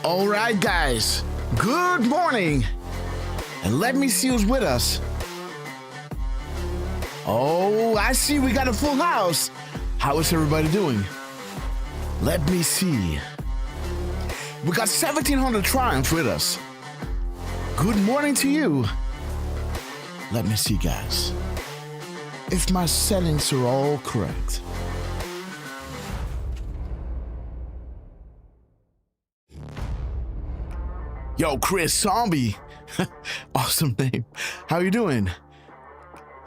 All right, guys. Good morning. And let me see who's with us. Oh, I see we got a full house. How is everybody doing? Let me see. We got 1,700 Triumph with us. Good morning to you. Let me see, guys. If my settings are all correct. Yo, Chris Zombie. Awesome name. How you doing?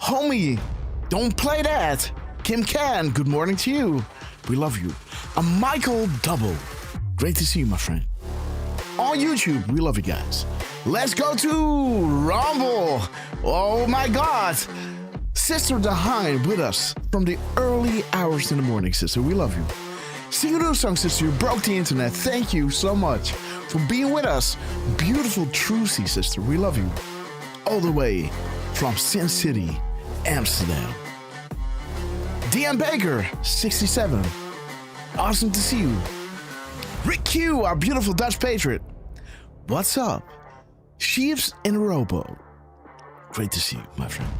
Homie, don't play that. Kim Can, good morning to you. We love you. I'm Michael Double. Great to see you, my friend. On YouTube, we love you guys. Let's go to Rumble. Oh my God. Sister Dahine with us from the early hours in the morning, sister. We love you. Sing a new song, sister. You broke the internet. Thank you so much for being with us. Beautiful Trucy, sister. We love you. All the way from Sin City, Amsterdam. DM Baker, 67. Awesome to see you. Rick Q, our beautiful Dutch patriot. What's up? Sheeps in a rowboat. Great to see you, my friend.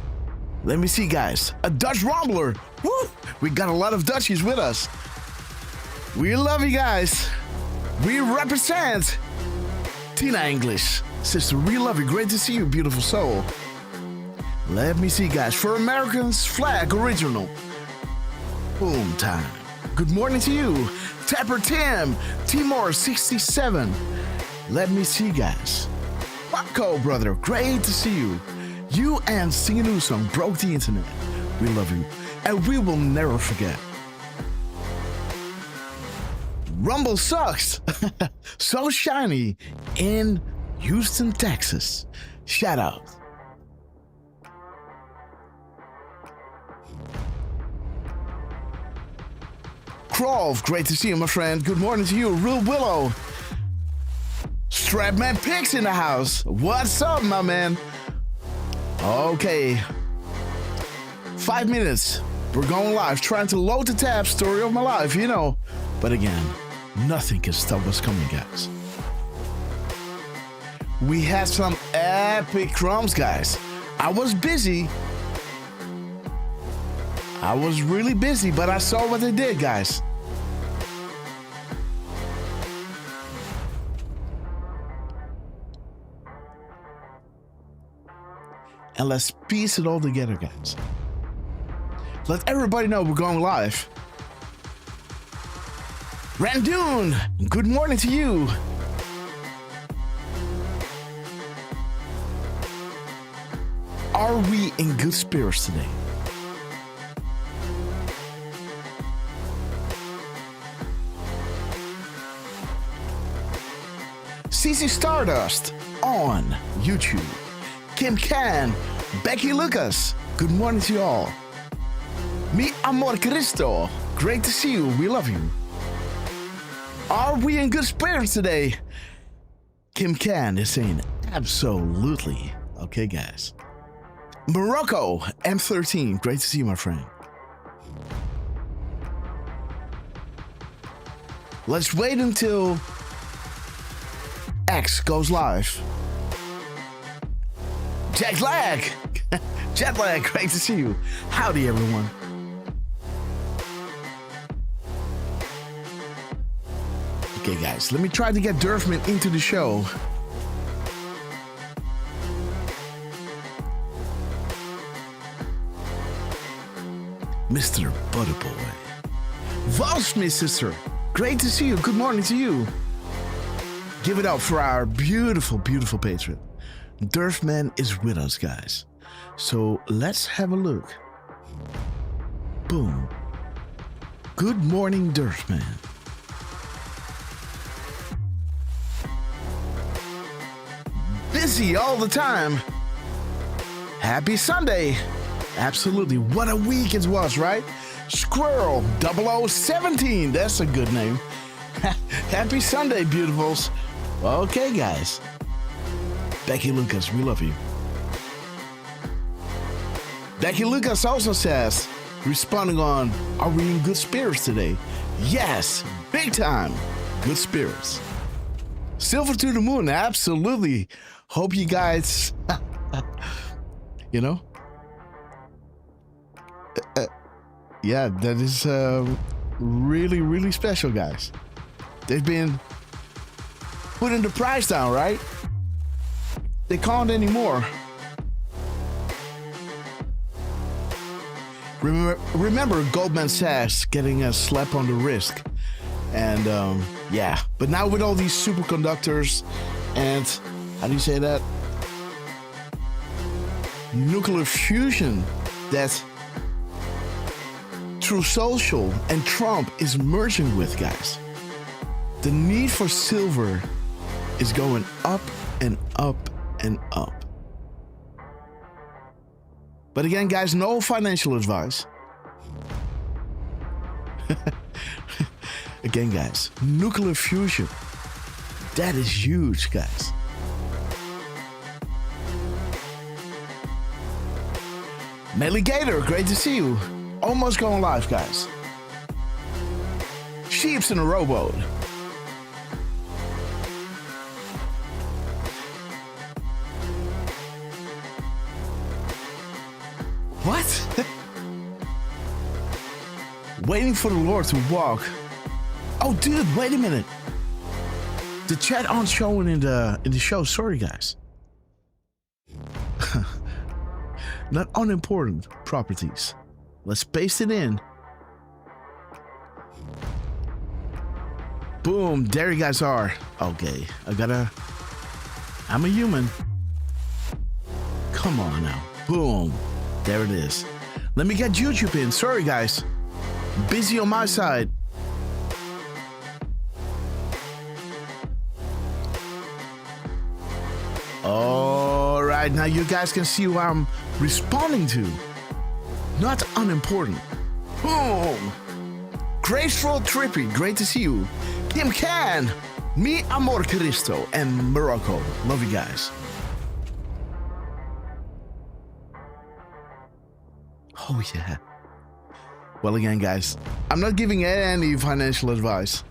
Let me see, guys. A Dutch Rumbler. Woo! We got a lot of Dutchies with us. We love you guys. We represent Tina English. Sister, we love you. Great to see you, beautiful soul. Let me see, guys. For Americans, flag original. Boom time. Good morning to you. Tapper Tim. Timor 67. Let me see, guys. Marco, brother. Great to see you. You and Sing a New Song broke the internet. We love you. And we will never forget. Rumble sucks. So shiny in Houston, Texas. Shout out. Krolf, great to see you, my friend. Good morning to you. Real Willow. Strapman Pigs in the house. What's up, my man? Okay. 5 minutes. We're going live. Trying to load the tab. Story of my life, you know. But again, nothing can stop us coming, guys. We had some epic crumbs, guys. I was busy. I was really busy, but I saw what they did, guys. And let's piece it all together, guys. Let everybody know we're going live. Randoon, good morning to you. Are we in good spirits today? CC Stardust on YouTube. Kim Can, Becky Lucas, good morning to you all. Mi amor Cristo, great to see you, we love you. Are we in good spirits today? Kim Can is saying absolutely. Okay, guys. Morocco, M13, great to see you, my friend. Let's wait until X goes live. Jet lag, great to see you. Howdy, everyone. Okay, guys, let me try to get Derfman into the show. Mr. Butterboy. Valsmith, sister, great to see you. Good morning to you. Give it up for our beautiful, beautiful patron. Derfman is with us, guys. So let's have a look. Boom. Good morning, Derfman. Busy all the time. Happy Sunday. Absolutely. What a week it was, right? Squirrel 0017. That's a good name. Happy Sunday, beautifuls. Okay, guys. Becky Lucas, we love you. Becky Lucas also says, responding on, are we in good spirits today? Yes, big time. Good spirits. Silver to the moon, absolutely. Hope you guys, you know, yeah, that is really, really special, guys. They've been putting the price down, right? They can't anymore. Remember Goldman Sachs getting a slap on the wrist. And yeah, but now with all these superconductors and, how do you say that? Nuclear fusion that True Social and Trump is merging with, guys. The need for silver is going up and up and up. But again, guys, no financial advice. Again, guys, nuclear fusion. That is huge, guys. Melligator, great to see you. Almost going live, guys. Sheeps in a rowboat. What? Waiting for the Lord to walk. Oh, dude, wait a minute. The chat aren't showing in the show. Sorry, guys. Not unimportant properties. Let's paste it in. Boom, there you guys are. Okay, I'm a human. Come on now. Boom. There it is. Let me get YouTube in. Sorry, guys. Busy on my side. All right, now you guys can see who I'm responding to. Not unimportant. Boom. Graceful Trippy, great to see you. Kim Can, Mi Amor Cristo, and Morocco. Love you guys. Oh yeah. Well, again, guys, I'm not giving any financial advice.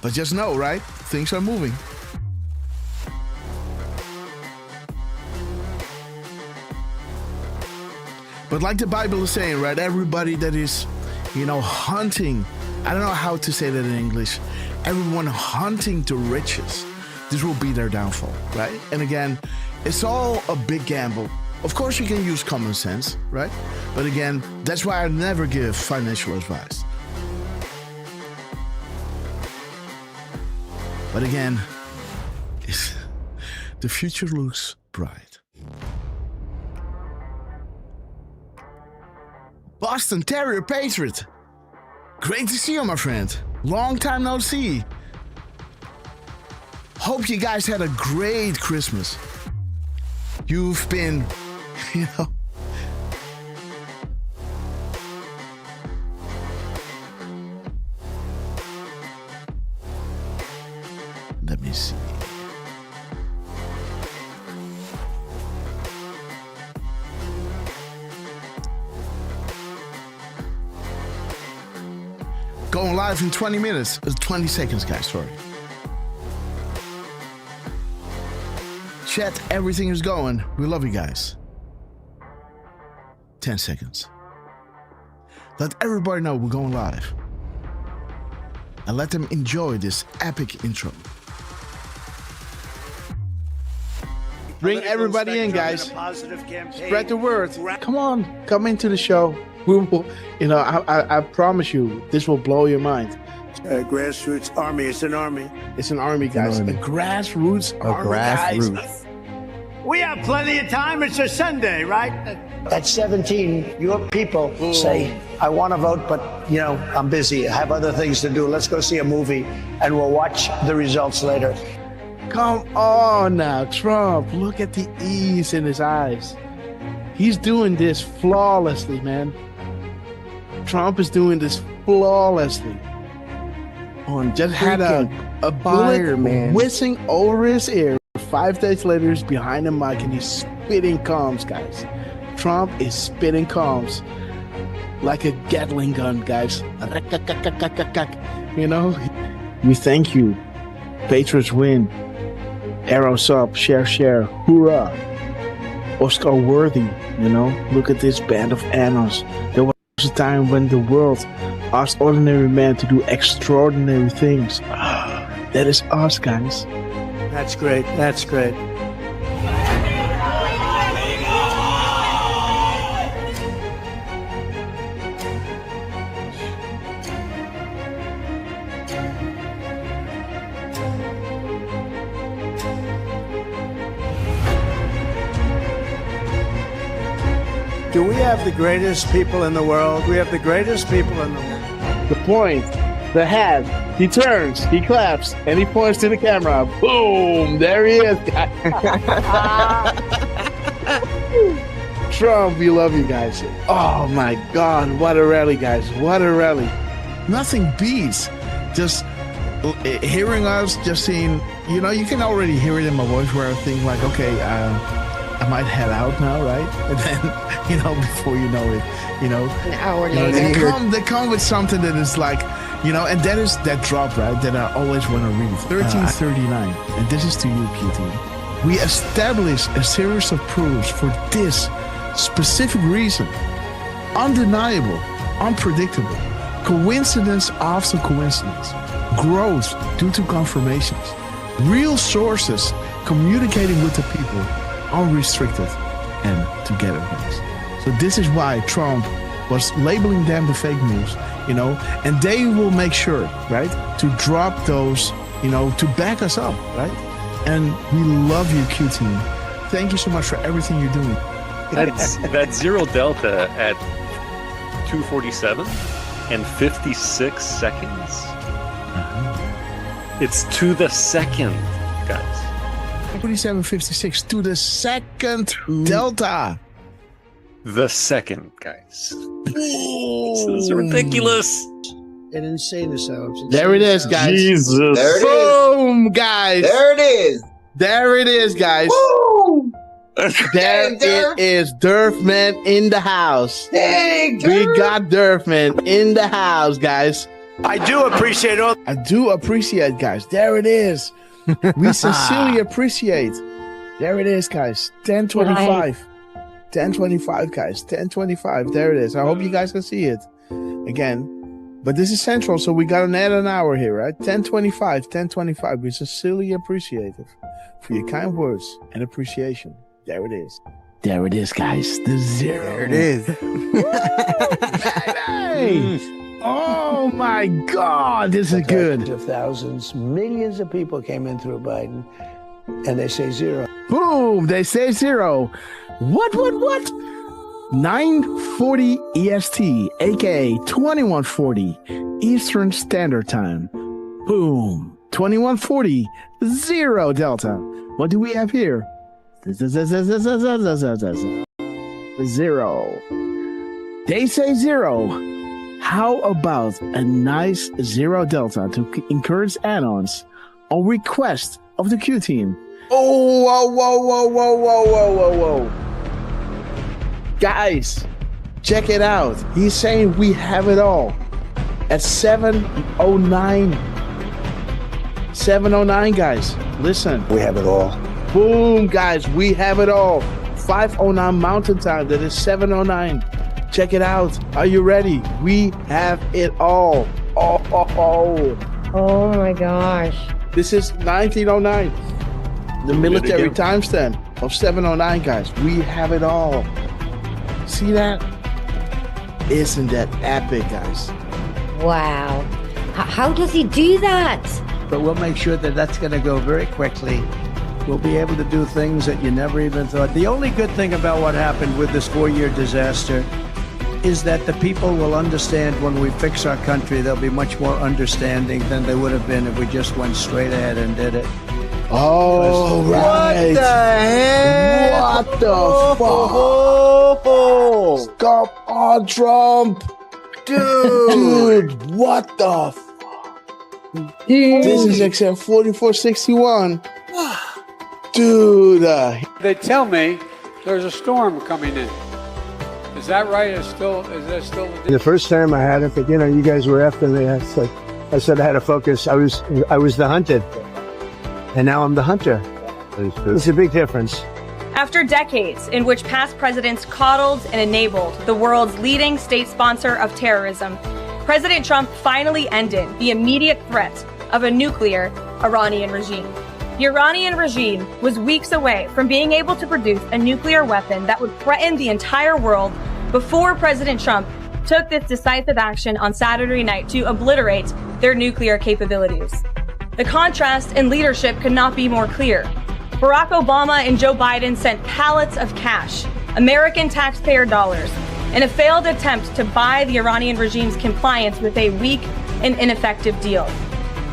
But just know, right? Things are moving. But like the Bible is saying, right? Everybody that is, hunting. I don't know how to say that in English. Everyone hunting to riches. This will be their downfall, right? And again, it's all a big gamble. Of course, you can use common sense, right? But again, that's why I never give financial advice. But again, the future looks bright. Boston Terrier Patriot. Great to see you, my friend. Long time no see. Hope you guys had a great Christmas. You've been, Let me see. Going live in 20 minutes. 20 seconds, guys, sorry. Chat, everything is going. We love you guys. 10 seconds. Let everybody know we're going live. And let them enjoy this epic intro. Bring everybody in, guys. Spread the word. Come on, come into the show. We will, I promise you, this will blow your mind. Grassroots army. It's an army. It's an army, guys. A grassroots army, guys. We have plenty of time. It's a Sunday, right? At 17, your people say, I want to vote, but, I'm busy. I have other things to do. Let's go see a movie, and we'll watch the results later. Come on now, Trump. Look at the ease in his eyes. He's doing this flawlessly, man. Trump is doing this flawlessly. Just had a bullet whizzing over his ear. 5 days later, he's behind the mic and he's spitting comms, guys. Trump is spitting comms like a Gatling gun, guys. We thank you. Patriots win. Arrows up, share, hoorah. Oscar worthy, you know. Look at this band of annals. There was a time when the world asked ordinary men to do extraordinary things. That is us, guys. That's great. That's great. Do we have the greatest people in the world? We have the greatest people in the world. The point, the hat, he turns, he claps, and he points to the camera. Boom! There he is, guys. Trump, we love you guys. Oh my God, what a rally, guys. What a rally. Nothing beats just hearing us, just seeing, you know, you can already hear it in my voice where I think like, okay, I might head out now, right? And then, you know, before you know it, you know, An hour you know, later. they come with something that is like, you know, and that is that drop, right? That I always want to read. 1339, and this is to you, QT. We establish a series of proofs for this specific reason. Undeniable, unpredictable, coincidence after coincidence, growth due to confirmations, real sources communicating with the people, unrestricted and together, guys. So this is why Trump was labeling them the fake news, you know, and they will make sure, right, to drop those, you know, to back us up, right? And we love you, Q team. Thank you so much for everything you're doing. That's zero delta at 2:47 and 56 seconds. It's to the second, guys. 27.56 to the second delta. The second, guys. This is ridiculous. It insane ourselves. There it is, guys. Jesus. There it is. Boom, guys. There it is. There it is, guys. Woo! There Dang, Derf. it is. Derfman in the house. Dang, We Derf. got Derfman in the house, guys. I do appreciate all. I do appreciate, guys. There it is. We sincerely appreciate. There it is, guys. 10:25. 10:25, guys. 10:25. There it is. I hope you guys can see it again. But this is central, so we got an add an hour here, right? 10:25. 10:25. We sincerely appreciate it for your kind words and appreciation. There it is. There it is, guys. The zero. There it is. Hey! Oh my God, this is good. Of thousands, millions of people came in through Biden, and they say zero. Boom! They say zero. What? 9:40 EST, aka 21:40 Eastern Standard Time. Boom! 21:40 zero Delta. What do we have here? Zero. They say zero. How about a nice zero Delta to encourage add-ons on request of the Q team? Oh, whoa. Guys, check it out. He's saying we have it all at 7:09. 7:09, guys. Listen. We have it all. Boom, guys. We have it all. 5:09 Mountain Time. That is 7:09. Check it out. Are you ready? We have it all. Oh my gosh. This is 1909. The military timestamp of 7:09, guys. We have it all. See that? Isn't that epic, guys? Wow. How does he do that? But we'll make sure that that's going to go very quickly. We'll be able to do things that you never even thought. The only good thing about what happened with this 4-year disaster is that the people will understand when we fix our country. They'll be much more understanding than they would have been if we just went straight ahead and did it. Oh, right. What the heck? What the fuck? Stop on Trump. Dude, what the fuck? This is XM 4461. Dude. They tell me there's a storm coming in. Is that right? Is that still The first time I had it, but you guys were after me. I said I had to focus. I was the hunted. and now I'm the hunter. It's a big difference. After decades in which past presidents coddled and enabled the world's leading state sponsor of terrorism, President Trump finally ended the immediate threat of a nuclear Iranian regime. The Iranian regime was weeks away from being able to produce a nuclear weapon that would threaten the entire world before President Trump took this decisive action on Saturday night to obliterate their nuclear capabilities. The contrast in leadership could not be more clear. Barack Obama and Joe Biden sent pallets of cash, American taxpayer dollars, in a failed attempt to buy the Iranian regime's compliance with a weak and ineffective deal.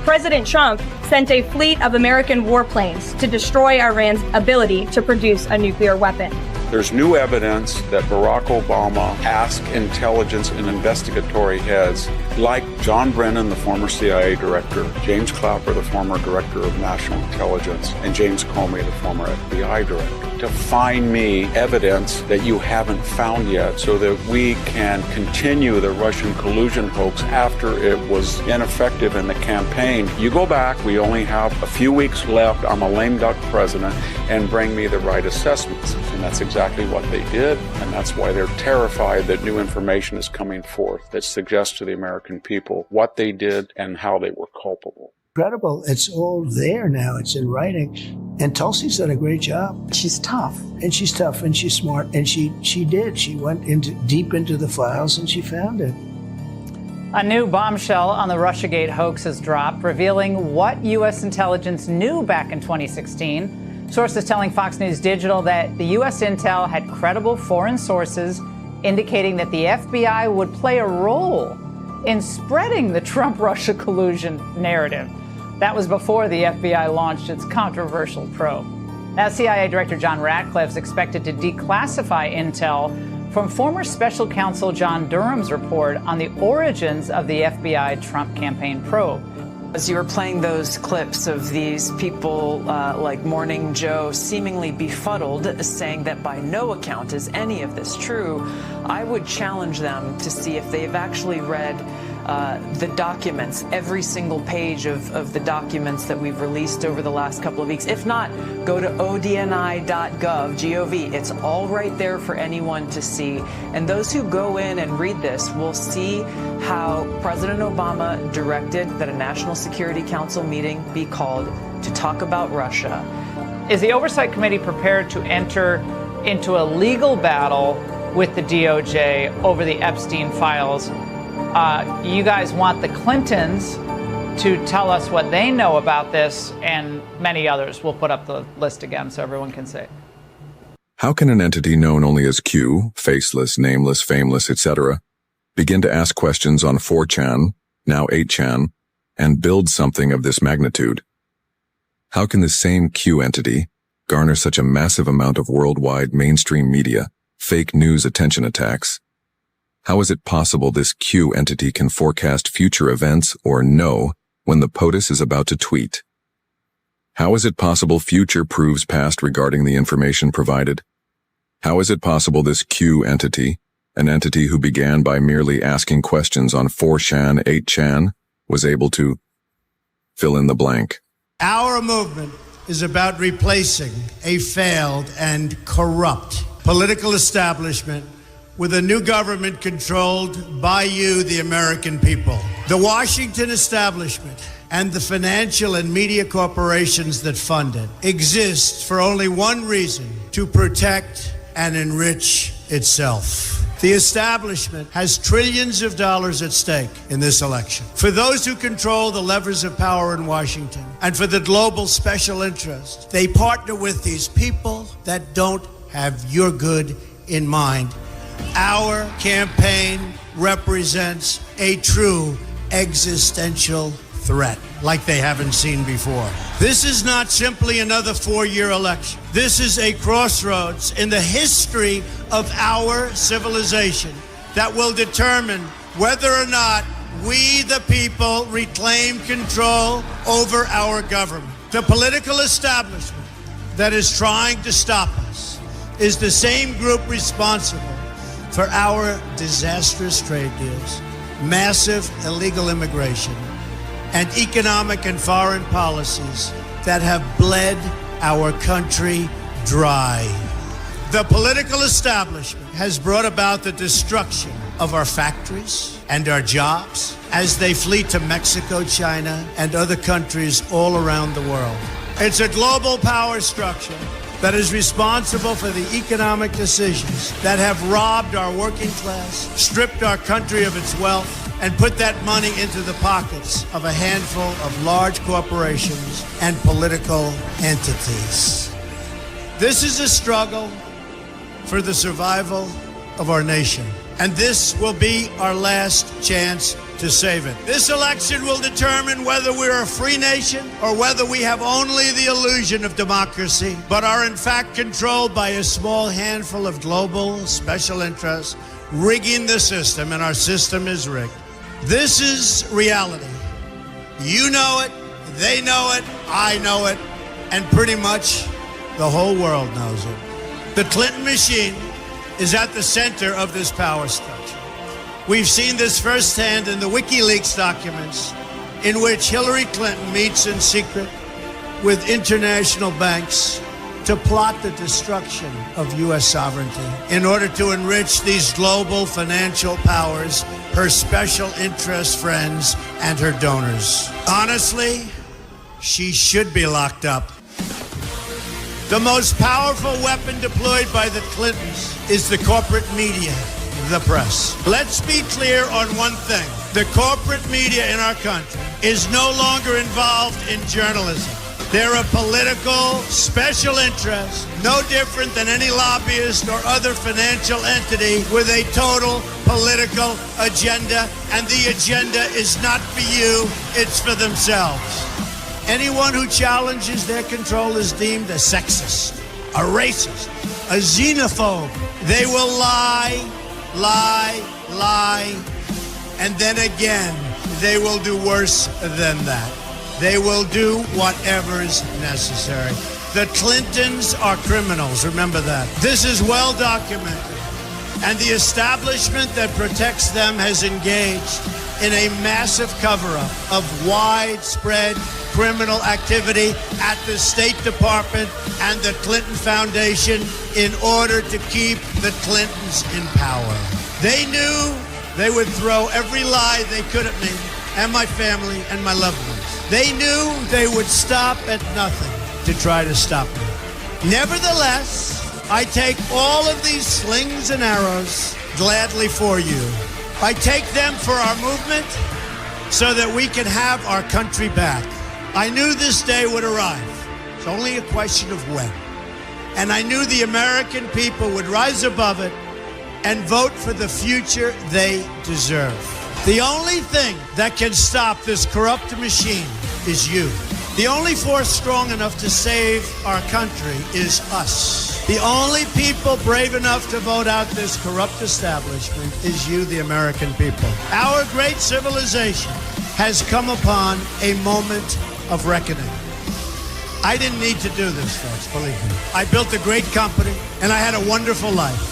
President Trump sent a fleet of American warplanes to destroy Iran's ability to produce a nuclear weapon. There's new evidence that Barack Obama asked intelligence and investigatory heads like John Brennan, the former CIA director, James Clapper, the former director of national intelligence, and James Comey, the former FBI director, to find me evidence that you haven't found yet so that we can continue the Russian collusion hoax after it was ineffective in the campaign. You go back, we only have a few weeks left, I'm a lame duck president, and bring me the right assessments. And that's exactly what they did, and that's why they're terrified that new information is coming forth that suggests to the American people what they did and how they were culpable. Incredible. It's all there now. It's in writing. And Tulsi's done a great job. She's tough. And she's tough and she's smart. And she did. She went deep into the files and she found it. A new bombshell on the Russiagate hoax has dropped, revealing what U.S. intelligence knew back in 2016. Sources telling Fox News Digital that the U.S. intel had credible foreign sources indicating that the FBI would play a role in spreading the Trump-Russia collusion narrative. That was before the FBI launched its controversial probe. Now, CIA Director John Ratcliffe is expected to declassify intel from former special counsel John Durham's report on the origins of the FBI Trump campaign probe. As you were playing those clips of these people like Morning Joe seemingly befuddled, saying that by no account is any of this true, I would challenge them to see if they've actually read the documents, every single page of the documents that we've released over the last couple of weeks. If not, go to odni.gov, G-O-V. It's all right there for anyone to see. And those who go in and read this will see how President Obama directed that a National Security Council meeting be called to talk about Russia. Is the Oversight Committee prepared to enter into a legal battle with the DOJ over the Epstein files? You guys want the Clintons to tell us what they know about this, and many others. We'll put up the list again so everyone can see. How can an entity known only as Q, faceless, nameless, fameless, etc., begin to ask questions on 4chan, now 8chan, and build something of this magnitude? How can the same Q entity garner such a massive amount of worldwide mainstream media, fake news attention attacks? How is it possible this Q entity can forecast future events or know when the POTUS is about to tweet? How is it possible future proves past regarding the information provided? How is it possible this Q entity, an entity who began by merely asking questions on 4chan, 8chan, was able to fill in the blank? Our movement is about replacing a failed and corrupt political establishment with a new government controlled by you, the American people. The Washington establishment and the financial and media corporations that fund it exist for only one reason: to protect and enrich itself. The establishment has trillions of dollars at stake in this election. For those who control the levers of power in Washington and for the global special interest, they partner with these people that don't have your good in mind. Our campaign represents a true existential threat like they haven't seen before. This is not simply another 4-year election. This is a crossroads in the history of our civilization that will determine whether or not we, the people, reclaim control over our government. The political establishment that is trying to stop us is the same group responsible for our disastrous trade deals, massive illegal immigration, and economic and foreign policies that have bled our country dry. The political establishment has brought about the destruction of our factories and our jobs as they flee to Mexico, China, and other countries all around the world. It's a global power structure that is responsible for the economic decisions that have robbed our working class, stripped our country of its wealth, and put that money into the pockets of a handful of large corporations and political entities. This is a struggle for the survival of our nation, and this will be our last chance to save it. This election will determine whether we're a free nation or whether we have only the illusion of democracy, but are in fact controlled by a small handful of global special interests rigging the system, and our system is rigged. This is reality. You know it, they know it, I know it, and pretty much the whole world knows it. The Clinton machine is at the center of this power structure. We've seen this firsthand in the WikiLeaks documents, in which Hillary Clinton meets in secret with international banks to plot the destruction of U.S. sovereignty in order to enrich these global financial powers, her special interest friends, and her donors. Honestly, she should be locked up. The most powerful weapon deployed by the Clintons is the corporate media, the press. Let's be clear on one thing. The corporate media in our country is no longer involved in journalism. They're a political special interest, no different than any lobbyist or other financial entity with a total political agenda, and the agenda is not for you, it's for themselves. Anyone who challenges their control is deemed a sexist, a racist, a xenophobe. They will lie, and then again, they will do worse than that. They will do whatever is necessary. The Clintons are criminals, remember that. This is well documented, and the establishment that protects them has engaged in a massive cover-up of widespread criminal activity at the State Department and the Clinton Foundation in order to keep the Clintons in power. They knew they would throw every lie they could at me and my family and my loved ones. They knew they would stop at nothing to try to stop me. Nevertheless, I take all of these slings and arrows gladly for you. I take them for our movement so that we can have our country back. I knew this day would arrive. It's only a question of when. And I knew the American people would rise above it and vote for the future they deserve. The only thing that can stop this corrupt machine is you. The only force strong enough to save our country is us. The only people brave enough to vote out this corrupt establishment is you, the American people. Our great civilization has come upon a moment of reckoning. I didn't need to do this, folks, believe me. I built a great company, and I had a wonderful life.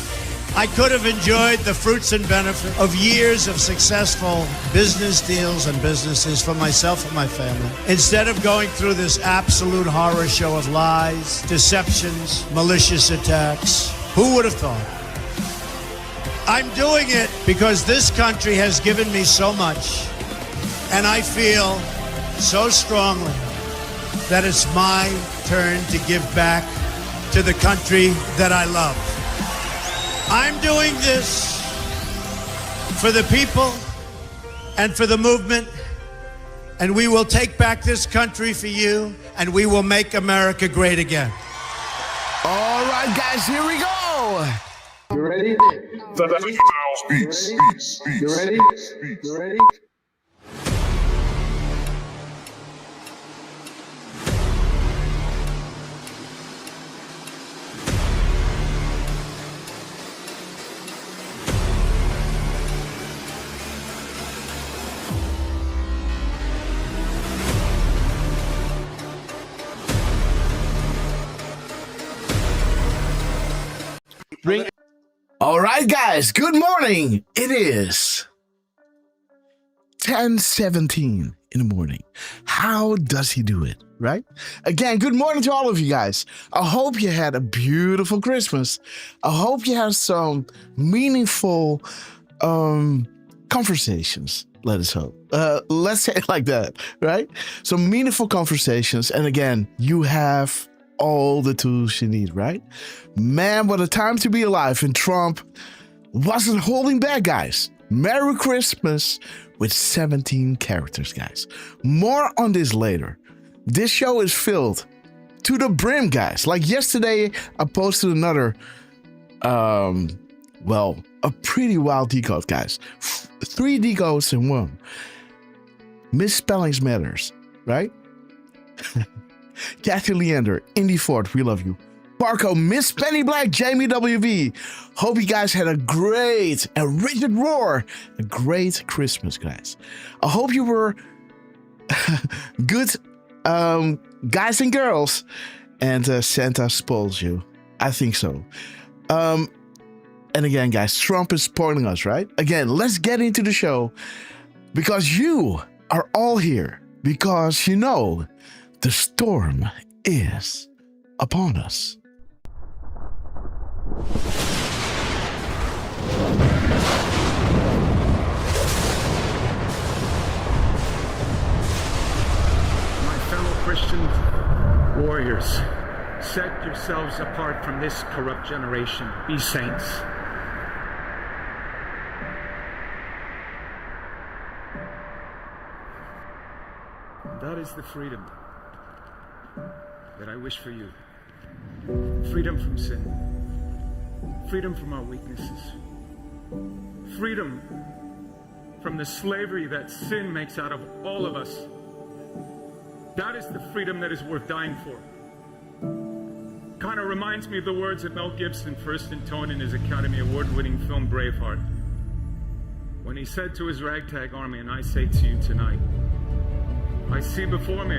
I could have enjoyed the fruits and benefits of years of successful business deals and businesses for myself and my family, instead of going through this absolute horror show of lies, deceptions, malicious attacks. Who would have thought? I'm doing it because this country has given me so much, and I feel so strongly that it's my turn to give back to the country that I love. I'm doing this for the people and for the movement, and we will take back this country for you, and we will make America great again. All right, guys, here we go. You ready? You ready? You ready? All right, guys, good morning. It is 10:17 in the morning. How does he do it, right? Again, good morning to all of you guys. I hope you had a beautiful Christmas. I hope you had some meaningful conversations. Let us hope. Let's say it like that, right? Some meaningful conversations. And again, you have all the tools you need, right? Man, what a time to be alive. And Trump wasn't holding back, guys. Merry Christmas with 17 characters, guys. More on this later. This show is filled to the brim, guys. Like yesterday, I posted another, a pretty wild decode, guys. 3 decodes in one. Misspellings matters, right? Kathy Leander, Indy Ford, we love you. Barco, Miss Penny Black, Jamie WV. Hope you guys had a great, and Richard Roar, a great Christmas, guys. I hope you were good guys and girls, and Santa spoils you. I think so. And again, guys, Trump is spoiling us, right? Again, let's get into the show because you are all here because you know the storm is upon us. My fellow Christian warriors, set yourselves apart from this corrupt generation. Be saints. That is the freedom that I wish for you. Freedom from sin. Freedom from our weaknesses. Freedom from the slavery that sin makes out of all of us. That is the freedom that is worth dying for. Kind of reminds me of the words that Mel Gibson first intoned in his Academy Award-winning film Braveheart, when he said to his ragtag army, and I say to you tonight, I see before me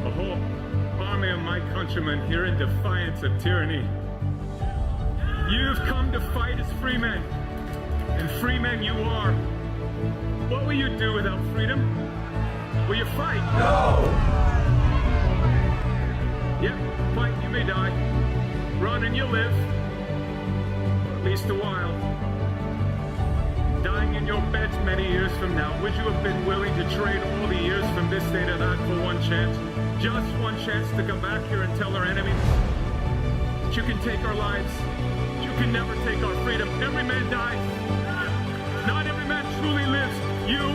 a whole army of my countrymen here in defiance of tyranny. You've come to fight as free men, and free men you are. What will you do without freedom? Will you fight? No! Yep, fight, you may die. Run and you'll live. Or at least a while. Dying in your beds many years from now, would you have been willing to trade all the years from this day to that for one chance? Just one chance to come back here and tell our enemies that you can take our lives, but you can never take our freedom. Every man dies. Not every man truly lives. You.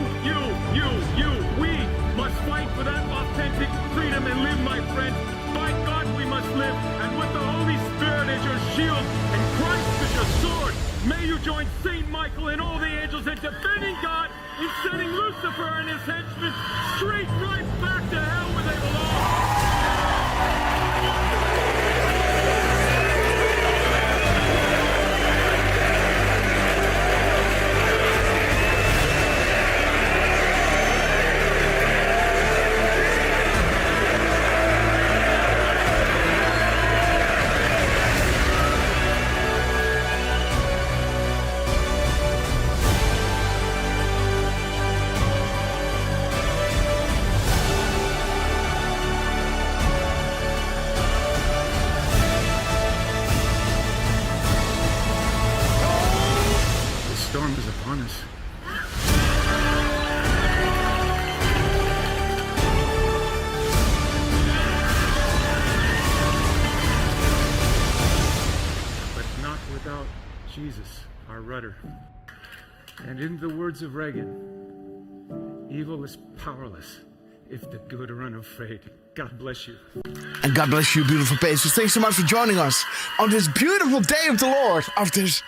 We must fight for that authentic freedom and live, my friend. By God we must live, and with the Holy Spirit as your shield and Christ as your sword, may you join Saint Michael and all the angels in defending God and sending Lucifer and his henchmen straight right back to hell where they belong. And in the words of Reagan, evil is powerless if the good are unafraid. God bless you. And God bless you, beautiful patients. Thanks so much for joining us on this beautiful day of the Lord, of this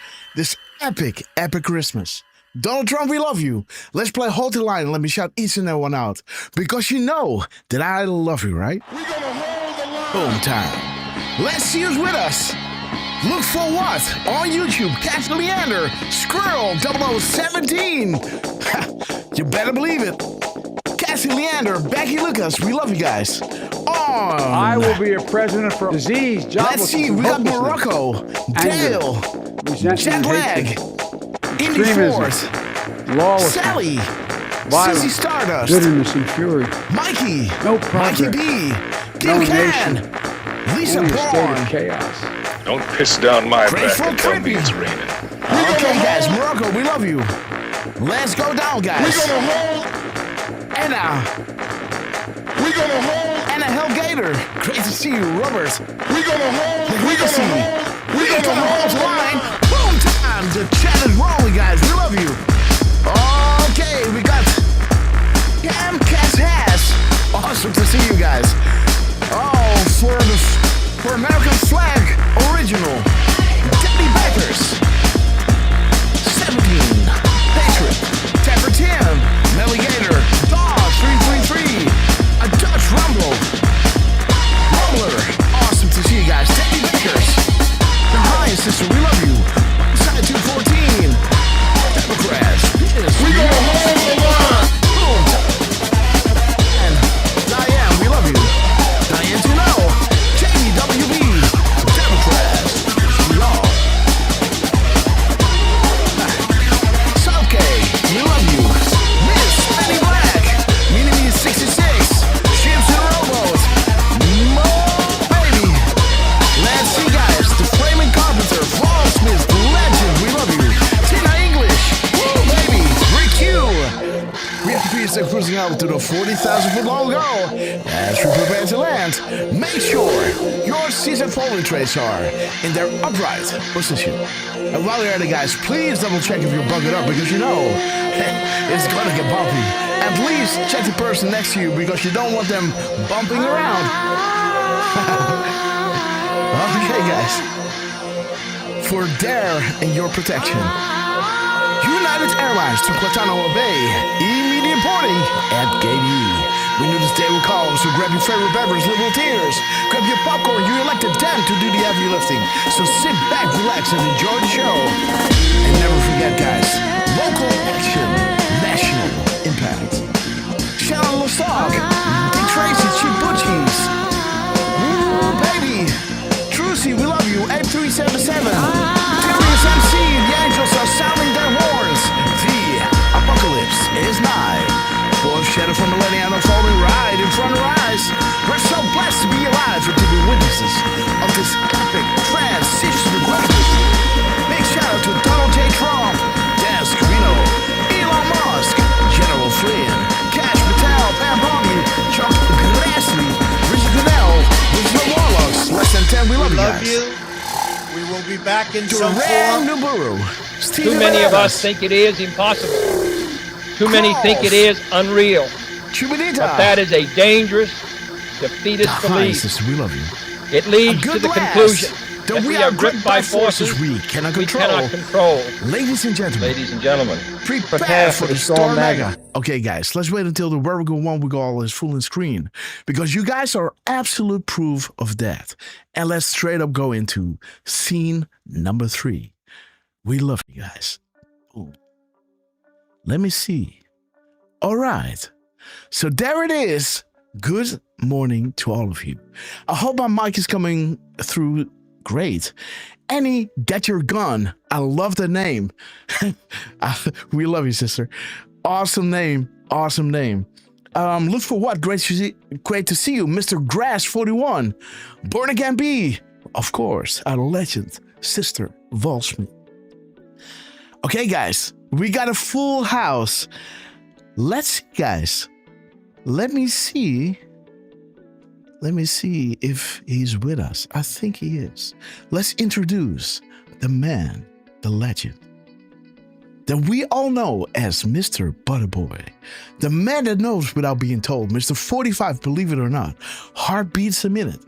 epic Christmas. Donald Trump, we love you. Let's play Hold the Line and let me shout each and every one out. Because you know that I love you, right? We're gonna hold the line. Boom time. Let's see who's with us. Look for what? On YouTube, Catch Leander, Squirrel 0017. You better believe it. Cassie Leander, Becky Lucas, we love you guys. I will be a president for disease, joblessness. Let's see, we got Morocco, Dale, Jet Lag, Indy Force, Lawlessness. Sally. Violence. Sissy Stardust. Bitterness and fury. Mikey. No Mikey progress. B. No Kim Can. nation. Lisa Only a state of Bourne. chaos. Don't piss down my Grateful back and tell me Trippy. it's raining. Okay, guys. Morocco, we love you. Let's go down, guys. We're gonna hold. Anna. We're gonna hold. Anna Hellgator. Great to see you, Robert. We're gonna hold. We're Legacy. gonna hold. We're gonna hold the line. Boom time. The chat is rolling, guys. We love you. Okay, we got Cam Cass Hass. Awesome to see you guys. Oh, for American Flag Original. Debbie Backers. 17. Patriot. Tapper Tim. Melligator. Dog 333. A Dutch Rumble. Rumbler. Awesome to see you guys. Debbie Backers. The Hi, sister. We love you. Side 214. Democrats. We gonna hold the line. And Diane, we love you. Diane to know. Jamie WB. Democrats. We all. Southgate, we love you. Miss Penny Black. Mini 66. Ships and Robots. Mo baby. Let's see, guys. The Flaming Carpenter. Fall Smith. The Legend. We love you. Tina English. Woo, baby. Rick Q. We have to be cruising out to the 40,000 foot long goal. As we prepare to land, make sure your season polling trays are in their upright position. And while you're at it, guys, please double check if you're bugged up because you know it's gonna get bumpy. And please check the person next to you because you don't want them bumping around. Okay, guys. For their and your protection. United Airlines to Guantanamo Bay. Immediate boarding at Gate E. We knew this day would come, so grab your favorite beverage, liberal tears. Grab your popcorn, you elected them to do the heavy lifting. So sit back, relax, and enjoy the show. And never forget, guys, local action, national impact. Shannon Lostock, Dick Tracy, Cheap Butchies. Woo, baby. Trucy, we love you. 8377. Furious MC, the angels are sounding their horns. The apocalypse is nigh. Full of shadow from millennia unfolding right in front of our eyes. We're so blessed to be alive and to be witnesses of this epic transition crisis. Big shout out to Donald J. Trump, Dan Scavino, Elon Musk, General Flynn, Cash Patel, Pam Bobby, Chuck Grassley, Richard Goodell, Richard Warlocks, Less Than 10, we love you guys. We will be back in some Duran form. Nuburu, Too many of us think it is impossible. Too many think it is unreal. But that is a dangerous, defeatist belief. Sister, we love you. It leads to the conclusion that we are gripped by forces we cannot control. Ladies and gentlemen, prepare for the Storm Mega. Okay, guys, let's wait until the Where We Go One We Go All is full in screen because you guys are absolute proof of that. And let's straight up go into scene number 3. We love you guys. Ooh. Let me see. All right. So there it is. Good morning to all of you. I hope my mic is coming through great. Annie, get your gun. I love the name. We love you, sister. Awesome name. Awesome name. Look for what? Great to see you, Mr. Grass 41. Born Again B. Of course, our legend, Sister Volsmith. Okay, guys. We got a full house. Let's see, guys. Let me see if he's with us. I think he is. Let's introduce the man, the legend, that we all know as Mr. Butterboy. The man that knows without being told. Mr. 45, believe it or not. Heartbeats a minute.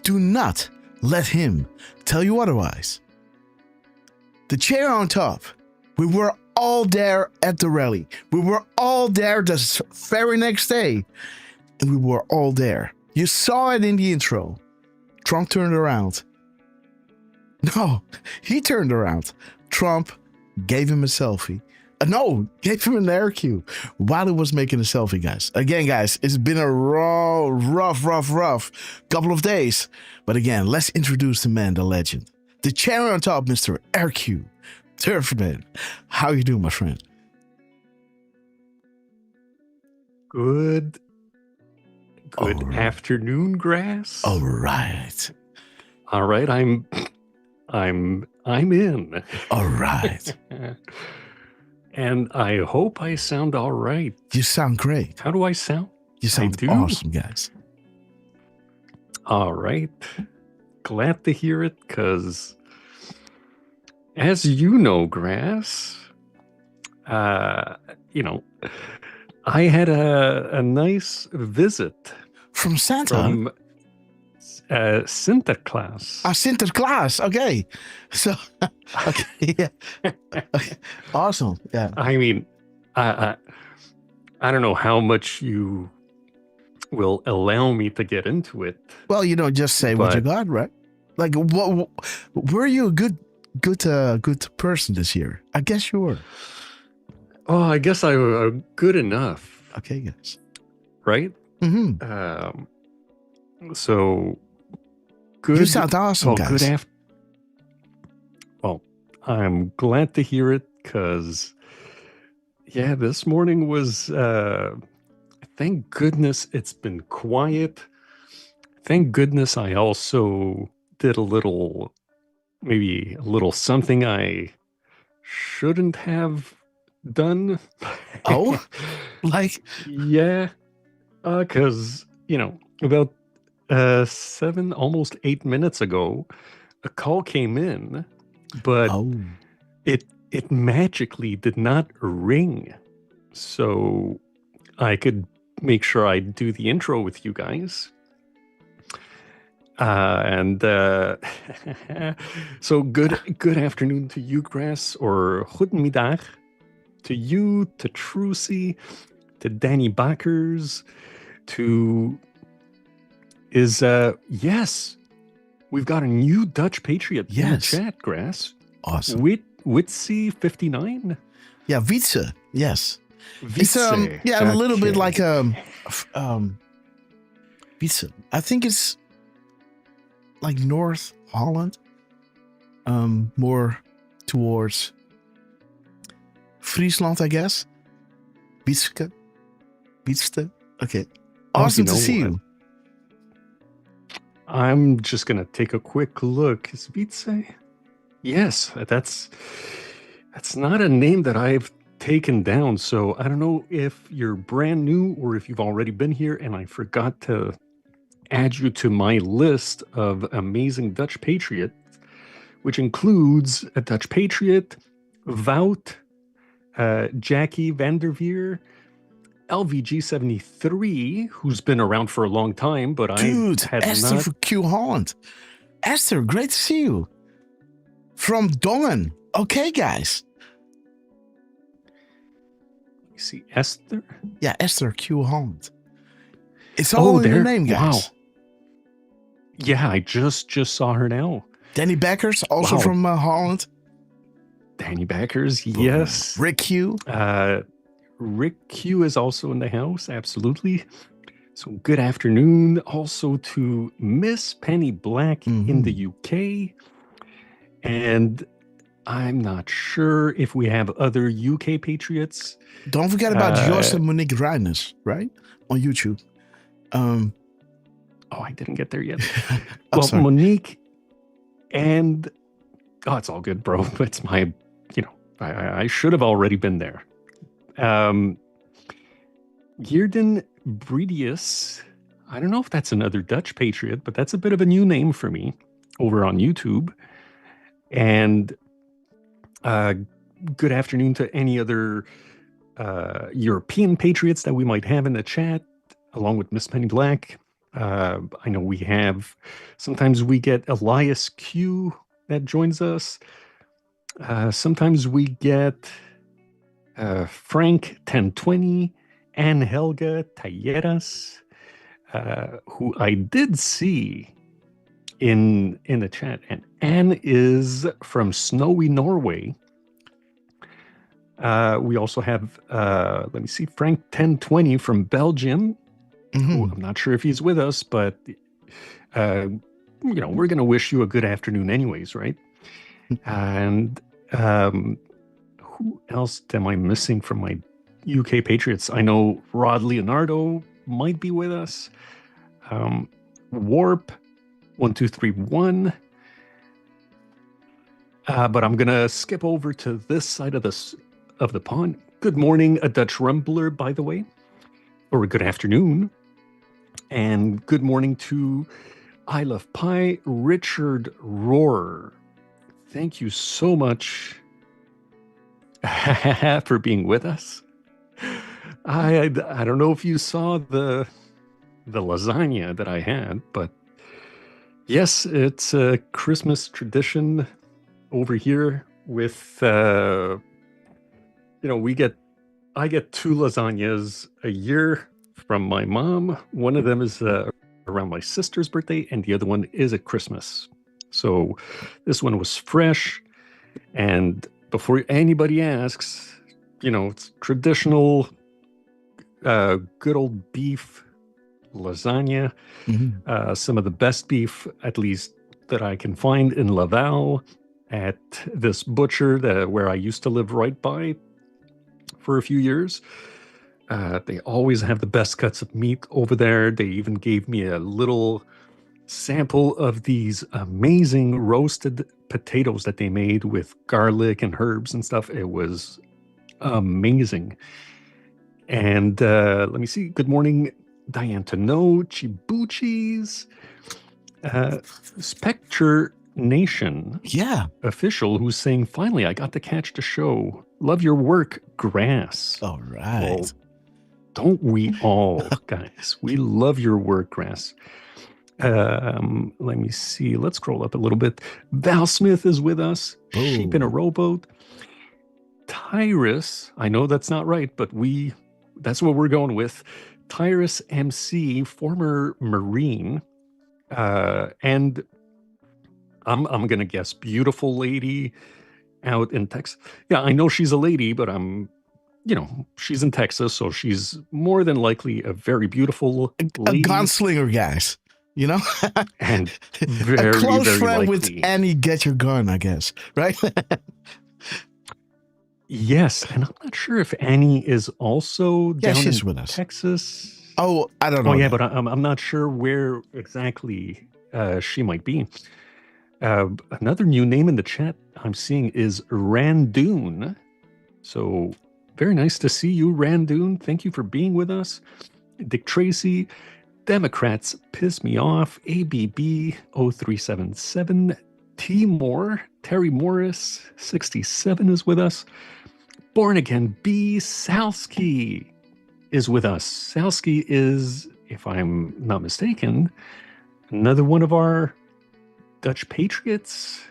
Do not let him tell you otherwise. The chair on top. We were all there at the rally. We were all there the very next day. And we were all there. You saw it in the intro. Trump turned around. No, he turned around. Trump gave him a selfie. Gave him an air cue while he was making a selfie, guys. Again, guys, it's been a rough couple of days. But again, let's introduce the man, the legend. The chair on top, Mr. Air Cue. Derf, man. How you doing, my friend? Good afternoon, Grass. All right. All right, I'm in. All right. And I hope I sound all right. You sound great. How do I sound? You sound awesome, guys. All right. Glad to hear it, because as you know, Grass, you know, I had a nice visit from Santa. From Sinterklaas. Sinterklaas. Okay. So, okay. Yeah. Okay. Awesome. Yeah. I mean, I don't know how much you will allow me to get into it. Well, just say what you got, right? Like, what? Were you a good person this year? I guess you were. Oh, I guess I was good enough. Okay, yes. Right? Mm-hmm. So, good. You sound awesome, guys. Well, I'm glad to hear it, because, yeah, this morning was, thank goodness it's been quiet. Thank goodness I also did maybe a little something I shouldn't have done. Oh, like? Yeah, because, about 7, almost 8 minutes ago, a call came in, but it magically did not ring. So I could make sure I do the intro with you guys. So good afternoon to you, Grass, or goedemiddag to you, to Trucy, to Danny Bakkers, to yes, we've got a new Dutch Patriot in the chat, Grass. Awesome. Witsi 59. Yeah, Wietse. Yes. Wietse. It's a little bit like Wietse. I think it's like North Holland, more towards Friesland, I guess. Wietske. Okay. Awesome to see you. I'm just going to take a quick look. Is Wietse? Yes, that's not a name that I've taken down. So I don't know if you're brand new or if you've already been here and I forgot to add you to my list of amazing Dutch Patriots, which includes a Dutch Patriot, Wout, Jackie Vanderveer, LVG73, who's been around for a long time, but Esther for Q Holland. Esther, great to see you. From Dongen. Okay, guys. You see Esther? Yeah, Esther Q Holland. It's all in your name, guys. Wow. Yeah, I just saw her now. Danny Bakkers, also from Holland. Danny Bakkers, yes. Rick Q. Rick Q is also in the house, absolutely. So good afternoon also to Miss Penny Black in the UK. And I'm not sure if we have other UK Patriots. Don't forget about Jos and Monique Reines, right? On YouTube. I didn't get there yet. Well, Monique and... it's all good, bro. It's my... I should have already been there. Geerden Bredius, I don't know if that's another Dutch Patriot, but that's a bit of a new name for me over on YouTube. And good afternoon to any other European Patriots that we might have in the chat, along with Miss Penny Black. I know we have, sometimes we get Elias Q that joins us. Sometimes we get Frank 1020 and Helga Talleras, who I did see in the chat. And Anne is from snowy Norway. We also have, let me see, Frank 1020 from Belgium. Who I'm not sure if he's with us, but, we're going to wish you a good afternoon anyways, right? And who else am I missing from my UK Patriots. I know Rod Leonardo might be with us. Warp 1231. But I'm gonna skip over to this side of the pond. Good morning, a Dutch Rumbler, by the way, or good afternoon, and good morning to I Love Pie, Richard Rohr. Thank you so much for being with us. I don't know if you saw the lasagna that I had, but yes, it's a Christmas tradition over here with I get 2 lasagnas a year from my mom. One of them is around my sister's birthday, and the other one is at Christmas. So this one was fresh, and before anybody asks, it's traditional good old beef lasagna. Some of the best beef, at least that I can find in Laval, at this butcher where I used to live right by for a few years. They always have the best cuts of meat over there. They even gave me a little sample of these amazing roasted potatoes that they made with garlic and herbs and stuff. It was amazing. And let me see. Good morning, Diane Tano, Chibuchis, Spectre Nation. Yeah. Official who's saying, finally, I got to catch the show. Love your work, Grass. All right. Well, don't we all, guys? We love your work, Grass. Let me see. Let's scroll up a little bit. Val Smith is with us. Ooh. Sheep in a Rowboat. Tyrus, I know that's not right, but that's what we're going with. Tyrus MC, former Marine, and I'm gonna guess beautiful lady out in Texas. Yeah, I know she's a lady, but she's in Texas, so she's more than likely a very beautiful lady. A gunslinger, guys. And very, a close very friend likely. with Annie Get Your Gun, I guess, right? Yes, and I'm not sure if Annie is also down she's in with us. Texas. Oh, I don't know. Oh, yeah, but I'm not sure where exactly she might be. Another new name in the chat I'm seeing is Randoon. So very nice to see you, Randoon. Thank you for being with us. Dick Tracy, Democrats Piss Me Off, ABB 0377, T Moore, Terry Morris 67 is with us. Born Again B, Salsky is with us. Salsky is, if I'm not mistaken, another one of our Dutch Patriots.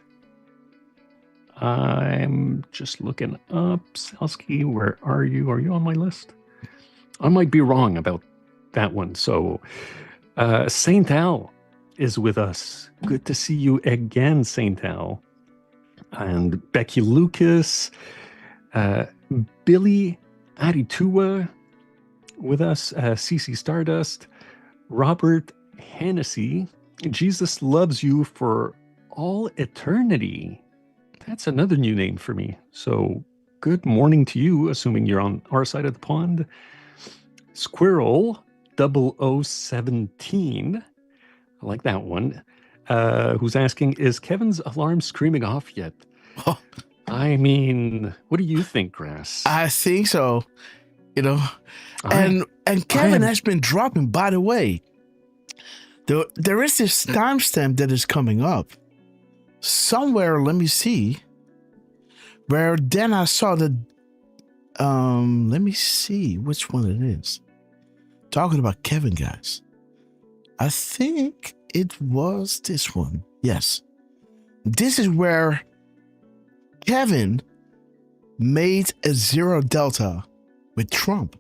I'm just looking up. Salsky, where are you? Are you on my list? I might be wrong about that one. So Saint Al is with us. Good to see you again, Saint Al. And Becky Lucas, Billy Aritua with us, CC Stardust, Robert Hennessy, Jesus Loves You for All Eternity. That's another new name for me. So good morning to you, assuming you're on our side of the pond. Squirrel 0017, I like that one, who's asking, is Kevin's alarm screaming off yet? I mean, what do you think, Grass? I think so. And Kevin has been dropping, by the way. There is this timestamp that is coming up. Somewhere, let me see. Where then I saw the let me see which one it is. Talking about Kevin, guys. I think it was this one. Yes. This is where Kevin made a 0 delta with Trump.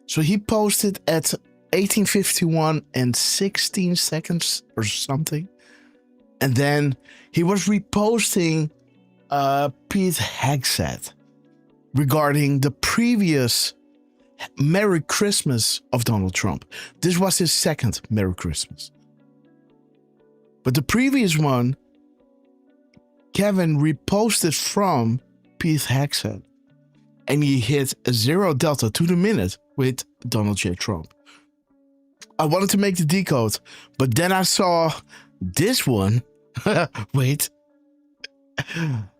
So he posted at 1851 and 16 seconds or something. And then he was reposting Pete Hegseth regarding the previous Merry Christmas of Donald Trump. This was his second Merry Christmas. But the previous one, Kevin reposted from Pete Hegseth. and he hit a 0 delta to the minute with Donald J. Trump. I wanted to make the decode, but then I saw this one. Wait.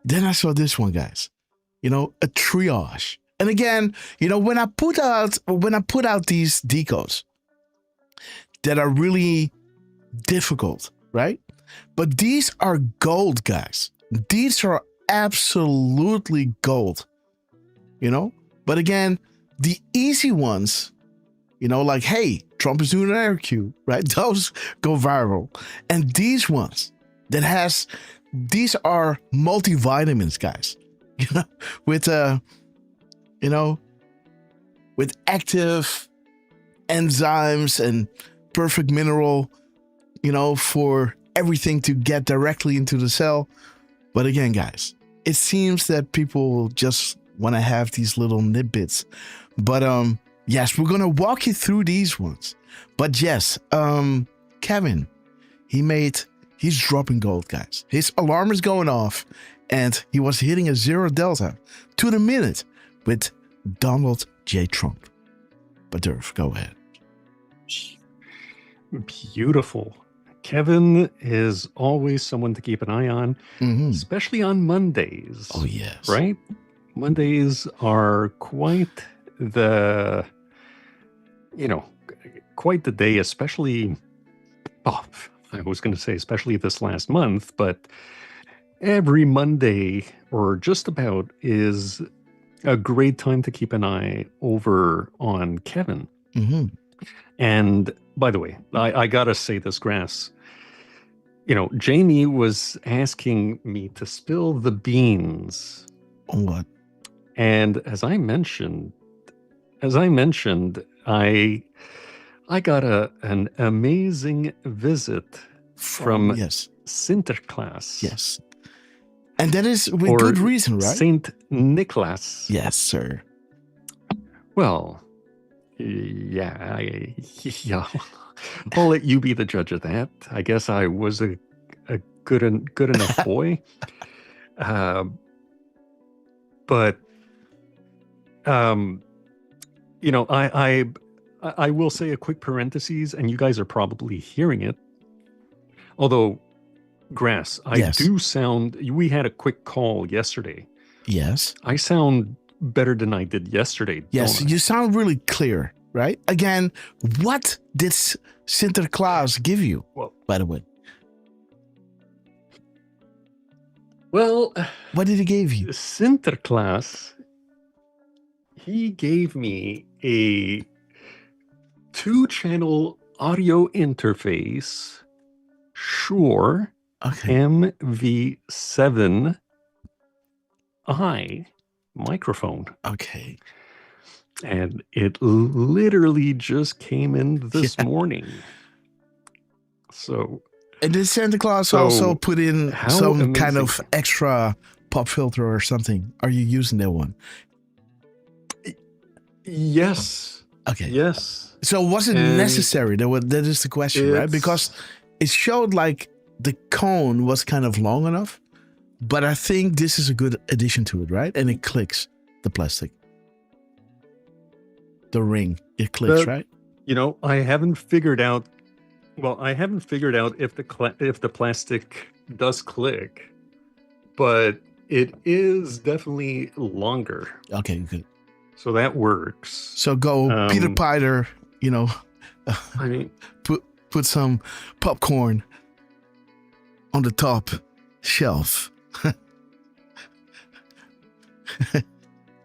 Then I saw this one, guys. You know, a triage. And again, you know, when I put out these decodes that are really difficult, right? But these are gold, guys. These are absolutely gold. You know? But again, the easy ones, you know, like, hey, Trump is doing an IRQ, right? Those go viral. And these ones these are multivitamins, guys. You know, with active enzymes and perfect mineral, you know, for everything to get directly into the cell. But again, guys, it seems that people just want to have these little nitbits. But yes, we're gonna walk you through these ones. But yes, Kevin, he's dropping gold, guys. His alarm is going off, and he was hitting a 0 delta to the minute with Donald J. Trump. But Derf, go ahead. Beautiful. Kevin is always someone to keep an eye on, especially on Mondays. Oh, yes. Right? Mondays are quite the day, especially, I was going to say especially this last month, but every Monday or just about is a great time to keep an eye over on Kevin. And by the way, I gotta say this, Grass. You know, Jamie was asking me to spill the beans. On what? And as I mentioned, I got an amazing visit from Sinterklaas. Yes. And that is with good reason, right? Saint Nicholas. Yes, sir. Well, yeah, I'll let you be the judge of that. I guess I was a good enough boy. But you know, I will say a quick parenthesis, and you guys are probably hearing it. Although, Grass, I do sound. We had a quick call yesterday. Yes, I sound better than I did yesterday. Yes, you sound really clear, right? Again, what did Sinterklaas give you? Well, by the way. Well, what did he give you? Sinterklaas, he gave me a 2-channel audio interface, Shure MV7i microphone. Okay. And it literally just came in this morning. So. And did Santa Claus also put in some kind of extra pop filter or something? Are you using that one? Yes. Okay. Yes. So was it necessary? That is the question, right? Because it showed like the cone was kind of long enough, but I think this is a good addition to it, right? And it clicks, the plastic. The ring, it clicks, right? You know, I haven't figured out if the plastic does click, but it is definitely longer. Okay, good. So that works. So go Peter Pider, you know, I mean, put some popcorn on the top shelf.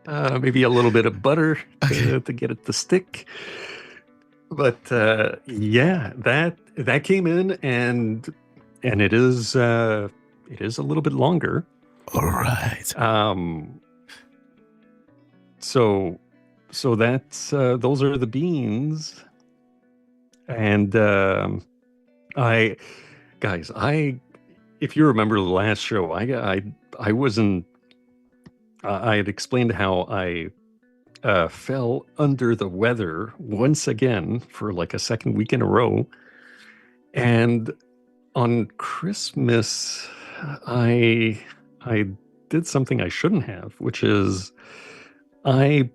Maybe a little bit of butter to get it to stick. But yeah, that came in and it is a little bit longer. All right. So that's those are the beans. And if you remember the last show, I wasn't. I had explained how I fell under the weather once again for like a second week in a row. And on Christmas, I did something I shouldn't have, which is I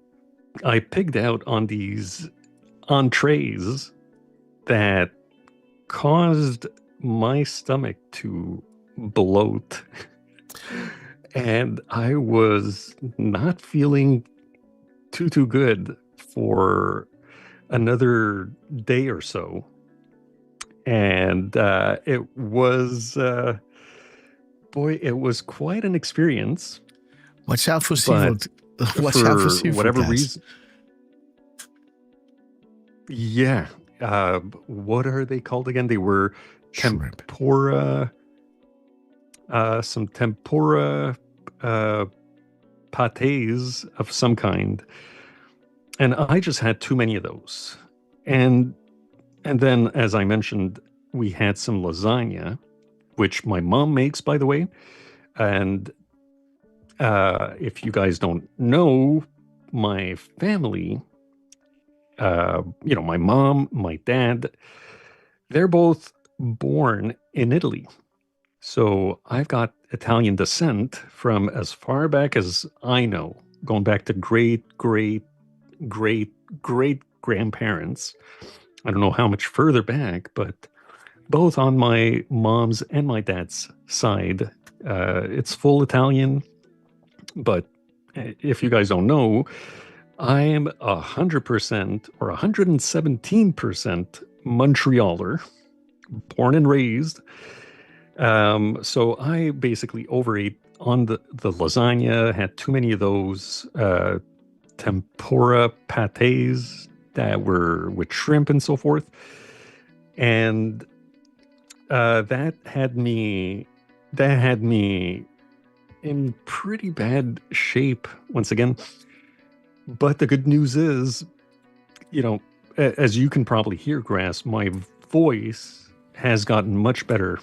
pigged out on these entrees that caused my stomach to bloat. And I was not feeling too good for another day or so. And it was, it was quite an experience. Watch out for seafood. Watch out for seafood, whatever guys. reason. Yeah. What are they called again? They were tempura, some tempura pâtés of some kind. And I just had too many of those. And then, as I mentioned, we had some lasagna, which my mom makes, by the way. And if you guys don't know, my family, my mom, my dad, they're both born in Italy. So I've got Italian descent from as far back as I know, going back to great grandparents. I don't know how much further back, but both on my mom's and my dad's side, it's full Italian. But if you guys don't know, I'm 100% or 117% Montrealer, born and raised. So I basically overate on the lasagna, had too many of those tempura pâtés that were with shrimp and so forth. And that had me in pretty bad shape once again. But the good news is, as you can probably hear, Grass, my voice has gotten much better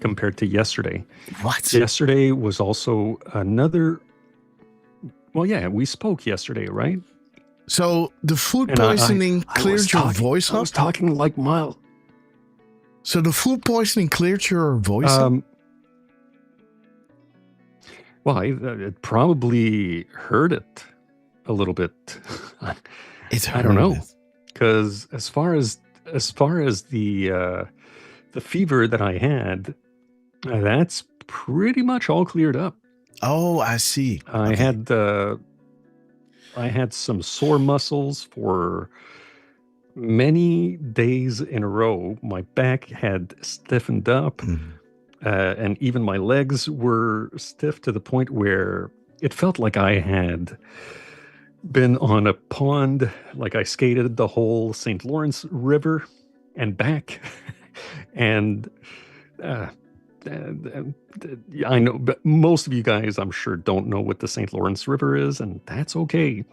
compared to yesterday. What? Yesterday was also another... Well, yeah, we spoke yesterday, right? So the food poisoning cleared your voice up? I was talking like mild. So the food poisoning cleared your voice up? Well, it probably hurt it a little bit. I don't know, because as far as the fever that I had, that's pretty much all cleared up. Oh, I see. I had some sore muscles for many days in a row. My back had stiffened up. And even my legs were stiff to the point where it felt like I had been on a pond, like I skated the whole St. Lawrence River and back. And I know, but most of you guys, I'm sure, don't know what the St. Lawrence River is, and that's okay.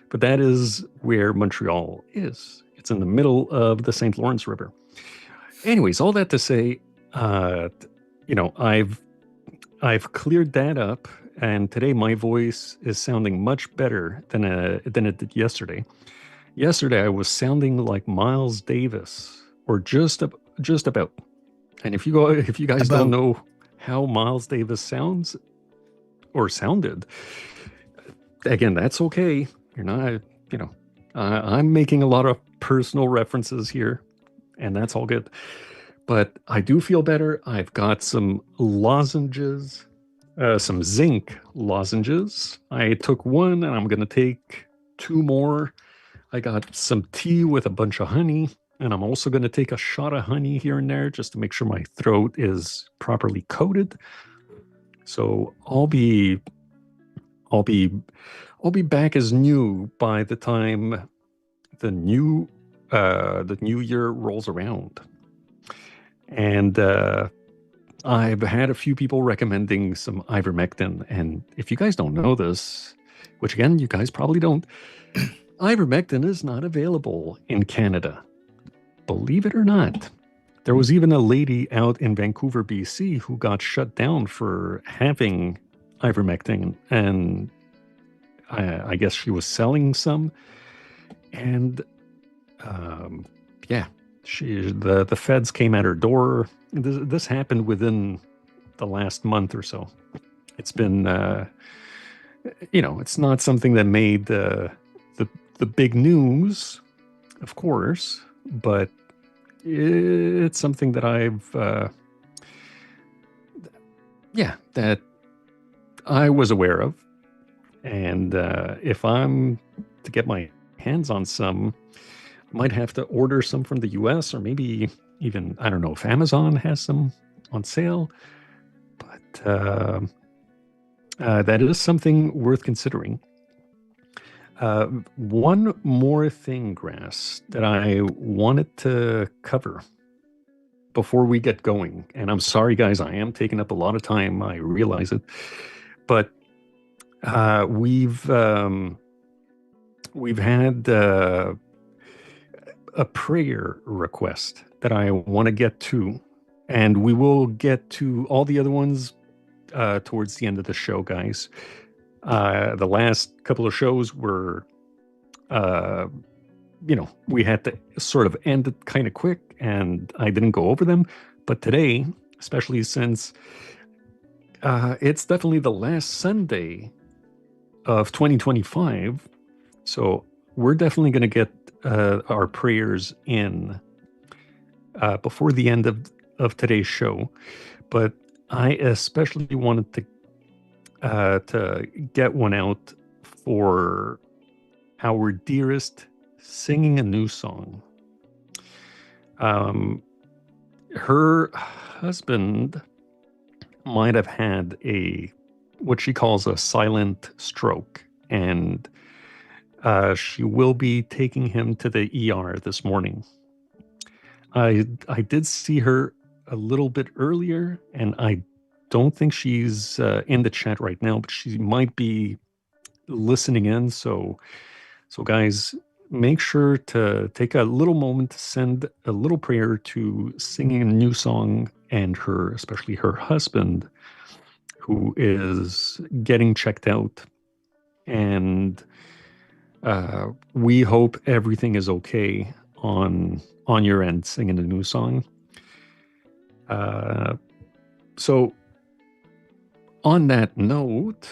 But that is where Montreal is. It's in the middle of the St. Lawrence River. Anyways, all that to say, I've cleared that up, and today my voice is sounding much better than it did yesterday. Yesterday I was sounding like Miles Davis, or just about. And if you guys don't know how Miles Davis sounds or sounded, again, that's okay. You're not, I'm making a lot of personal references here, and that's all good. But I do feel better. I've got some lozenges, some zinc lozenges. I took one, and I'm going to take 2 more. I got some tea with a bunch of honey, and I'm also going to take a shot of honey here and there just to make sure my throat is properly coated. So I'll be back as new by the time the new year rolls around. And I've had a few people recommending some ivermectin. And if you guys don't know this, which again, you guys probably don't, ivermectin is not available in Canada. Believe it or not. There was even a lady out in Vancouver, BC, who got shut down for having ivermectin. And I guess she was selling some. And the feds came at her door. This happened within the last month or so. It's been it's not something that made the big news, of course, but it's something that that I was aware of. And if I'm to get my hands on some, I might have to order some from the US, or maybe even, I don't know if Amazon has some on sale. But that is something worth considering. One more thing, Grass, that I wanted to cover before we get going. And I'm sorry, guys, I am taking up a lot of time. I realize it. But we've had a prayer request that I want to get to. And we will get to all the other ones towards the end of the show, guys. The last couple of shows were, we had to sort of end it kind of quick, and I didn't go over them. But today, especially since it's definitely the last Sunday of 2025, so we're definitely going to get our prayers in before the end of today's show. But I especially wanted to get one out for our dearest singing a new song. Her husband might have had what she calls a silent stroke, and she will be taking him to the ER this morning. I did see her a little bit earlier, and I don't think she's in the chat right now, but she might be listening in. So guys, make sure to take a little moment to send a little prayer to singing a new song, and especially her husband, who is getting checked out. And we hope everything is okay on your end, singing a new song. So on that note,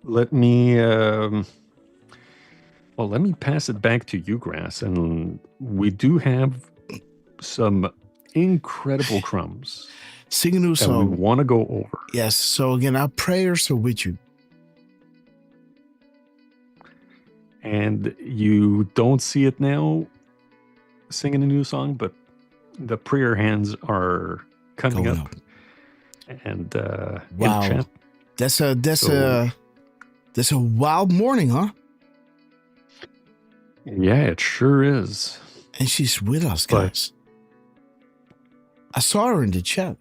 let me pass it back to you, Grass, and we do have some incredible crumbs. Sing a new that song. We want to go over. Yes. So again, our prayers are with you. And you don't see it now, singing a new song, but the prayer hands are coming up. And wow, in chat. That's a wild morning, huh? Yeah, it sure is. And she's with us, guys. I saw her in the chat.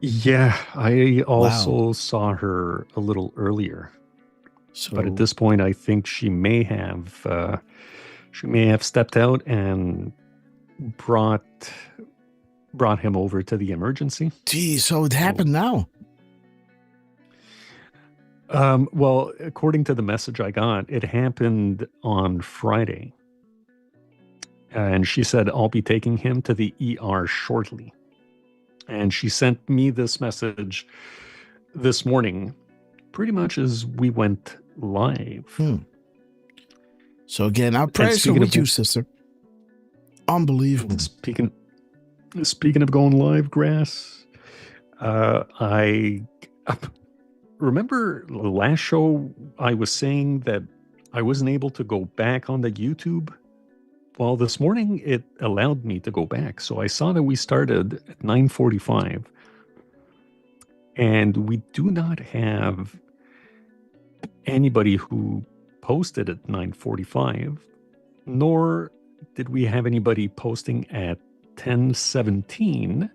Yeah, I also saw her a little earlier. But at this point, I think she may have stepped out and brought him over to the emergency. Gee, so it happened now. Well, according to the message I got, it happened on Friday. And she said, I'll be taking him to the ER shortly. And she sent me this message this morning, pretty much as we went live. So again, our prayers are with you, sister. Unbelievable. Speaking of going live, Grass, I remember the last show I was saying that I wasn't able to go back on the YouTube. Well, this morning it allowed me to go back. So I saw that we started at 9:45, and we do not have anybody who posted at 9:45, nor did we have anybody posting at 10:17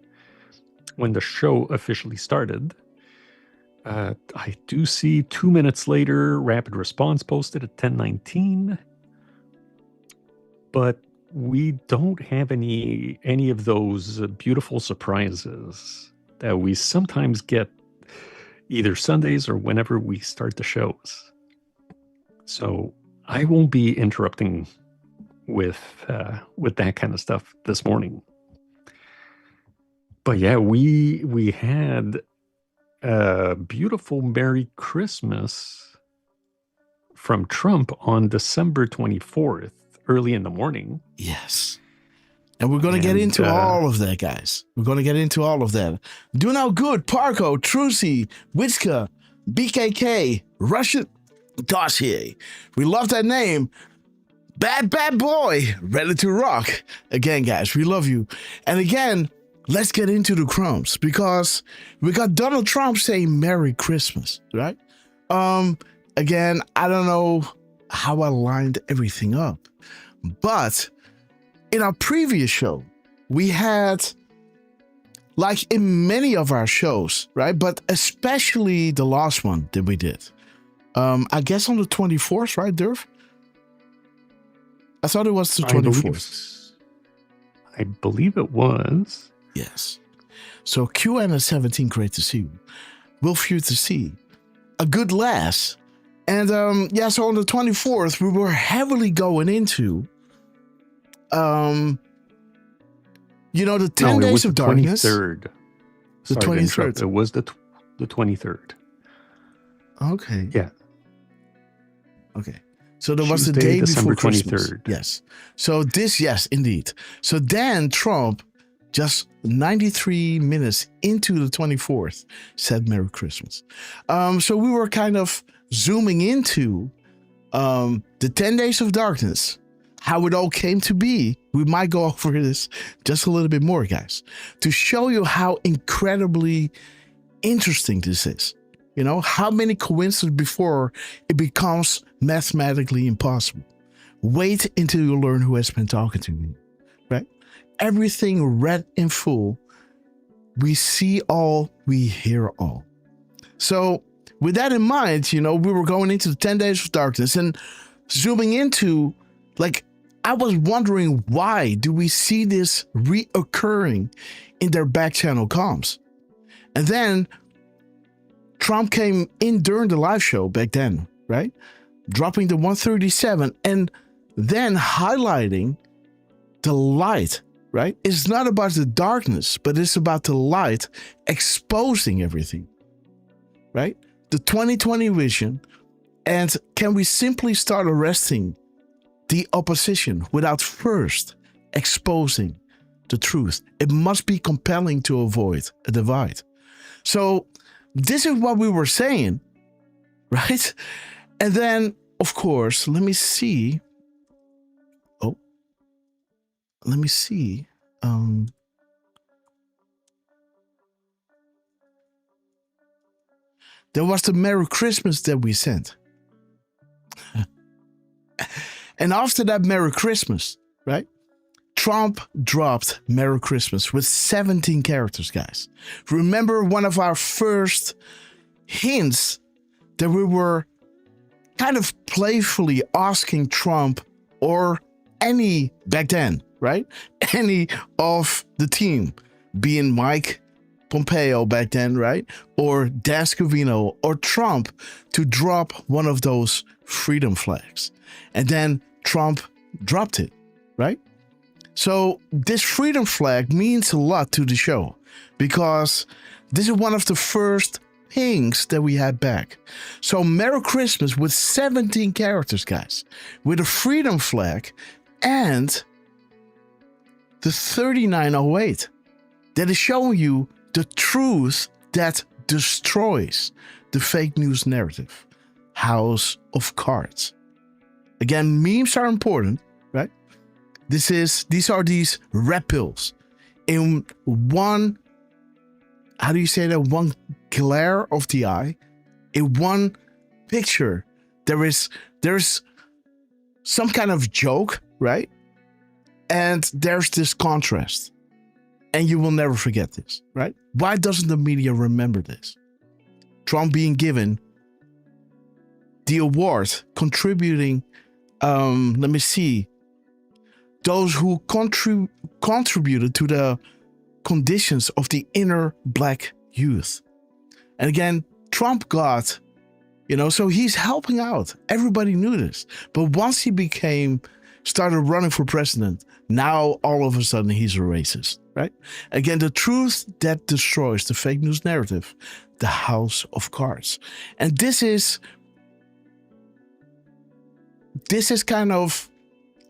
when the show officially started. I do see 2 minutes later, Rapid Response posted at 10:19. But we don't have any of those beautiful surprises that we sometimes get either Sundays or whenever we start the shows. So I won't be interrupting with that kind of stuff this morning. But yeah, we had a beautiful Merry Christmas from Trump on December 24th, early in the morning. Yes. And we're going to get into all of that, guys. We're going to get into all of that. Do Now Good, Parko, Trucy, Witzka, BKK, Russian Dossier. We love that name. Bad Boy, Ready to Rock. Again, guys, we love you. And again, let's get into the crumbs because we got Donald Trump saying Merry Christmas, right? Again, I don't know how I lined everything up, but in our previous show, we had, like in many of our shows, right? But especially the last one that we did. I guess on the 24th, right, Derf? I thought it was the 24th. I believe it was. Yes. So QN17, great to see you. Will Few to see. A good lass. And yeah, so on the 24th, we were heavily going into the 10 days of darkness. 23rd. The 23rd. It was the 23rd. Okay. Yeah. Okay. So there was Tuesday, the day December before Christmas. 23rd. Yes. So yes, indeed. So then Trump, just 93 minutes into the 24th, said Merry Christmas. So we were kind of zooming into the 10 days of darkness, how it all came to be. We might go over this just a little bit more, guys, to show you how incredibly interesting this is. You know, how many coincidences before it becomes mathematically impossible. Wait until you learn who has been talking to you, right? Everything read in full. We see all, we hear all. So with that in mind, we were going into the 10 days of darkness and zooming into, I was wondering, why do we see this reoccurring in their back channel comms? And then Trump came in during the live show back then, right? Dropping the 137 and then highlighting the light, right? It's not about the darkness, but it's about the light exposing everything, right? The 2020 vision. And can we simply start arresting the opposition without first exposing the truth? It must be compelling to avoid a divide. So this is what we were saying, right? And then, of course, let me see. There was the Merry Christmas that we sent. And after that Merry Christmas, right? Trump dropped Merry Christmas with 17 characters, guys. Remember one of our first hints that we were kind of playfully asking Trump or any, back then, right? Any of the team, being Mike Pompeo back then, right? Or Dan Scavino or Trump, to drop one of those freedom flags. And then Trump dropped it, right? So this freedom flag means a lot to the show because this is one of the first things that we had back. So Merry Christmas with 17 characters, guys, with a freedom flag and the 3908 that is showing you the truth that destroys the fake news narrative. House of Cards. Again, memes are important, right? These are these red pills in one, how do you say that? One glare of the eye, in one picture, there's some kind of joke, right? And there's this contrast. And you will never forget this, right? Why doesn't the media remember this? Trump being given the award contributing, let me see, those who contributed to the conditions of the inner black youth. And again, Trump got, so he's helping out. Everybody knew this. But once he became started running for president. Now, all of a sudden, he's a racist, right? Again, the truth that destroys the fake news narrative, the house of cards. And this is kind of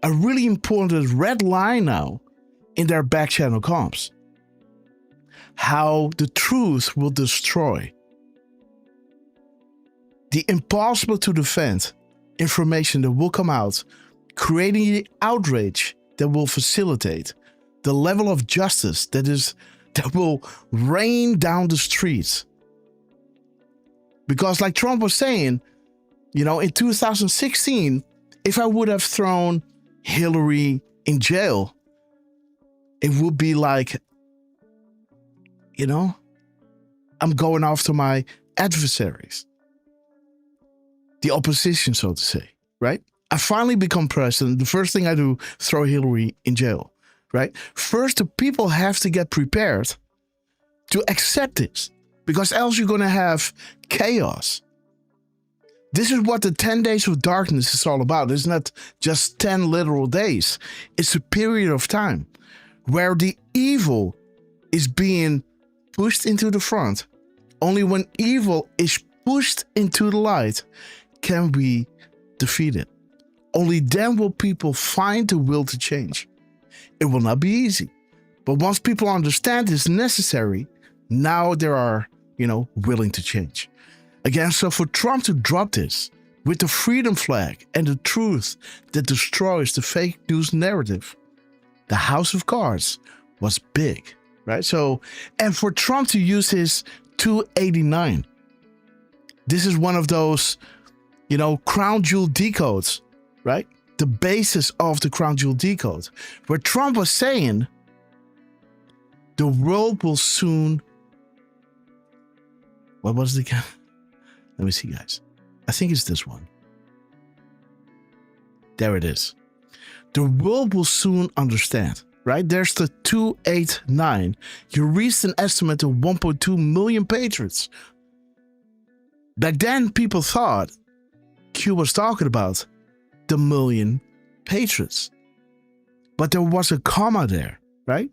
a really important red line now in their back channel comms. How the truth will destroy the impossible to defend information that will come out, creating the outrage that will facilitate the level of justice that will rain down the streets. Because like Trump was saying, in 2016, if I would have thrown Hillary in jail, it would be like, I'm going after my adversaries. The opposition, so to say, right? I finally become president. The first thing I do, throw Hillary in jail, right? First, the people have to get prepared to accept this, because else you're going to have chaos. This is what the 10 days of darkness is all about. It's not just 10 literal days. It's a period of time where the evil is being pushed into the front. Only when evil is pushed into the light can we defeat it. Only then will people find the will to change. It will not be easy. But once people understand it's necessary, now they are, willing to change. Again, so for Trump to drop this with the freedom flag and the truth that destroys the fake news narrative, the house of cards was big, right? So, and for Trump to use his 289, this is one of those, crown jewel decodes, right? The basis of the crown jewel decode, where Trump was saying, the world will soon, what was the, let me see, guys. I think it's this one. There it is. The world will soon understand, right? There's the 289. You reached an estimate of 1.2 million patriots. Back then, people thought Q was talking about the million patriots. But there was a comma there, right?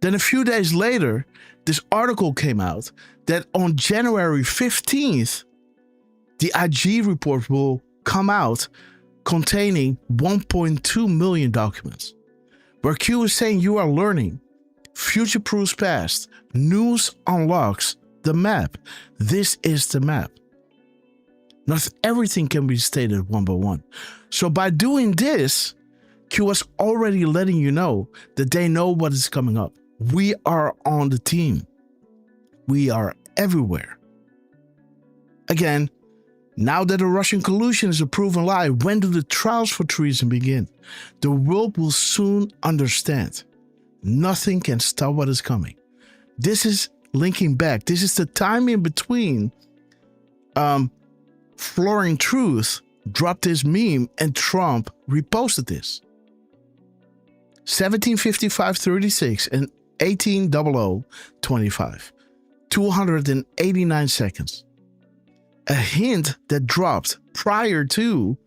Then a few days later, this article came out that on January 15th, the IG report will come out containing 1.2 million documents. Where Q is saying you are learning, future-proofs past, news unlocks the map. This is the map. Not everything can be stated one by one. So by doing this, Q was already letting you know that they know what is coming up. We are on the team. We are everywhere. Again, now that the Russian collusion is a proven lie, when do the trials for treason begin? The world will soon understand. Nothing can stop what is coming. This is linking back. This is the time in between Flooring Truth dropped this meme and Trump reposted this. 17:55:36 and 18:00:25. 289 seconds. A hint that dropped prior to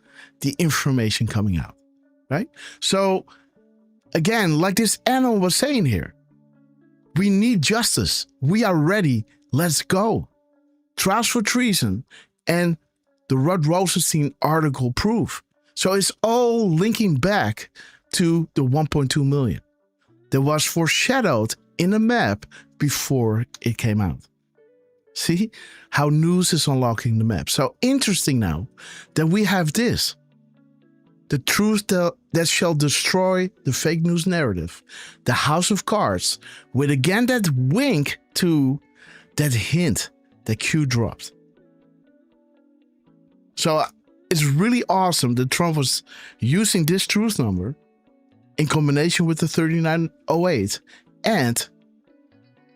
the information coming out, right? So again, like this Anna was saying here, we need justice. We are ready. Let's go. Trials for treason and the Rod Rosenstein article proof. So it's all linking back to the 1.2 million that was foreshadowed in a map before it came out. See how news is unlocking the map. So interesting now that we have this. The truth that shall destroy the fake news narrative. The house of cards with again that wink to that hint that Q dropped. So it's really awesome that Trump was using this truth number in combination with the 3908. And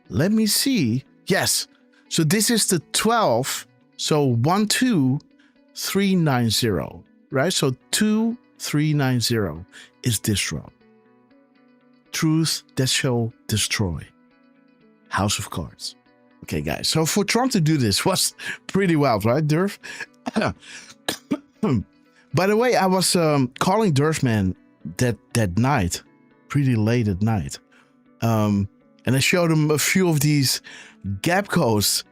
let me see. Yes. So this is the 12. So 12390, right? So 2390 is this drop. Truth that shall destroy. House of cards. Okay, guys. So for Trump to do this was pretty wild, right, Derf? By the way, I was calling Derf Man that night, pretty late at night. And I showed him a few of these gap codes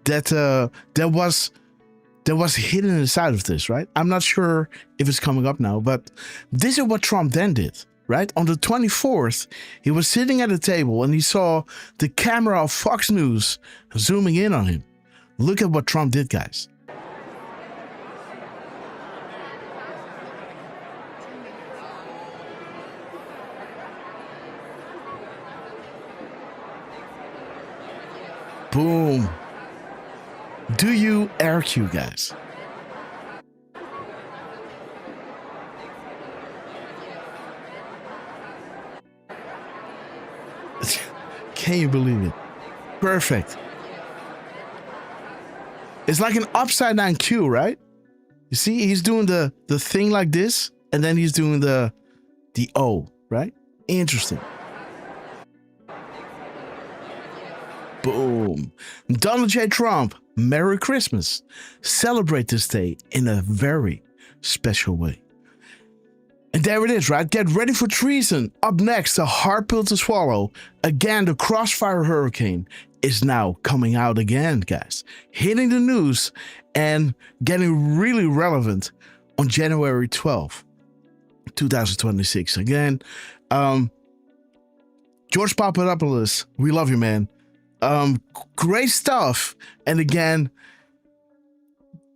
that was hidden inside of this, right? I'm not sure if it's coming up now, but this is what Trump then did, right? On the 24th, he was sitting at a table and he saw the camera of Fox News zooming in on him. Look at what Trump did, guys. Boom. Do you air Q, guys? Can you believe it? Perfect. It's like an upside down Q, right? You see, he's doing the thing like this, and then he's doing the O, right? Interesting. Boom. Donald J. Trump, Merry Christmas. Celebrate this day in a very special way. And there it is, right? Get ready for treason. Up next, a hard pill to swallow. Again, the crossfire hurricane is now coming out again, guys. Hitting the news and getting really relevant on January 12th, 2026. Again, George Papadopoulos, we love you, man. Great stuff. And again,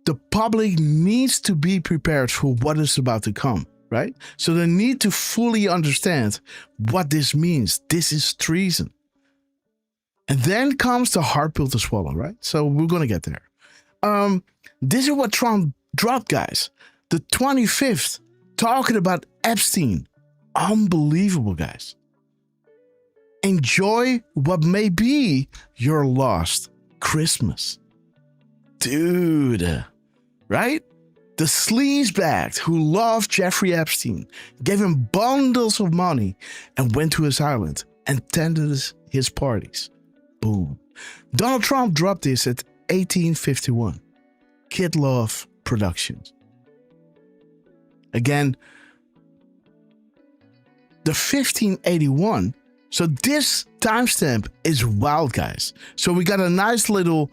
the public needs to be prepared for what is about to come, right? So they need to fully understand what this means. This is treason. And then comes the hard pill to swallow, right? So we're going to get there. This is what Trump dropped, guys. The 25th, talking about Epstein. Unbelievable, guys. Enjoy what may be your lost Christmas. Dude, right? The sleazebag who loved Jeffrey Epstein, gave him bundles of money and went to his island and tended his parties. Boom. Donald Trump dropped this at 1851. Kid Love Productions. Again, the 1581. So this timestamp is wild, guys. So we got a nice little,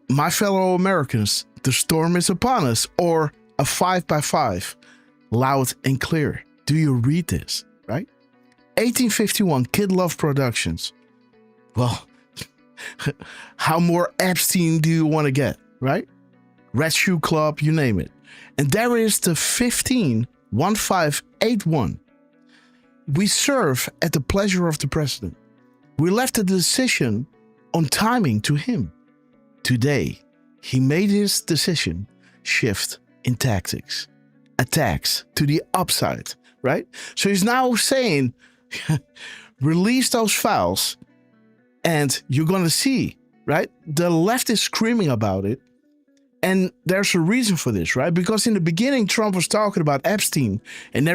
my fellow Americans, the storm is upon us, or a 5x5, loud and clear. Do you read this, right? 1851, Kid Love Productions. Well, how more Epstein do you want to get, right? Red Shoe Club, you name it. And there is the 1581. We serve at the pleasure of the president. We left the decision on timing to him. Today, he made his decision shift in tactics. Attacks to the upside, right? So he's now saying, release those files and you're going to see, right? The left is screaming about it. And there's a reason for this, right? Because in the beginning, Trump was talking about Epstein and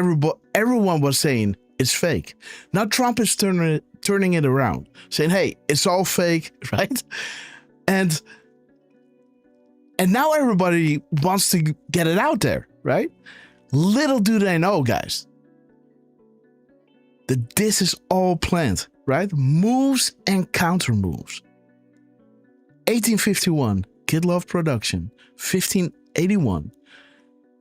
everyone was saying, it's fake. Now Trump is turning it around, saying, hey, it's all fake, right? And now everybody wants to get it out there, right? Little do they know, guys, that this is all planned, right? Moves and counter moves. 1851, Kid Love Production. 1581,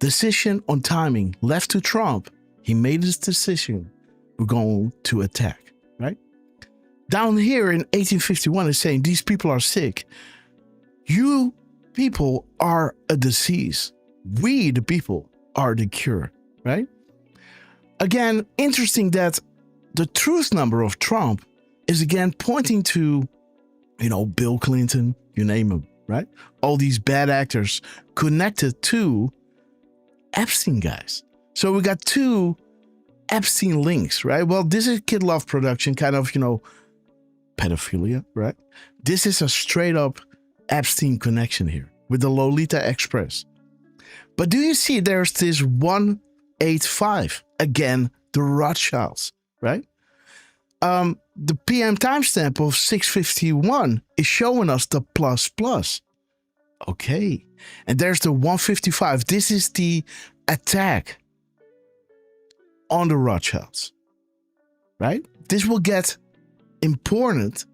decision on timing left to Trump. He made his decision. We're going to attack, right? Down here in 1851 is saying these people are sick. You people are a disease. We, the people, are the cure, right? Again, interesting that the truth number of Trump is again pointing to, Bill Clinton, you name him, right? All these bad actors connected to Epstein, guys. So we got two Epstein links, right? Well, this is Kid Love Production, kind of, pedophilia, right? This is a straight up Epstein connection here with the Lolita Express. But do you see there's this 185, again, the Rothschilds, right? The PM timestamp of 651 is showing us the plus. Okay. And there's the 155. This is the attack on the Rothschilds, right? This will get important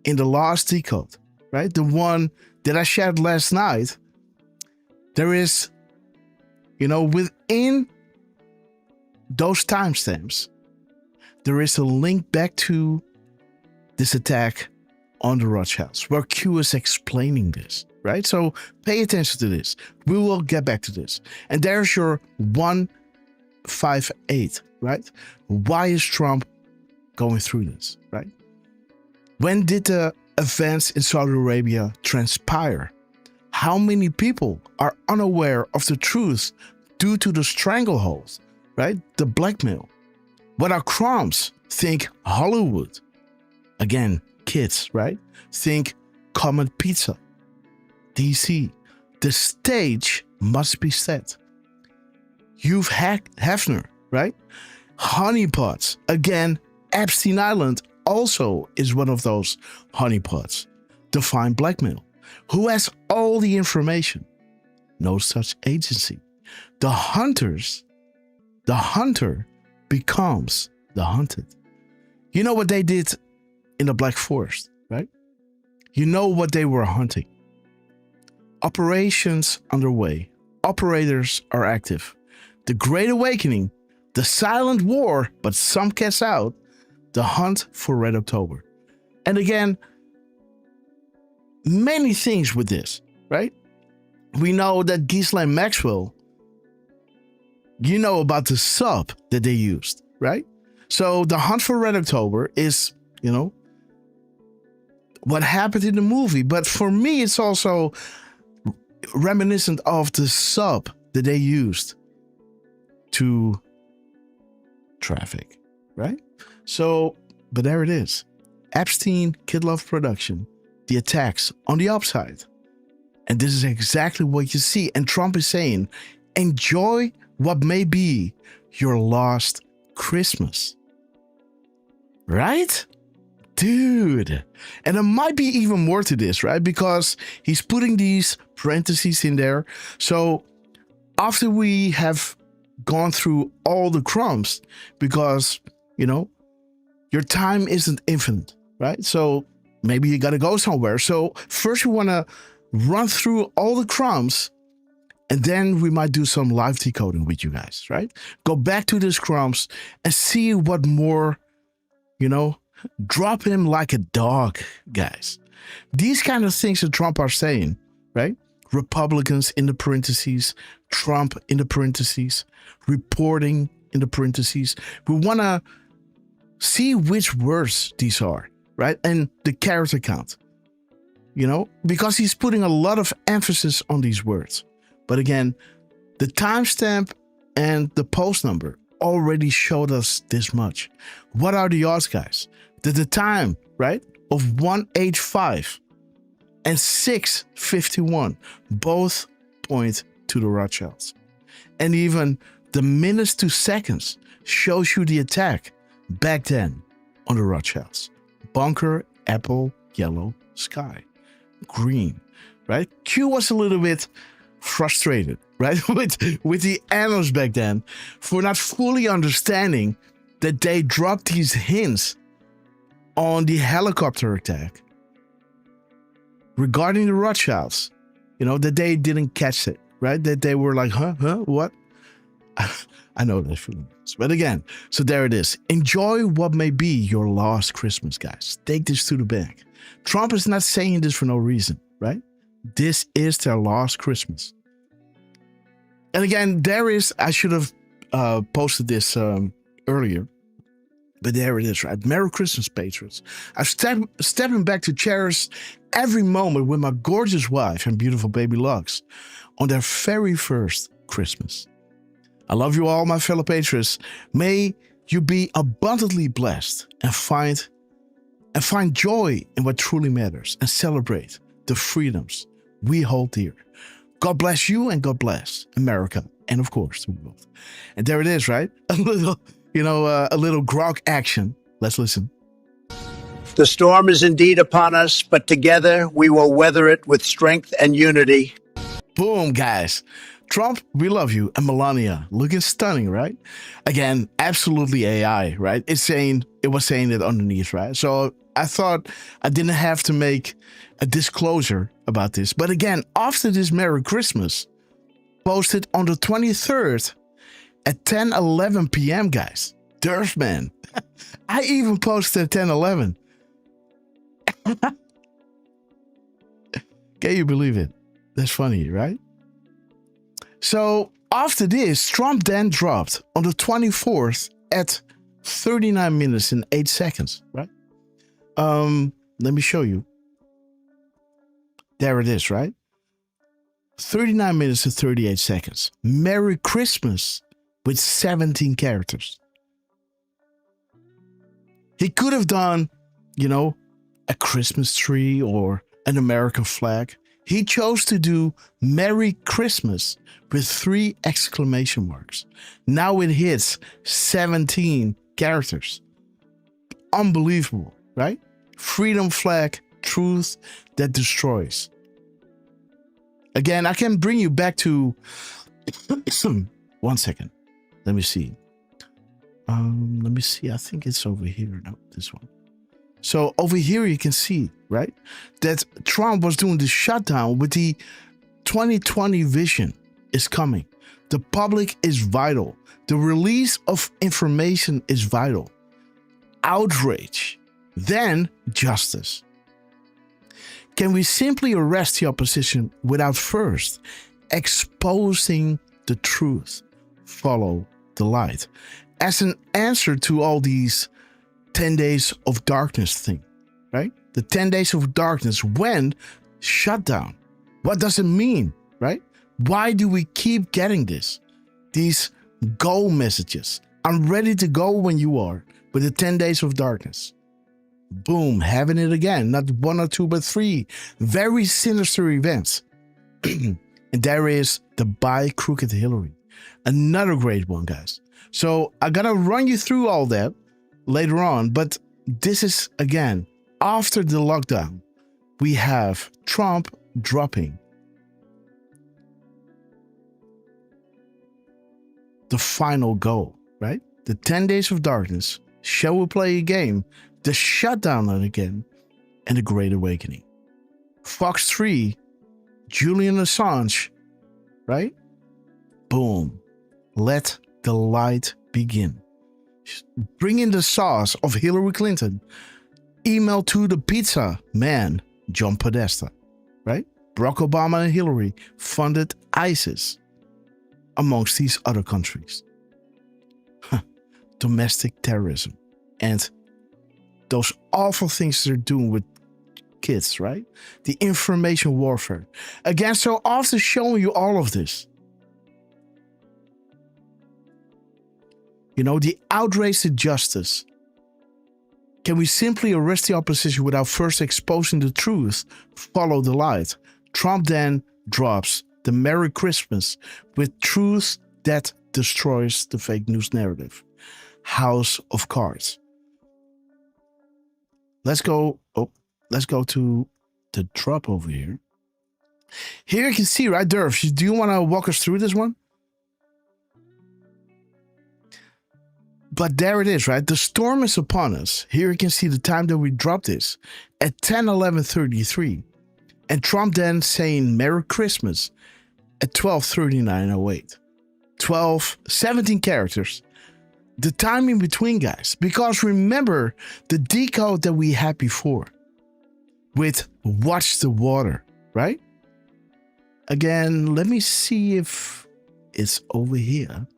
in the last decode, right? The one that I shared last night. There is, within those timestamps, there is a link back to this attack on the Rothschilds, where Q is explaining this, right? So pay attention to this. We will get back to this. And there's your 158, right? Why is Trump going through this, right? When did the events in Saudi Arabia transpire? How many people are unaware of the truth due to the stranglehold, right? The blackmail. What are crumbs? Think Hollywood. Again, kids, right? Think Comet Pizza. DC. The stage must be set. Hugh Hefner, right? Honeypots. Again, Epstein Island also is one of those honeypots. Define blackmail. Who has all the information? No such agency. The hunter becomes the hunted. You know what they did in the Black Forest, right? You know what they were hunting. Operations underway. Operators are active. The Great Awakening, the silent war, but some cats out, the hunt for Red October. And again, many things with this, right? We know that Ghislaine Maxwell, you know about the sub that they used, right? So the hunt for Red October is, what happened in the movie. But for me, it's also reminiscent of the sub that they used to traffic, right? So, but there it is. Epstein, Kid Love Production, the attacks on the upside. And this is exactly what you see. And Trump is saying, enjoy what may be your last Christmas. Right? Dude. And there might be even more to this, right? Because he's putting these parentheses in there. So after we have gone through all the crumbs, because, your time isn't infinite, right? So maybe you got to go somewhere. So first we want to run through all the crumbs, and then we might do some live decoding with you guys, right? Go back to these crumbs and see what more, drop him like a dog, guys. These kind of things that Trump are saying, right? Republicans in the parentheses, Trump in the parentheses, reporting in the parentheses. We want to see which words these are, right? And the character count, because he's putting a lot of emphasis on these words. But again, the timestamp and the post number already showed us this much. What are the odds, guys? That the time, right, of 185 and 651 both point to the Rothschilds. And even the minutes to seconds shows you the attack back then on the Rothschilds. Bunker, apple, yellow, sky, green, right? Q was a little bit frustrated, right? with the analysts back then for not fully understanding that they dropped these hints on the helicopter attack regarding the Rothschilds, that they didn't catch it, right? That they were like, what? I know that feeling. But again, so there it is. Enjoy what may be your last Christmas, guys. Take this to the bank. Trump is not saying this for no reason, right? This is their last Christmas. And again, I should have posted this earlier, but there it is, right? Merry Christmas, Patriots. I'm stepping back to cherish every moment with my gorgeous wife and beautiful baby Lux on their very first Christmas. I love you all, my fellow Patriots. May you be abundantly blessed and find joy in what truly matters and celebrate the freedoms we hold dear. God bless you and God bless America and of course the world. And there it is, right? A little grok action. Let's listen. The storm is indeed upon us, but together we will weather it with strength and unity. Boom, guys. Trump, we love you. And Melania, looking stunning, right? Again, absolutely AI, right? It was saying it underneath, right? So I thought I didn't have to make a disclosure about this. But again, after this Merry Christmas, posted on the 23rd at 10:11 p.m., guys. Derf, man. I even posted at 10:11. Can you believe it? That's funny, right? So after this, Trump then dropped on the 24th at 39 minutes and 8 seconds, right? Let me show you. There it is, right? 39 minutes and 38 seconds. Merry Christmas with 17 characters. He could have done, a Christmas tree or an American flag. He chose to do Merry Christmas with 3 exclamation marks. Now it hits 17 characters. Unbelievable, right? Freedom flag, truth that destroys. Again, I can bring you back to 1 second. Let me see. I think it's over here. No, this one. So over here you can see, right, that Trump was doing the shutdown with the 2020 vision is coming. The public is vital. The release of information is vital. Outrage, then justice. Can we simply arrest the opposition without first exposing the truth? Follow the light. As an answer to all these 10 days of darkness thing, right? The 10 days of darkness when shut down. What does it mean, right? Why do we keep getting this? These go messages. I'm ready to go when you are with the 10 days of darkness. Boom, having it again. Not 1 or 2, but 3 very sinister events. And there is the Buy Crooked Hillary. Another great one, guys. So I gotta run you through all that later on, but this is, again, after the lockdown, we have Trump dropping the final goal, right? The 10 days of darkness, shall we play a game, the shutdown again, and the Great Awakening. Fox 3, Julian Assange, right? Boom. Let the light begin. Bring in the sauce of Hillary Clinton. Email to the pizza man, John Podesta, right? Barack Obama and Hillary funded ISIS, amongst these other countries. Domestic terrorism. And those awful things they're doing with kids, right? The information warfare. Again, so after showing you all of this, the outrage to justice. Can we simply arrest the opposition without first exposing the truth? Follow the light. Trump then drops the Merry Christmas with truth that destroys the fake news narrative. House of Cards. Let's go to the drop over here. Here you can see, right, Derf, do you want to walk us through this one? But there it is, right? The storm is upon us. Here you can see the time that we dropped this at 10:11:33. And Trump then saying Merry Christmas at 12:39:08. 17 characters. The time in between, guys. Because remember the decode that we had before with Watch the Water, right? Again, let me see if it's over here.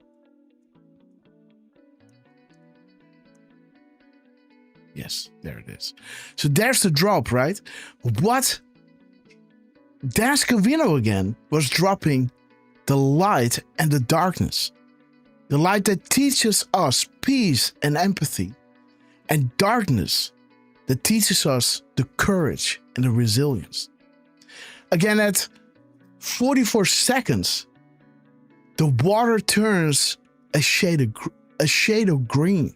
Yes, there it is. So there's the drop, right? What? Dan Scavino again was dropping the light and the darkness. The light that teaches us peace and empathy. And darkness that teaches us the courage and the resilience. Again, at 44 seconds, the water turns a shade of green.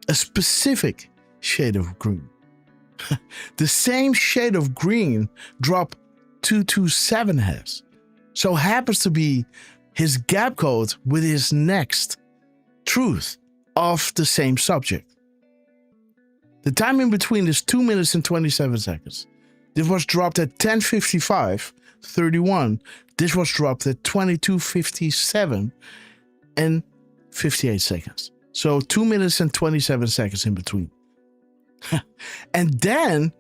A specific shade of green. The same shade of green drop 227 has. So happens to be his gap code with his next truth of the same subject. The time in between is 2 minutes and 27 seconds. This was dropped at 10:55:31. This was dropped at 22:57 and 58 seconds. So 2 minutes and 27 seconds in between. And then,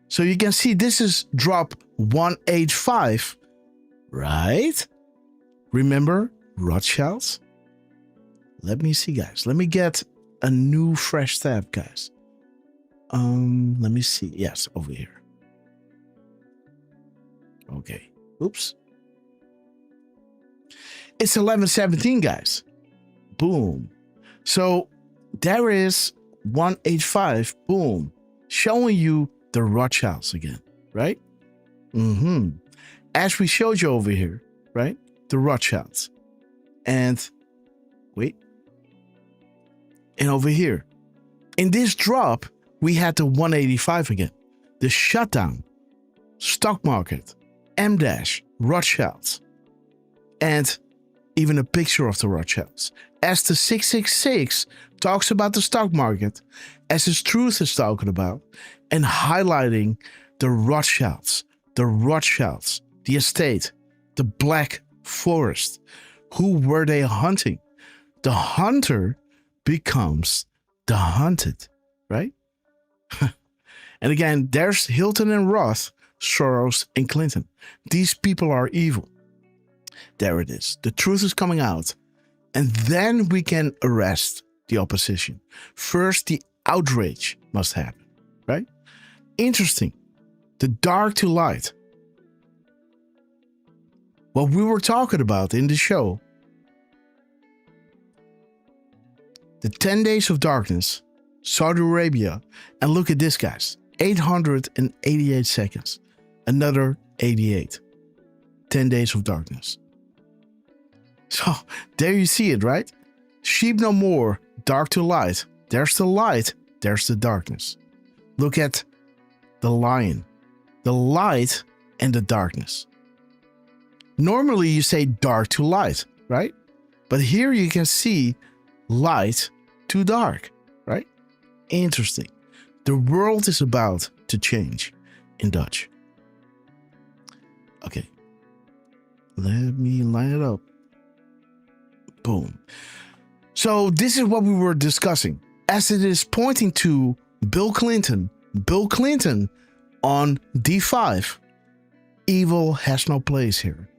so you can see this is drop 185, right? Remember Rothschilds? Let me see, guys. Let me get a new fresh tab, guys. Let me see. Yes, over here. Okay. Oops. It's 11:17, guys. Boom. So there is 185. Boom. Showing you the Rothschilds again, right? As we showed you over here, right? The Rothschilds. And wait. And over here. In this drop, we had the 185 again. The shutdown, stock market, M-dash, Rothschilds. And even a picture of the Rothschilds. As the 666 talks about the stock market, as his truth is talking about, and highlighting the Rothschilds, the estate, the Black Forest. Who were they hunting? The hunter becomes the hunted, right? And again, there's Hilton and Roth, Soros and Clinton. These people are evil. There it is. The truth is coming out. And then we can arrest the opposition. First, the outrage must happen, right? Interesting. The dark to light. What we were talking about in the show. The 10 days of darkness, Saudi Arabia. And look at this, guys. 888 seconds. Another 88. 10 days of darkness. So there you see it, right? Sheep no more, dark to light. There's the light, there's the darkness. Look at the lion, the light and the darkness. Normally you say dark to light, right? But here you can see light to dark, right? Interesting. The world is about to change in Dutch. Okay. Let me line it up. Boom. So this is what we were discussing. As it is pointing to Bill Clinton on D5. Evil has no place here.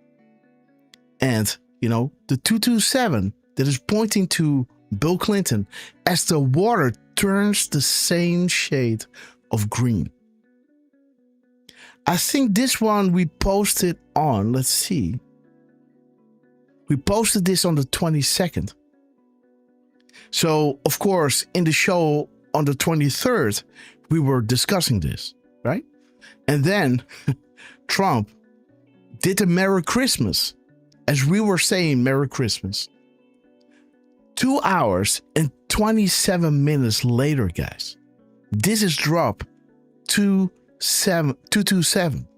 And, you know, the 227 that is pointing to Bill Clinton as the water turns the same shade of green. I think this one we posted on, let's see. We posted this on the 22nd. So, of course, in the show on the 23rd, we were discussing this, right? And then Trump did a Merry Christmas. As we were saying, Merry Christmas. 2 hours and 27 minutes later, guys. This is drop 227.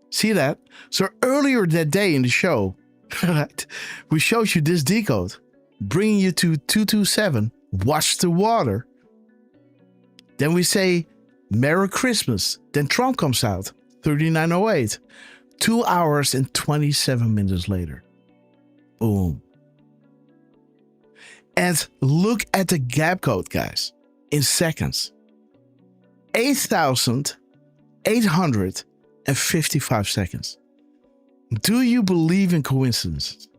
See that? So earlier that day in the show, right, we showed you this decode, bringing you to 227, watch the water. Then we say, Merry Christmas. Then Trump comes out, 3908. 2 hours and 27 minutes later. Boom. And look at the gap code, guys, in seconds. 8,855 seconds. Do you believe in coincidences?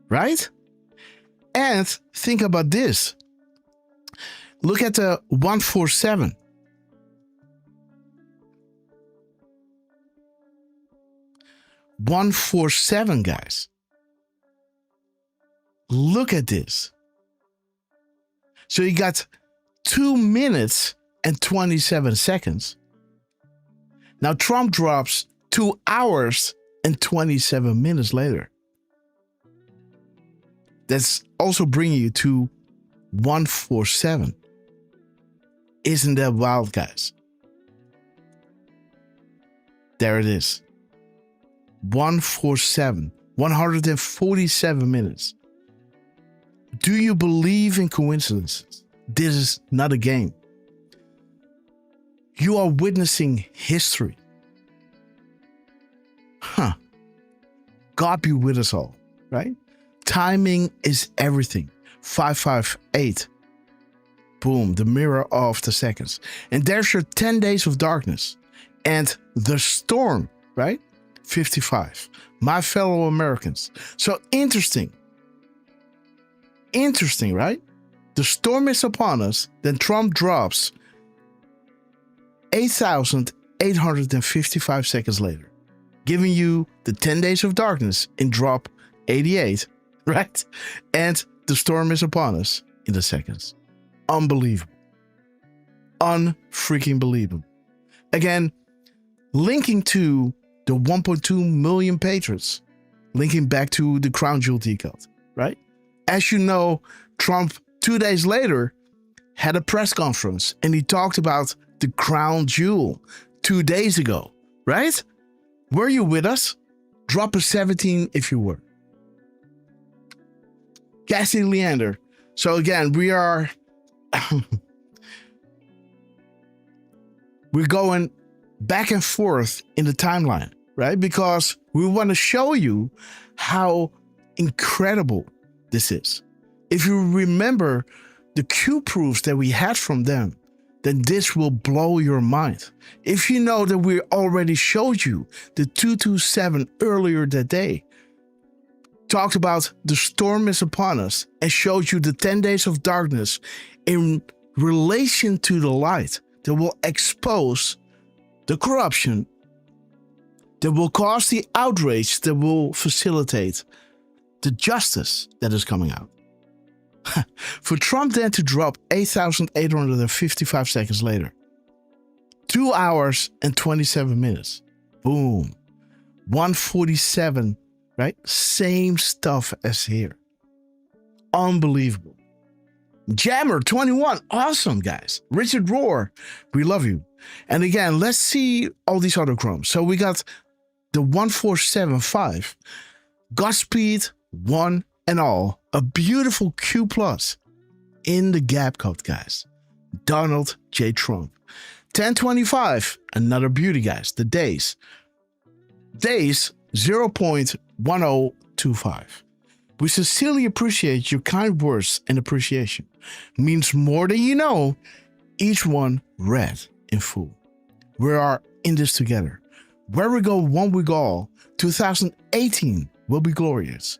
Right? And think about this. Look at the 147. $147, guys. Look at this. So you got 2 minutes and 27 seconds. Now Trump drops 2 hours and 27 minutes later. That's also bringing you to 147. Isn't that wild, guys? There it is. 147 minutes. Do you believe in coincidences? This is not a game. You are witnessing history. God be with us all, right? Timing is everything. 558. Boom, the mirror of the seconds. And there's your 10 days of darkness. And the storm, right? 55. My fellow Americans. So interesting. Interesting, right? The storm is upon us. Then Trump drops 8,855 seconds later, giving you the 10 days of darkness in drop 88, right? And the storm is upon us in the seconds. Unbelievable. Unfreaking believable. Again, linking to the 1.2 million patriots, linking back to the crown jewel decode, right? As you know, Trump 2 days later had a press conference and he talked about the crown jewel 2 days ago, right? Were you with us? Drop a 17 if you were. Cassie Leander. So again, we're going back and forth in the timeline, right? Because we want to show you how incredible this is. If you remember the Q proofs that we had from them, then this will blow your mind. If you know that we already showed you the 227 earlier that day, talked about the storm is upon us and showed you the 10 days of darkness in relation to the light that will expose the corruption, that will cause the outrage, that will facilitate the justice that is coming out. For Trump then to drop 8,855 seconds later, 2 hours and 27 minutes, boom, 147, right? Same stuff as here. Unbelievable. Jammer 21, awesome guys. Richard Rohr, we love you. And again, let's see all these other chromes. So we got the 1475, Godspeed, one and all, a beautiful Q plus in the gap code, guys. Donald J. Trump. 1025, another beauty, guys. The days 0.1025. We sincerely appreciate your kind words and appreciation. Means more than you know. Each one read in full. We are in this together. Where we go, one we go all. 2018 will be glorious.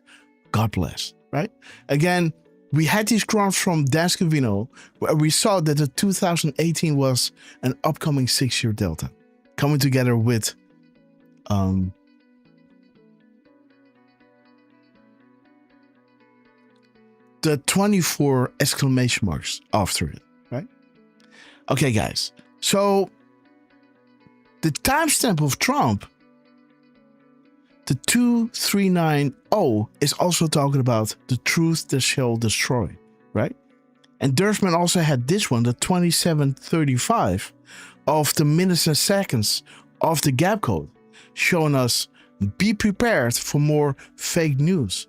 God bless, right? Again, we had these crowns from Daskavino, where we saw that the 2018 was an upcoming 6-year delta coming together with the 24 exclamation marks after it, right? Okay, guys. So the timestamp of Trump, the 2390, is also talking about the truth that shall destroy, right? And Derfman also had this one, the 2735 of the minutes and seconds of the gap code, showing us be prepared for more fake news.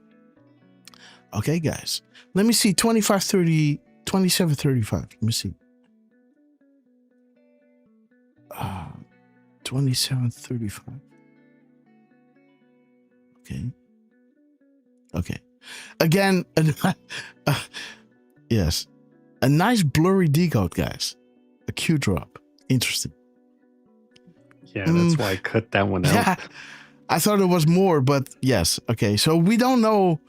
Okay, guys. Let me see, 2735. Let me see. 2735. Okay. Again, yes. A nice blurry decode, guys. A Q drop. Interesting. Yeah, that's why I cut that one out. Yeah, I thought it was more, but yes. Okay, so we don't know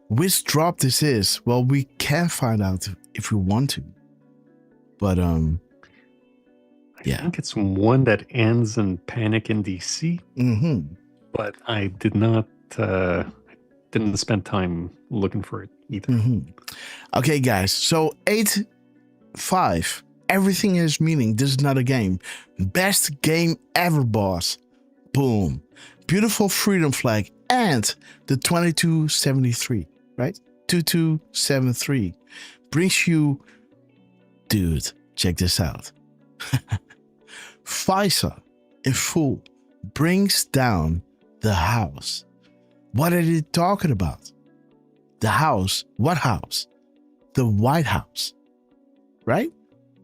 which drop this is. Well, we can find out if we want to. But I think it's one that ends in Panic in DC. Mm-hmm. But I did not didn't spend time looking for it either. Mm-hmm. Okay, guys. So 8-5. Everything has meaning. This is not a game. Best game ever, boss. Boom. Beautiful freedom flag and the 2273, right? 2273 brings you, dude. Check this out. FISA in full brings down the house. What are they talking about? The house. What house? The White House. Right?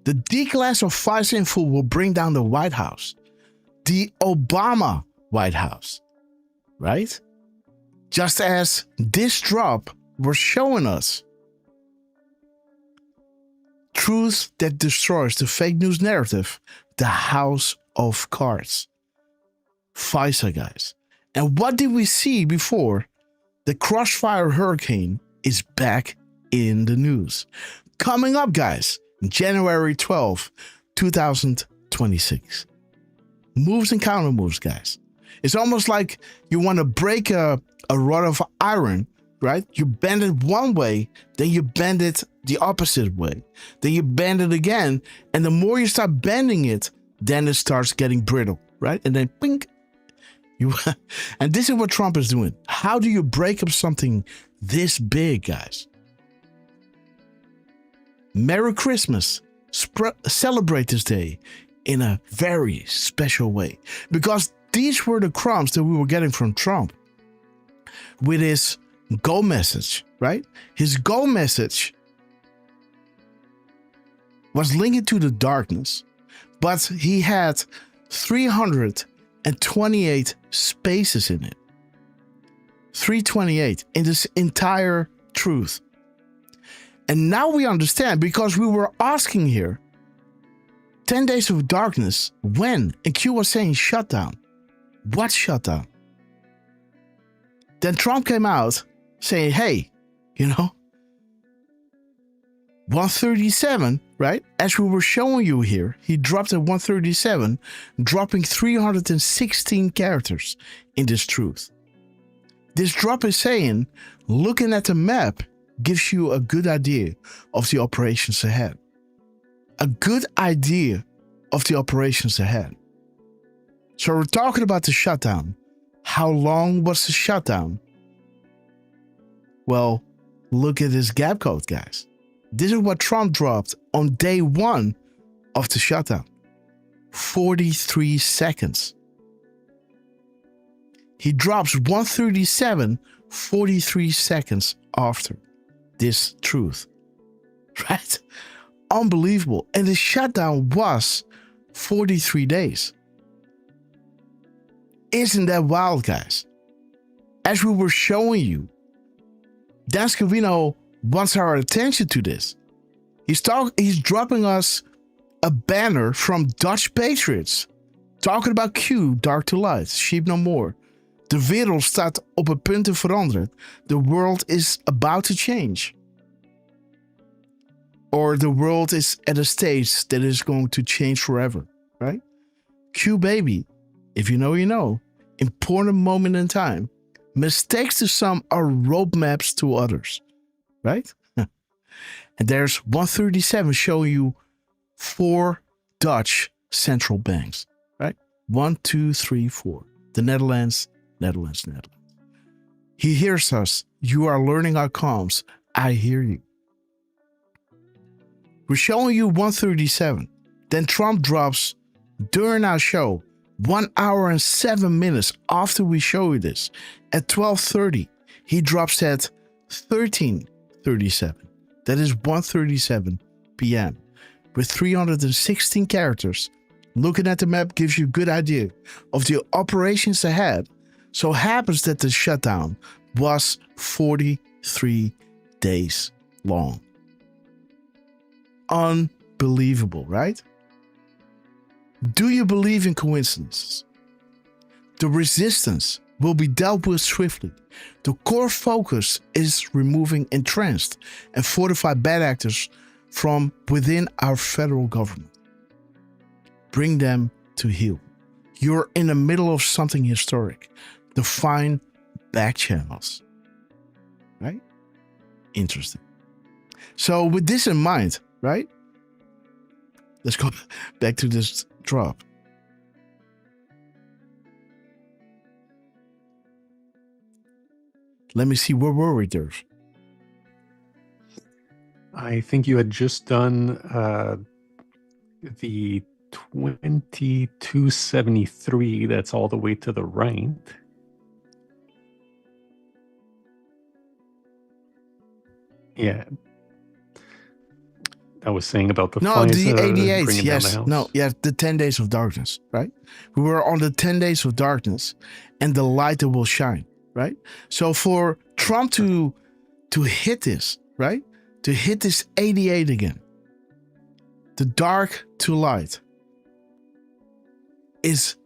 The declassified info will bring down the White House. The Obama White House. Right? Just as this drop was showing us. Truth that destroys the fake news narrative. The House of Cards. FISA, guys. And what did we see before? The crossfire hurricane is back in the news. Coming up, guys, January 12, 2026. Moves and counter moves, guys. It's almost like you want to break a rod of iron, right? You bend it one way, then you bend it the opposite way. Then you bend it again, and the more you start bending it, then it starts getting brittle, right? And then pink. And this is what Trump is doing. How do you break up something this big, guys? Merry Christmas. Celebrate this day in a very special way. Because these were the crumbs that we were getting from Trump with his go message, right? His go message was linked to the darkness, but he had 328 spaces in it. 328 in this entire truth. And now we understand, because we were asking here 10 days of darkness, when? And Q was saying shutdown. What shutdown? Then Trump came out saying, hey, 137, right? As we were showing you here, he dropped at 137, dropping 316 characters in this truth. This drop is saying, looking at the map gives you a good idea of the operations ahead. A good idea of the operations ahead. So we're talking about the shutdown. How long was the shutdown? Well, look at this gap code, guys. This is what Trump dropped on day one of the shutdown. 43 seconds. He drops 137, 43 seconds after this truth. Right? Unbelievable. And the shutdown was 43 days. Isn't that wild, guys? As we were showing you, Dan Scavino wants our attention to this. He's dropping us a banner from Dutch Patriots. Talking about Q, Dark to Light, Sheep No More. De wereld staat op het punt te veranderen. The world is about to change. Or the world is at a stage that is going to change forever, right? Q baby, if you know, you know. Important moment in time. Mistakes to some are roadmaps to others, right? And there's 137 showing you 4 Dutch central banks, right? 1, 2, 3, 4. The Netherlands. He hears us. You are learning our comms. I hear you. We're showing you 137. Then Trump drops during our show 1 hour and 7 minutes after we show you this. At 12:30, he drops at 13:37. That is 1:37 p.m. with 316 characters. Looking at the map gives you a good idea of the operations ahead. So happens that the shutdown was 43 days long. Unbelievable, right? Do you believe in coincidences? The resistance will be dealt with swiftly. The core focus is removing entrenched and fortified bad actors from within our federal government. Bring them to heel. You're in the middle of something historic. Define back channels. Right? Interesting. So with this in mind, right? Let's go back to this drop. Let me see, where were we, Derf? I think you had just done the 2273. That's all the way to the right. Yeah. I was saying about the No, the FISA 88. bringing down the Yes. house. No, yeah, the 10 days of darkness, right? We were on the 10 days of darkness and the light that will shine, right? So for Trump to hit this, right? To hit this 88 again, the dark to light is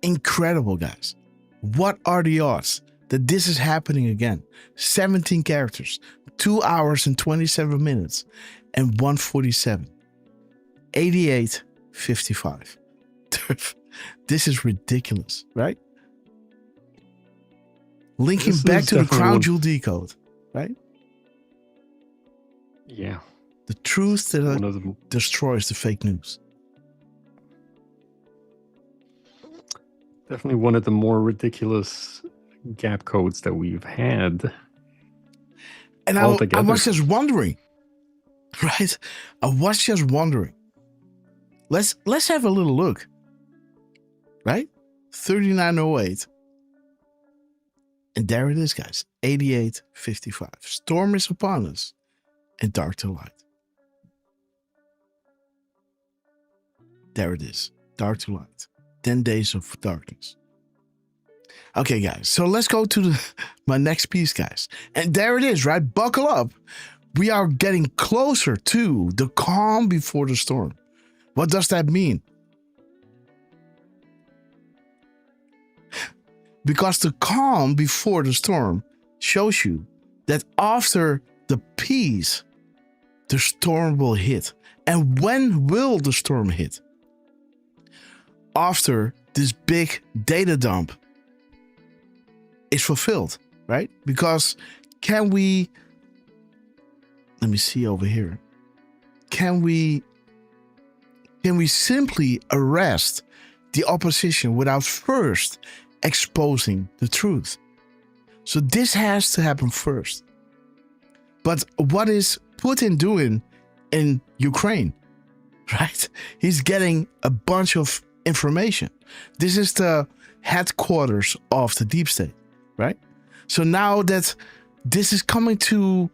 incredible, guys. What are the odds that this is happening again? 17 characters, 2 hours and 27 minutes, and 147. 88.55. This is ridiculous, right? Linking This back is to the definitely crown one- jewel decode, right? Yeah. The truth that One of the destroys the fake news. Definitely one of the more ridiculous gap codes that we've had. And I altogether. was just wondering, right? I was just wondering. Let's have a little look, right? 3908. And there it is, guys. 88.55. Storm is upon us and dark to light. There it is. Dark to light. 10 days of darkness. Okay, guys. So let's go to my next piece, guys. And there it is, right? Buckle up. We are getting closer to the calm before the storm. What does that mean? Because the calm before the storm shows you that after the peace, the storm will hit. And when will the storm hit? After this big data dump is fulfilled, right? Because let me see over here. Can we simply arrest the opposition without first exposing the truth? So this has to happen first. But what is Putin doing in Ukraine, right? He's getting a bunch of information. This is the headquarters of the deep state, right? So now that this is coming to,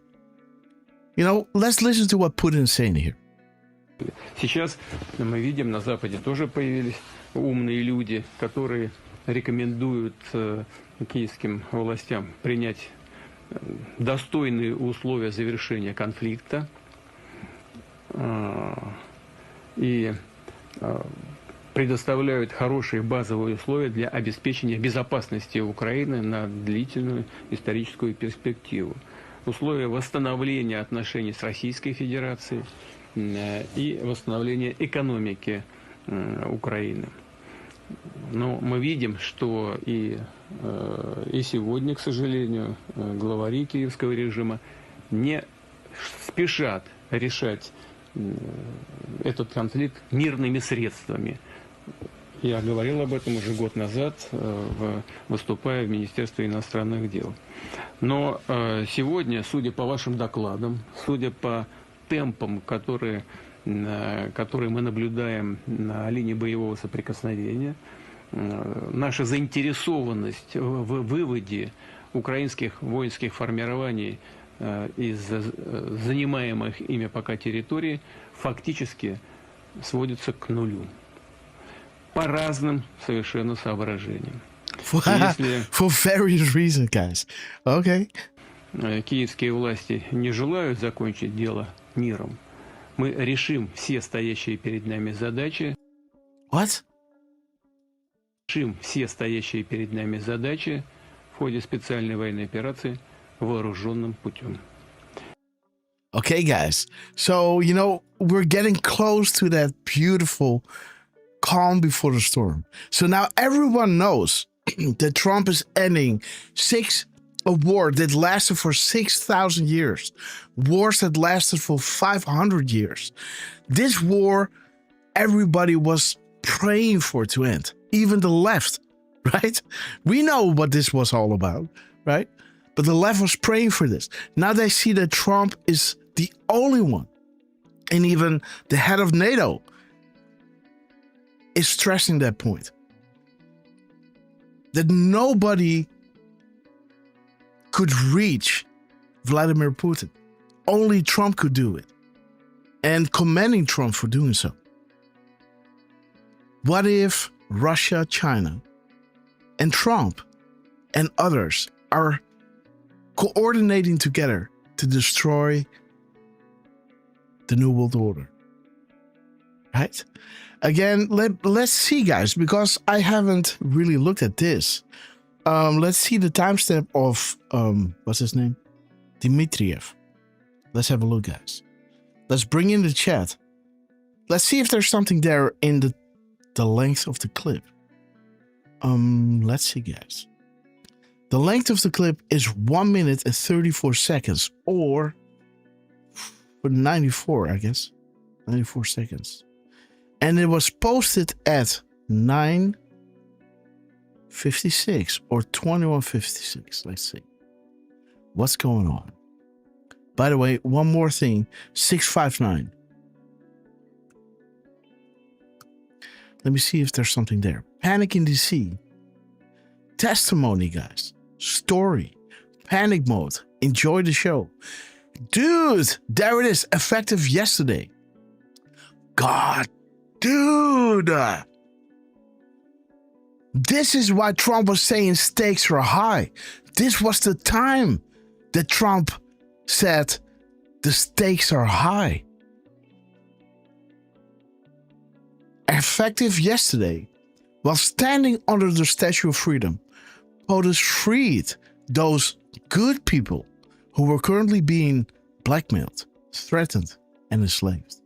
let's listen to what Putin is saying here. Сейчас мы видим, на Западе тоже появились умные люди, которые рекомендуют киевским властям принять достойные условия завершения конфликта и предоставляют хорошие базовые условия для обеспечения безопасности Украины на длительную историческую перспективу. Условия восстановления отношений с Российской Федерацией и восстановления экономики Украины. Но мы видим, что и сегодня, к сожалению, главари киевского режима не спешат решать этот конфликт мирными средствами. Я говорил об этом уже год назад, выступая в Министерстве иностранных дел. Но сегодня, судя по вашим докладам, судя по темпам, которые мы наблюдаем на линии боевого соприкосновения, наша заинтересованность в выводе украинских воинских формирований из занимаемых ими пока территорий фактически сводится к нулю. По разным совершенно соображениям. For various reasons, guys. Okay. Киевские власти не желают закончить дело миром. Мы решим все стоящие перед нами задачи. What? Решим все стоящие перед нами задачи в ходе специальной военной операции вооруженным путем. Okay, guys. So, we're getting close to that beautiful calm before the storm. So now everyone knows that Trump is ending a war that lasted for 6,000 years. Wars that lasted for 500 years. This war, everybody was praying for to end. Even the left, right? We know what this was all about, right? But the left was praying for this. Now they see that Trump is the only one. And even the head of NATO is stressing that point. That nobody could reach Vladimir Putin. only Trump could do it, and commending Trump for doing so. What if Russia, China, and Trump and others are coordinating together to destroy the New World Order? Right? Again, let's see, guys, because I haven't really looked at this. Let's see the timestamp of, what's his name? Dmitriev. Let's have a look, guys. Let's bring in the chat. Let's see if there's something there in the length of the clip. Let's see, guys. The length of the clip is 1 minute and 34 seconds, or 94, I guess. 94 seconds. And it was posted at 9:56 or 21:56. Let's see. What's going on? By the way, one more thing. 659. Let me see if there's something there. Panic in DC. Testimony, guys. Story. Panic mode. Enjoy the show. Dude, there it is. Effective yesterday. God, dude. This is why Trump was saying stakes are high. This was the time that Trump said the stakes are high. Effective yesterday, while standing under the Statue of Freedom, POTUS freed those good people who were currently being blackmailed, threatened, and enslaved.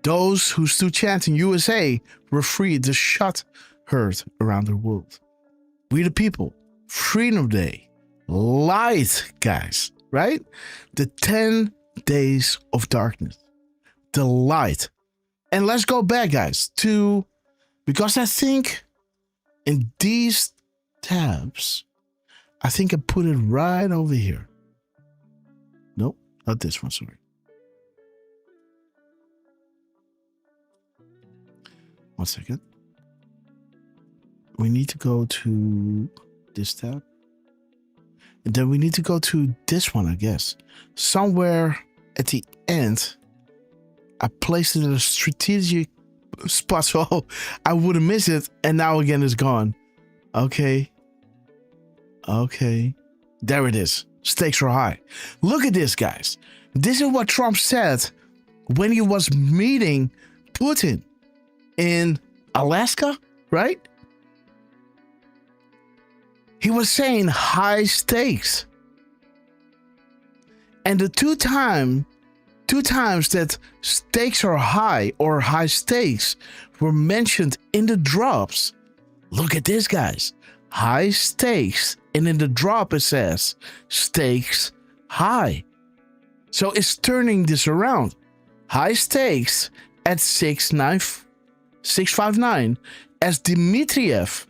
Those who stood chanting USA were freed. The shot heard around the world. We the people, Freedom Day, light, guys, right? The 10 days of darkness, the light. And let's go back, guys, to, because I think in these tabs, I think I put it right over here. Nope, not this one, sorry. One second. We need to go to this tab. And then we need to go to this one, I guess. Somewhere at the end, I placed it in a strategic spot so I wouldn't miss it. And now again, it's gone. Okay. Okay. There it is. Stakes are high. Look at this, guys. This is what Trump said when he was meeting Putin in Alaska, right? He was saying high stakes. And the two times that stakes are high or high stakes were mentioned in the drops. Look at this, guys. High stakes. And in the drop it says stakes high. So it's turning this around. High stakes at 659 as Dmitriev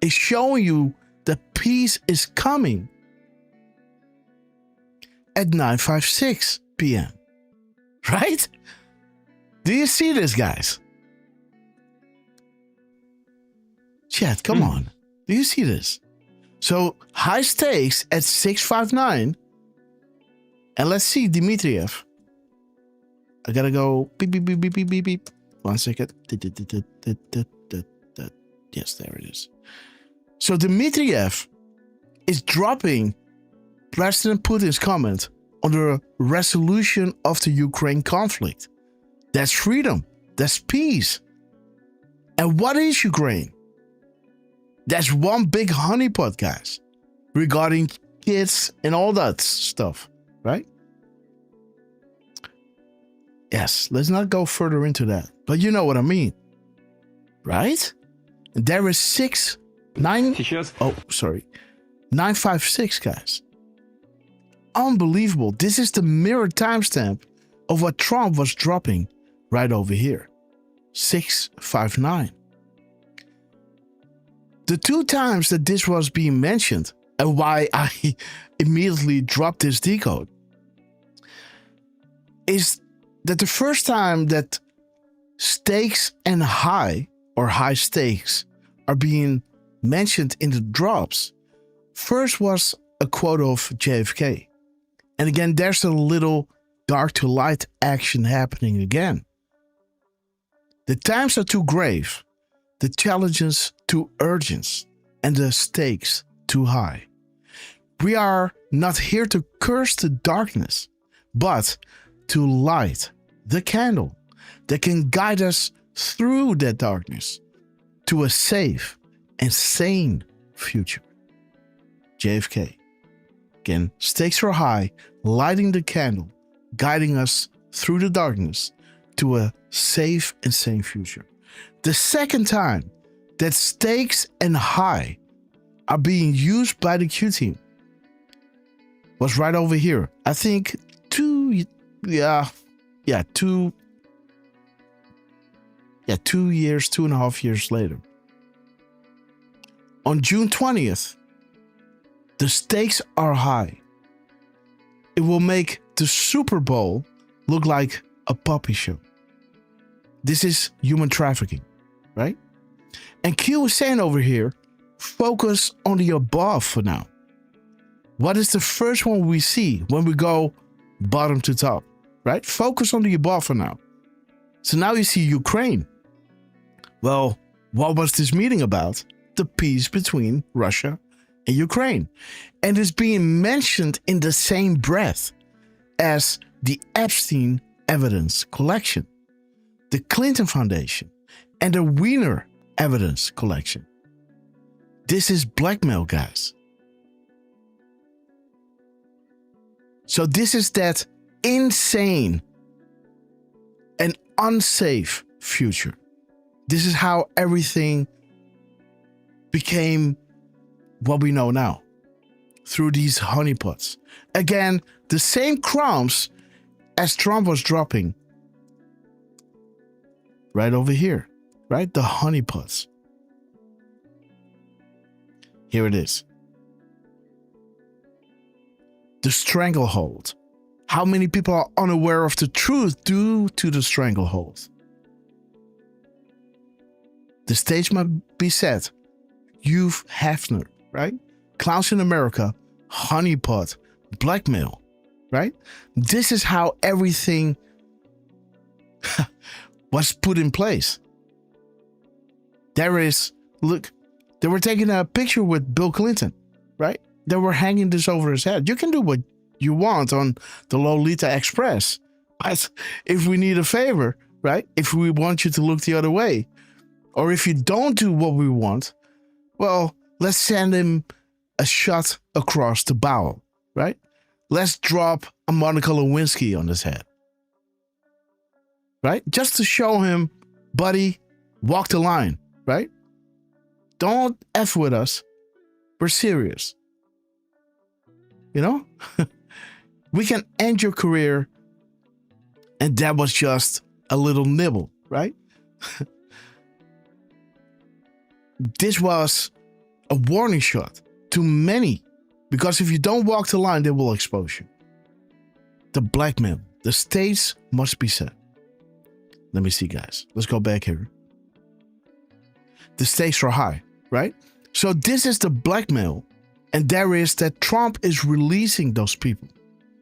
is showing you the peace is coming at 9:56 p.m. Right? Do you see this, guys? Chat, come on. Do you see this? So high stakes at 659. And let's see Dmitriev. I gotta go beep, beep, beep, beep, beep, beep, beep. 1 second. Yes, there it is. So Dmitriev is dropping President Putin's comment on the resolution of the Ukraine conflict. That's freedom. That's peace. And what is Ukraine? That's one big honeypot, guys, regarding kids and all that stuff, right? Yes, let's not go further into that, but you know what I mean, right? There is 956, guys. Unbelievable. This is the mirror timestamp of what Trump was dropping right over here. 659. The two times that this was being mentioned and why I immediately dropped this decode is that the first time that stakes and high or high stakes are being mentioned in the drops, first was a quote of JFK. And again, there's a little dark to light action happening again. The times are too grave, the challenges too urgent, and the stakes too high. We are not here to curse the darkness, but to light the candle that can guide us through that darkness to a safe and sane future. JFK. Again, stakes are high, lighting the candle, guiding us through the darkness to a safe and sane future. The second time that stakes and high are being used by the Q team was right over here. I think 2 years, 2.5 years later. On June 20th, the stakes are high. It will make the Super Bowl look like a puppy show. This is human trafficking, right? And Q is saying over here, focus on the above for now. What is the first one we see when we go bottom to top, right? Focus on the above for now. So now you see Ukraine. Well, what was this meeting about? The peace between Russia and Ukraine. And it's being mentioned in the same breath as the Epstein evidence collection, the Clinton Foundation, and the Wiener evidence collection. This is blackmail, guys. So this is that insane and unsafe future. This is how everything became what we know now, through these honeypots. Again, the same crumbs as Trump was dropping right over here, right? The honeypots. Here it is. The stranglehold. How many people are unaware of the truth due to the stranglehold? The stage must be set. Hugh Hefner, right? Clowns in America, honeypot, blackmail, right? This is how everything was put in place. There is, look, they were taking a picture with Bill Clinton, right? They were hanging this over his head. You can do what you want on the Lolita Express. But if we need a favor, right? If we want you to look the other way, or if you don't do what we want, well, let's send him a shot across the bow, right? Let's drop a Monica Lewinsky on his head, right? Just to show him, buddy, walk the line, right? Don't F with us. We're serious. You know? We can end your career, and that was just a little nibble, right? This was a warning shot to many, because if you don't walk the line, they will expose you. The blackmail, the stakes must be set. Let me see, guys. Let's go back here. The stakes are high, right? So this is the blackmail, and there is that Trump is releasing those people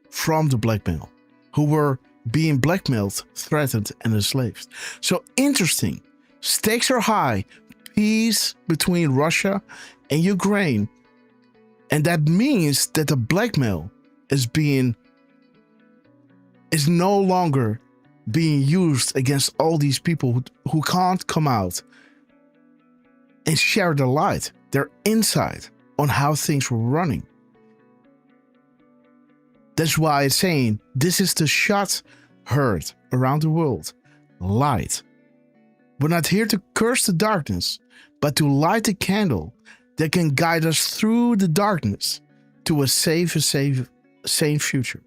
from the blackmail who were being blackmailed, threatened, and enslaved. So interesting. Stakes are high. Peace between Russia and Ukraine. And that means that the blackmail is no longer being used against all these people who can't come out and share the light, their insight on how things were running. That's why it's saying this is the shot heard around the world. Light. We're not here to curse the darkness, but to light the candle that can guide us through the darkness to a sane future,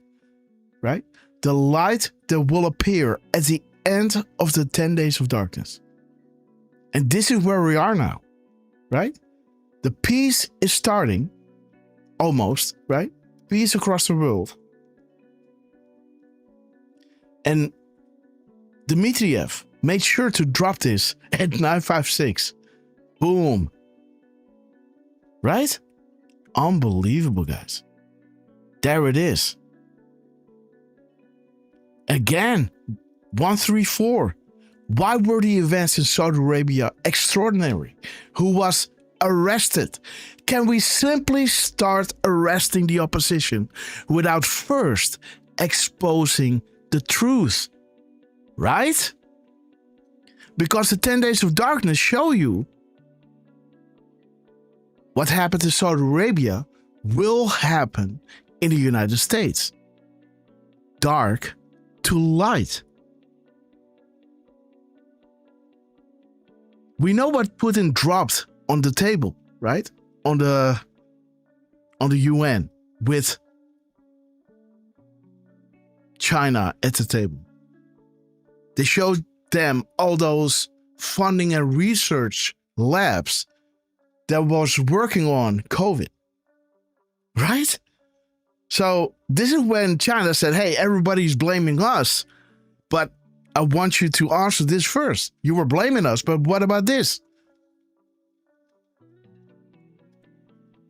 right? The light that will appear at the end of the 10 days of darkness. And this is where we are now, right? The peace is starting, almost, right? Peace across the world. And Dmitriev made sure to drop this at 956. Boom. Right? Unbelievable, guys. There it is. Again, 134. Why were the events in Saudi Arabia extraordinary? Who was arrested? Can we simply start arresting the opposition without first exposing the truth? Right? Because the 10 days of darkness show you what happened in Saudi Arabia will happen in the United States. Dark to light. We know what Putin dropped on the table, right? On the UN with China at the table. They showed them all those funding and research labs that was working on COVID, right? So this is when China said, hey, everybody's blaming us, but I want you to answer this first. You were blaming us, but what about this?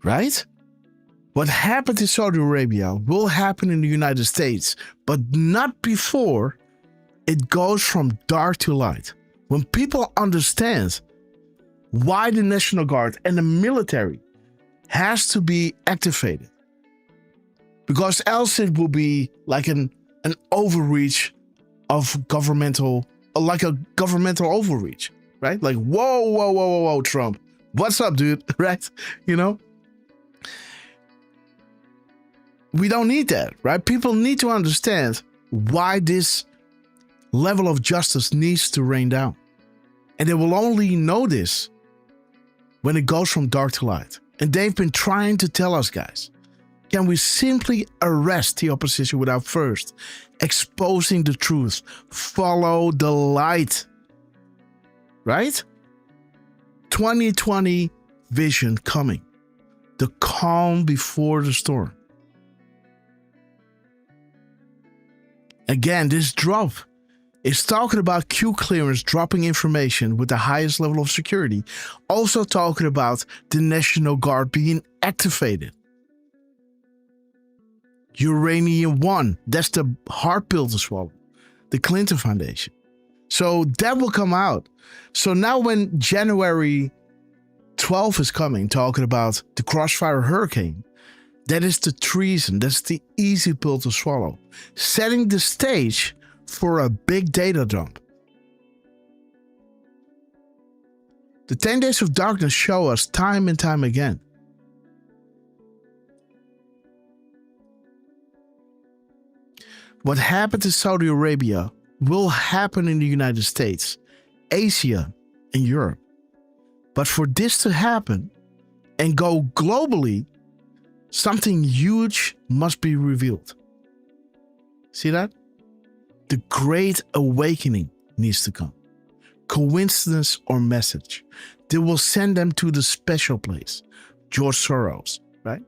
Right? What happened in Saudi Arabia will happen in the United States, but not before it goes from dark to light. When people understand why the National Guard and the military has to be activated, because else it will be like an overreach of governmental, like a governmental overreach, right? Like, whoa, Trump. What's up, dude? Right? You know? We don't need that, right? People need to understand why this level of justice needs to rain down. And they will only know this when it goes from dark to light. And they've been trying to tell us, guys, can we simply arrest the opposition without first exposing the truth? Follow the light. Right? 2020 vision coming. The calm before the storm. Again, this drop is talking about Q clearance dropping information with the highest level of security. Also talking about the National Guard being activated. Uranium 1, that's the hard pill to swallow. The Clinton Foundation. So that will come out. So now when January 12th is coming, talking about the Crossfire Hurricane, that is the treason. That's the easy pill to swallow. Setting the stage for a big data dump. The 10 days of darkness show us time and time again. What happened in Saudi Arabia will happen in the United States, Asia, and Europe. But for this to happen and go globally, something huge must be revealed. See that? The Great Awakening needs to come. Coincidence or message. They will send them to the special place. George Soros, right?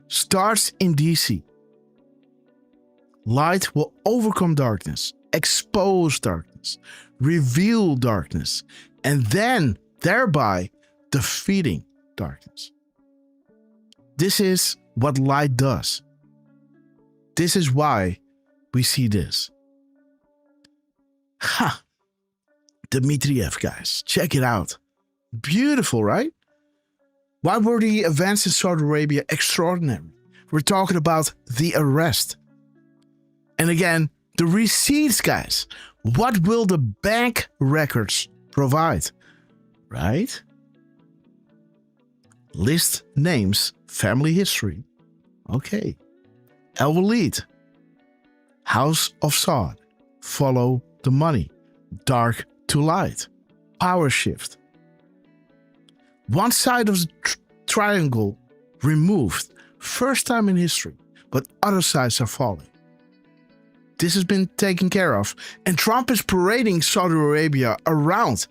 Starts in DC. Light will overcome darkness, expose darkness, reveal darkness, and then thereby defeating darkness. This is what light does. This is why we see this. Ha! Dmitriev, guys, check it out. Beautiful, right? Why were the events in Saudi Arabia extraordinary? We're talking about the arrest. And again, the receipts, guys. What will the bank records provide? Right? List names, family history. Okay. El Walid. House of Saud. Follow the money. Dark to light. Power shift. One side of the triangle removed. First time in history. But other sides are falling. This has been taken care of. And Trump is parading Saudi Arabia around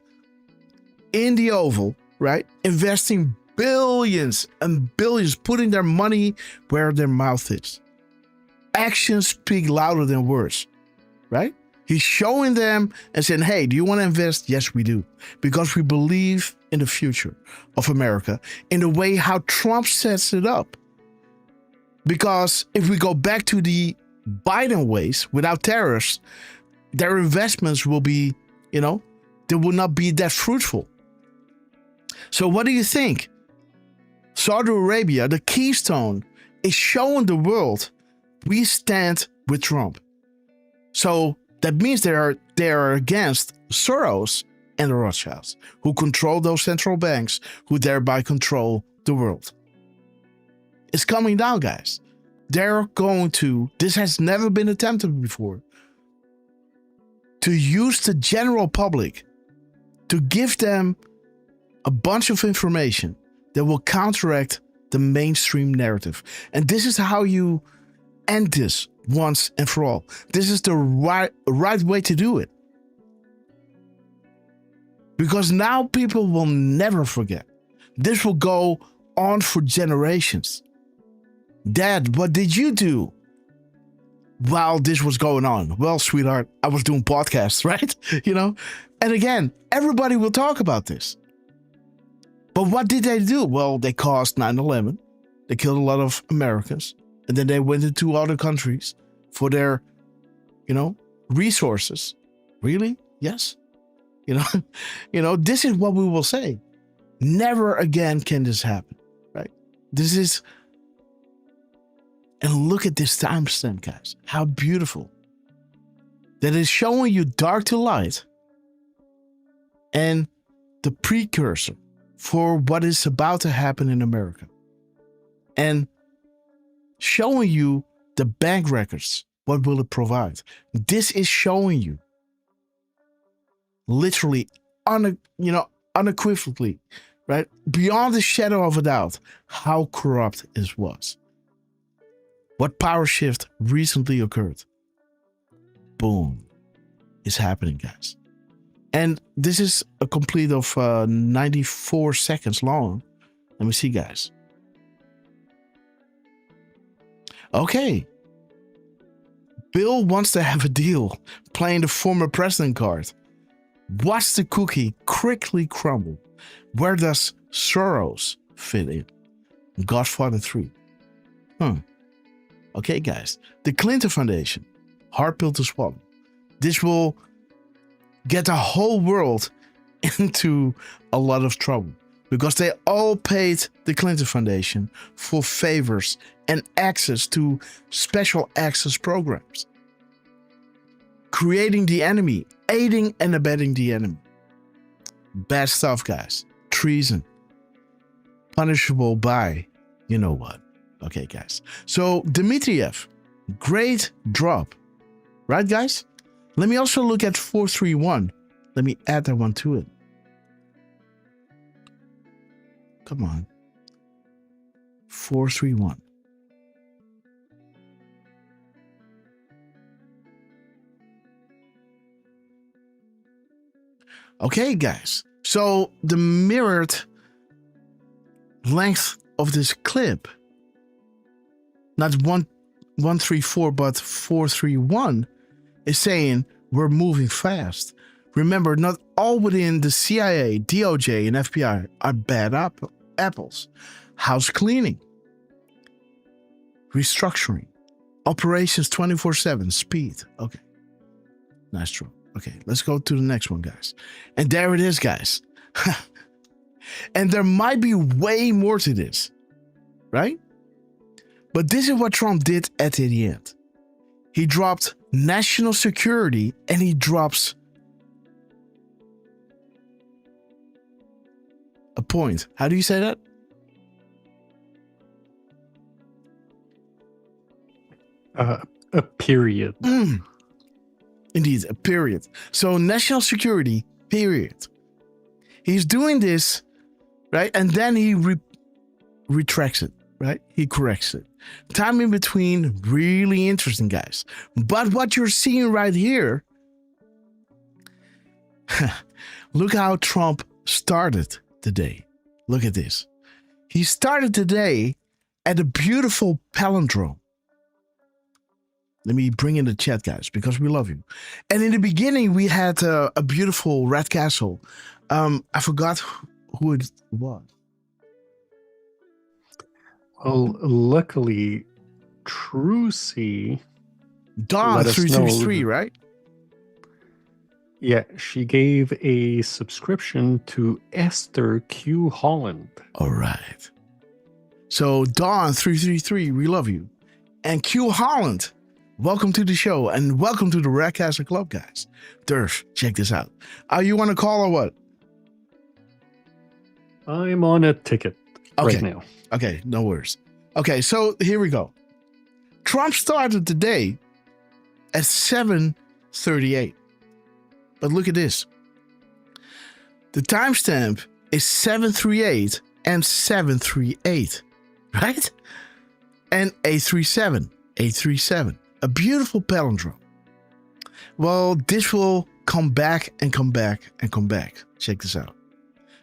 in the Oval, right? Investing billions and billions, putting their money where their mouth is. Actions speak louder than words, right? He's showing them and saying, hey, do you want to invest? Yes, we do. Because we believe in the future of America in the way how Trump sets it up. Because if we go back to the Biden ways, without tariffs, their investments will be, they will not be that fruitful. So what do you think? Saudi Arabia, the keystone, is showing the world we stand with Trump. So that means they are against Soros and the Rothschilds, who control those central banks, who thereby control the world. It's coming down, guys. They're going to, this has never been attempted before, to use the general public to give them a bunch of information that will counteract the mainstream narrative. And this is how you end this once and for all. This is the right way to do it. Because now people will never forget. This will go on for generations. Dad, what did you do while this was going on? Well, sweetheart, I was doing podcasts, right? And again, everybody will talk about this. But what did they do? Well, they caused 9/11. They killed a lot of Americans. And then they went into other countries for their, resources. Really? Yes. This is what we will say. Never again can this happen, right? This is, and look at this timestamp, guys. How beautiful. That is showing you dark to light and the precursor for what is about to happen in America. And showing you the bank records. What will it provide? This is showing you literally, unequivocally, right? Beyond the shadow of a doubt, how corrupt it was. What power shift recently occurred. Boom. It's happening, guys. And this is a complete of 94 seconds long. Let me see, guys. Okay. Bill wants to have a deal, playing the former president card. Watch the cookie quickly crumble. Where does Soros fit in? Godfather 3. Okay, guys. The Clinton Foundation. Hard pill to swallow. This will get the whole world into a lot of trouble. Because they all paid the Clinton Foundation for favors and access to special access programs. Creating the enemy, aiding and abetting the enemy. Bad stuff, guys. Treason. Punishable by, you know what. Okay, guys. So, Dmitriev, great drop. Right, guys? Let me also look at 431. Let me add that one to it. Come on. 431. Okay, guys. So the mirrored length of this clip, not 134, but 431, is saying we're moving fast. Remember, not all within the CIA, DOJ, and FBI are bad apples. House cleaning, restructuring, operations 24/7, speed. Okay, nice draw. Okay, let's go to the next one, guys. And there it is, guys. And there might be way more to this, right? But this is what Trump did at the end. He dropped national security and he drops a point. How do you say that? A period. Indeed, a period. So national security, period. He's doing this, right? And then he retracts it, right? He corrects it. Time in between, really interesting, guys. But what you're seeing right here, look how Trump started the day. Look at this. He started the day at a beautiful palindrome. Let me bring in the chat, guys, because we love you. And in the beginning, we had a beautiful red castle. I forgot who it was. Well, luckily, Trucy Dawn let us know. 333, right? Yeah, she gave a subscription to Esther Q Holland. All right. So Dawn 333, we love you. And Q Holland, welcome to the show and welcome to the Radcaster Club, guys. Derf, check this out. You want to call or what? I'm on a ticket right now. Okay, no worries. Okay, so here we go. Trump started the day at 7:38. But look at this. The timestamp is 738 and 738, right? And 837, 837. A beautiful palindrome. Well, this will come back and come back and come back. Check this out.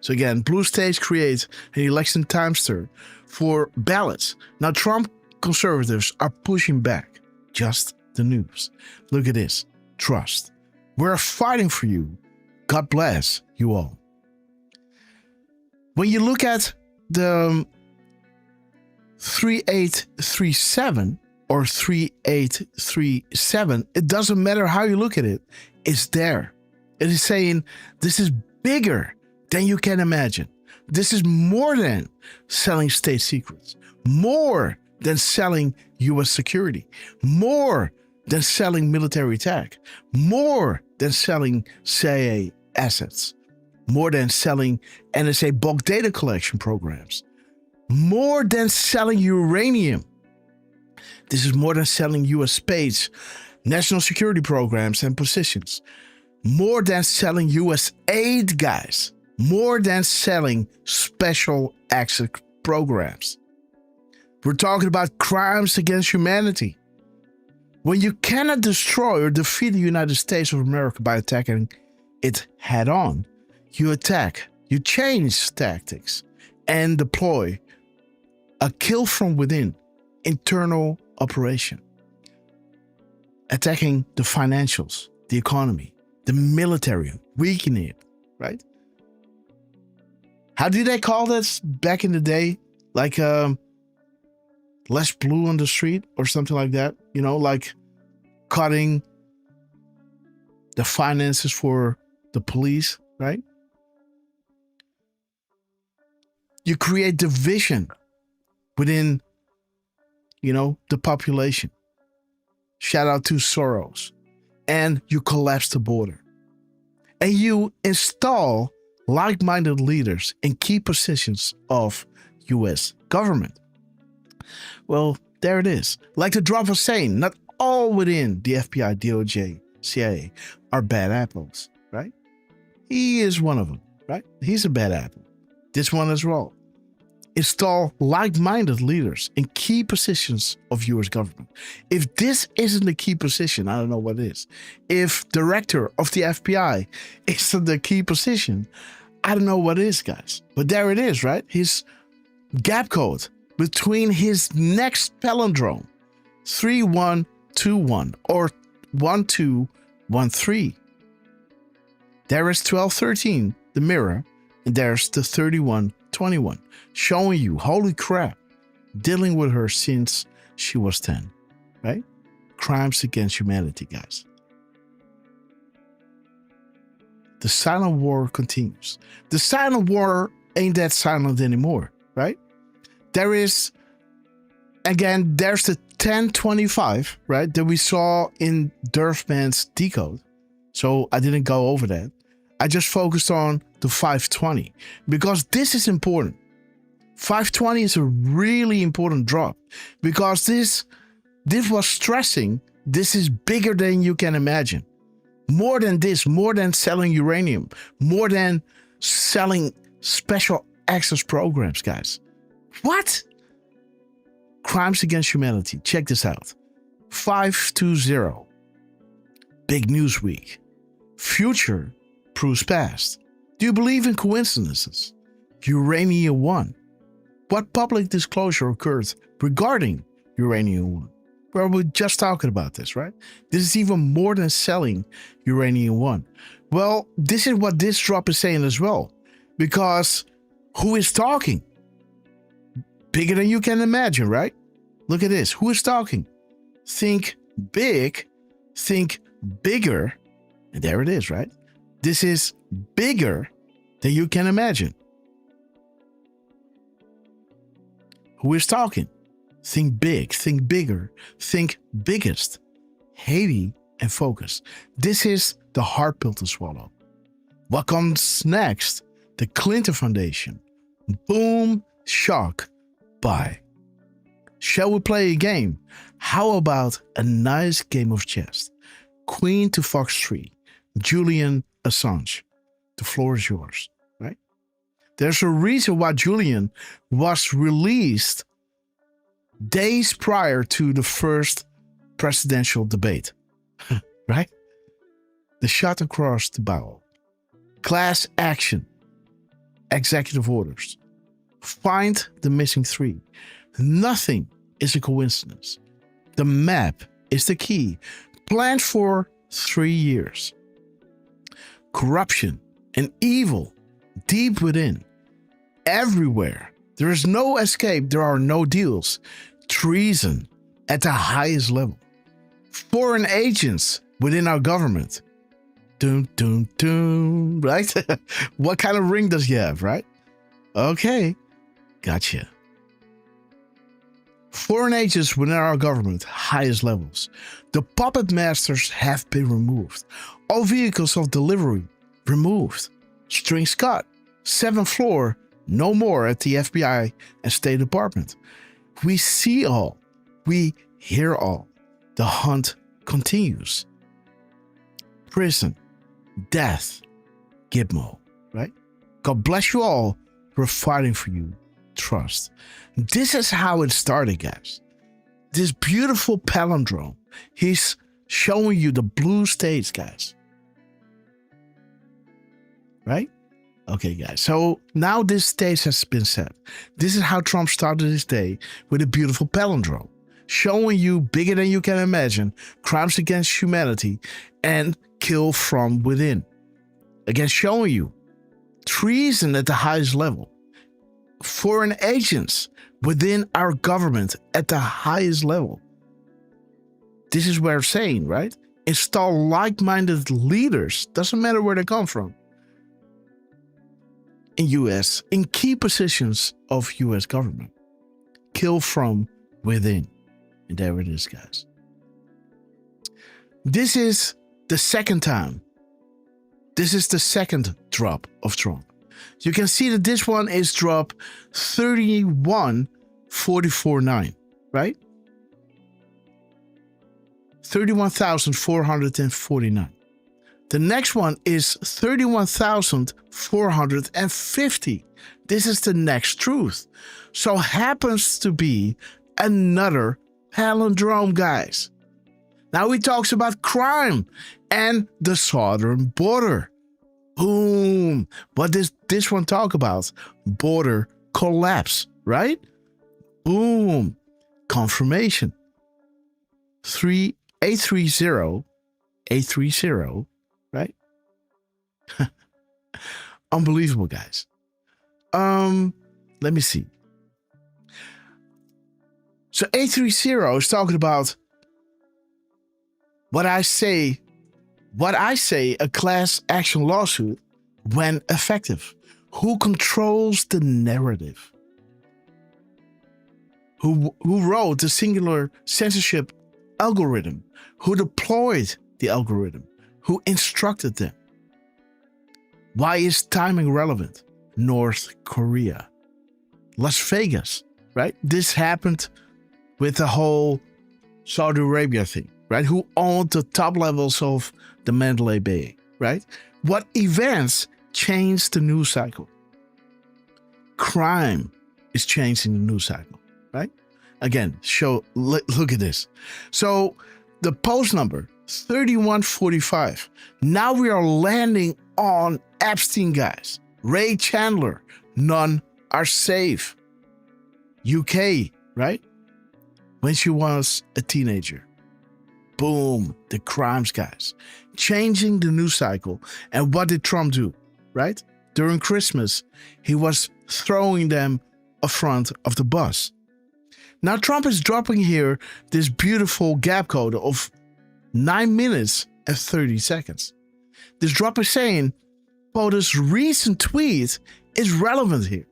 So again, Blue States creates an election timestamp for ballots. Now, Trump conservatives are pushing back. Just the news. Look at this. Trust. We're fighting for you. God bless you all. When you look at the 3837 or 3837, it doesn't matter how you look at it. It's there. It is saying this is bigger than you can imagine. This is more than selling state secrets, more than selling U.S. security, more than selling military tech, more than selling CIA assets, more than selling NSA bulk data collection programs, more than selling uranium. This is more than selling U.S. space, national security programs and positions, more than selling U.S. aid, guys, more than selling special access programs. We're talking about crimes against humanity. When you cannot destroy or defeat the United States of America by attacking it head on, you attack, you change tactics, and deploy a kill from within internal operation. Attacking the financials, the economy, the military, weakening it, right? How did they call this back in the day? Like less blue on the street or something like that, you know, like cutting the finances for the police, right? You create division within, you know, the population. Shout out to Soros. And you collapse the border. And you install like-minded leaders in key positions of U.S. government. Well, there it is. Like the drop was saying, not all within the FBI, DOJ, CIA are bad apples, right? He is one of them, right? He's a bad apple. This one as well. Install like-minded leaders in key positions of U.S. government. If this isn't a key position, I don't know what is. If director of the FBI isn't the key position, I don't know what is, guys. But there it is, right? His gap code between his next palindrome, 3121 or 1213. There is 1213, the mirror, and there's the 3121, showing you, holy crap, dealing with her since she was 10, right? Crimes against humanity, guys. The silent war continues. The silent war ain't that silent anymore, right? There is, again, there's the 1025, right, that we saw in Derf Man's Decode. So I didn't go over that. I just focused on the 520 because this is important. 520 is a really important drop because this was stressing this is bigger than you can imagine. More than this, more than selling uranium, more than selling special access programs, guys. What? Crimes against humanity. Check this out. 520. Big News Week. Future proves past. Do you believe in coincidences? Uranium 1. What public disclosure occurred regarding Uranium 1? Well, we're just talking about this, right? This is even more than selling Uranium 1. Well, this is what this drop is saying as well. Because who is talking? Bigger than you can imagine, right? Look at this. Who is talking? Think big, think bigger. And there it is, right? This is bigger than you can imagine. Who is talking? Think big, think bigger, think biggest. Haiti and focus. This is the hard pill to swallow. What comes next? The Clinton Foundation. Boom, shock, bye. Shall we play a game? How about a nice game of chess? Queen to Fox 3. Julian Assange. The floor is yours, right? There's a reason why Julian was released days prior to the first presidential debate, right? The shot across the bow. Class action. Executive orders. Find the missing 3. Nothing is a coincidence. The map is the key. Planned for 3 years. Corruption and evil deep within. Everywhere. There is no escape. There are no deals. Treason at the highest level. Foreign agents within our government. Doom, doom, doom, right? What kind of ring does he have, right? Okay, gotcha. Foreign agents within our government, highest levels. The puppet masters have been removed. All vehicles of delivery, removed. Strings cut. 7th floor, no more at the FBI and State Department. We see all. We hear all. The hunt continues. Prison, death, Gitmo, right? God bless you all. We're fighting for you. Trust. This is how it started, guys. This beautiful palindrome. He's showing you the blue states, guys. Right? Okay, guys. So now this stage has been set. This is how Trump started his day with a beautiful palindrome. Showing you bigger than you can imagine, crimes against humanity, and kill from within. Again, showing you treason at the highest level. Foreign agents within our government at the highest level. This is what we're saying, right? Install like-minded leaders, doesn't matter where they come from, in US, in key positions of US government. Kill from within. And there it is, guys. This is the second time. This is the second drop of Trump. You can see that this one is drop 31,449, right? 31,449. The next one is 31,450. This is the next truth. So happens to be another palindrome, guys. Now he talks about crime and the southern border. Boom. What does this one talk about? Border collapse, right? Boom. Confirmation. 830, right? Unbelievable, guys. Let me see. So 830 is talking about what I say, a class action lawsuit when effective. Who controls the narrative? Who wrote the singular censorship algorithm? Who deployed the algorithm? Who instructed them? Why is timing relevant? North Korea. Las Vegas, right? This happened with the whole Saudi Arabia thing, right? Who owned the top levels of the Mandalay Bay, right? What events changed the news cycle? Crime is changing the news cycle, right? Again, look at this. So the post number 3145. Now we are landing on Epstein, guys. Ray Chandler, none are safe. UK, right? When she was a teenager. Boom, the crimes, guys. Changing the news cycle. And what did Trump do, right? During Christmas, he was throwing them in front of the bus. Now Trump is dropping here this beautiful gap code of 9 minutes and 30 seconds. This drop is saying POTUS's recent tweet is relevant here.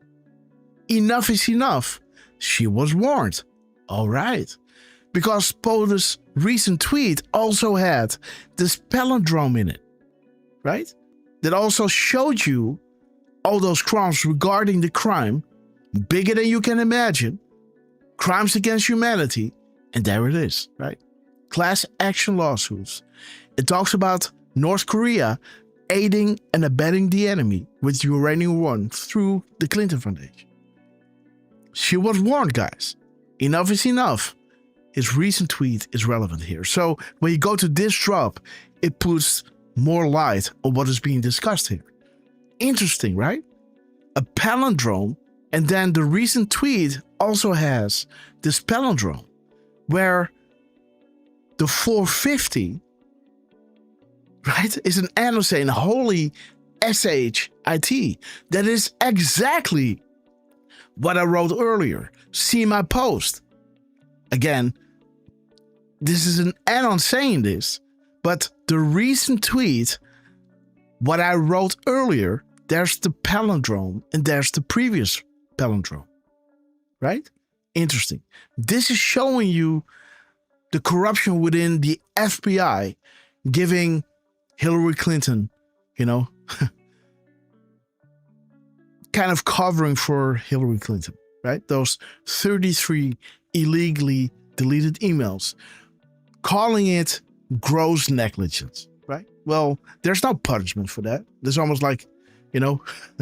Enough is enough. She was warned. All right. Because POTUS's recent tweet also had this palindrome in it, right? That also showed you all those crimes regarding the crime, bigger than you can imagine, crimes against humanity, and there it is, right? Class action lawsuits. It talks about North Korea aiding and abetting the enemy with uranium 1 through the Clinton Foundation. She was warned, guys. Enough is enough. His recent tweet is relevant here. So when you go to this drop, it puts more light on what is being discussed here. Interesting, right? A palindrome, and then the recent tweet also has this palindrome where the 450, right, is an annotate, holy SHIT. That is exactly what I wrote earlier. See my post. Again, this is an add-on saying this, but the recent tweet, what I wrote earlier, there's the palindrome and there's the previous palindrome, right? Interesting. This is showing you the corruption within the FBI, giving Hillary Clinton, kind of covering for Hillary Clinton, right? Those 33 illegally deleted emails, calling it gross negligence, right? Well, there's no punishment for that. There's almost like,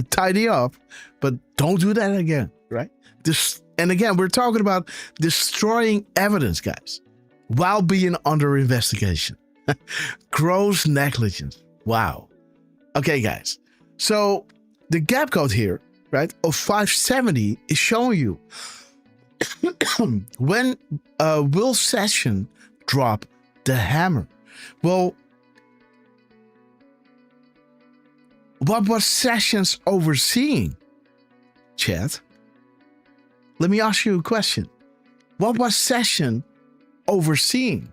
tidy up, but don't do that again, right? And again, we're talking about destroying evidence, guys, while being under investigation. Gross negligence. Wow. Okay, guys. So the gap code here, right, of 570 is showing you when will Sessions drop the hammer? Well, what was Sessions overseeing, chat? Let me ask you a question. What was Sessions overseeing?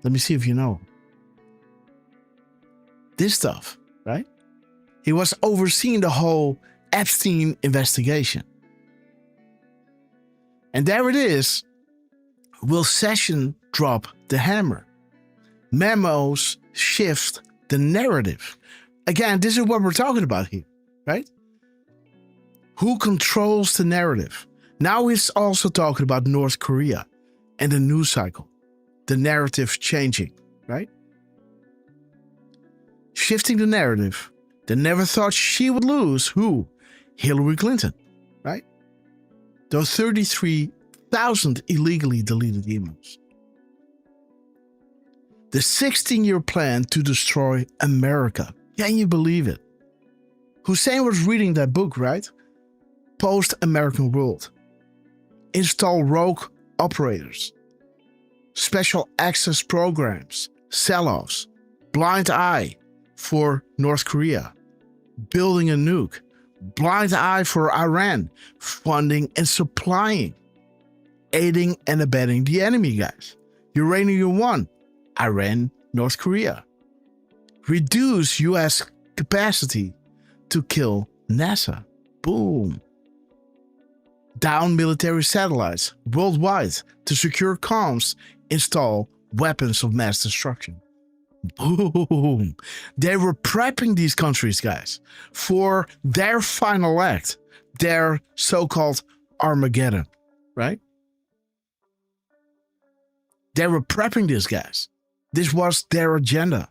Let me see if you know. This stuff, right? He was overseeing the whole Epstein investigation. And there it is. Will Sessions drop the hammer? Memos shift the narrative. Again, this is what we're talking about here, right? Who controls the narrative? Now he's also talking about North Korea and the news cycle. The narrative changing, right? Shifting the narrative. They never thought she would lose. Who? Hillary Clinton, right? Those 33,000 illegally deleted emails. The 16-year plan to destroy America. Can you believe it? Hussein was reading that book, right? Post-American World. Install rogue operators. Special access programs. Sell-offs. Blind eye for North Korea. Building a nuke. Blind eye for Iran. Funding and supplying. Aiding and abetting the enemy, guys. Uranium 1. Iran, North Korea. Reduce U.S. capacity to kill NASA. Boom. Down military satellites worldwide to secure comms. Install weapons of mass destruction. Boom. They were prepping these countries, guys, for their final act, their so-called Armageddon, right? They were prepping these guys. This was their agenda.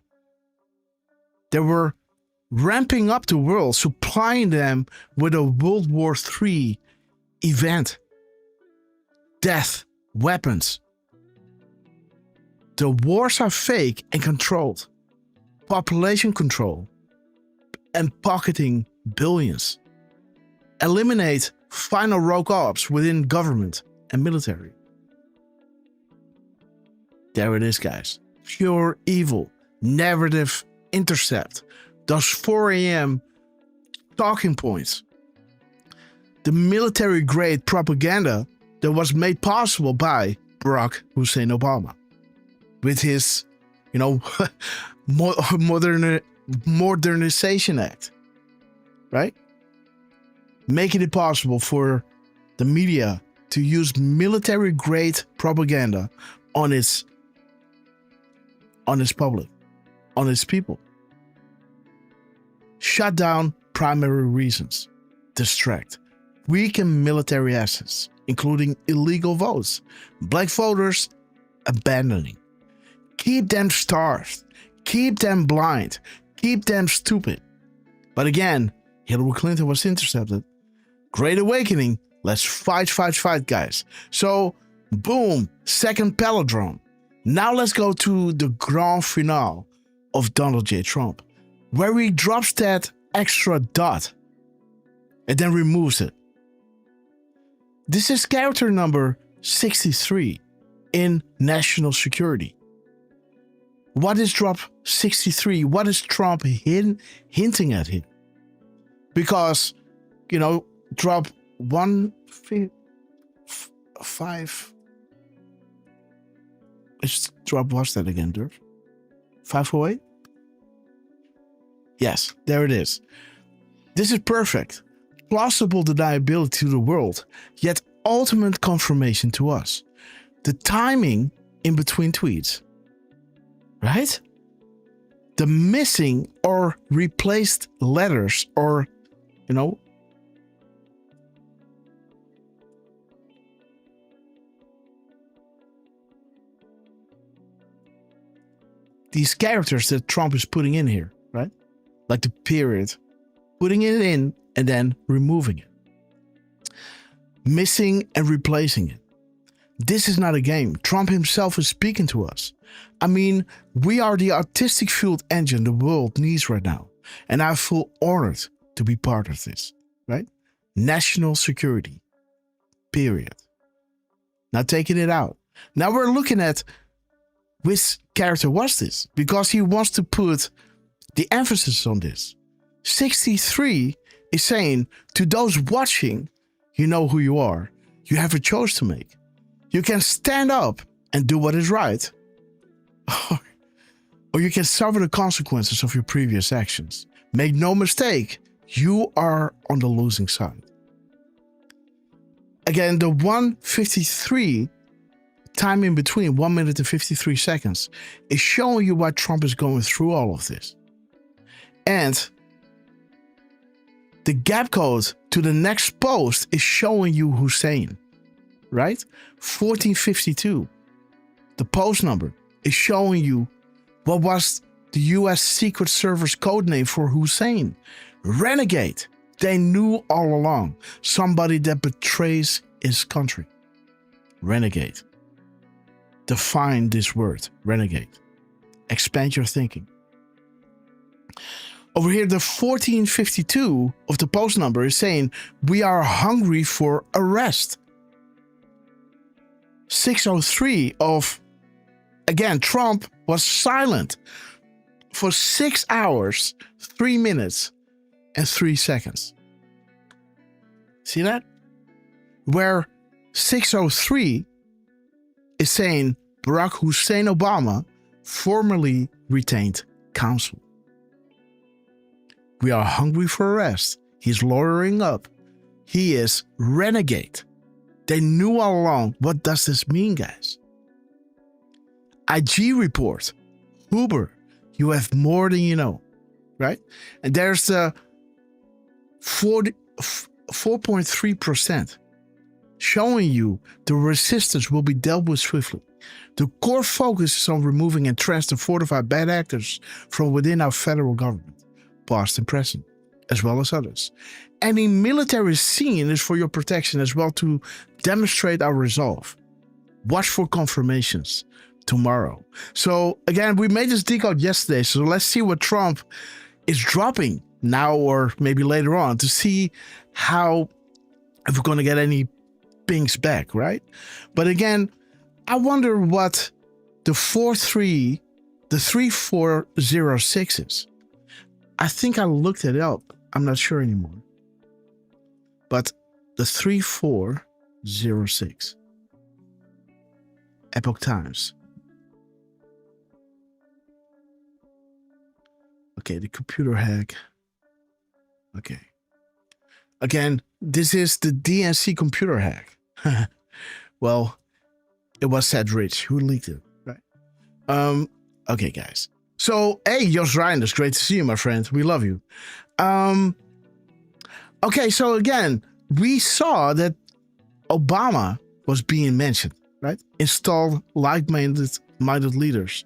They were ramping up the world, supplying them with a World War III event. Death, weapons. The wars are fake and controlled. Population control and pocketing billions. Eliminate final rogue ops within government and military. There it is, guys. Pure evil. narrative intercept, those 4 a.m. talking points, the military-grade propaganda that was made possible by Barack Hussein Obama with his, Modernization Act, right? Making it possible for the media to use military-grade propaganda on its public, on its people. Shut down primary reasons, distract, weaken military assets, including illegal votes, black voters abandoning, keep them starved, keep them blind, keep them stupid. But again, Hillary Clinton was intercepted. Great awakening. Let's fight, guys. So, boom, second palindrome. Now let's go to the grand finale of Donald J. Trump, where he drops that extra dot and then removes it. This is character number 63 in national security. What is drop 63? What is Trump hinting at here? Because, drop 155. Let's drop, what's that again, Derf? 508? Yes, there it is. This is perfect. Plausible deniability to the world, yet ultimate confirmation to us. The timing in between tweets, right? The missing or replaced letters or, these characters that Trump is putting in here, right? Like the period, putting it in and then removing it. Missing and replacing it. This is not a game. Trump himself is speaking to us. I mean, we are the artistic fueled engine the world needs right now. And I feel honored to be part of this, right? National security, period. Now taking it out. Now we're looking at which character was this, because he wants to put the emphasis on this. 63 is saying to those watching, you know who you are. You have a choice to make. You can stand up and do what is right, or you can suffer the consequences of your previous actions. Make no mistake, you are on the losing side. Again, the 1:53 time in between, 1 minute and 53 seconds, is showing you why Trump is going through all of this. And the gap code to the next post is showing you Hussein, right? 1452. The post number is showing you what was the US Secret Service code name for Hussein. Renegade. They knew all along. Somebody that betrays his country. Renegade. Define this word, renegade. Expand your thinking. Over here, the 1452 of the post number is saying, we are hungry for arrest. 603 of, again, Trump was silent for 6 hours, 3 minutes, and 3 seconds. See that? Where 603 is saying Barack Hussein Obama formally retained counsel. We are hungry for arrest. He's lawyering up. He is renegade. They knew all along. What does this mean, guys? IG report. Huber, you have more than you know, right? And there's the 4.3% showing you the resistance will be dealt with swiftly. The core focus is on removing entrenched and fortified bad actors from within our federal government, past and present, as well as others. Any military scene is for your protection as well to demonstrate our resolve. Watch for confirmations tomorrow. So again, we made this decode yesterday, so let's see what Trump is dropping now or maybe later on to see how, if we're going to get any pings back, right? But again, I wonder what the 4-3 the 3406s. I think I looked it up. I'm not sure anymore. But the 3406. Epoch Times. Okay, the computer hack. Okay. Again, this is the DNC computer hack. Well, it was Seth Rich who leaked it, right? Okay, guys. So, hey, Jos Ryan, it's great to see you, my friend. We love you. Okay, so again, we saw that Obama was being mentioned, right? Installed like-minded leaders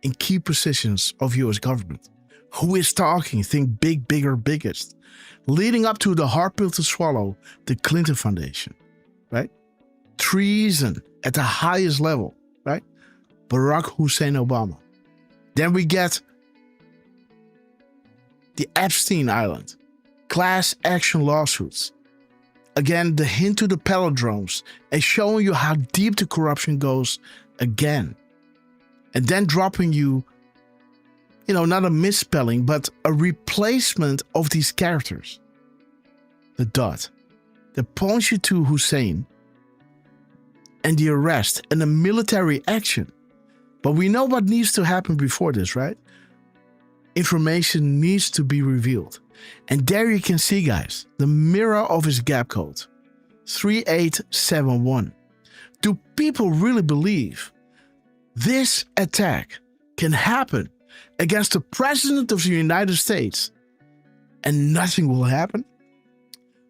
in key positions of U.S. government. Who is talking? Think big, bigger, biggest. Leading up to the hard pill to swallow, the Clinton Foundation, right? Treason at the highest level, right? Barack Hussein Obama. Then we get the Epstein Island, class action lawsuits. Again, the hint to the palindromes and showing you how deep the corruption goes again. And then dropping you, not a misspelling, but a replacement of these characters. The dot that points you to Hussein and the arrest and the military action. But we know what needs to happen before this, right? Information needs to be revealed. And there you can see, guys, the mirror of his gap code. 3871. Do people really believe this attack can happen against the President of the United States and nothing will happen?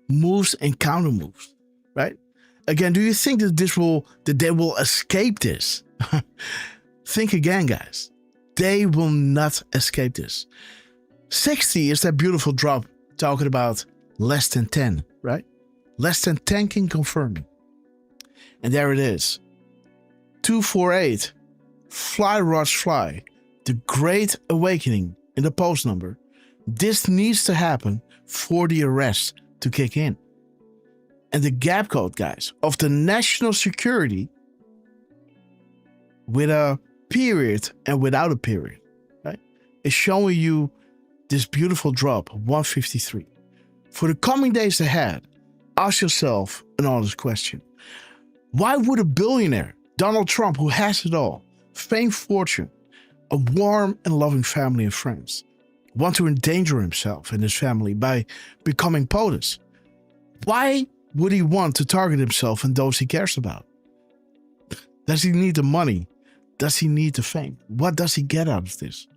Moves and counter moves, right? Again, do you think that they will escape this? Think again, guys. They will not escape this. 60 is that beautiful drop talking about less than 10, right? Less than 10 can confirm it. And there it is. 248, Fly Rush Fly, the Great Awakening in the post number. This needs to happen for the arrest to kick in. And the gap code, guys, of the national security with a period and without a period, right? Is showing you this beautiful drop, 153. For the coming days ahead, ask yourself an honest question. Why would a billionaire, Donald Trump, who has it all, fame, fortune, a warm and loving family and friends, want to endanger himself and his family by becoming POTUS? Why would he want to target himself and those he cares about? Does he need the money? Does he need the fame? What does he get out of this?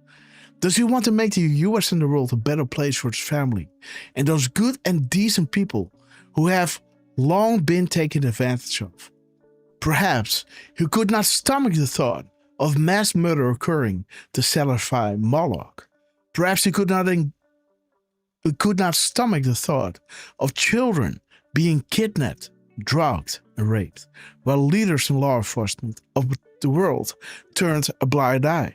Does he want to make the US and the world a better place for his family and those good and decent people who have long been taken advantage of? Perhaps he could not stomach the thought of mass murder occurring to satisfy Moloch. Perhaps he could not stomach the thought of children being kidnapped, drugged, and raped, while leaders in law enforcement of the world turned a blind eye.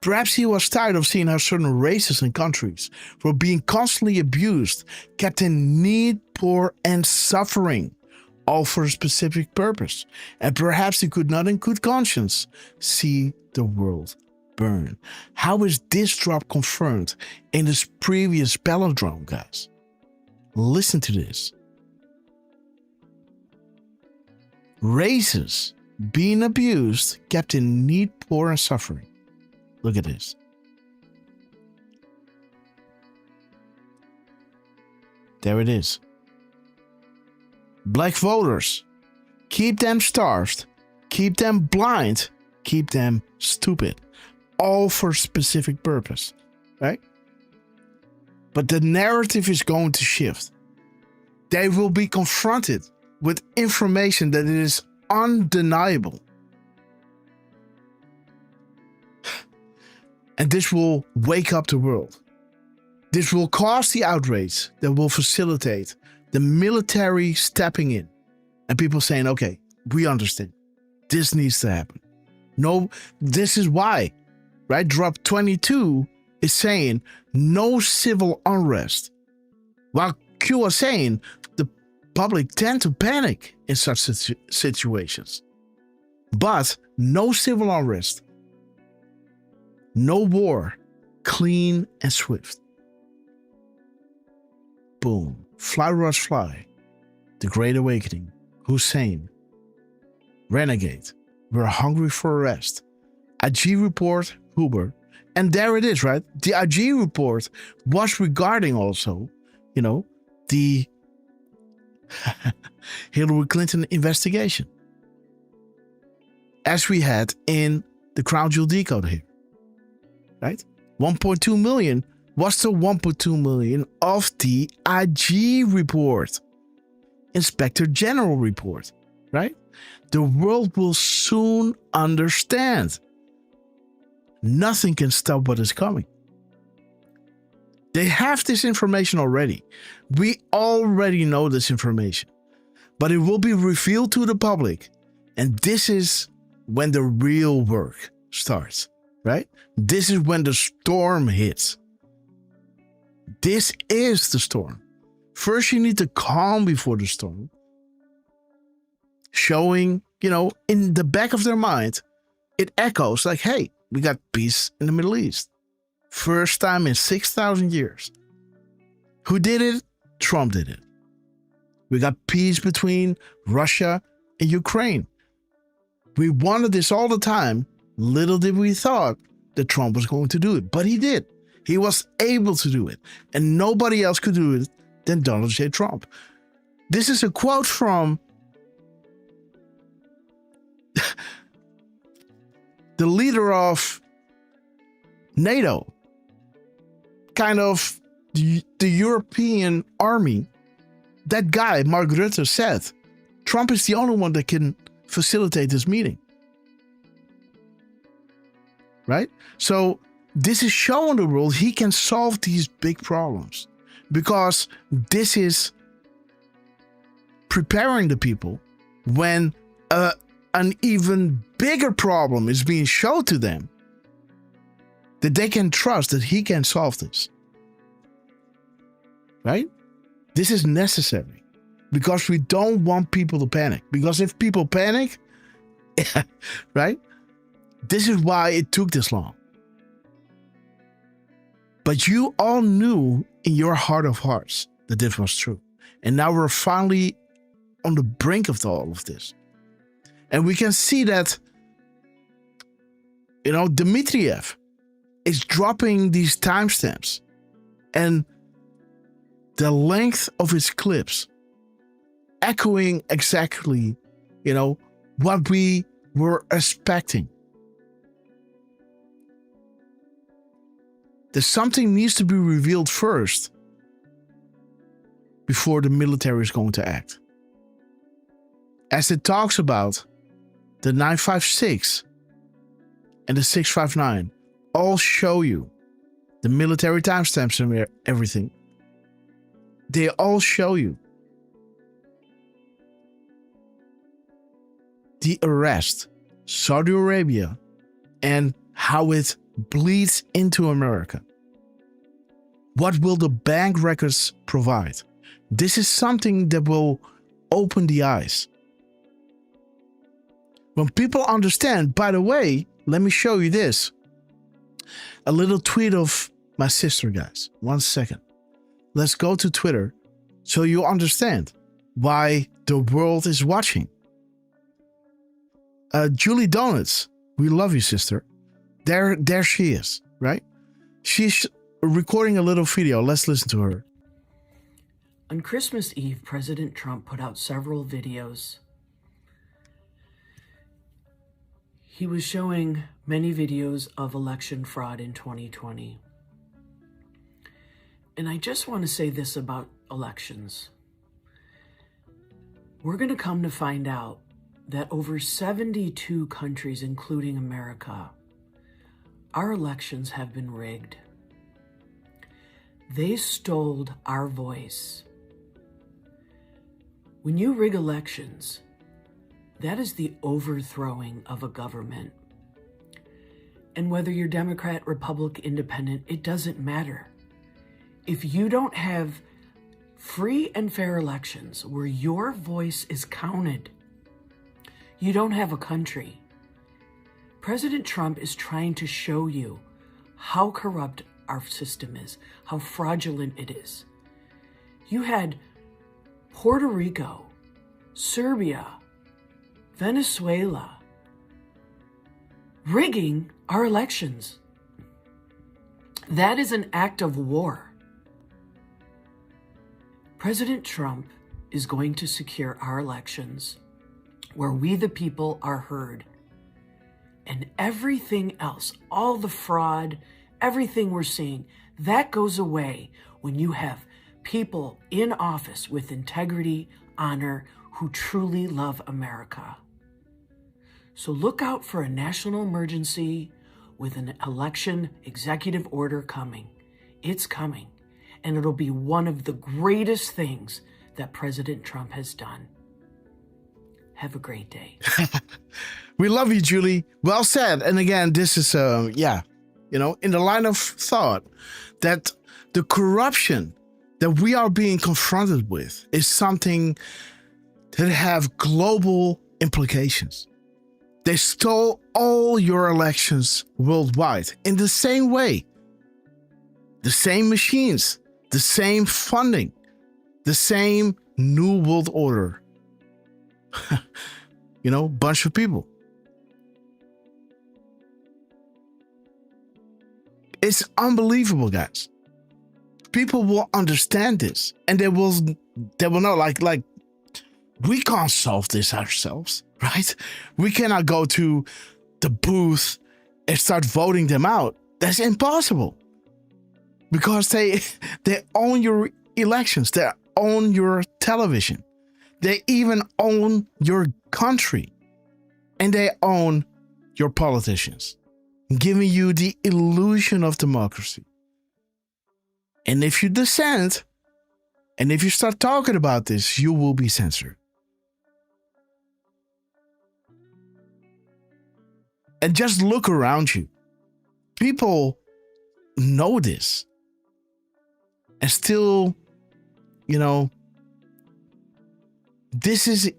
Perhaps he was tired of seeing how certain races and countries were being constantly abused, kept in need, poor, and suffering, all for a specific purpose. And perhaps he could not in good conscience see the world burn. How is this drop confirmed in this previous palindrome, guys? Listen to this. Races being abused, kept in need, poor, and suffering. Look at this. There it is. Black voters. Keep them starved. Keep them blind. Keep them stupid. All for a specific purpose. Right? But the narrative is going to shift. They will be confronted with information that is undeniable. And this will wake up the world. This will cause the outrage that will facilitate the military stepping in. And people saying, okay, we understand. This needs to happen. No, this is why. Right? Drop 22 is saying no civil unrest. While Q was saying the public tend to panic in such situations. But no civil unrest. No war, clean and swift. Boom. Fly, Rush, Fly. The Great Awakening. Hussein. Renegade. We're hungry for arrest. IG report, Huber. And there it is, right? The IG report was regarding also, the Hillary Clinton investigation. As we had in the Crown Jewel Decode here. Right? 1.2 million was the 1.2 million of the IG report. Inspector General report. Right? The world will soon understand. Nothing can stop what is coming. They have this information already. We already know this information. But it will be revealed to the public. And this is when the real work starts, right? This is when the storm hits. This is the storm. First, you need to calm before the storm. Showing, in the back of their mind, it echoes like, hey, we got peace in the Middle East. First time in 6,000 years. Who did it? Trump did it. We got peace between Russia and Ukraine. We wanted this all the time. Little did we thought that Trump was going to do it. But he did. He was able to do it. And nobody else could do it than Donald J. Trump. This is a quote from the leader of NATO, kind of the European army. That guy, Mark Rutte, said, Trump is the only one that can facilitate this meeting. Right? So this is showing the world he can solve these big problems, because this is preparing the people when an even bigger problem is being shown to them, that they can trust that he can solve this. Right? This is necessary because we don't want people to panic. Because if people panic, right? This is why it took this long. But you all knew in your heart of hearts that this was true. And now we're finally on the brink of all of this. And we can see that, Dmitriev is dropping these timestamps and the length of his clips echoing exactly, what we were expecting. That something needs to be revealed first before the military is going to act. As it talks about the 956 and the 659 all show you the military timestamps and everything. They all show you the arrest, Saudi Arabia, and how it bleeds into America. What will the bank records provide? This is something that will open the eyes. When people understand, by the way, let me show you this. A little tweet of my sister, guys. 1 second. Let's go to Twitter so you understand why the world is watching. Julie Donuts, we love you, sister. There she is, right? She's recording a little video. Let's listen to her. On Christmas Eve, President Trump put out several videos. He was showing many videos of election fraud in 2020. And I just want to say this about elections. We're going to come to find out that over 72 countries, including America, our elections have been rigged. They stole our voice. When you rig elections, that is the overthrowing of a government. And whether you're Democrat, Republican, Independent, it doesn't matter. If you don't have free and fair elections where your voice is counted, you don't have a country. President Trump is trying to show you how corrupt our system is, how fraudulent it is. You had Puerto Rico, Serbia, Venezuela rigging our elections. That is an act of war. President Trump is going to secure our elections where we the people are heard. And everything else, all the fraud, everything we're seeing, that goes away when you have people in office with integrity, honor, who truly love America. So look out for a national emergency with an election executive order coming. It's coming, and it'll be one of the greatest things that President Trump has done. Have a great day. We love you, Julie. Well said. And again, this is, in the line of thought that the corruption that we are being confronted with is something that have global implications. They stole all your elections worldwide in the same way. The same machines, the same funding, the same New World Order. Bunch of people. It's unbelievable, guys. People will understand this, and they will know, like we can't solve this ourselves, right? We cannot go to the booth and start voting them out. That's impossible. Because they own your elections, they own your television, they even own your country, and they own your politicians, giving you the illusion of democracy. And if you dissent, and if you start talking about this, you will be censored. And just look around you. People know this. And still, this is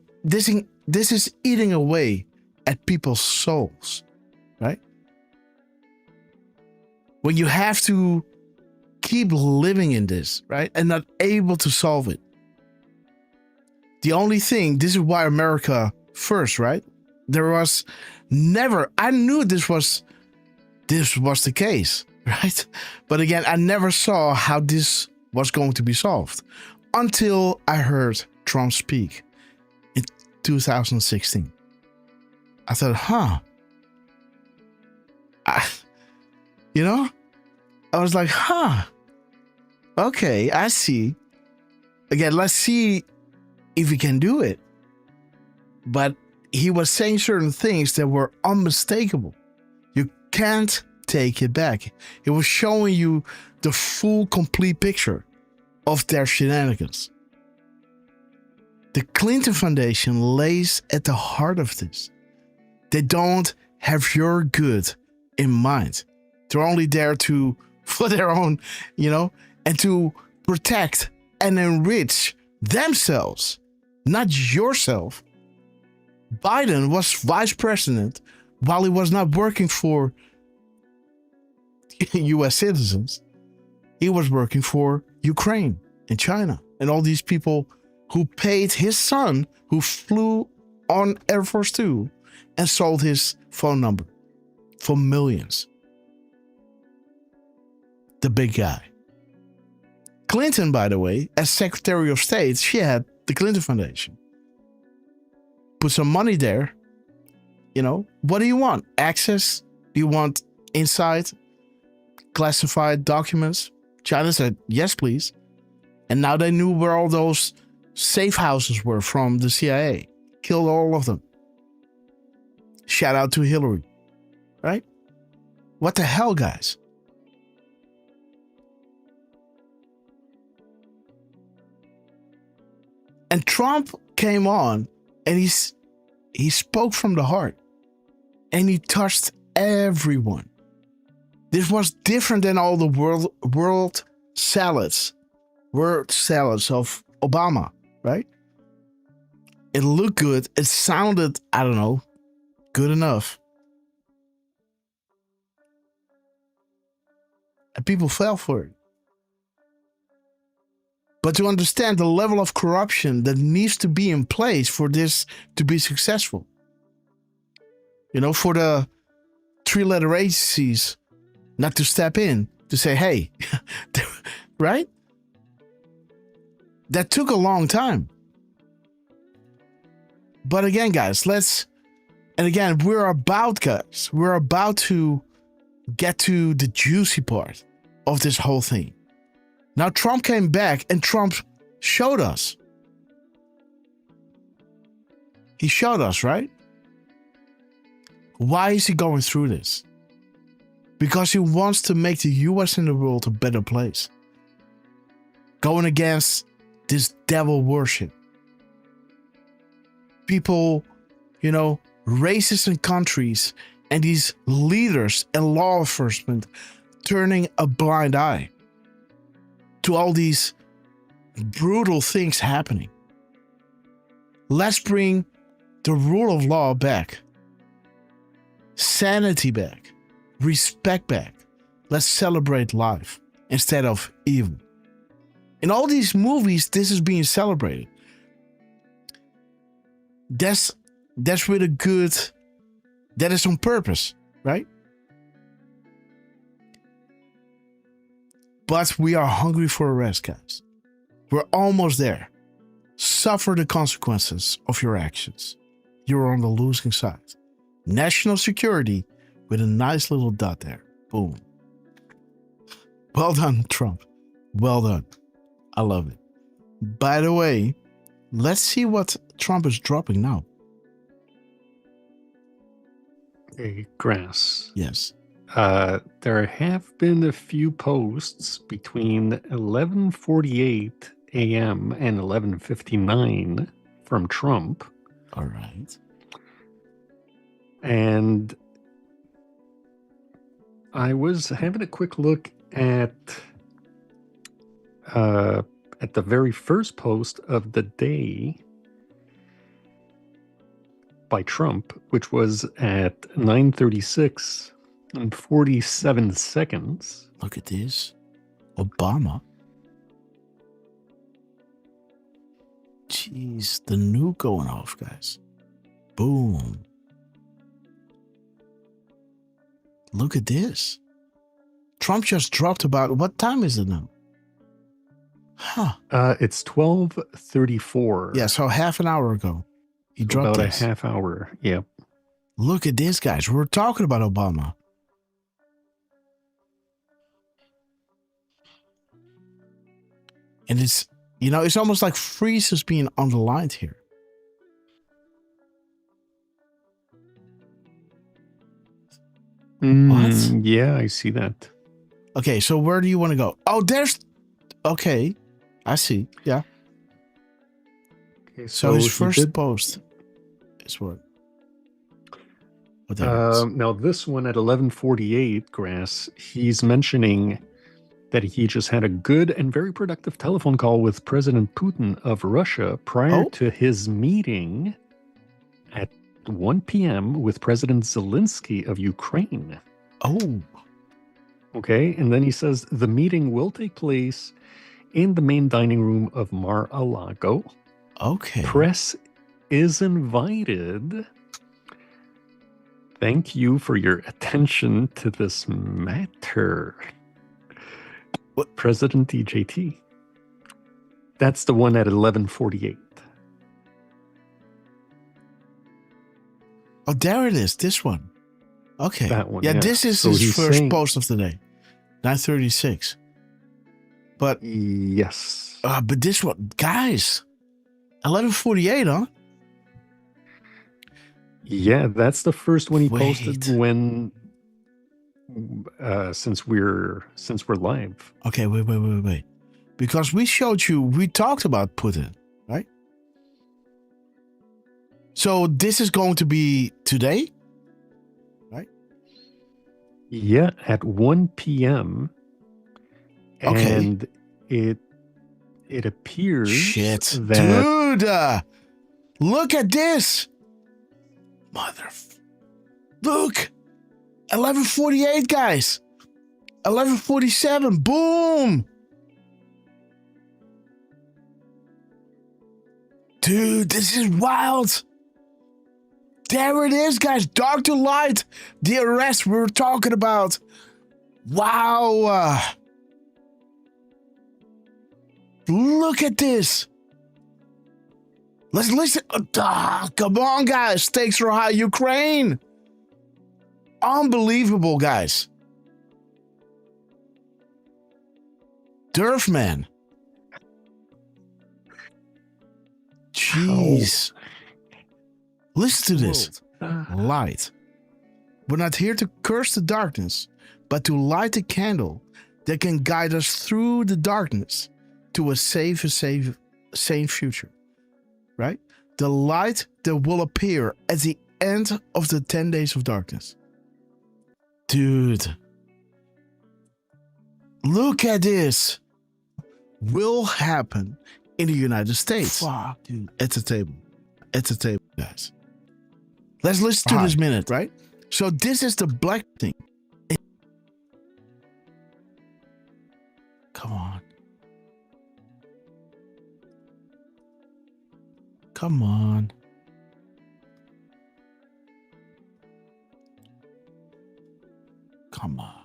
eating away at people's souls, right? When you have to keep living in this, right? And not able to solve it. The only thing, this is why America first, right? There was never, I knew this was the case, right? But again, I never saw how this was going to be solved until I heard Trump speak in 2016. I thought, I was like, okay, I see. Again, let's see if we can do it. But he was saying certain things that were unmistakable. You can't take it back. It was showing you the full, complete picture of their shenanigans. The Clinton Foundation lays at the heart of this. They don't have your good in mind. They're only there for their own, and to protect and enrich themselves, not yourself. Biden was vice president while he was not working for U.S. citizens. He was working for Ukraine and China and all these people who paid his son, who flew on Air Force Two and sold his phone number for millions. The big guy. Clinton, by the way, as Secretary of State, she had the Clinton Foundation. Put some money there. What do you want? Access? Do you want inside classified documents? China said, yes, please. And now they knew where all those safe houses were from the CIA. Killed all of them. Shout out to Hillary. Right? What the hell, guys? And Trump came on and he spoke from the heart. And he touched everyone. This was different than all the word salads of Obama, right? It looked good. It sounded, I don't know, good enough. And people fell for it. But to understand the level of corruption that needs to be in place for this to be successful. You know, for the three-letter agencies not to step in to say, hey, right? That took a long time. But again, guys, we're about to get to the juicy part of this whole thing. Now, Trump came back and Trump showed us. He showed us, right? Why is he going through this? Because he wants to make the US and the world a better place. Going against this devil worship. People, you know, races and countries and these leaders and law enforcement turning a blind eye to all these brutal things happening. Let's bring the rule of law back. Sanity back. Respect back. Let's celebrate life instead of evil. In all these movies, this is being celebrated. That's really good. That is on purpose, right? But we are hungry for arrest, guys. We're almost there. Suffer the consequences of your actions. You're on the losing side. National security with a nice little dot there. Boom. Well done, Trump. Well done. I love it. By the way, let's see what Trump is dropping now. Hey, Grass. Yes. There have been a few posts between 11:48 a.m. and 11:59 from Trump. All right. And I was having a quick look at the very first post of the day by Trump, which was at 9:36 and 47 seconds. Look at this. Obama. Jeez, the nuke going off, guys. Boom. Look at this. Trump just dropped about, what time is it now? Huh. It's 12:34. Yeah, so half an hour ago. He dropped about this. a half hour. Yep. Look at this, guys. We're talking about Obama. And it's, you know, it's almost like freeze is being underlined here. What? Yeah, I see that. Okay, so where do you want to go? Oh, there's... Okay, I see. Yeah. Okay, So his first post is what? What that is. Now, this one at 11:48, Grass, he's mentioning that he just had a good and very productive telephone call with President Putin of Russia prior to his meeting at 1 p.m. with President Zelensky of Ukraine. Oh. Okay, and then he says the meeting will take place in the main dining room of Mar-a-Lago. Okay. Press is invited. Thank you for your attention to this matter. What? President DJT. That's the one at 11:48. Oh, there it is. This one. Okay. That one. Yeah, this is his he's first saying- post of the day. 9:36. But yes. But this one, guys. 11:48, huh? Yeah, that's the first one he Wait. posted when since we're live. Okay, wait. Because we talked about Putin, right? So this is going to be today, right? Yeah, at 1 p.m. Okay. And it appears Shit. that Dude, look at this. Look. 11:48, guys. 11:47. Boom. Dude, this is wild. There it is, guys. Dark to light. The arrest we were talking about. Wow. Look at this. Let's listen. Come on, guys. Stakes are high. Ukraine. Unbelievable, guys. Derf, man. Jeez. Listen to this. Light. We're not here to curse the darkness, but to light a candle that can guide us through the darkness to a safe future. Right? The light that will appear at the end of the 10 days of darkness. Dude. Look at this. Will happen in the United States. Fuck, dude. It's a table. It's a table, guys. Let's listen to this minute, right? So this is the black thing. Come on. Come on. Come on.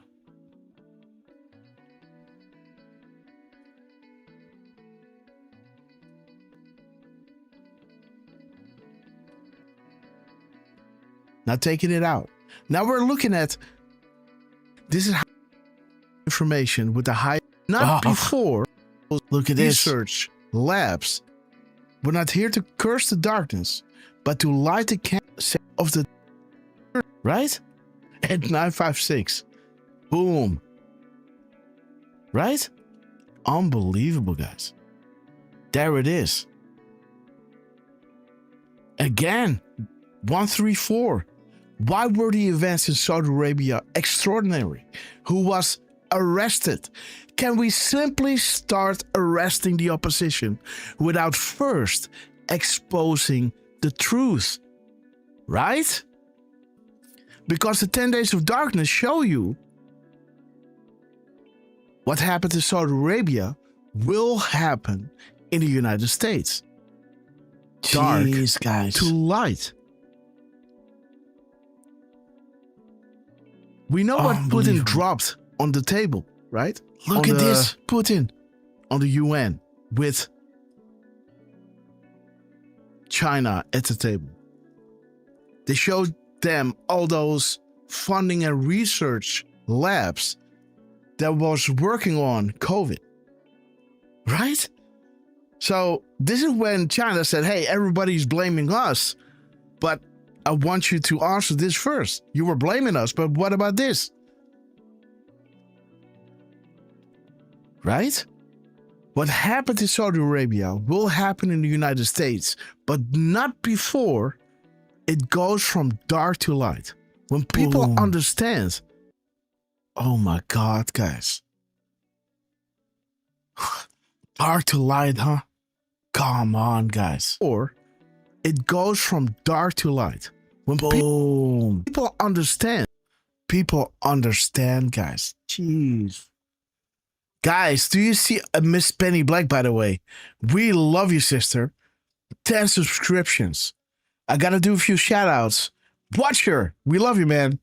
Now taking it out. Now we're looking at, this is information with the high, not before. Look at this. Research labs. We're not here to curse the darkness, but to light the candle of the, right? At 9:56. Boom. Right? Unbelievable, guys. There it is. Again, 134. Why were the events in Saudi Arabia extraordinary? Who was arrested? Can we simply start arresting the opposition without first exposing the truth? Right? Because the 10 days of darkness show you what happened in Saudi Arabia will happen in the United States. Dark guys. to light. We know what Putin dropped on the table, right? Look at this. Putin on the UN with China at the table. They showed them all those funding and research labs that was working on COVID, right? So this is when China said, hey, everybody's blaming us, but I want you to answer this first. You were blaming us, but what about this? Right? What happened in Saudi Arabia will happen in the United States, but not before it goes from dark to light. When people understand, oh my God, guys. Dark to light, huh? Come on, guys. Or it goes from dark to light. When people understand. People understand, guys. Jeez. Guys, do you see Miss Penny Black, by the way? We love you, sister. 10 subscriptions. I gotta do a few shout outs. Watch her. We love you, man.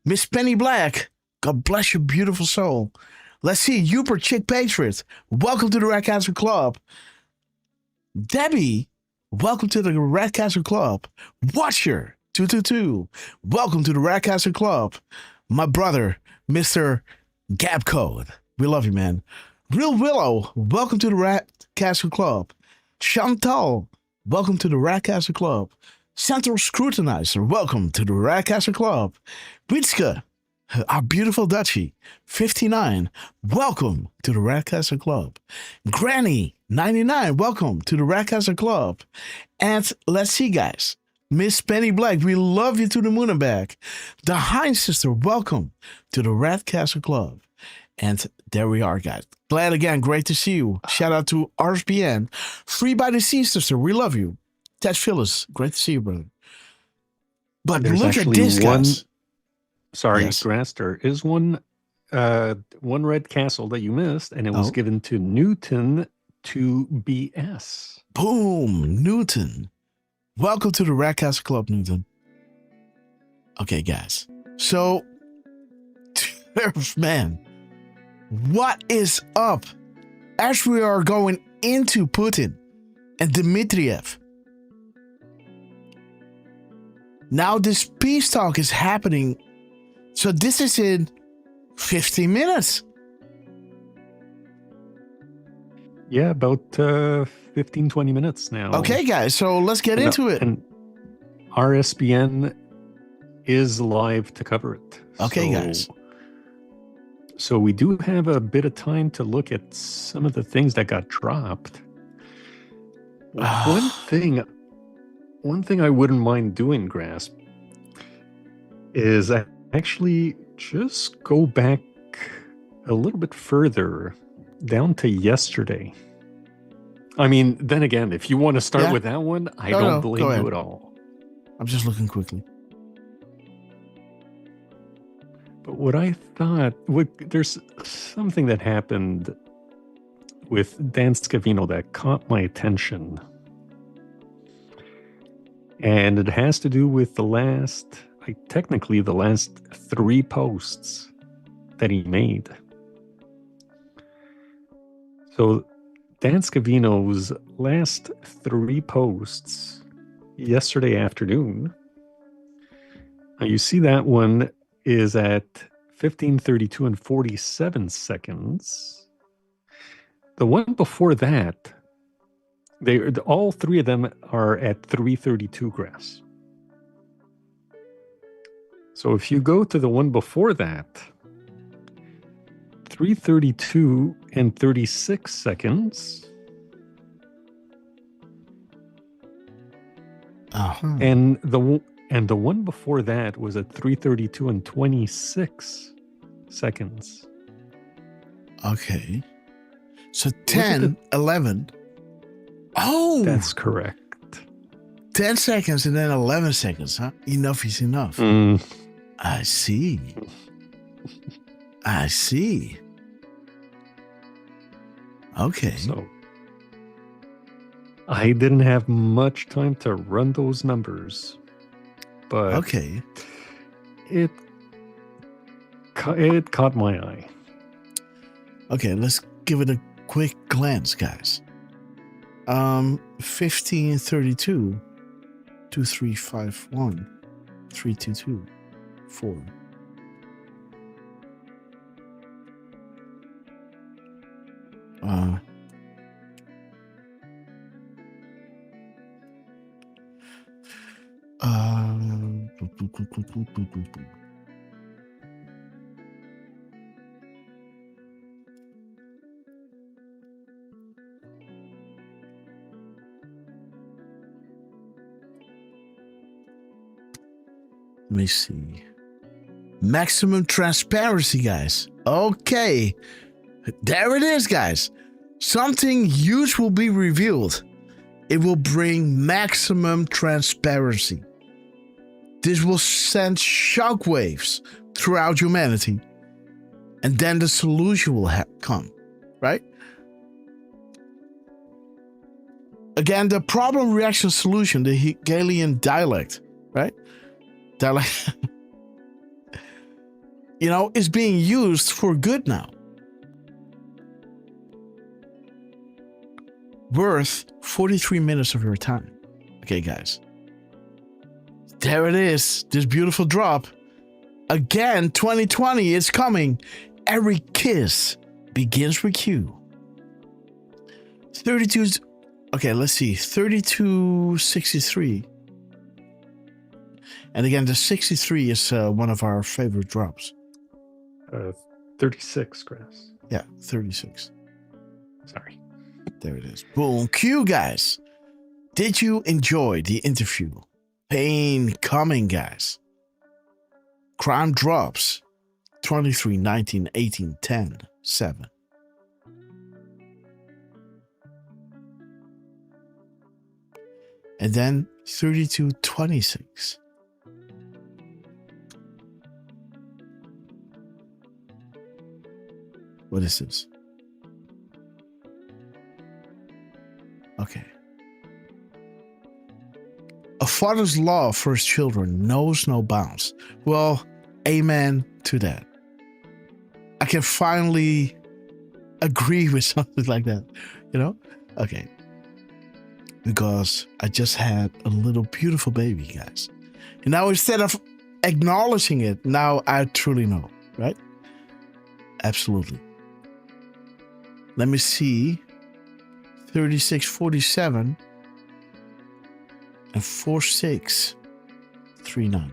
Miss Penny Black. God bless your beautiful soul. Let's see. Uper Chick Patriot. Welcome to the Red Castle Club. Debbie. Welcome to the Red Castle Club. Watcher 222. Welcome to the Red Castle Club. My brother, Mr. Gap Code. We love you, man. Real Willow. Welcome to the Red Castle Club. Chantal. Welcome to the Red Castle Club. Central Scrutinizer. Welcome to the Red Castle Club. Witske. Our beautiful Dutchie. 59. Welcome to the Red Castle Club. Granny. 99. Welcome to the Red Castle Club. And let's see, guys. Miss Penny Black, we love you to the moon and back. The Heinz sister, welcome to the Red Castle Club. And there we are, guys. Glad again, great to see you. Shout out to RSBN. Free by the Sea, sister, we love you. Ted Phyllis, great to see you, brother. But there's look at this, guys. Sorry, Yes. Grass, there is one one red castle that you missed, and it was given to Newton to BS. Boom, Newton. Welcome to the Red Castle Club, Newton. Okay, guys. So, man, what is up? As we are going into Putin and Dmitriev, now this peace talk is happening. So this is in 15 minutes. Yeah, about 15, 20 minutes now. Okay, guys, so let's get into it. And RSBN is live to cover it. Okay, guys. So we do have a bit of time to look at some of the things that got dropped. One thing I wouldn't mind doing, Grasp, is actually just go back a little bit further down to yesterday. I mean, then again, if you want to start with that one, I don't blame you at all. I'm just looking quickly. But what I thought, there's something that happened with Dan Scavino that caught my attention. And it has to do with technically the last 3 posts that he made. So Dan Scavino's last 3 posts yesterday afternoon. Now you see that one is at 15:32 and 47 seconds. The one before that, all 3 of them are at 3:32 Grass. So if you go to the one before that, 3:32 and 36 seconds. And the one before that was at 3:32 and 26 seconds. Okay. So 10, 11. Oh! That's correct. 10 seconds and then 11 seconds, huh? Enough is enough. I see. I see. Okay. So I didn't have much time to run those numbers, but okay, it caught my eye. Okay, let's give it a quick glance, guys. 15:32, 2351, 322, 4. Let me see. Maximum transparency, guys. Okay. There it is, guys. Something huge will be revealed. It will bring maximum transparency. This will send shockwaves throughout humanity. And then the solution will come, right? Again, the problem reaction solution, the Hegelian dialect, right? Dialect, is being used for good now. Worth 43 minutes of your time. Okay, guys. There it is. This beautiful drop. Again, 2020 is coming. Every kiss begins with you. 32. Okay, let's see. 3263. And again, the 63 is one of our favorite drops. 36, Grass. Yeah, 36. Sorry. There it is. Boom. Q, guys. Did you enjoy the interview? Pain coming, guys. Crime drops. 23, 19, 18, 10, 7. And then 32, 26. What is this? Okay. A father's love for his children knows no bounds. Well, amen to that. I can finally agree with something like that, Okay. Because I just had a little beautiful baby, guys. And now instead of acknowledging it, now I truly know, right? Absolutely. Let me see. 3647 and 4639.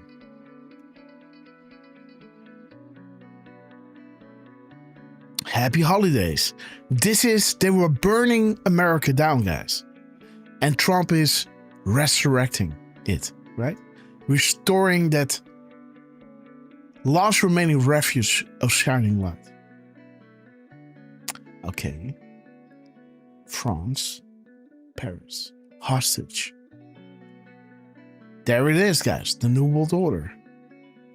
Happy holidays. They were burning America down, guys. And Trump is resurrecting it, right? Restoring that last remaining refuge of shining light. Okay. France, Paris, hostage. There it is, guys. The New World Order.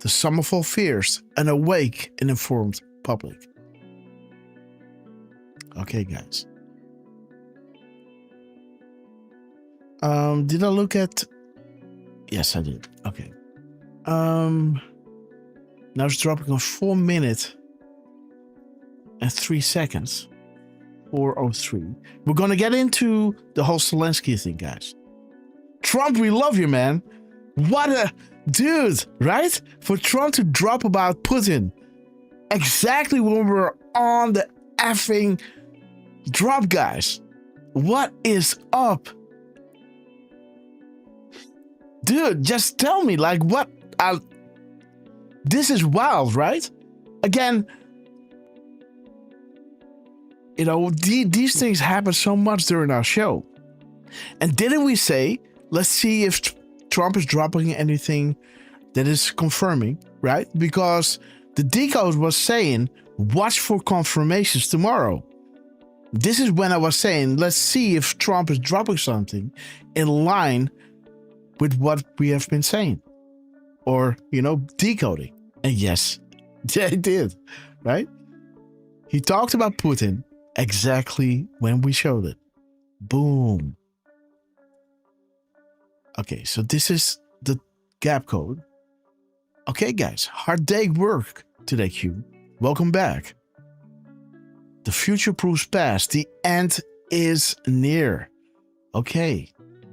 The sum of all fears, an awake and informed public. Okay, guys. Did I look at... Yes, I did. Okay. Now it's dropping on 4 minutes and 3 seconds. 4:03. We're going to get into the whole Zelensky thing, guys. Trump, we love you, man. What a dude, right? For Trump to drop about Putin exactly when we're on the effing drop, guys. What is up? Dude, just tell me, like, what? This is wild, right? Again, these things happen so much during our show. And didn't we say, let's see if Trump is dropping anything that is confirming, right? Because the Decode was saying, watch for confirmations tomorrow. This is when I was saying, let's see if Trump is dropping something in line with what we have been saying. Or, decoding. And yes, he did, right? He talked about Putin exactly when we showed it. Boom. Okay, so this is the gap code. Okay, guys, hard day work today, Q. Welcome back. The future proves past. The end is near. Okay,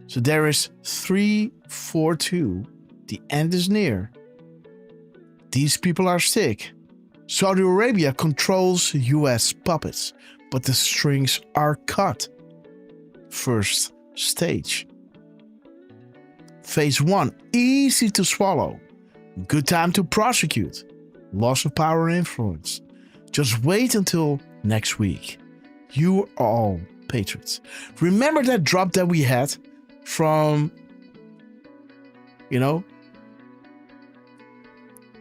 so there is 342. The end is near. These people are sick. Saudi Arabia controls US puppets, but the strings are cut. First stage. Phase 1, easy to swallow. Good time to prosecute. Loss of power and influence. Just wait until next week. You are all patriots. Remember that drop that we had from,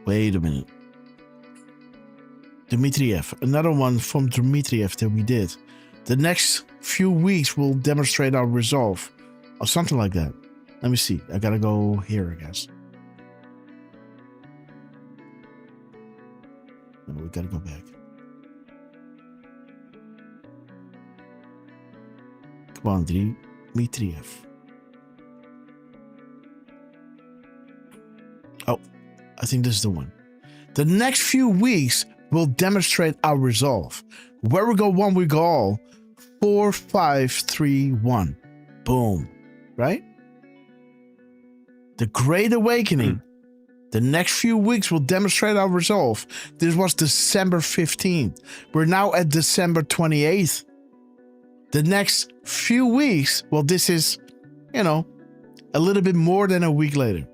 wait a minute. Dmitriev, another one from Dmitriev that we did. The next few weeks will demonstrate our resolve, or something like that. Let me see. I gotta go here, I guess. No, we gotta go back. Come on, Dmitriev. Oh, I think this is the one. The next few weeks will demonstrate our resolve. Where we go one, we go all. 4, 5, 3, 1. Boom. Right? The Great Awakening. The next few weeks will demonstrate our resolve. This was December 15th. We're now at December 28th. The next few weeks, well, this is, a little bit more than a week later.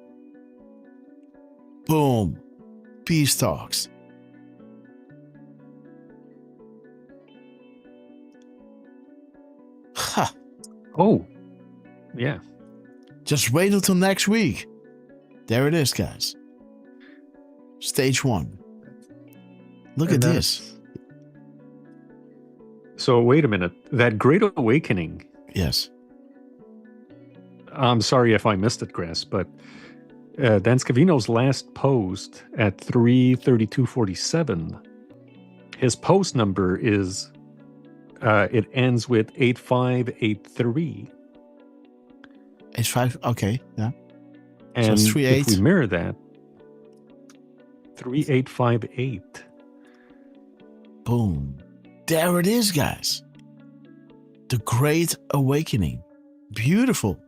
Boom. Peace talks. Ha. Oh, yeah. Just wait until next week. There it is, guys. Stage 1. Look at this. So wait a minute. That Great Awakening. Yes. I'm sorry if I missed it, Grass, but Dan Scavino's last post at 3:32:47 His post number is, it ends with 8583. 85, okay, yeah. And so 38. if we mirror that, 3858. Boom. There it is, guys. The Great Awakening. Beautiful.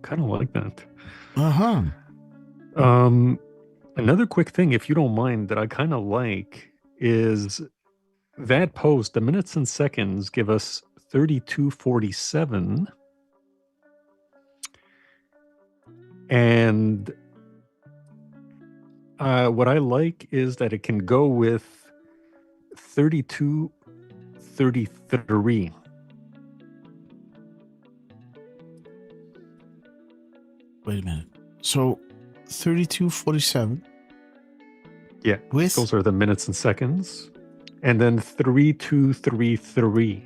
Kind of like that. Uh-huh. Another quick thing, if you don't mind, that I kind of like is that post, the minutes and seconds give us 3247. And what I like is that it can go with 3233. Wait a minute. So 3247. Yeah. With? Those are the minutes and seconds. And then 3233.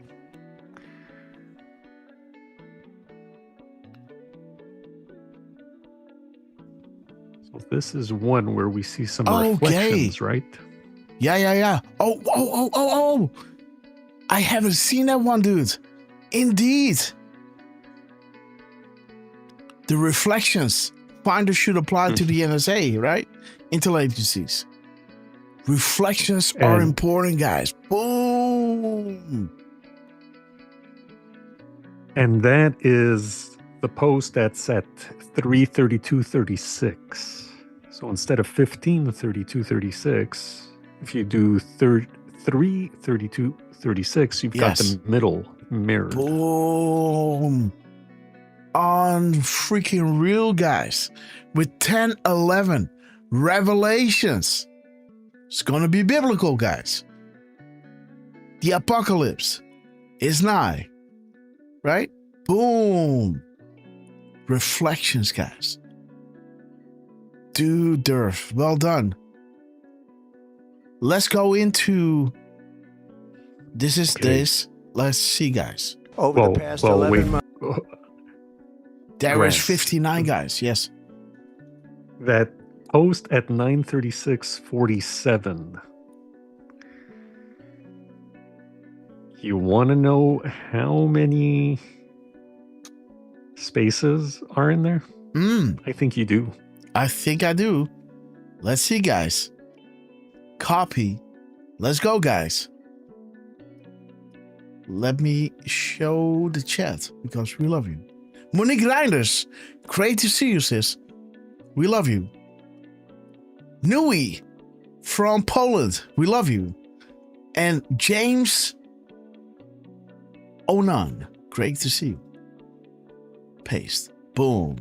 So this is one where we see some reflections, right? Yeah. Oh. I haven't seen that one, dude. Indeed. The reflections. Finders should apply to the NSA, right? Intel agencies. Reflections are important, guys. Boom. And that is the post that's at 33236. So instead of 153236, if you do 33236, you've got the middle mirrored. Boom. On freaking real, guys. With 1011 revelations. It's going to be biblical, guys. The apocalypse is nigh. Right? Boom. Reflections, guys. Dude, Derf, well done. Let's go into this. Let's see, guys. Over the past 11 months. There is 59, guys. Yes. That post at 936:47. You want to know how many spaces are in there? I think you do. I think I do. Let's see, guys. Copy. Let's go, guys. Let me show the chat because we love you. Monique Reinders, great to see you, sis. We love you. Nui from Poland, we love you. And James Onan, great to see you. Paste. Boom.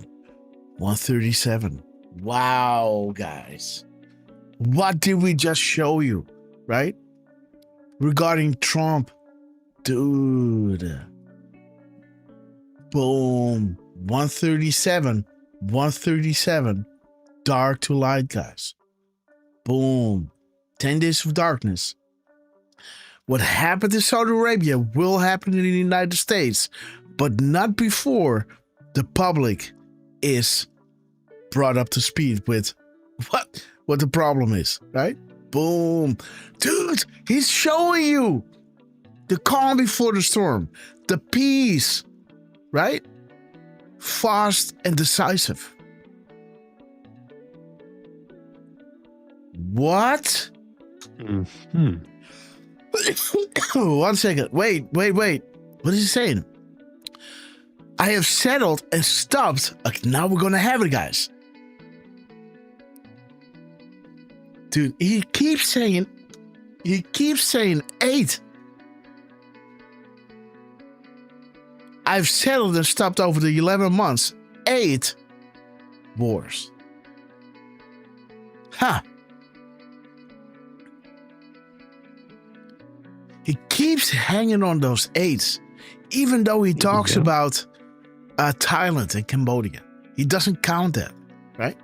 137. Wow, guys. What did we just show you, right? Regarding Trump. Dude. Boom. 137. 137. Dark to light, guys. Boom. 10 days of darkness. What happened in Saudi Arabia will happen in the United States, but not before the public is brought up to speed with what the problem is, right? Boom. Dude, he's showing you the calm before the storm, the peace, right? Fast and decisive. What? One second. Wait. What is he saying? I have settled and stopped. Okay, now we're gonna have it, guys. Dude, he keeps saying 8. I've settled and stopped over the 11 months. 8 wars. Ha! He keeps hanging on those 8s, even though he talks about Thailand and Cambodia. He doesn't count that, right?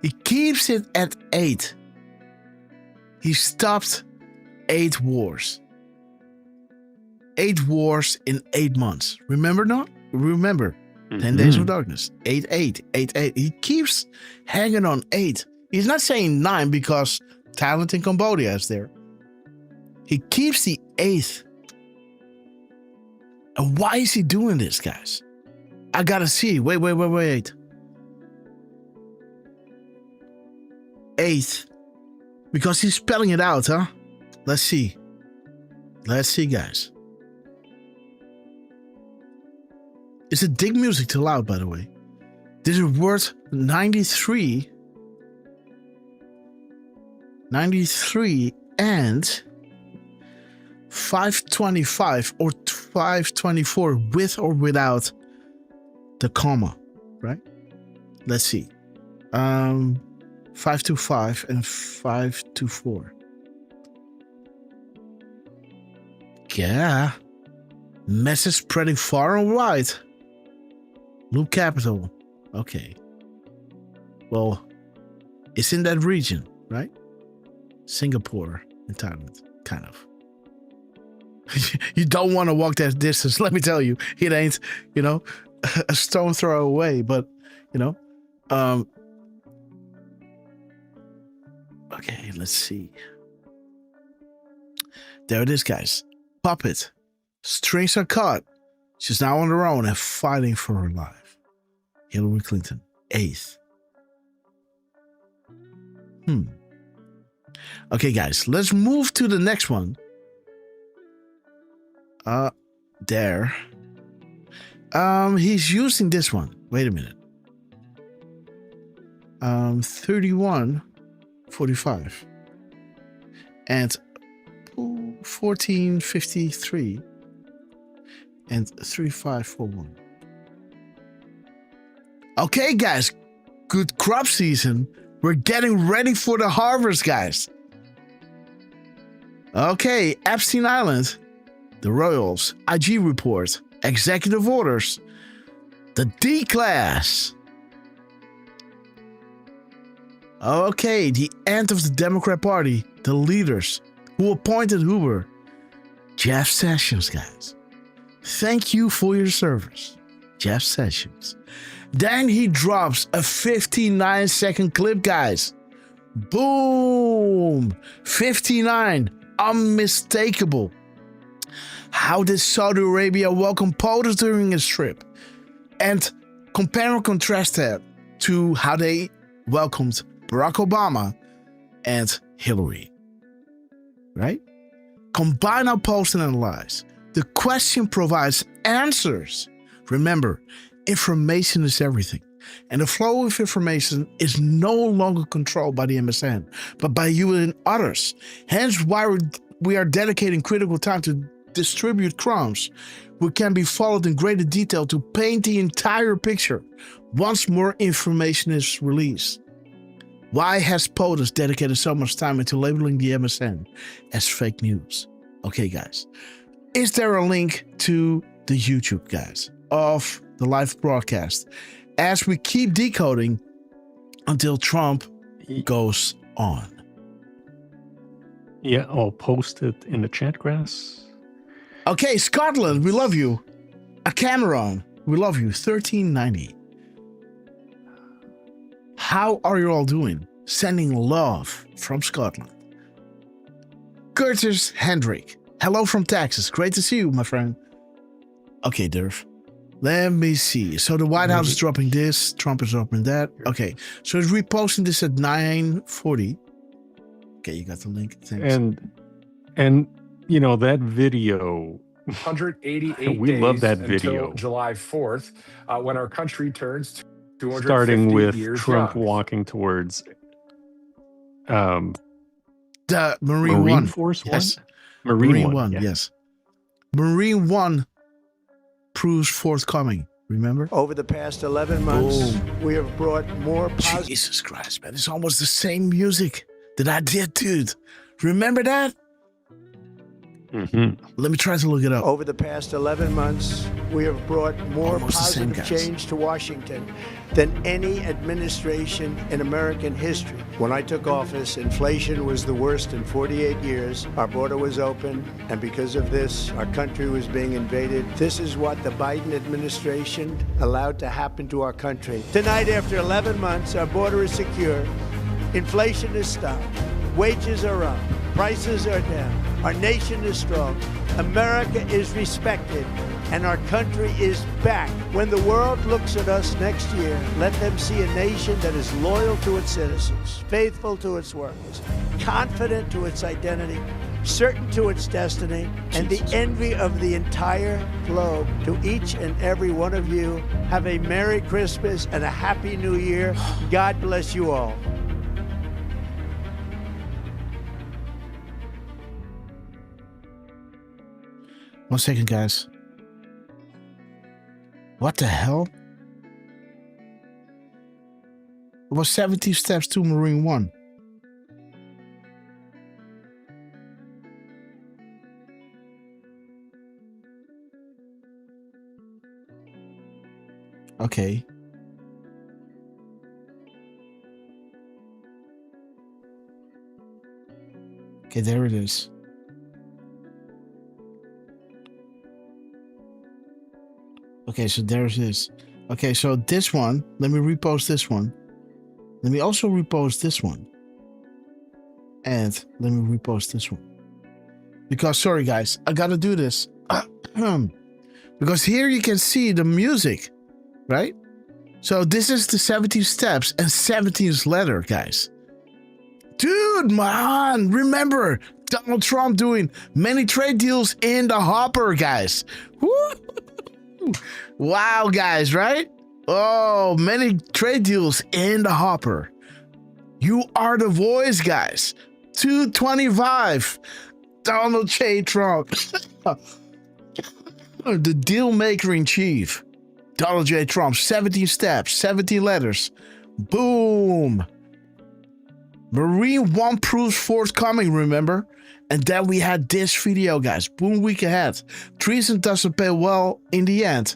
He keeps it at 8. He stopped 8 wars. 8 wars in 8 months. Remember not? Remember. 10 Days of Darkness. 8-8. 8-8. He keeps hanging on 8. He's not saying 9 because talent in Cambodia is there. He keeps the 8th. And why is he doing this, guys? I gotta see. Wait. 8th. Because he's spelling it out, huh? Let's see. Let's see, guys. Is it dig music too loud, by the way? This is word 93. 93 and 525 or 524 with or without the comma, right? Let's see. 525 and 524. Yeah. Message spreading far and wide. Loop capital. Okay. Well, it's in that region, right? Singapore and Thailand, kind of. You don't want to walk that distance, let me tell you. It ain't, a stone throw away, but, okay, let's see. There it is, guys. Puppet. Strings are cut. She's now on her own and fighting for her life. Hillary Clinton, 8th. Okay, guys, let's move to the next one. There. He's using this one. Wait a minute. 31:45 and 14:53 and 3541. Okay, guys, good crop season. We're getting ready for the harvest, guys. Okay, Epstein Island, the Royals, IG report, executive orders, the D class. Okay, the end of the Democrat Party, the leaders who appointed Hoover, Jeff Sessions, guys. Thank you for your service, Jeff Sessions. Then he drops a 59-second clip, guys. Boom! 59, unmistakable. How did Saudi Arabia welcome POTUS during his trip? And compare and contrast that to how they welcomed Barack Obama and Hillary. Right? Combine our post and analyze. The question provides answers. Remember, information is everything. And the flow of information is no longer controlled by the MSN, but by you and others. Hence why we are dedicating critical time to distribute crumbs, which can be followed in greater detail to paint the entire picture once more information is released. Why has POTUS dedicated so much time into labeling the MSN as fake news? Okay, guys. Is there a link to the YouTube, guys, of the live broadcast as we keep decoding until Trump goes on? Yeah, I'll post it in the chat, Grass. Okay, Scotland, we love you. A Cameron, we love you. 1390. How are you all doing? Sending love from Scotland. Curtis Hendrick, hello from Texas. Great to see you, my friend. Okay, Derf. Let me see. So the White House is dropping this. Trump is dropping that. Okay. So he's reposting this at 9:40. Okay, you got the link. Thanks. And that video. 188 we days love that until video. July 4th, when our country turns 250 starting with years Trump young. walking towards the Marine One. Force yes. One? Marine One, yeah. yes. Marine One proves forthcoming, remember? Over the past 11 months, we have brought more positive. Jesus Christ, man. It's almost the same music that I did, dude. Remember that? Let me try to look it up. Over the past 11 months, we have brought more Almost the same, positive guys. change to Washington than any administration in American history. When I took office, inflation was the worst in 48 years. Our border was open, and because of this, our country was being invaded. This is what the Biden administration allowed to happen to our country. Tonight, after 11 months, our border is secure. Inflation is stopped. Wages are up. Prices are down. Our nation is strong. America is respected. And our country is back. When the world looks at us next year, let them see a nation that is loyal to its citizens, faithful to its workers, confident to its identity, certain to its destiny, and the envy of the entire globe. To each and every one of you, have a Merry Christmas and a Happy New Year. God bless you all. One second, guys. What the hell? It was 17 steps to Marine 1. Okay. Okay, there it is. Okay, so there's this. Okay, so this one, let me repost this one. Let me also repost this one. And let me repost this one. Because, sorry guys, I gotta do this. Because here you can see the music, right? So this is the 17 steps and 17th letter, guys. Dude, man, remember Donald Trump doing many trade deals in the hopper, guys. Woo! Wow, guys, right? Oh, many trade deals in the hopper. You are the voice, guys. 225. Donald J. Trump. The deal maker in chief. Donald J. Trump. 17 steps, 17 letters. Boom. Marine 1 proofs forthcoming, remember? And then we had this video, guys. Boom, week ahead. Treason doesn't pay well in the end.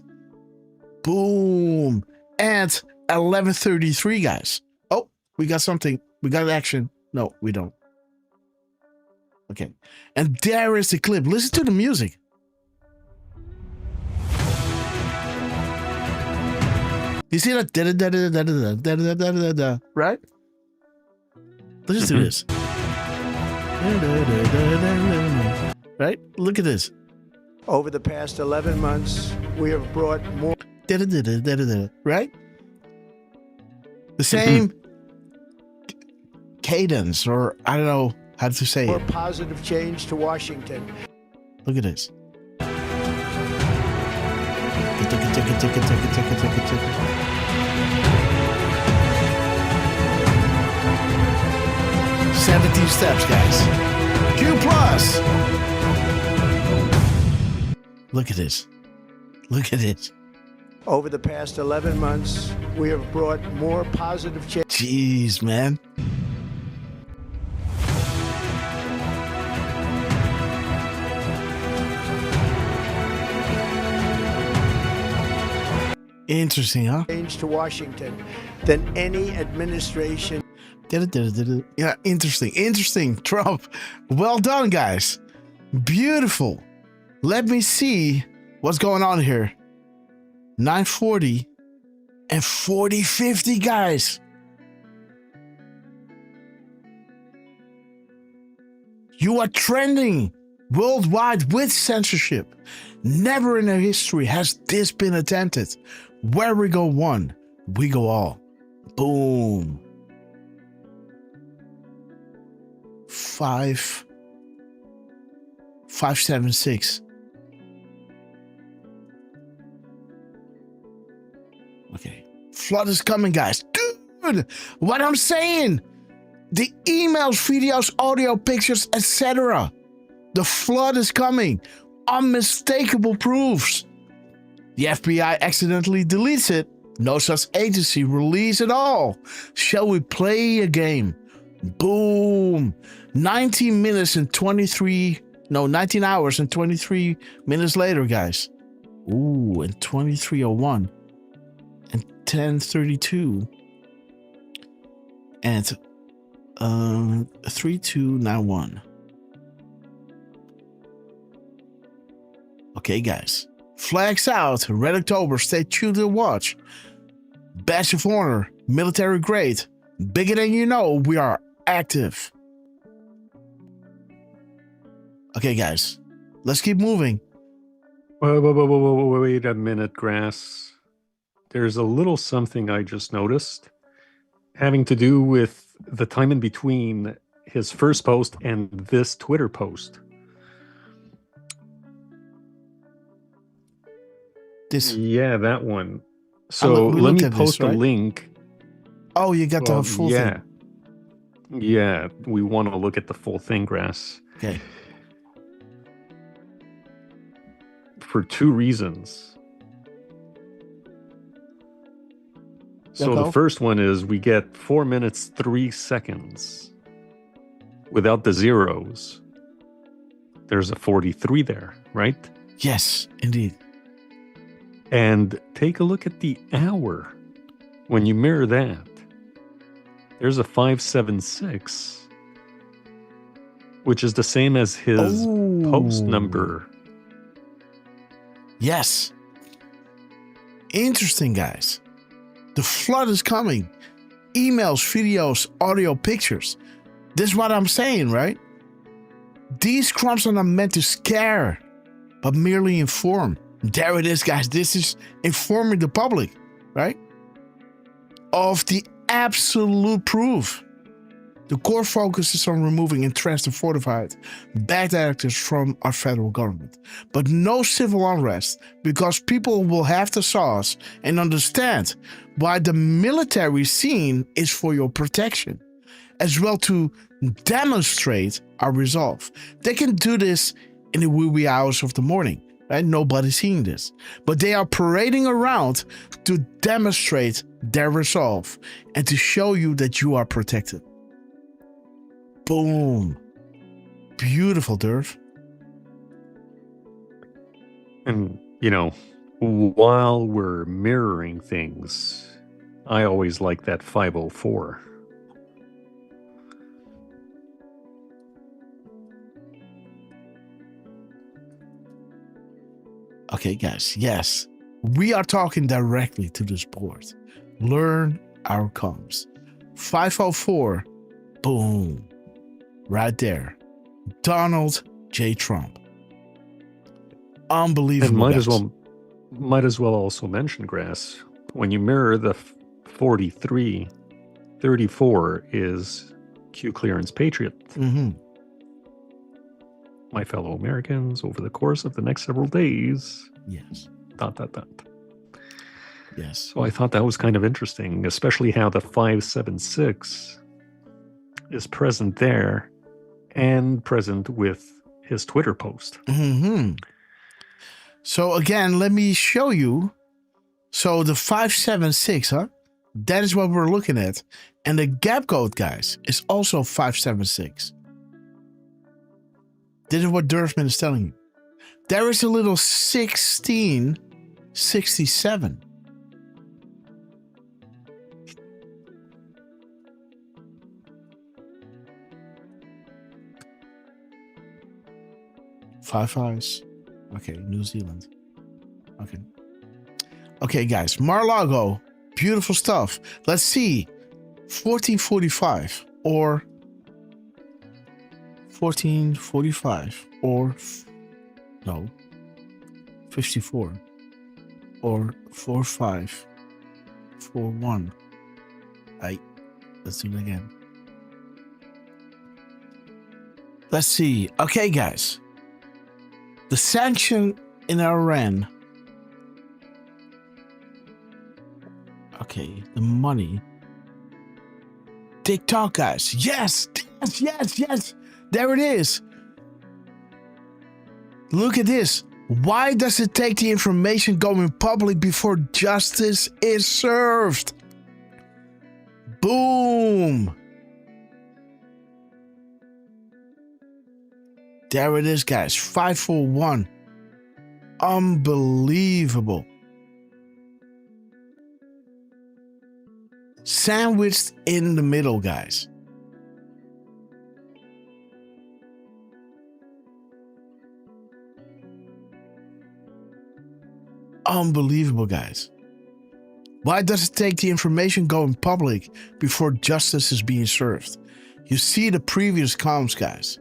Boom. And 11:33, guys. Oh, we got something. We got action. No, we don't. Okay. And there is the clip. Listen to the music. You see that? Right? Listen to this. Right? Look at this. Over the past 11 months, we have brought more. Right? The same cadence, or I don't know how to say more it. Positive change to Washington. Look at this. 17 steps, guys. Q plus. Look at this. Look at this. Over the past 11 months, we have brought more positive change. Jeez, man. Interesting, huh? Change to Washington than any administration. Yeah, interesting. Interesting. Trump. Well done, guys. Beautiful. Let me see what's going on here. 940 and 4050, guys. You are trending worldwide with censorship. Never in our history has this been attempted. Where we go one, we go all. Boom. 576. Okay. Flood is coming, guys. Dude, what I'm saying. The emails, videos, audio, pictures, etc. The flood is coming. Unmistakable proofs. The FBI accidentally deletes it. No such agency release at all. Shall we play a game? Boom. 19 minutes and 23 No, 19 hours and 23 minutes later, guys. Ooh, and 23:01 and 10:32 and 3291. Okay, guys. Flags out. Red October. Stay tuned to watch. Badge of Honor. Military grade. Bigger than you know. We are active. Okay, guys. Let's keep moving. Wait a minute, Grass. There's a little something I just noticed having to do with the time in between his first post and this Twitter post. Yeah, that one. So let me post a link. Oh, you got the full thing. Yeah, we want to look at the full thing, Grass. Okay. For two reasons. So the first one is we get 4 minutes, 3 seconds without the zeros. There's a 43 there, right? Yes, indeed. And take a look at the hour. When you mirror that, there's a 576, which is the same as his post number. Yes. Interesting, guys. The flood is coming. Emails, videos, audio, pictures. This is what I'm saying, right? These crumbs are not meant to scare, but merely inform. There it is, guys. This is informing the public, right? Of the absolute proof. The core focus is on removing entrenched and fortified bad actors from our federal government. But no civil unrest, because people will have the sauce and understand why the military scene is for your protection, as well to demonstrate our resolve. They can do this in the wee hours of the morning, right? Nobody's seeing this. But they are parading around to demonstrate their resolve and to show you that you are protected. Boom. Beautiful, Derf. And, while we're mirroring things, I always like that 504. Okay, guys. Yes. We are talking directly to this board. Learn our comms. 504. Boom. Right there. Donald J. Trump. Unbelievable. And might as well also mention, Grass, when you mirror the 43, 34 is Q Clearance Patriot. Mm-hmm. My fellow Americans, over the course of the next several days. Yes. ... Yes. So I thought that was kind of interesting, especially how the 576 is present there and present with his Twitter post. Mm-hmm. So again, let me show you. So the 576, that is what we're looking at. And the gap code, guys, is also 576. This is what Derfman is telling you. There is a little 1667. Five fives. Okay, New Zealand. Okay. Okay, guys. Mar-a-Lago. Beautiful stuff. Let's see. 1445 or 1445 or no 54 or 4541. Let's do it again. Let's see. Okay, guys. The sanction in Iran. Okay, the money. TikTok, guys. Yes. There it is. Look at this. Why does it take the information going public before justice is served? Boom. There it is, guys. 541. Unbelievable. Sandwiched in the middle, guys. Unbelievable, guys. Why does it take the information going public before justice is being served? You see the previous comms, guys.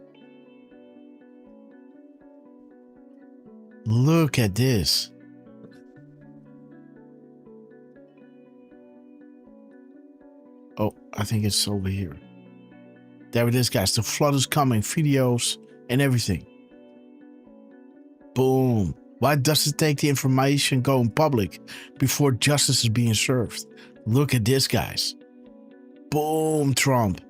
Look at this. Oh, I think it's over here. There it is, guys. The flood is coming. Videos and everything. Boom. Why does it take the information going public before justice is being served? Look at this, guys. Boom, Trump.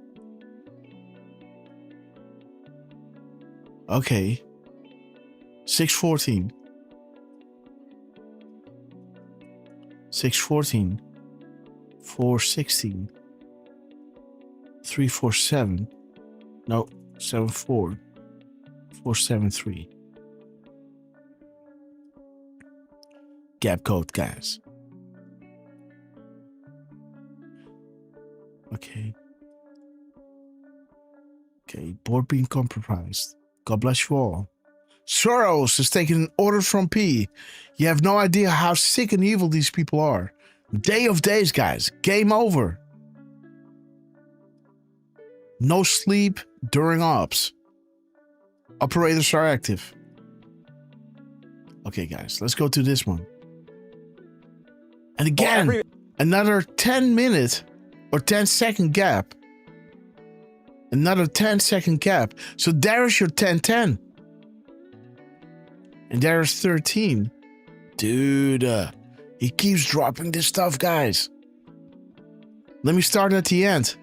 Okay. 614. 614. 416. 347. No, 74. 473. Gap code, guys. Okay. Okay, board being compromised. God bless you all. Soros is taking orders from P. You have no idea how sick and evil these people are. Day of days, guys. Game over. No sleep during ops. Operators are active. Okay, guys, let's go to this one. And again, another 10-minute or 10-second gap. Another 10-second gap. So there is your 10-10. And there is 13. Dude, he keeps dropping this stuff, guys. Let me start at the end.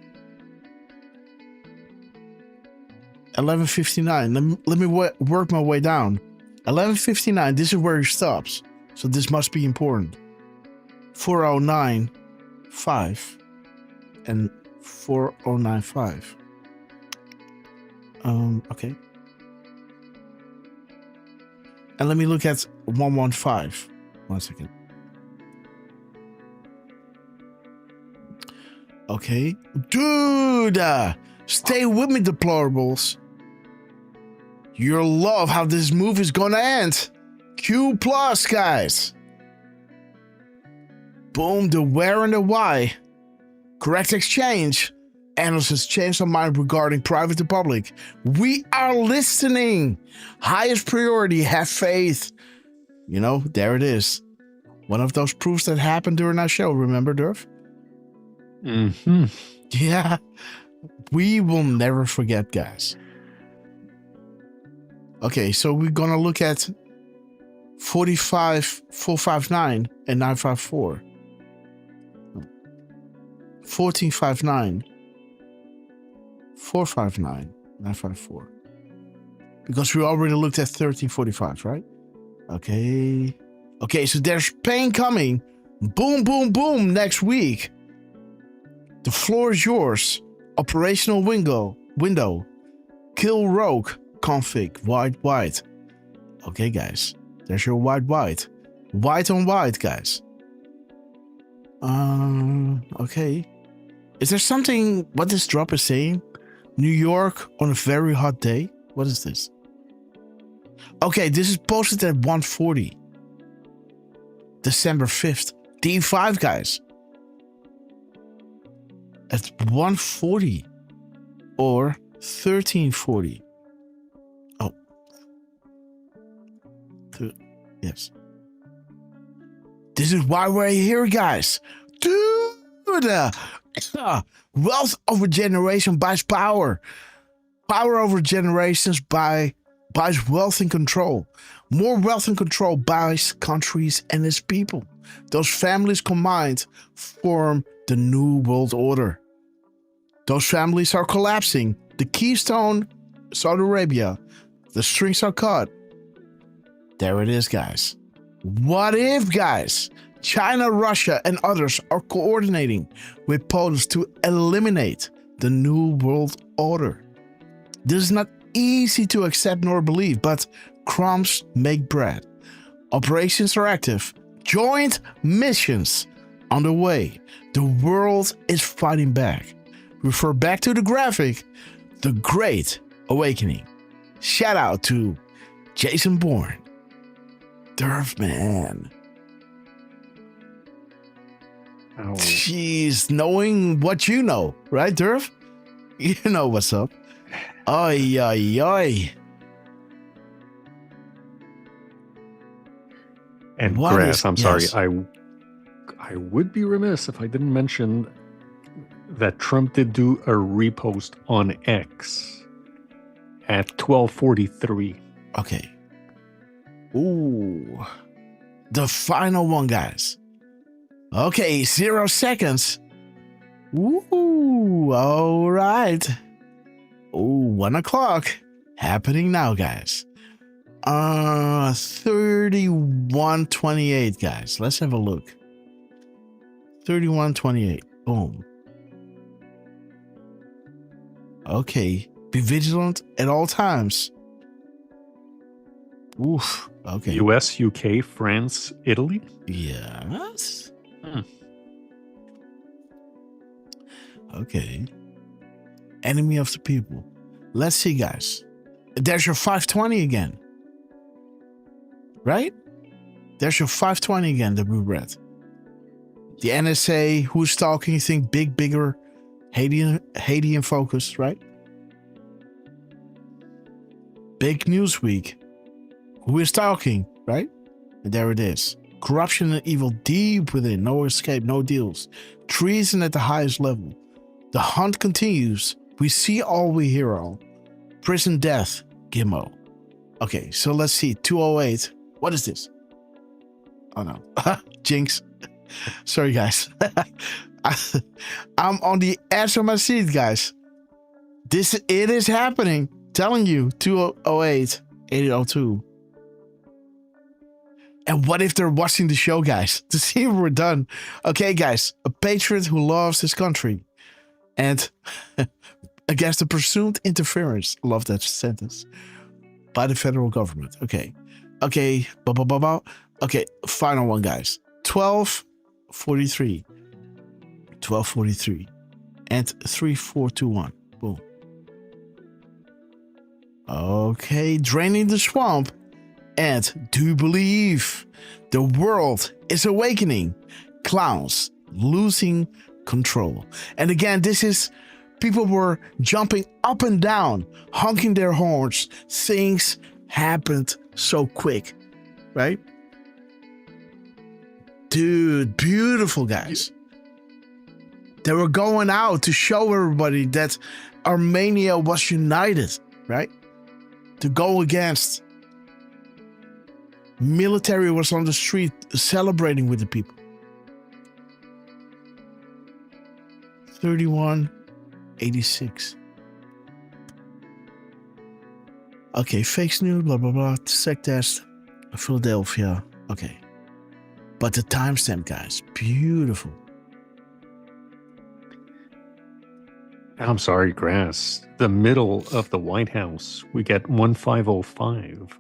11:59. Let me work my way down. 11:59. This is where he stops. So this must be important. 4095 and 4095. Okay. And let me look at 115. 1 second. Okay. Dude, stay with me, deplorables. You'll love how this move is gonna end. Q+, guys. Boom, the where and the why. Correct exchange. Analysts has changed their mind regarding private to public. We are listening. Highest priority, have faith. You know, there it is. One of those proofs that happened during our show, remember, Derf? Mm-hmm. Yeah. We will never forget, guys. Okay, so we're going to look at 45, 459, and 954. 1459, 459, 954. Because we already looked at 1345, right? Okay. Okay, so there's pain coming. Boom, boom, boom next week. The floor is yours. Operational window. Kill rogue. Config. White. Okay, guys. There's your white. White on white, guys. Okay. Is there something, what this drop is saying? New York on a very hot day? What is this? Okay, this is posted at 1:40. December 5th. D5, guys. At 1:40. Or 13:40. Oh. Yes. This is why we're here, guys. Dude! Wealth over generation buys power. Power over generations buys wealth and control. More wealth and control buys countries and its people. Those families combined form the new world order. Those families are collapsing. The keystone, Saudi Arabia. The strings are cut. There it is, guys. What if, guys? China, Russia, and others are coordinating with Poland to eliminate the new world order. This is not easy to accept nor believe, but crumbs make bread. Operations are active. Joint missions on the way. The world is fighting back. Refer back to the graphic. The Great Awakening. Shout out to Jason Bourne. Derf, man. Oh. Jeez, knowing what you know, right, Derf? You know what's up. Ay, ay, ay. And What Grass, is- I'm yes. sorry. I would be remiss if I didn't mention that Trump did do a repost on X at 12:43. Okay. Ooh. The final one, guys. Okay, 0 seconds. Ooh, all right. Ooh, 1 o'clock. Happening now, guys. 31:28, guys. Let's have a look. 31:28. Boom. Okay. Be vigilant at all times. Oof. Okay. US, UK, France, Italy. Yes. Okay. Enemy of the people. Let's see, guys. There's your 520 again. Right? There's your 520 again that we read. The NSA, who's talking, you think bigger, Haitian focus, right? Big News Week. Who is talking, right? And there it is. Corruption and evil deep within. No escape, no deals. Treason at the highest level. The hunt continues. We see all, we hear all. Prison death, Gimmo. Okay, so let's see. 208. What is this? Oh no. Jinx. Sorry, guys. I'm on the edge of my seat, guys. It is happening. Telling you. 208. 802. And what if they're watching the show, guys, to see if we're done? Okay, guys, a patriot who loves his country and against the presumed interference, love that sentence, by the federal government. Okay. Okay. Okay, final one, guys. 12:43. 12:43. And 3421. Boom. Okay, draining the swamp. And do you believe the world is awakening? Clowns losing control. And again, this is people were jumping up and down, honking their horns. Things happened so quick, right? Dude, beautiful, guys. They were going out to show everybody that Armenia was united, right? To go against. Military was on the street celebrating with the people. 31:86. Okay, fake news, blah, blah, blah. Sec test, Philadelphia. Okay. But the timestamp, guys, beautiful. I'm sorry, Grass. The middle of the White House, we get 1505.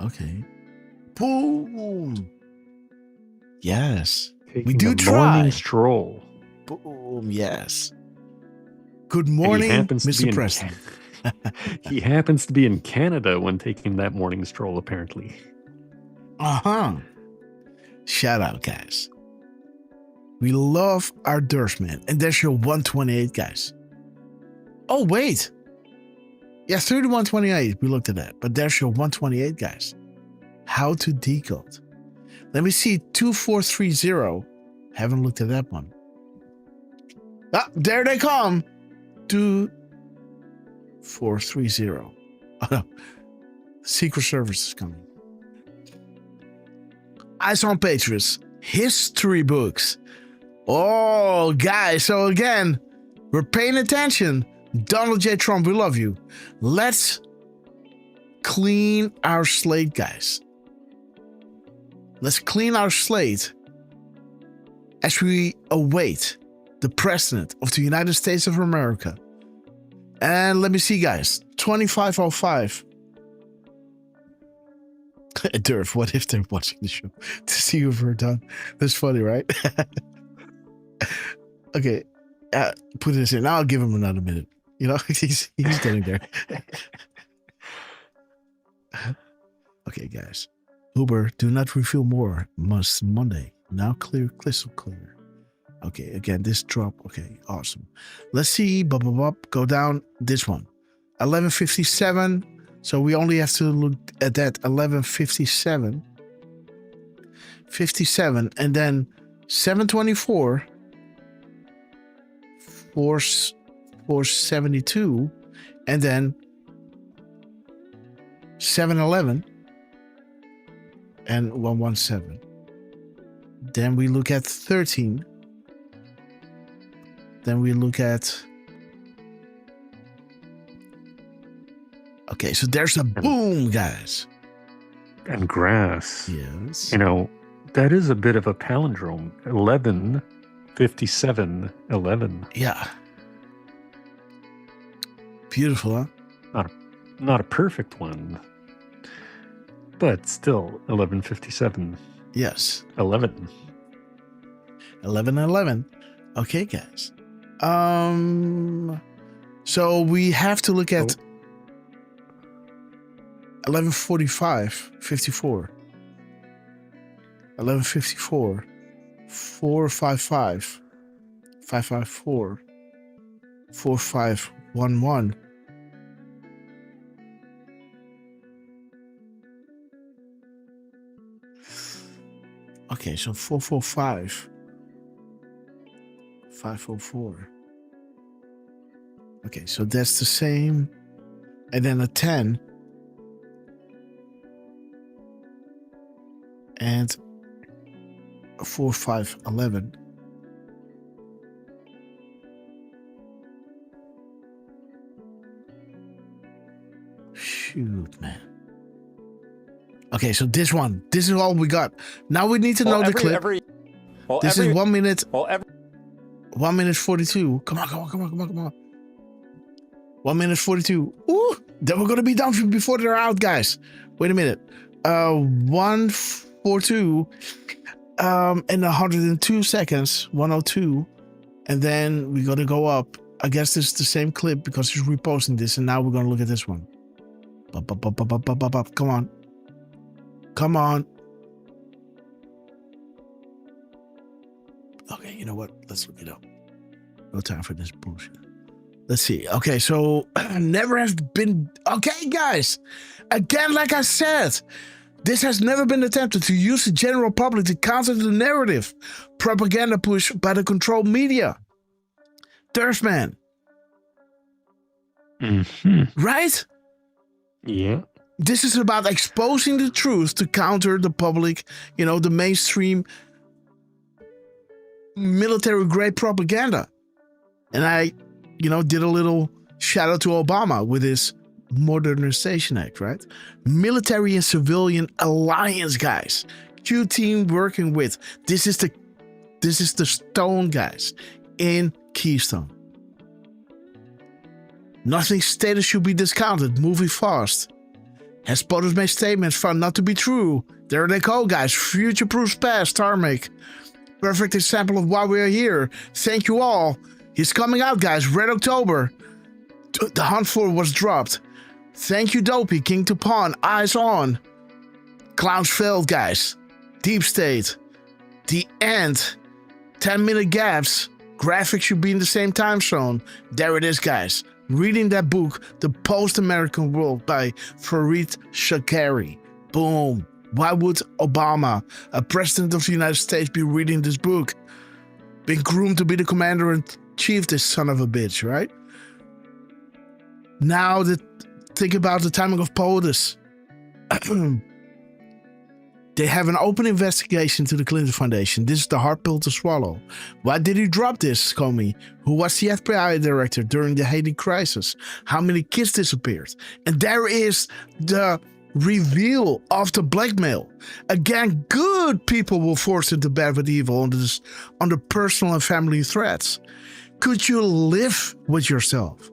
Okay. Boom. Yes. Taking we do a try. Morning stroll. Boom. Yes. Good morning, Mr. Preston. He happens to be in Canada when taking that morning stroll, apparently. Shout out, guys. We love our Derf, man. And there's your 128, guys. Oh, wait. Yeah, 31:28. We looked at that. But there's your 128, guys. How to decode. Let me see. 2430. Haven't looked at that one. Ah, there they come. 2430. Oh, no. Secret Service is coming. Eyes on Patriots. History books. Oh, guys. So again, we're paying attention. Donald J. Trump, we love you. Let's clean our slate, guys. Let's clean our slate as we await the President of the United States of America. And let me see, guys. 2505. Derf, what if they're watching the show to see if we're done? That's funny, right? Okay. Put this in. I'll give him another minute. You know, he's getting there. Okay, guys. Uber, do not reveal more. Must Monday. Now clear, crystal clear. Okay, again, this drop. Okay, awesome. Let's see. Go down this one. 11:57. So we only have to look at that 11:57. 57. And then 7:24. 472. And then 7:11. And 117. Then we look at 13. Then we look at... Okay, so there's a boom, guys. And grass. Yes. You know, that is a bit of a palindrome. 11, 57, 11. Yeah. Beautiful, huh? Not a perfect one. But still, 11:57. Yes. 11. 11:11. Okay, guys. So we have to look at 11:45, 54. 11:54, 455, 554, 4511. Okay, so 445, 504. Okay, so that's the same. And then a 10. And a 4511. Shoot, man. Okay, so this is all we got. Now we need to know the clip. This is 1 minute. 1 minute 42. Come on. 1 minute 42. Ooh, then we're gonna be done before they're out, guys. Wait a minute. 142. And 102 seconds. 102. And then we gotta go up. I guess this is the same clip because he's reposting this, and now we're gonna look at this one. Come on. Come on. Okay, you know what? Let's look it up. No time for this bullshit. Let's see. Okay, so never has been... Okay, guys. Again, like I said, this has never been attempted to use the general public to counter the narrative propaganda push by the controlled media. Derf, man. Mm-hmm. Right? Yeah. This is about exposing the truth to counter the public, the mainstream military-grade propaganda. And I, did a little shout out to Obama with his Modernization Act, right? Military and civilian alliance, guys. Q team working with. This is the stone, guys, in Keystone. Nothing stated should be discounted. Moving fast. Has POTUS made statements found not to be true. There they go, guys. Future-proof past, Tarmac. Perfect example of why we are here. Thank you all. He's coming out, guys. Red October. The hunt for was dropped. Thank you, Dopey. King to Pawn. Eyes on. Clowns failed, guys. Deep State. The End. 10-minute gaps. Graphics should be in the same time zone. There it is, guys. Reading that book, The Post-American World by Fareed Shakari. Boom. Why would Obama, a president of the United States, be reading this book? Been groomed to be the commander-in-chief, this son of a bitch, right? Now, think about the timing of POTUS. They have an open investigation to the Clinton Foundation. This is the hard pill to swallow. Why did he drop this, Comey? Who was the FBI director during the Haiti crisis? How many kids disappeared? And there is the reveal of the blackmail. Again, good people will force into bed with evil under personal and family threats. Could you live with yourself,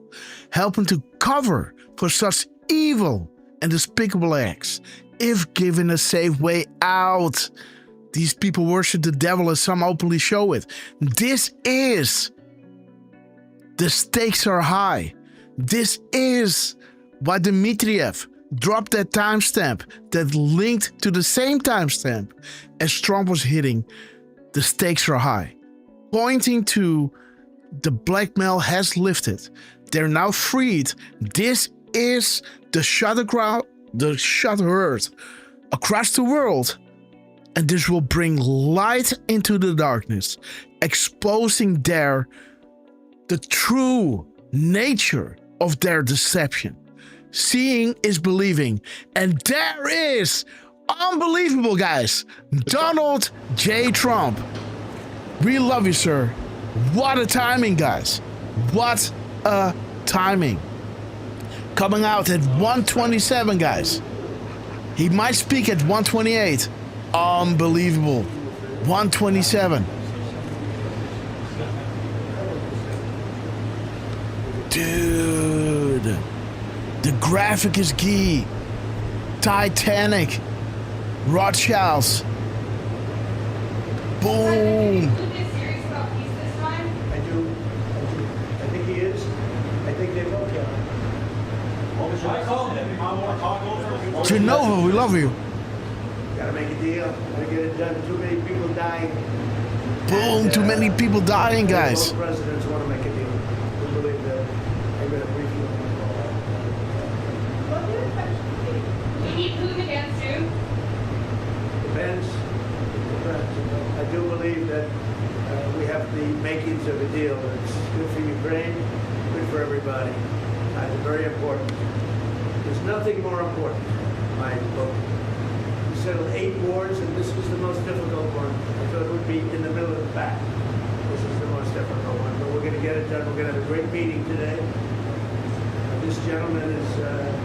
helping to cover for such evil and despicable acts, if given a safe way out? These people worship the devil, as some openly show it. The stakes are high. This is why Dmitriev dropped that timestamp that linked to the same timestamp as Trump was hitting. The stakes are high, pointing to the blackmail has lifted. They're now freed. This is the shuttered across the world. And this will bring light into the darkness, exposing the true nature of their deception. Seeing is believing. And there is, unbelievable, guys, Donald J. Trump. We love you, sir. What a timing, guys. What a timing. Coming out at 1:27, guys. He might speak at 1:28. Unbelievable. 1:27. Dude. The graphic is key. Titanic. Rothschilds. Boom. I think he is. I think they both are. Genova, we love you. Gotta make a deal. Gotta get it done. Too many people dying. Boom, too many people dying, guys. Both presidents want to make a deal. We believe that. I'm gonna brief you. We need Putin again soon. Depends. I do believe that we have the makings of a deal. It's good for Ukraine, good for everybody. It's very important. There's nothing more important, my book. We settled 8 wars, and this was the most difficult one. I thought it would be in the middle of the pack. This is the most difficult one, but we're going to get it done. We're going to have a great meeting today. This gentleman has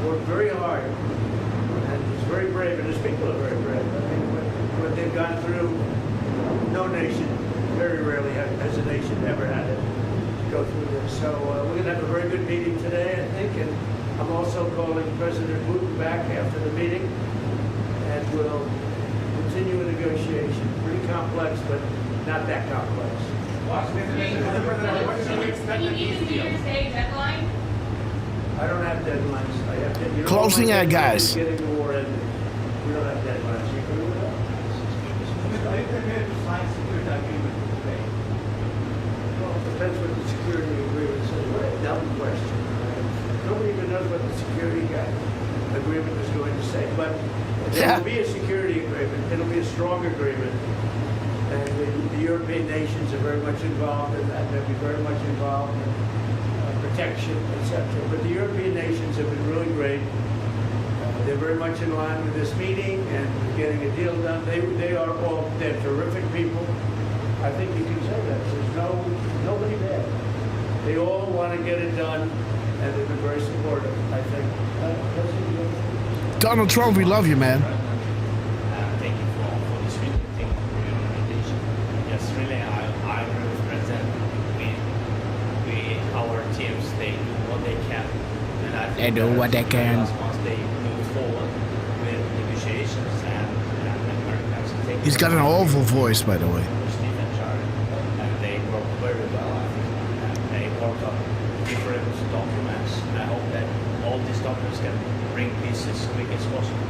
worked very hard, and he's very brave, and his people are very brave. I mean, what they've gone through, no nation, very rarely has a nation ever had to go through this. So we're going to have a very good meeting today, I think, and I'm also calling President Putin back after the meeting, and we'll continue a negotiation. Pretty complex, but not that complex. Can you give the New Year's Day deadline? I don't have deadlines. I have Closing out, guys. Getting the war ended. We don't have deadlines. You agree with that? Well, it depends what the security agreement says. What a dumb question. Nobody even knows what the security agreement is going to say. But there will be a security agreement. It'll be a strong agreement. And the European nations are very much involved in that. They'll be very much involved in protection, etc. But the European nations have been really great. They're very much in line with this meeting and getting a deal done. They're terrific people. I think you can say that. There's nobody there. They all want to get it done, and they've been very supportive, I think. Donald Trump, we love you, man. Thank you for this meeting. Thank you for your invitation. Yes, really, I represent our teams. They do what they can, and I think they do what they can. Once they move forward with negotiations and Americans take. He's got an awful voice, by the way. And they work very well. I think they work on different documents. I hope that all these documents can bring peace as quick as possible.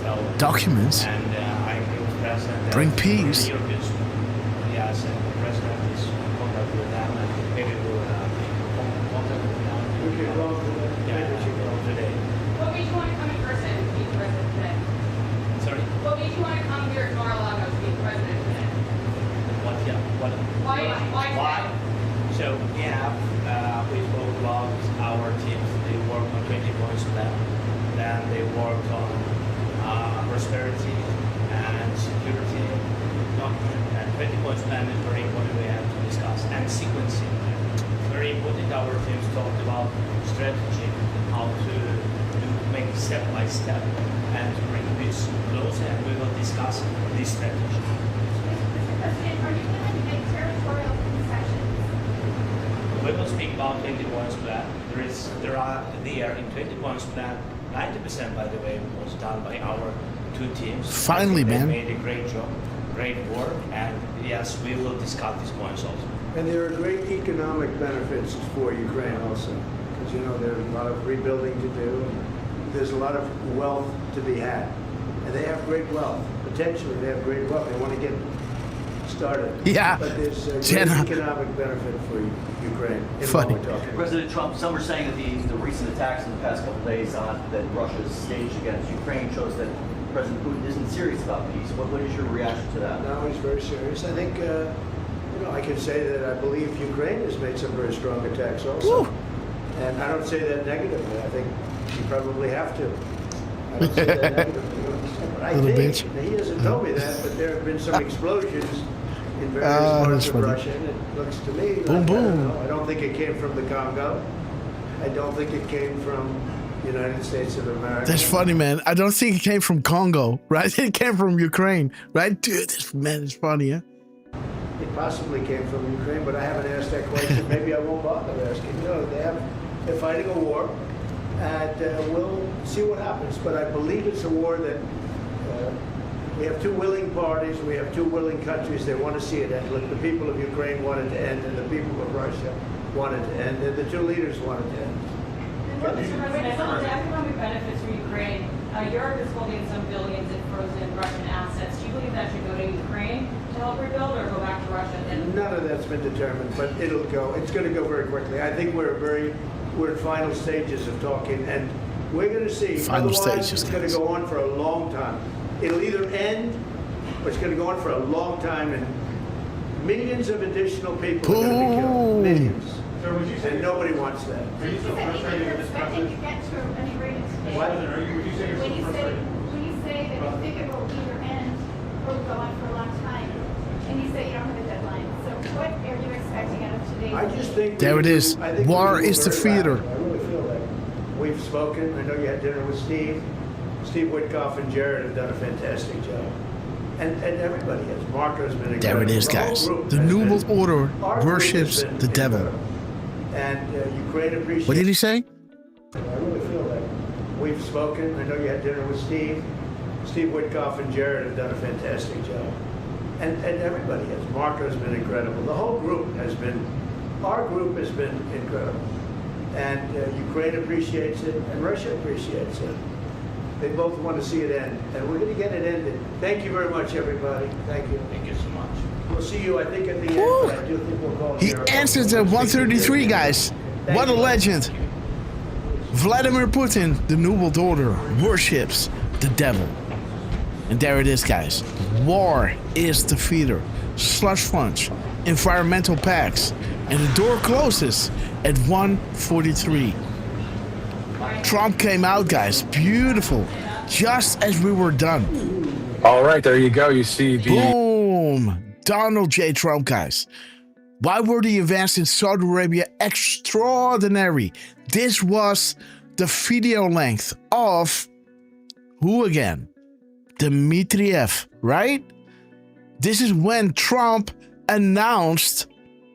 So, documents? And I agree with the President. Bring peace? Yes, and the President is in contact with them, and maybe we'll contact with them. We can go today. What made you want to come in person to meet the President today? Sorry? What made you want to come here to Mar-a-Lago to meet the President today? What? Yeah. What? Why? So we spoke about our teams. They work on 20 points plan. Then they work on prosperity and security. And 20 points plan is very important. We have to discuss and sequencing. Very important. Our teams talked about strategy, how to make step by step and to bring this closer, and we will discuss this strategy. Mr. President, are you going to make territorial concessions? We will speak about 20 points plan. There in 20 points plan, 90% by the way was done by our two teams. Finally, they man. made a great job, great work, and yes, we will discuss these points also. And there are great economic benefits for Ukraine also, because, you know, there's a lot of rebuilding to do. There's a lot of wealth to be had. And they have great wealth. Potentially, they have great wealth. They want to get started. Yeah. But there's a great Jenna. economic benefit for Ukraine. in Funny. what we're talking about. President Trump, some are saying that the recent attacks in the past couple of days that Russia's staged against Ukraine shows that President Putin isn't serious about peace. What is your reaction to that? No, he's very serious. I think, I can say that I believe Ukraine has made some very strong attacks also. Woo. And I don't say that negatively. I think you probably have to. I don't say that negatively. But I Little think, bitch. he hasn't told me that, but there have been some explosions in various that's parts of funny. Russia, and it looks to me like, Boom, I don't boom. know. I don't think it came from the Congo. I don't think it came from the United States of America. That's funny, man. I don't think it came from Congo, right? It came from Ukraine, right? Dude, this man is funny, huh? It possibly came from Ukraine, but I haven't asked that question. Maybe I won't bother asking. You know, they're fighting a war, and we'll see what happens. But I believe it's a war that we have two willing parties, we have two willing countries. They want to see it end. Look, the people of Ukraine wanted to end, and the people of Russia wanted to end, and the two leaders wanted to end. Mr. President, the economic benefits for Ukraine, Europe is holding some billions in frozen Russian assets. Do you believe that should go to Ukraine to help rebuild, or go back to Russia? None of that's been determined, but it'll go. It's going to go very quickly. I think we're in final stages of talking, and we're going to see. Final Otherwise, stages, it's going to guys. go on for a long time. It'll either end, or it's going to go on for a long time, and millions of additional people are going to be killed. Millions. And nobody wants that. Are you so frustrated with this president? You get to any rate of speed. What? When you say that you think it will either end or go on for a long time, and you say you don't have a deadline. So what are you expecting out of today's I just think There it is. I think War we is the very theater. rapid. I really feel that. We've spoken. I know you had dinner with Steve. Steve Witkoff and Jared have done a fantastic job. And everybody has. Marco's been incredible. There it is, The whole guys. group The has New been- World Order our group worships has been the devil. incredible. And Ukraine appreciates. What did he say? I really feel that. We've spoken. I know you had dinner with Steve. Steve Witkoff and Jared have done a fantastic job. And everybody has. Marco's been incredible. The whole group has been, our group has been incredible. And Ukraine appreciates it, and Russia appreciates it. They both want to see it end, and we're going to get it ended. Thank you very much, everybody. Thank you. Thank you so much. We'll see you, I think, at the end. But I do think we'll call it He here. answers at 133, guys. What a legend. Vladimir Putin, the New World Order, worships the devil. And there it is, guys. War is the feeder. Slush funds, environmental pacts, and the door closes at 1:43. Trump came out, guys. Beautiful. Just as we were done. All right, there you go. You see the Boom. Donald J. Trump, guys. Why were the events in Saudi Arabia extraordinary? This was the video length of who again? Dmitriev, right? This is when Trump announced,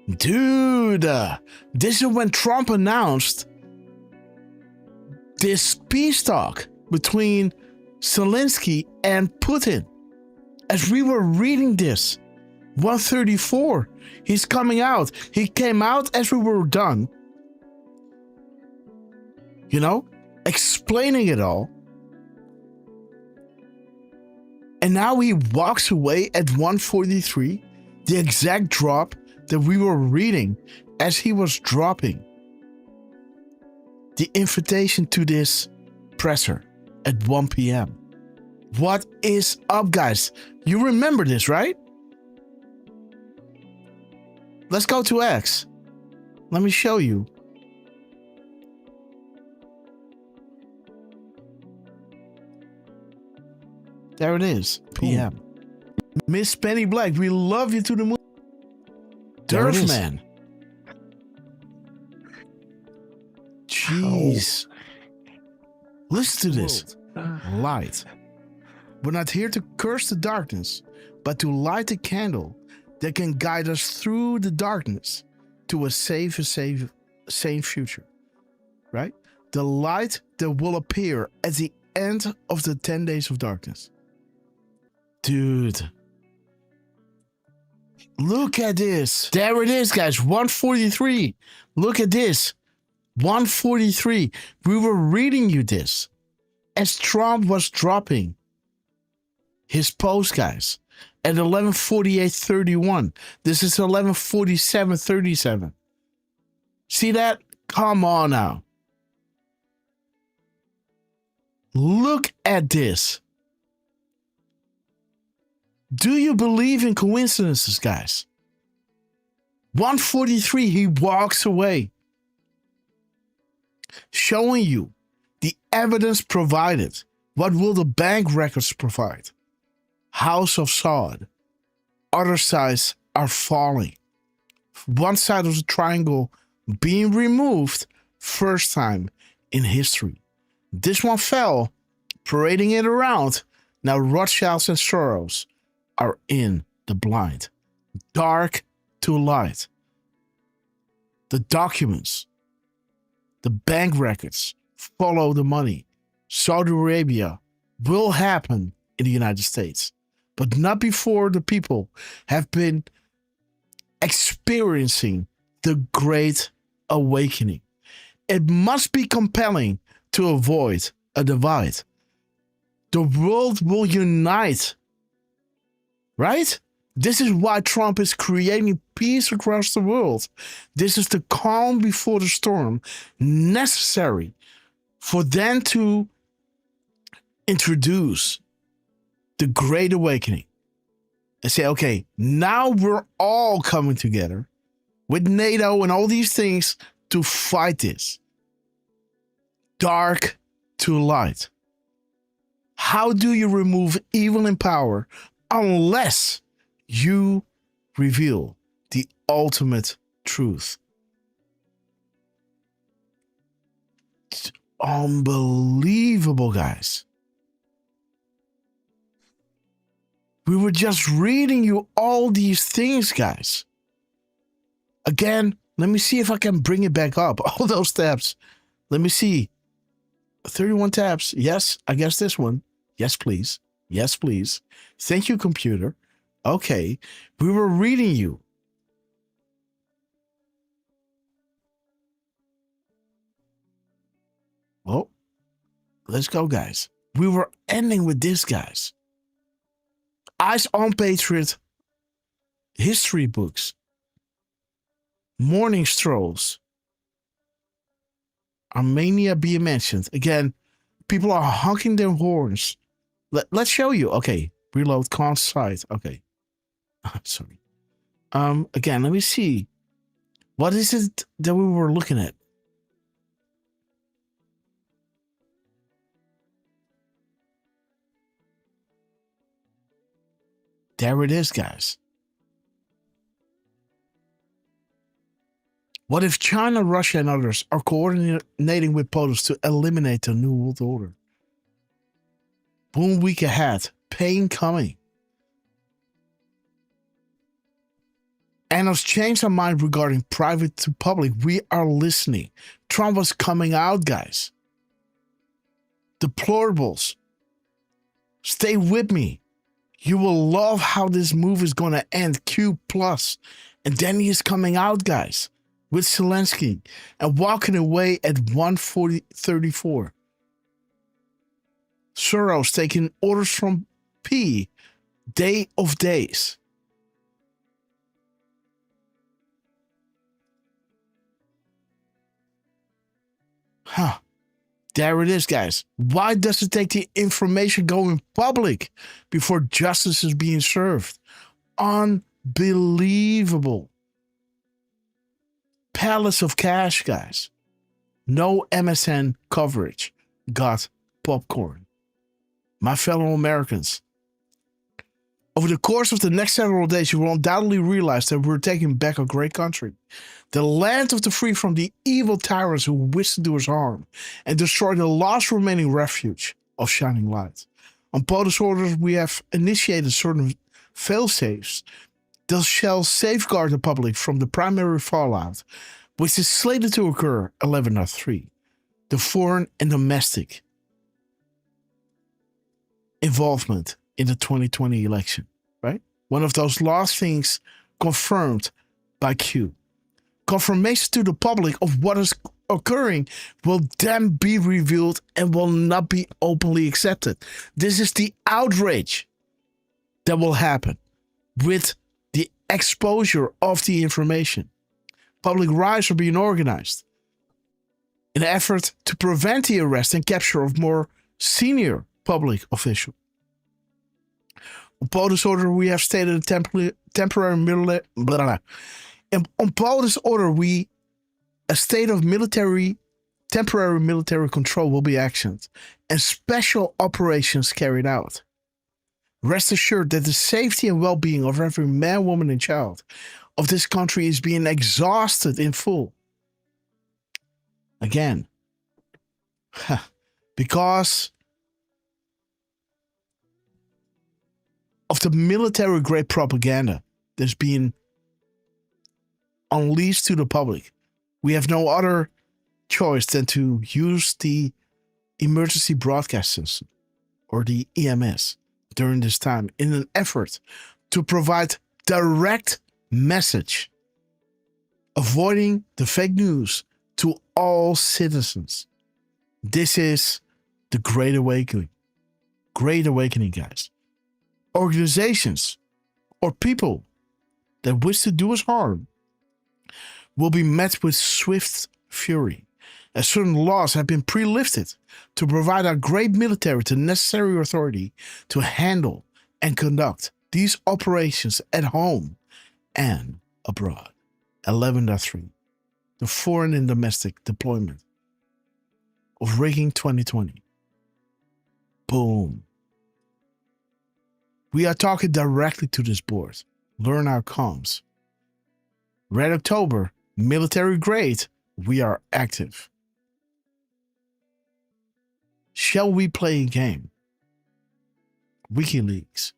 this is when Trump announced this peace talk between Zelensky and Putin. As we were reading this, 134, he's coming out. He came out as we were done. You know, explaining it all. And now he walks away at 1:43, the exact drop that we were reading as he was dropping the invitation to this presser at 1 p.m. What is up, guys? You remember this, right? Let's go to X. Let me show you. There it is, PM. Miss Penny Black, we love you to the moon. There it Derf is. man. Jeez. Listen to this. Light. We're not here to curse the darkness, but to light a candle that can guide us through the darkness to a safe future. Right? The light that will appear at the end of the 10 days of darkness. Dude. Look at this. There it is, guys. 143. Look at this. 143. We were reading you this as Trump was dropping his post, guys, at 11:48:31. This is 11:47:37. See that? Come on now. Look at this. Do you believe in coincidences, guys? 143, he walks away, showing you the evidence provided. What will the bank records provide? House of Sod. Other sides are falling. One side of the triangle being removed, first time in history. This one fell, parading it around. Now Rothschilds and Soros are in the blind. Dark to light. The documents, the bank records follow the money. Saudi Arabia will happen in the United States, but not before the people have been experiencing the Great Awakening. It must be compelling to avoid a divide. The world will unite, right? This is why Trump is creating peace across the world. This is the calm before the storm necessary for them to introduce the Great Awakening and say, okay, now we're all coming together with NATO and all these things to fight this. Dark to light. How do you remove evil in power unless you reveal the ultimate truth? It's unbelievable, guys. We were just reading you all these things, guys. Again, let me see if I can bring it back up. All those tabs. Let me see. 31 tabs. Yes, I guess this one. Yes, please. Yes, please. Thank you, computer. Okay. We were reading you. Well, let's go, guys. We were ending with this, guys. Eyes on Patriot history books. Morning strolls. Armenia being mentioned. Again, people are honking their horns. Let's show you. Okay. Reload const site. Okay. Sorry. Again, let me see. What is it that we were looking at? There it is, guys. What if China, Russia, and others are coordinating with Poland to eliminate the New World Order? Boom week ahead. Pain coming. Anna's changed her mind regarding private to public. We are listening. Trump was coming out, guys. Deplorables. Stay with me. You will love how this move is going to end. Q+. And then he is coming out, guys, with Zelensky and walking away at 1:34. Soros taking orders from P. Day of days. Huh. There it is, guys. Why does it take the information going public before justice is being served? Unbelievable. Palace of cash, guys. No MSN coverage. Got popcorn. My fellow Americans. Over the course of the next several days, you will undoubtedly realize that we're taking back a great country, the land of the free from the evil tyrants who wish to do us harm, and destroy the last remaining refuge of shining light. On POTUS orders, we have initiated certain fail-safes that shall safeguard the public from the primary fallout, which is slated to occur 11.3, the foreign and domestic involvement in the 2020 election, right? One of those last things confirmed by Q. Confirmation to the public of what is occurring will then be revealed and will not be openly accepted. This is the outrage that will happen with the exposure of the information. Public riots are being organized in an effort to prevent the arrest and capture of more senior public officials. On POTUS order, we have stated a temporary military. On POTUS order, a state of temporary military control will be actioned and special operations carried out. Rest assured that the safety and well-being of every man, woman, and child of this country is being exhausted in full. Again, because of the military-grade propaganda that's being unleashed to the public, we have no other choice than to use the emergency broadcast system, or the EMS, during this time in an effort to provide direct message, avoiding the fake news to all citizens. This is the Great Awakening. Great Awakening, guys. Organizations or people that wish to do us harm will be met with swift fury, as certain laws have been pre-lifted to provide our great military the necessary authority to handle and conduct these operations at home and abroad. 11.3, the foreign and domestic deployment of rigging 2020. Boom. We are talking directly to this board. Learn our comms. Red October, military grade, we are active. Shall we play a game? WikiLeaks.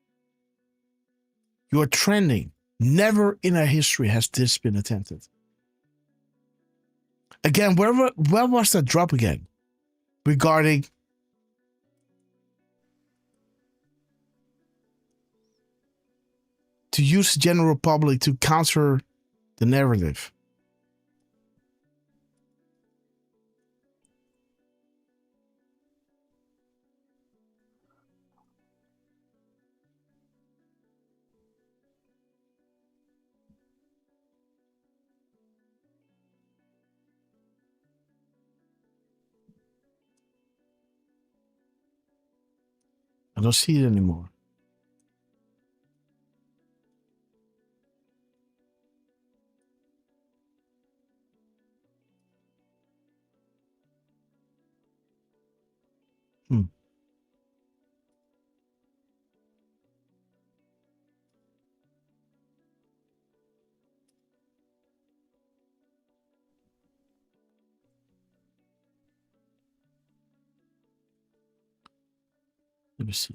You are trending. Never in our history has this been attempted. Again, where was that drop again? Regarding to use the general public to counter the narrative. I don't see it anymore. Let me see.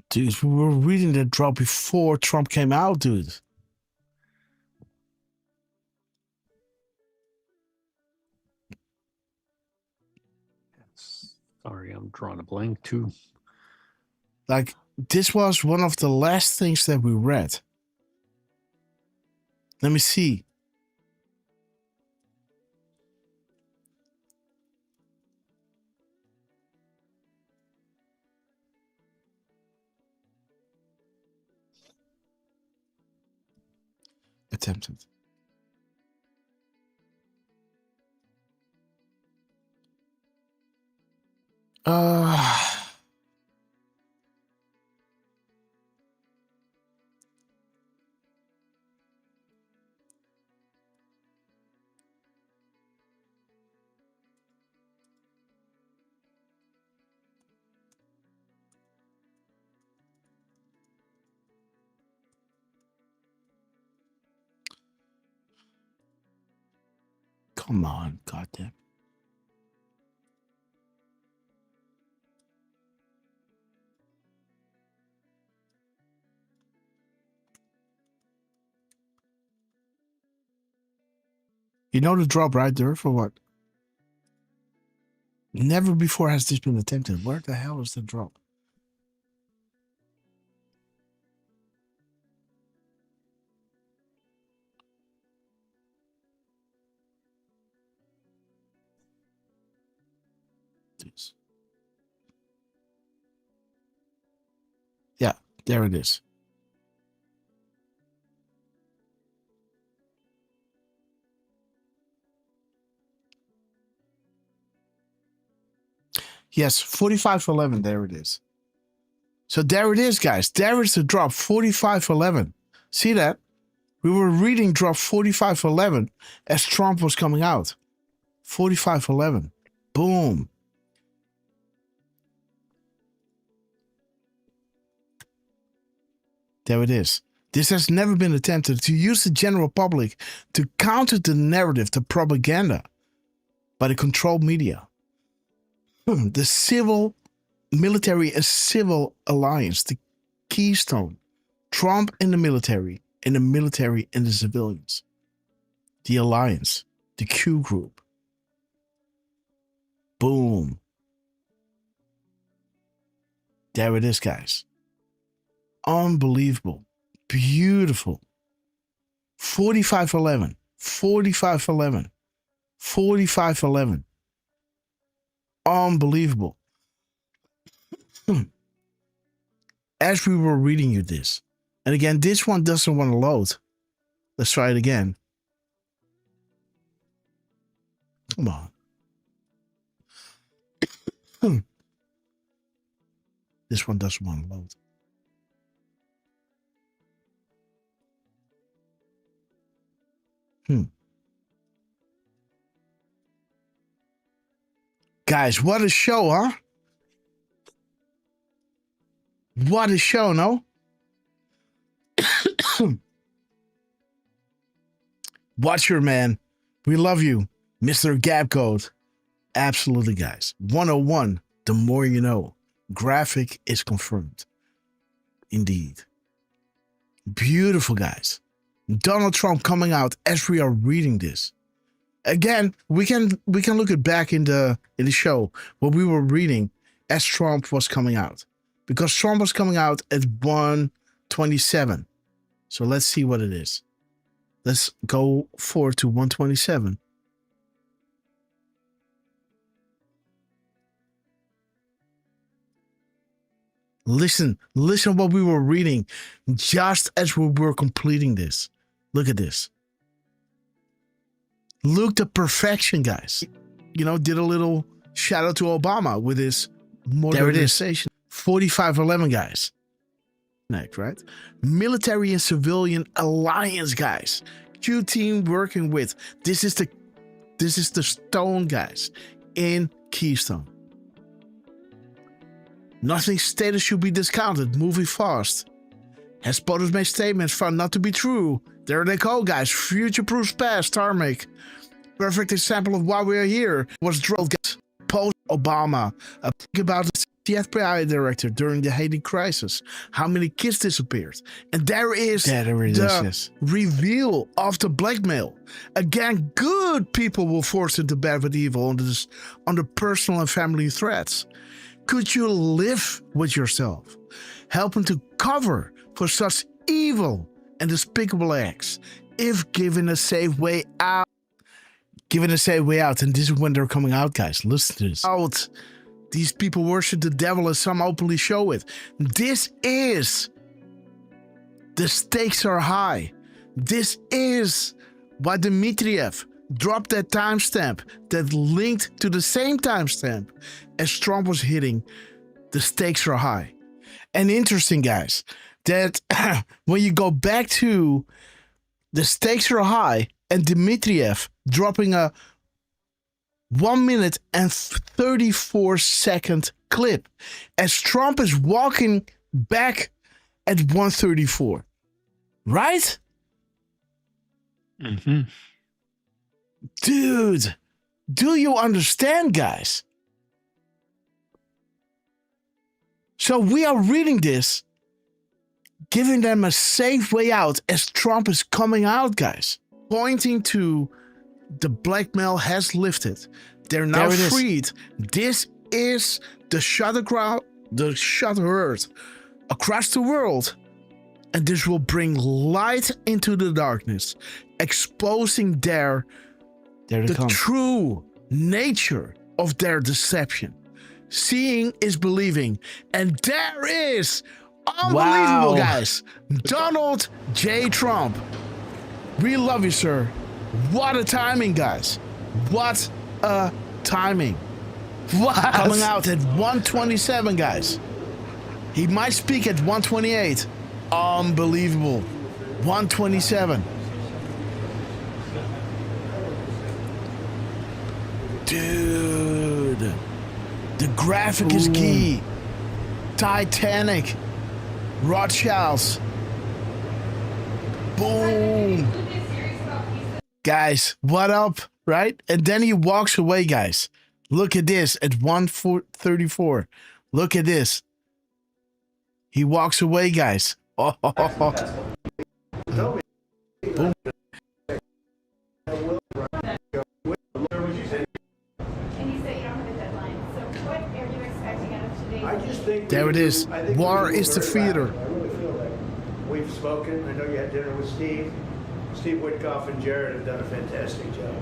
Dude, we were reading that drop before Trump came out, dude. Sorry, I'm drawing a blank too. Like, this was one of the last things that we read. Let me see. Attempted. Come on, goddamn. You know the drop right there for what? Never before has this been attempted. Where the hell is the drop? Yeah, there it is. Yes, 45-11. There it is. So there it is, guys. There is the drop, 45-11. See that? We were reading drop 45-11 as Trump was coming out. 45-11. Boom. There it is. This has never been attempted to use the general public to counter the narrative, the propaganda by the controlled media. The civil, military and civil alliance, the keystone. Trump and the military and the civilians. The alliance, the Q group. Boom. There it is, guys. Unbelievable. Beautiful. 45-11. 45-11. 45-11. Unbelievable. As we were reading you this, and again, this one doesn't want to load. Let's try it again. Come on. This one doesn't want to load. Guys, what a show, huh? What a show, no? Watcher, man. We love you. Mr. Gap Code. Absolutely, guys. 101, the more you know. Graphic is confirmed. Indeed. Beautiful, guys. Donald Trump coming out as we are reading this. Again, we can look it back in the show what we were reading as Trump was coming out. Because Trump was coming out at 127. So let's see what it is. Let's go forward to 127. Listen what we were reading just as we were completing this. Look at this. Look the perfection, guys. You know, did a little shout out to Obama with his modernization. 45-11, guys. Next, right? Military and civilian alliance, guys. Q team working with. This is the stone, guys, in Keystone. Nothing stated should be discounted. Moving fast. Has POTUS made statements found not to be true. There they go, guys. Future-proof past, Tarmac. Perfect example of why we are here. Was drilled, guys. Post-Obama. Think about the FBI director during the Haiti crisis. How many kids disappeared? And there is the reveal of the blackmail. Again, good people will force into bed with evil under personal and family threats. Could you live with yourself? Helping to cover for such evil and despicable acts if given a safe way out. Given a safe way out, and this is when they're coming out, guys. Listen to this. Out. These people worship the devil as some openly show it. This is the stakes are high. This is why Dmitriev dropped that timestamp that linked to the same timestamp as Trump was hitting. The stakes are high. And interesting, guys, that when you go back to the stakes are high and Dmitriev dropping a 1 minute and 34 second clip as Trump is walking back at 134. Right? Mm-hmm. Dude, do you understand, guys? So we are reading this, giving them a safe way out as Trump is coming out, guys. Pointing to the blackmail has lifted. They're now freed. This is the shuttered across the world. And this will bring light into the darkness, exposing the true nature of their deception. Seeing is believing. And there is, unbelievable, guys, Donald J. Trump. We love you, sir. What a timing, guys. What a timing. What? Coming out at 127, guys. He might speak at 128. Unbelievable. 127. Dude. The graphic is key. Titanic. Rothschilds. Boom. Guys, what up? Right? And then he walks away, guys. Look at this at 1:34. Look at this. He walks away, guys. Oh. Boom. There it is. War is the theater. I really feel that we've spoken. I know you had dinner with Steve. Steve Witkoff and Jared have done a fantastic job.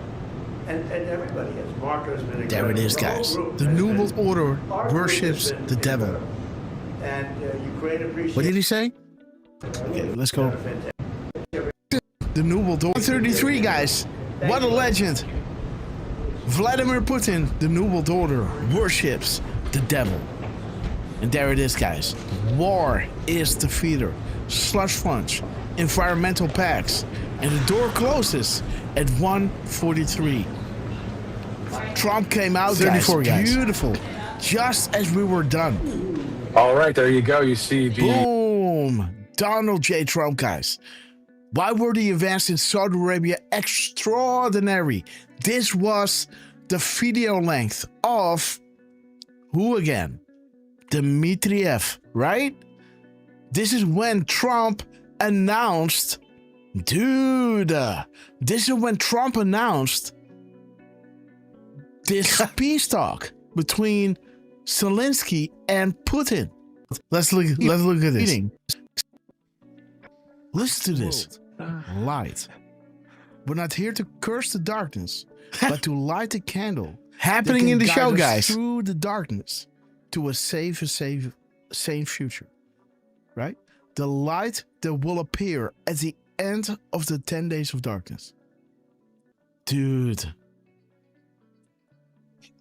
And everybody has. Marco's been incredible. There it is, guys. The New World Order worships the devil. And Ukraine appreciates. What did he say? Okay, let's go. The New World Order. 33, guys. What a legend. Vladimir Putin, the New World Order, worships the devil. And there it is, guys. War is the feeder. Slush funds, environmental pacts, and the door closes at 1:43. Trump came out, 34, guys. Beautiful. Just as we were done. All right, there you go. You see the... Boom. Donald J. Trump, guys. Why were the events in Saudi Arabia extraordinary? This was the video length of who again? Dmitriev, right? This is when Trump announced, this is when Trump announced this peace talk between Zelensky and Putin. Let's look at this. Listen to this. Light. We're not here to curse the darkness, but to light the candle. Happening in the show, guys. Through the darkness to a sane future. Right? The light that will appear at the end of the 10 days of darkness. Dude.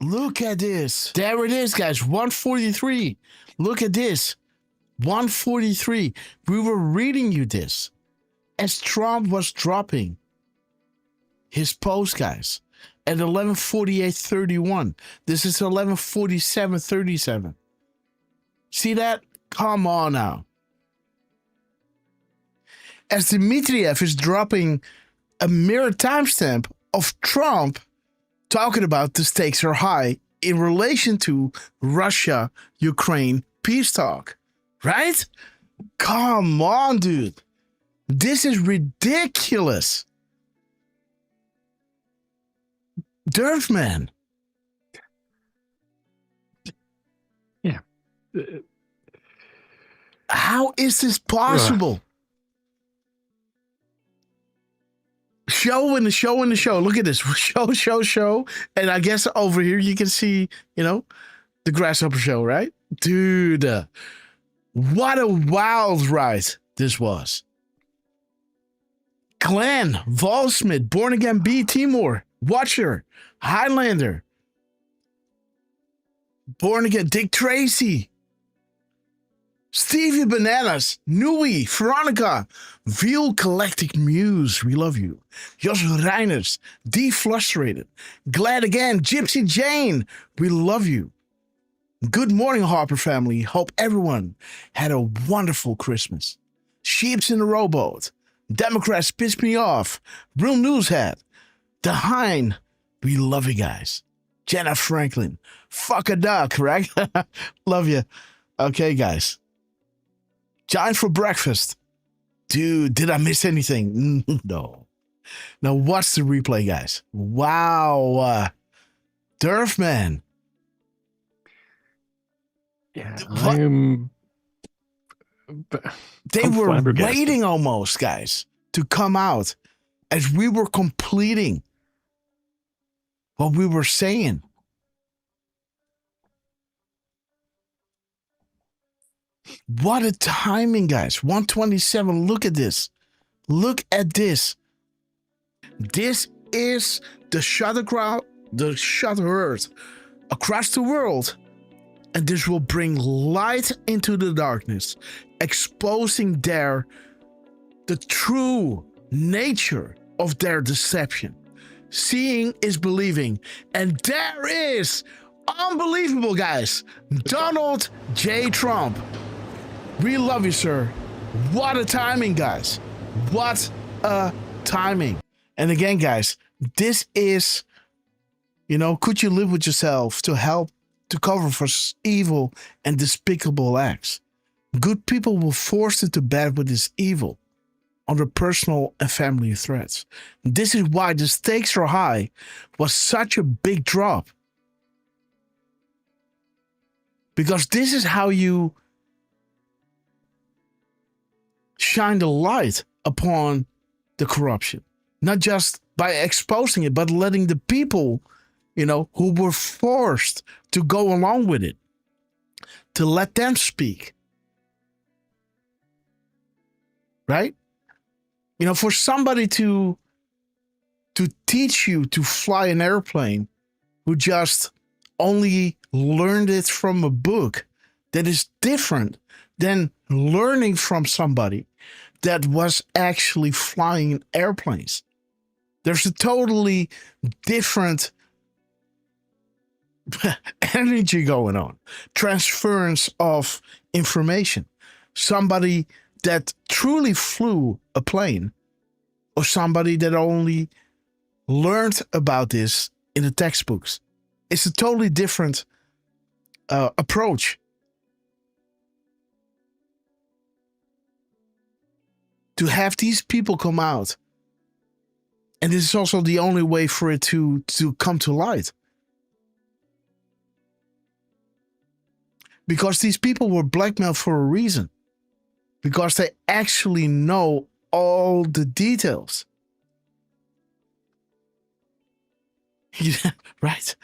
Look at this. There it is, guys. 1:43. Look at this. 1:43. We were reading you this as Trump was dropping his post, guys, at 11:48:31. This is 11:47:37. See that? Come on now. As Dmitriev is dropping a mirror timestamp of Trump talking about the stakes are high in relation to Russia-Ukraine peace talk. Right? Come on, dude. This is ridiculous. Derf, man. Yeah. How is this possible? Show in the show. Look at this. Show. And I guess over here you can see, the Grasshopper show, right? Dude, what a wild ride this was. Clan, Volsmith, Born Again B, Timur, Watcher, Highlander, Born Again, Dick Tracy, Stevie Bananas, Nui, Veronica, Veal Galactic Muse, we love you. Jos Reiners, Deflustrated, Glad Again, Gypsy Jane, we love you. Good morning, Harper family. Hope everyone had a wonderful Christmas. Sheeps in the Rowboat, Democrats piss me off, Real News Hat, The Hein, we love you guys. Jenna Franklin, fuck a duck, right? Love you. Okay, guys. Giant for breakfast. Dude, did I miss anything? No. Now, watch the replay, guys. Wow. Derf, man. Yeah, They I'm were flabbergasted. waiting almost, guys, to come out as we were completing what we were saying. What a timing, guys. 127. Look at this. Look at this. This is the shutter Earth across the world. And this will bring light into the darkness, exposing the true nature of their deception. Seeing is believing. And there is, unbelievable, guys, Donald J. Trump. We love you, sir. What a timing, guys. What a timing. And again, guys, this is, could you live with yourself to help to cover for evil and despicable acts? Good people will force it to bed with this evil under personal and family threats. This is why the stakes are high was such a big drop. Because this is how you shine the light upon the corruption. Not just by exposing it, but letting the people, who were forced to go along with it, to let them speak. Right? For somebody to teach you to fly an airplane who just only learned it from a book, that is different than learning from somebody that was actually flying airplanes. There's a totally different energy going on. Transference of information. Somebody that truly flew a plane, or somebody that only learned about this in the textbooks. It's a totally different approach. To have these people come out, and this is also the only way for it to come to light. Because these people were blackmailed for a reason. Because they actually know all the details. Yeah, right?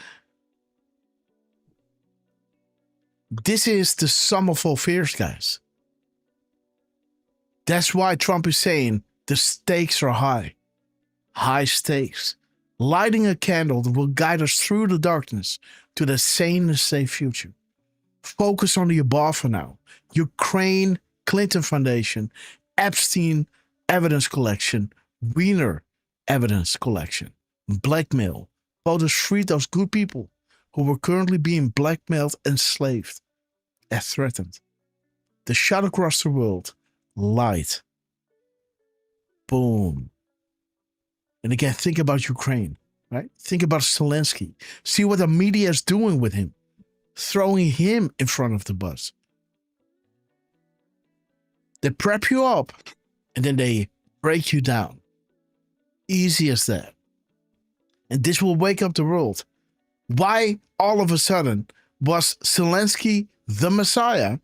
This is the sum of all fears, guys. That's why Trump is saying the stakes are high. High stakes. Lighting a candle that will guide us through the darkness to the sane and safe future. Focus on the above for now. Ukraine, Clinton Foundation, Epstein evidence collection, Wiener evidence collection, blackmail. Voters free those good people who were currently being blackmailed, enslaved, and threatened. The shot across the world. Light. Boom. And again, think about Ukraine, right? Think about Zelensky. See what the media is doing with him. Throwing him in front of the bus. They prep you up and then they break you down. Easy as that. And this will wake up the world. Why all of a sudden was Zelensky the Messiah?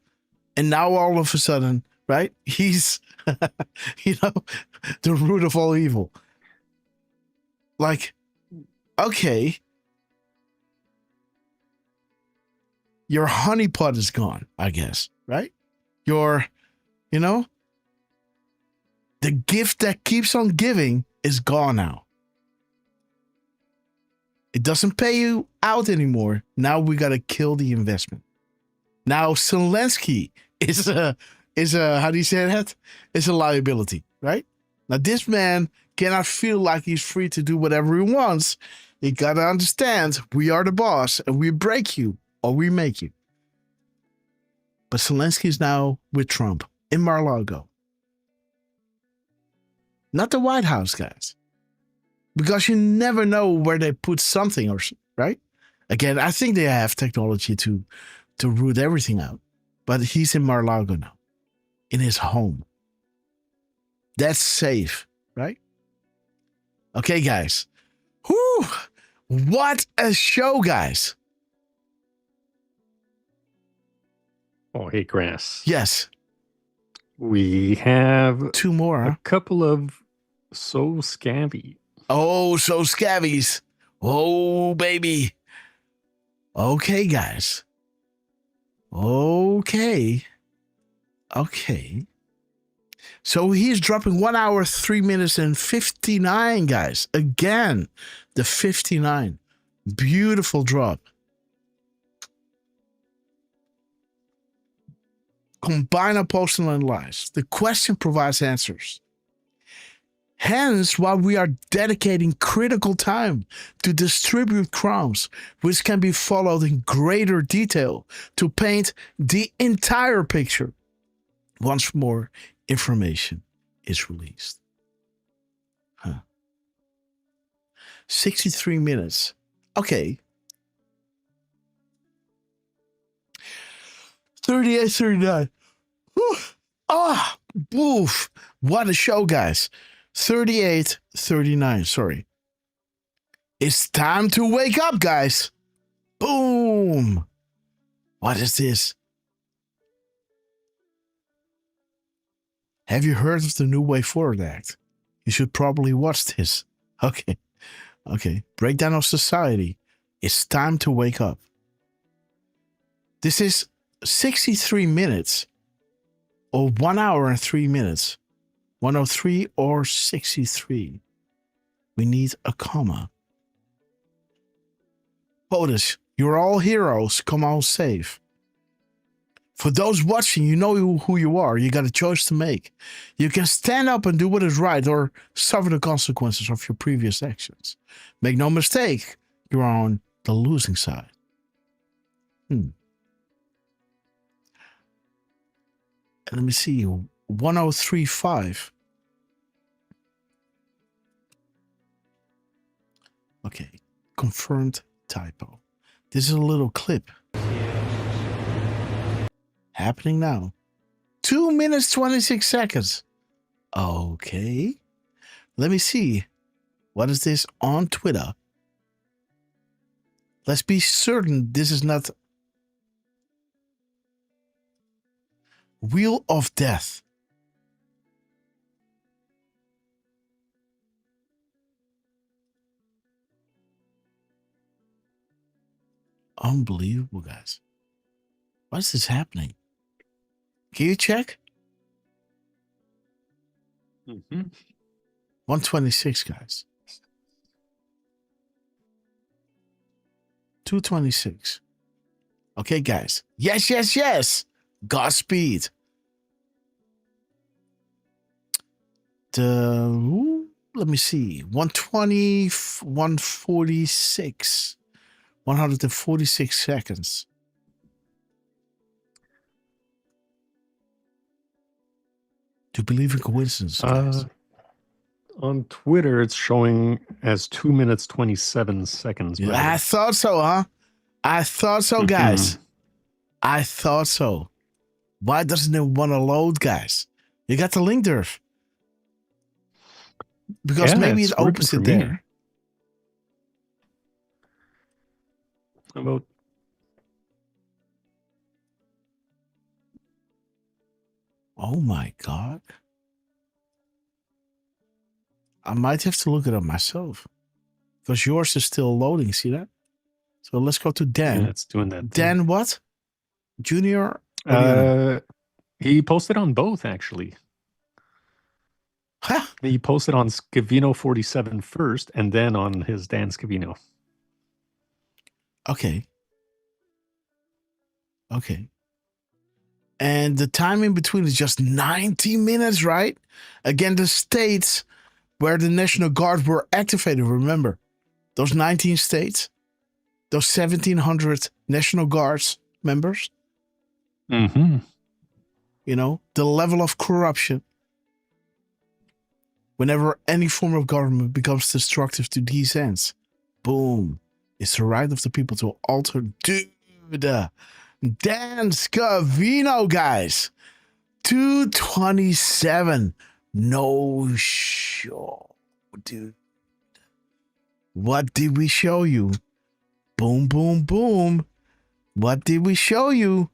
And now all of a sudden, right? He's, the root of all evil. Like, okay. Your honeypot is gone, I guess, right? Your, the gift that keeps on giving is gone now. It doesn't pay you out anymore. Now we got to kill the investment. Now Zelensky is a how do you say that? It's a liability, right? Now this man cannot feel like he's free to do whatever he wants. He got to understand we are the boss and we break you or we make you. But Zelensky is now with Trump in Mar-a-Lago. Not the White House, guys. because you never know where they put something, or right? Again, I think they have technology to root everything out. But he's in Mar-a-Lago now, in his home. That's safe, right? Okay, guys. Whew! What a show, guys. Oh, hey, Grass. Yes. We have 2 more. A couple of So Scabby. Oh, So Scabbies. Oh, baby. Okay, guys. Okay. So he's dropping 1 hour, 3 minutes, and 59, guys. Again, the 59. Beautiful drop. Combine a postal and lies. The question provides answers. Hence, why we are dedicating critical time to distribute crimes, which can be followed in greater detail to paint the entire picture once more information is released. 63 minutes. Okay. 38, 39. Boof. What a show, guys. 38, 39. Sorry. It's time to wake up, guys. Boom. What is this? Have you heard of the New Way Forward Act? You should probably watch this. Okay. Breakdown of society. It's time to wake up. This is 63 minutes or 1 hour and 3 minutes. 103 or 63. We need a comma. POTUS, you're all heroes. Come on, safe. For those watching, you know who you are. You got a choice to make. You can stand up and do what is right or suffer the consequences of your previous actions. Make no mistake, you're on the losing side. Let me see. 1035. Okay. Confirmed typo. This is a little clip. Happening now. 2 minutes, 26 seconds. Okay. Let me see. What is this on Twitter? Let's be certain this is not Wheel of Death. Unbelievable, guys. Why is this happening? Can you check? 126, guys. 226. Okay, guys. Yes. Godspeed. Let me see. 120, 146. 146 seconds. Do you believe in coincidence, guys? On Twitter, it's showing as 2 minutes, 27 seconds. I thought so, huh? I thought so, guys. I thought so. Why doesn't it want to load, guys? You got the link, Derf. Because maybe it opens it there. How about... Oh my God. I might have to look it up myself. Because yours is still loading, see that? So let's go to Dan. Yeah, it's doing that. Dan what? Junior? He posted on both, actually. Huh? He posted on Scavino 47 first, and then on his Dan Scavino. Okay. And the time in between is just 90 minutes, right? Again, the states where the National Guard were activated, remember? Those 19 states? Those 1,700 National Guards members? Mm-hmm. You know, the level of corruption. Whenever any form of government becomes destructive to these ends, boom, it's the right of the people to alter. Dude, Dan Scavino, guys. 227. No show, dude. What did we show you? Boom, boom, boom. What did we show you?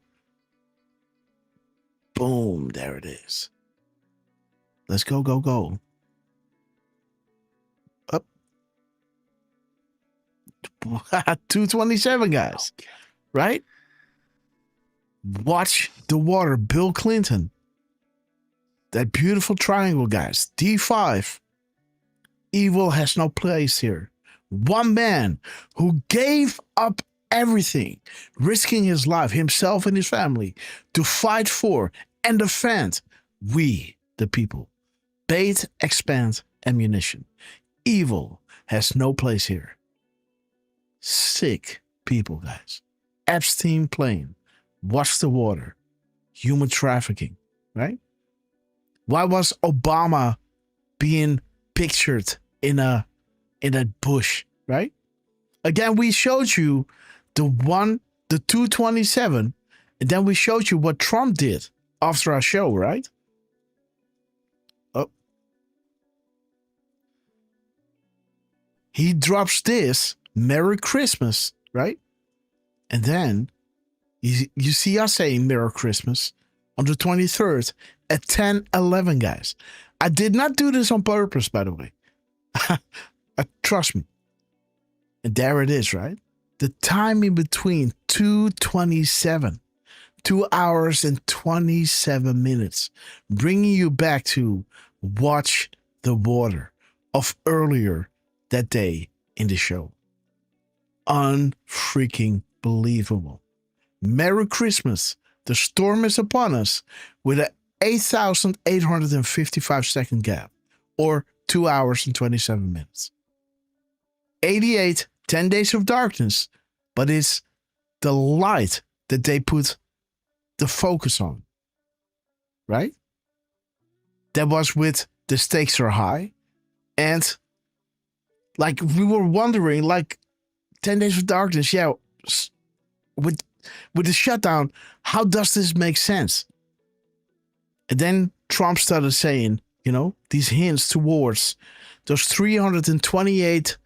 Boom, there it is. Let's go, go, go. Up. 227, guys. Right? Watch the water. Bill Clinton. That beautiful triangle, guys. D5. Evil has no place here. One man who gave up everything, risking his life, himself and his family, to fight for and defend we, the people. Bait, expand, ammunition. Evil has no place here. Sick people, guys. Epstein plane. Watch the water. Human trafficking, right? Why was Obama being pictured in a bush, right? Again, we showed you the 227, and then we showed you what Trump did after our show, right? Oh. He drops this, Merry Christmas, right? And then you see us saying Merry Christmas on the 23rd at 10:11, guys. I did not do this on purpose, by the way. Trust me. And there it is, right? The time in between 2:27, 2 hours and 27 minutes, bringing you back to Watch the Water of earlier that day in the show. Unfreaking believable. Merry Christmas. The storm is upon us with an 8,855 second gap, or 2 hours and 27 minutes. 88, 10 days of darkness, but it's the light that they put the focus on, right? That was with the stakes are high, and like we were wondering, like 10 days of darkness, yeah, with the shutdown, how does this make sense? And then Trump started saying, you know, these hints towards those 328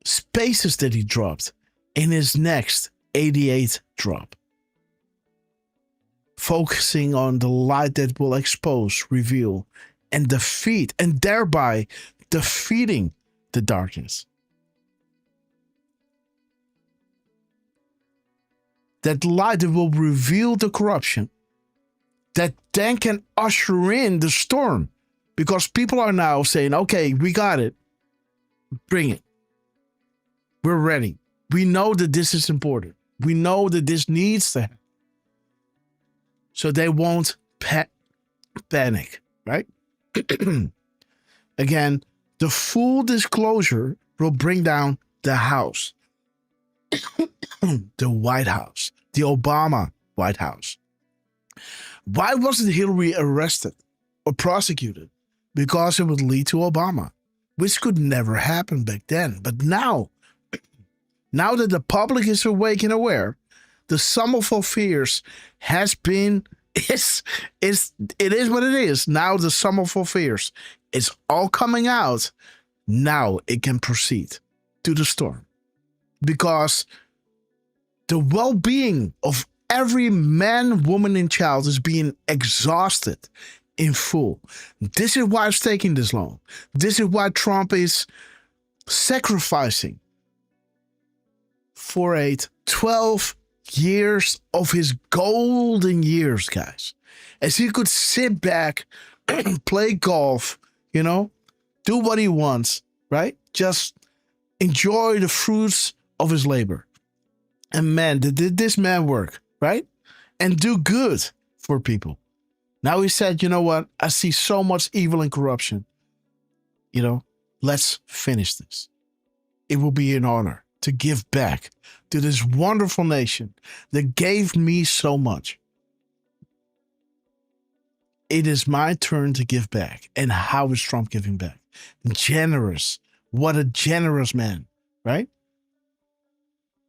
spaces that he dropped in his next 88 drop. Focusing on the light that will expose, reveal, and defeat, and thereby defeating the darkness. That light that will reveal the corruption, that then can usher in the storm, because people are now saying, okay, we got it. Bring it. We're ready. We know that this is important. We know that this needs to happen. So they won't panic, right? Again, the full disclosure will bring down the House, the White House, the Obama White House. Why wasn't Hillary arrested or prosecuted? Because it would lead to Obama, which could never happen back then. But now that the public is awake and aware, the sum of all fears has been, it is what it is. Now the sum of all fears is all coming out. Now it can proceed to the storm. Because the well-being of every man, woman, and child is being exhausted in full. This is why it's taking this long. This is why Trump is sacrificing for 12 years of his golden years, guys. As he could sit back, play golf, you know, do what he wants, right? Just enjoy the fruits of his labor. And man, did this man work, right? And do good for people. Now he said, you know what? I see so much evil and corruption. You know, let's finish this. It will be an honor to give back to this wonderful nation that gave me so much. it is my turn to give back. And how is Trump giving back? Generous. What a generous man, right?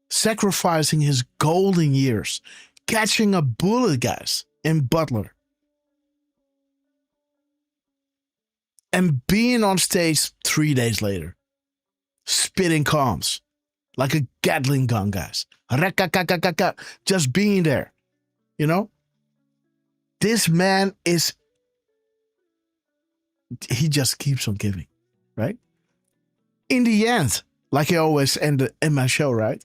Sacrificing his golden years, catching a bullet, guys, in Butler. And being on stage 3 days later, spitting comms like a Gatling gun, guys. Just being there, you know? This man he just keeps on giving, right? In the end, like I always end in my show, right?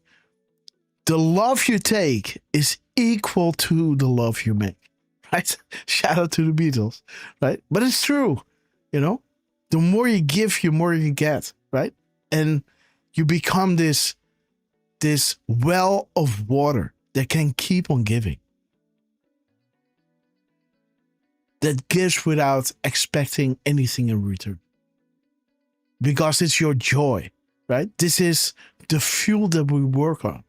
The love you take is equal to the love you make, right? Shout out to the Beatles, right? But it's true, you know? The more you give, the more you get, right? And you become this well of water that can keep on giving. That gives without expecting anything in return. Because it's your joy, right? This is the fuel that we work on.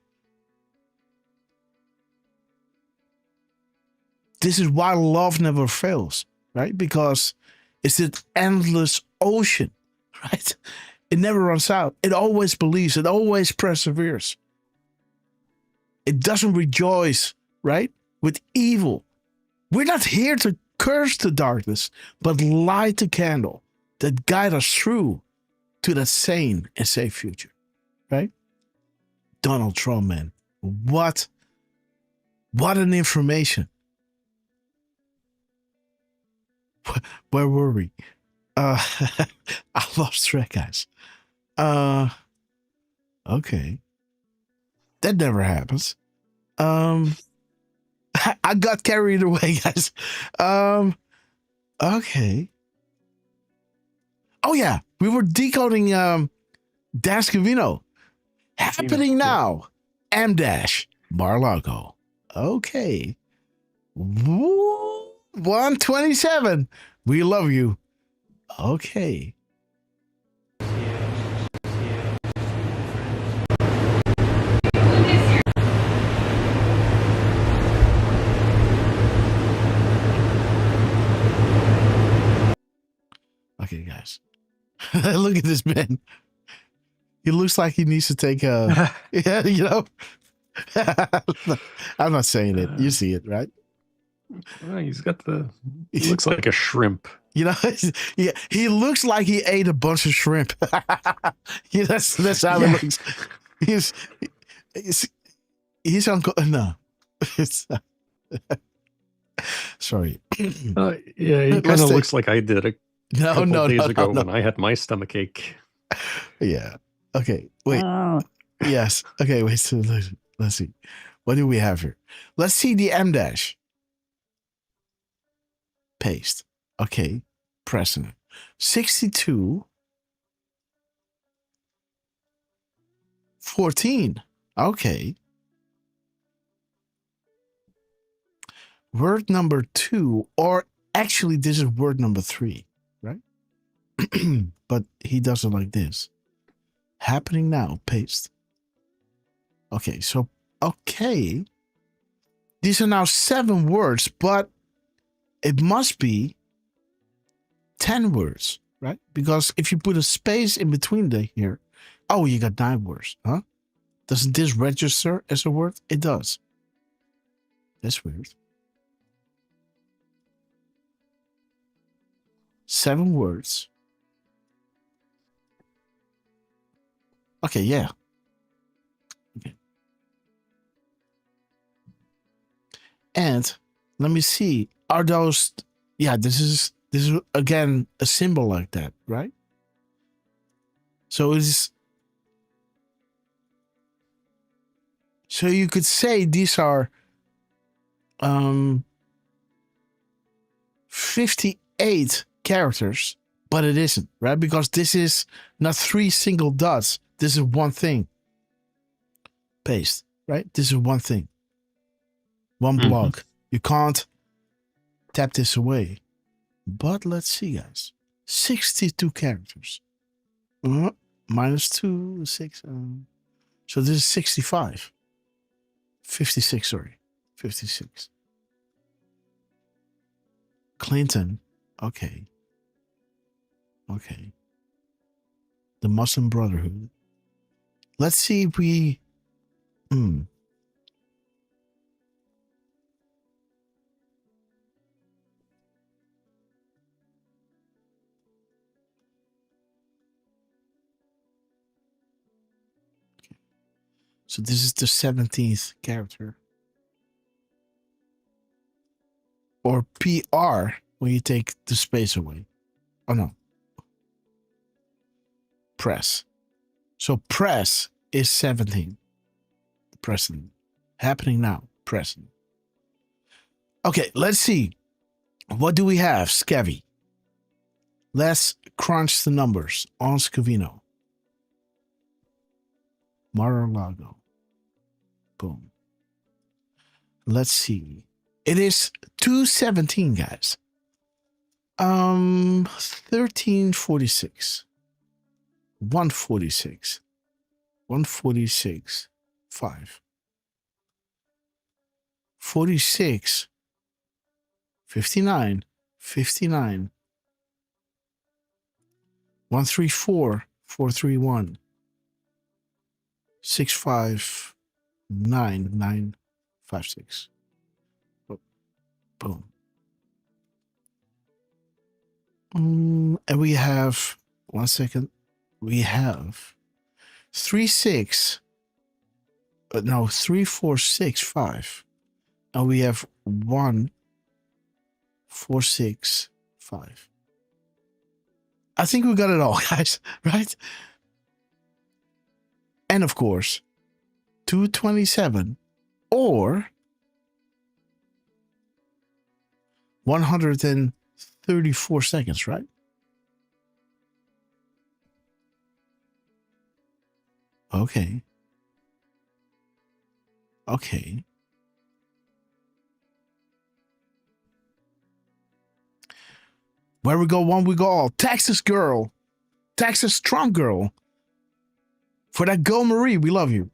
This is why love never fails, right? Because it's an endless ocean, right? It never runs out. It always believes. It always perseveres. It doesn't rejoice, right, with evil. We're not here to curse the darkness, but light the candle that guide us through to that sane and safe future, right? Donald Trump, man. What an information. Where were we? I lost track, guys. Okay. That never happens. I got carried away, guys. Okay. Oh yeah, we were decoding Dascovino. Happening now. M-dash Mar-a-Lago. Okay. 127. We love you. Okay. Okay, guys. Look at this man. He looks like he needs to take a... yeah, you know? I'm not saying it. You see it, right? Well, he's got the... He looks like a shrimp. You know, yeah, he looks like he ate a bunch of shrimp. Yeah, that's how it looks. He's on. No, it's sorry. Yeah, he kind of looks like I did a couple days ago when I had my stomach ache. Yeah. Okay. Wait. Yes. Okay. Wait. So let's see. What do we have here? Let's see the M-dash. Paste. Okay, precedent. 62. 14. Okay. Word number 2, or actually this is word number 3, right? But he does it like this. Happening now, paste. Okay, so, okay. These are now 7 words, but it must be 10 words, right? Because if you put a space in between here, oh, you got 9 words, huh? Doesn't this register as a word? It does. That's weird. 7 words. Okay, yeah. Okay. And let me see. Are those... Yeah, this is again a symbol like that, right? So it's... So you could say these are 58 characters, but it isn't, right? Because this is not 3 single dots. This is one thing. Paste, right? This is one thing. One block. You can't tap this away. But let's see, guys. 62 characters. Minus 2, 6. So this is 65. 56, sorry. 56. Clinton. Okay. Okay. The Muslim Brotherhood. Let's see if we. So this is the 17th character. Or PR when you take the space away. Oh no. Press. So press is 17. Present. Happening now. Present. Okay, let's see. What do we have? Scavy. Let's crunch the numbers on Scavino. Mar-a-Lago. Boom. Let's see. It is 217, guys. 1346. 146. 146. 5. 46. 59. 59. 134. 431. 659. 956. Boom. And we have 1 second. We have 3465. And we have 1465. I think we got it all, guys, right? And of course, 227 or 134 seconds, right? Okay. Okay. Where we go, one we go all. Texas girl. Texas Trump girl. For that girl Marie, we love you.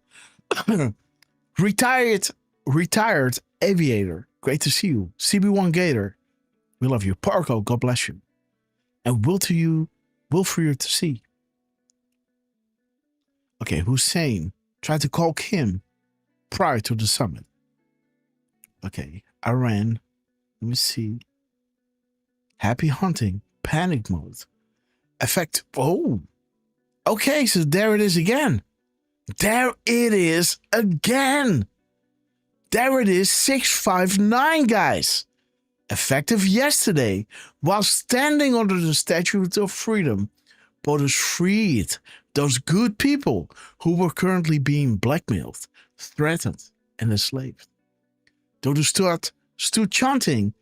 Retired aviator. Great to see you. CB1 Gator. We love you. Parko, God bless you. And will for you to see. Okay, Hussein tried to call Kim prior to the summit. Okay, Iran. Let me see. Happy hunting. Panic mode. Effect. Oh. Okay, so there it is again. There it is again. There it is, 659, guys. Effective yesterday, while standing under the Statue of Freedom, POTUS freed those good people who were currently being blackmailed, threatened, and enslaved. Those who stood chanting,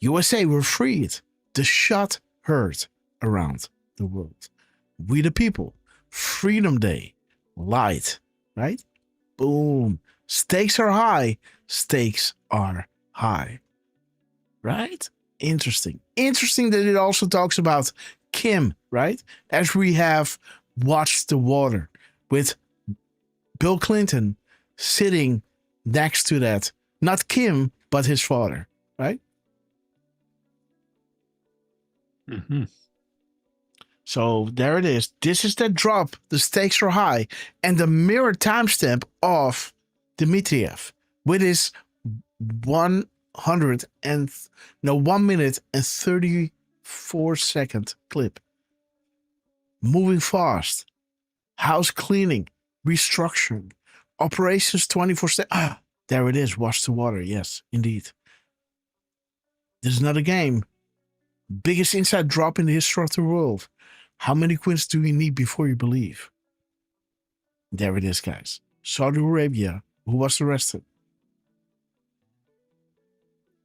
USA were freed. The shot heard around the world. We the people, Freedom Day, light, right? Boom. Stakes are high. Stakes are high. Right? Interesting. Interesting that it also talks about Kim, right? As we have watched the water with Bill Clinton sitting next to that. Not Kim, but his father, right? Mm-hmm. So there it is. This is the drop. The stakes are high. And the mirror timestamp of Dmitriev with his 1 minute and 34 second clip. Moving fast. House cleaning. Restructuring. Operations 24/7. There it is. Watch the water. Yes, indeed. This is not a game. Biggest inside drop in the history of the world. How many queens do you need before you believe? There it is, guys. Saudi Arabia, who was arrested.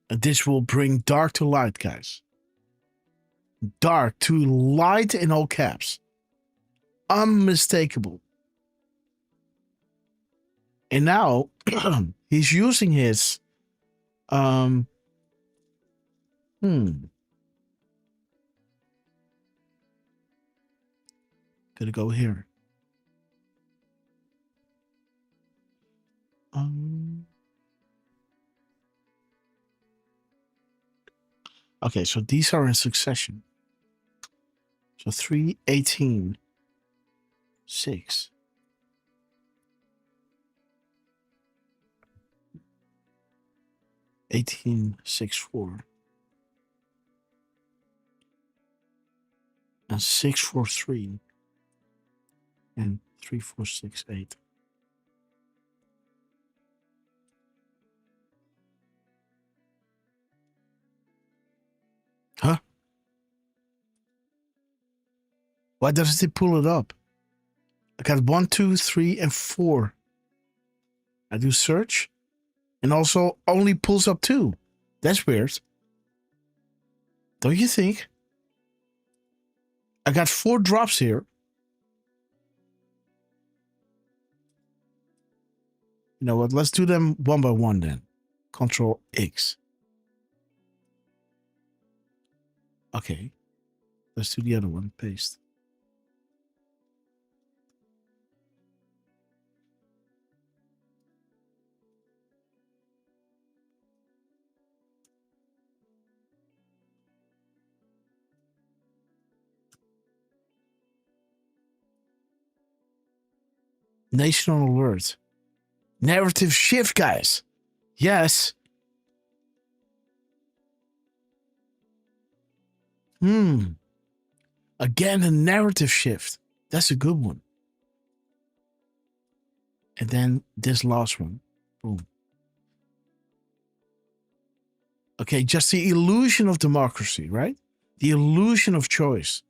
And this will bring dark to light, guys. Dark to light in all caps. Unmistakable. And now he's using his Gonna go here. Okay, so these are in succession. So 3, 18, 6. $18, 6, 4. And 6, 4, 3. And 3, 4, 6, 8. Huh? Why doesn't it pull it up? I got 1, 2, 3, and 4. I do search. And also only pulls up 2. That's weird. Don't you think? I got 4 drops here. You know what? Let's do them one by one then. Control X. Okay. Let's do the other one. Paste. National alert. Narrative shift, guys. Yes. Again, a narrative shift. That's a good one. And then this last one. Boom. Okay, just the illusion of democracy, right? The illusion of choice.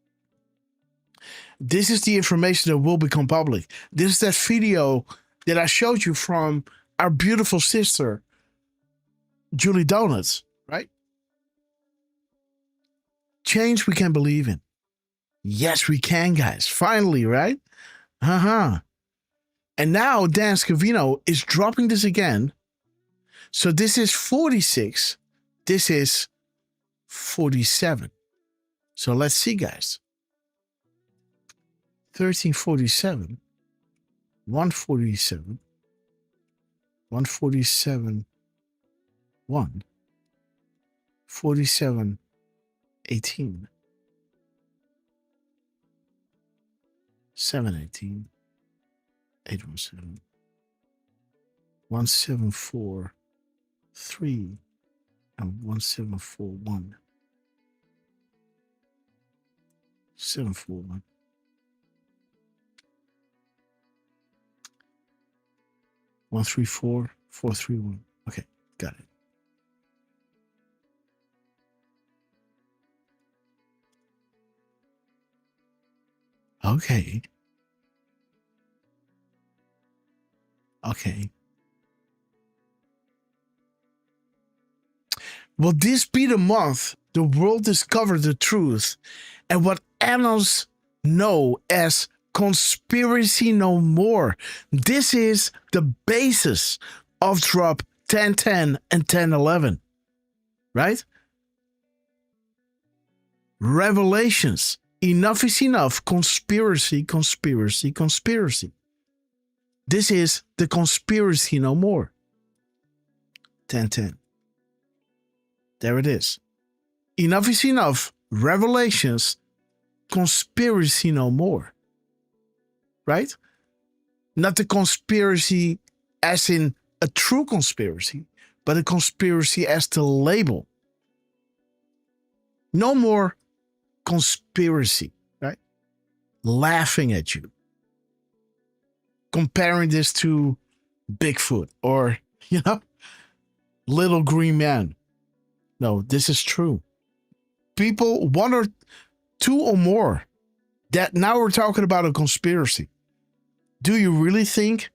This is the information that will become public. This is that video that I showed you from our beautiful sister, Julie Donuts, right? Change we can believe in. Yes, we can, guys. Finally, right? And now Dan Scavino is dropping this again. So this is 46. This is 47. So let's see, guys. 1347, 147, 147, 1, 47, 18, 718, 817, 174, 3, and 174, 1, 741. 134, 431. Okay, got it. Okay. Okay. Will this be the month the world discovered the truth and what analysts know as conspiracy no more? This is the basis of drop 1010 and 1011, right? Revelations. Enough is enough. Conspiracy, conspiracy, conspiracy. This is the conspiracy no more. 1010. There it is. Enough is enough. Revelations. Conspiracy no more. Right? Not the conspiracy as in a true conspiracy, but a conspiracy as the label. No more conspiracy, right? Laughing at you. Comparing this to Bigfoot or, Little Green Man. No, this is true. People, 1 or 2 or more, that now we're talking about a conspiracy. Do you really think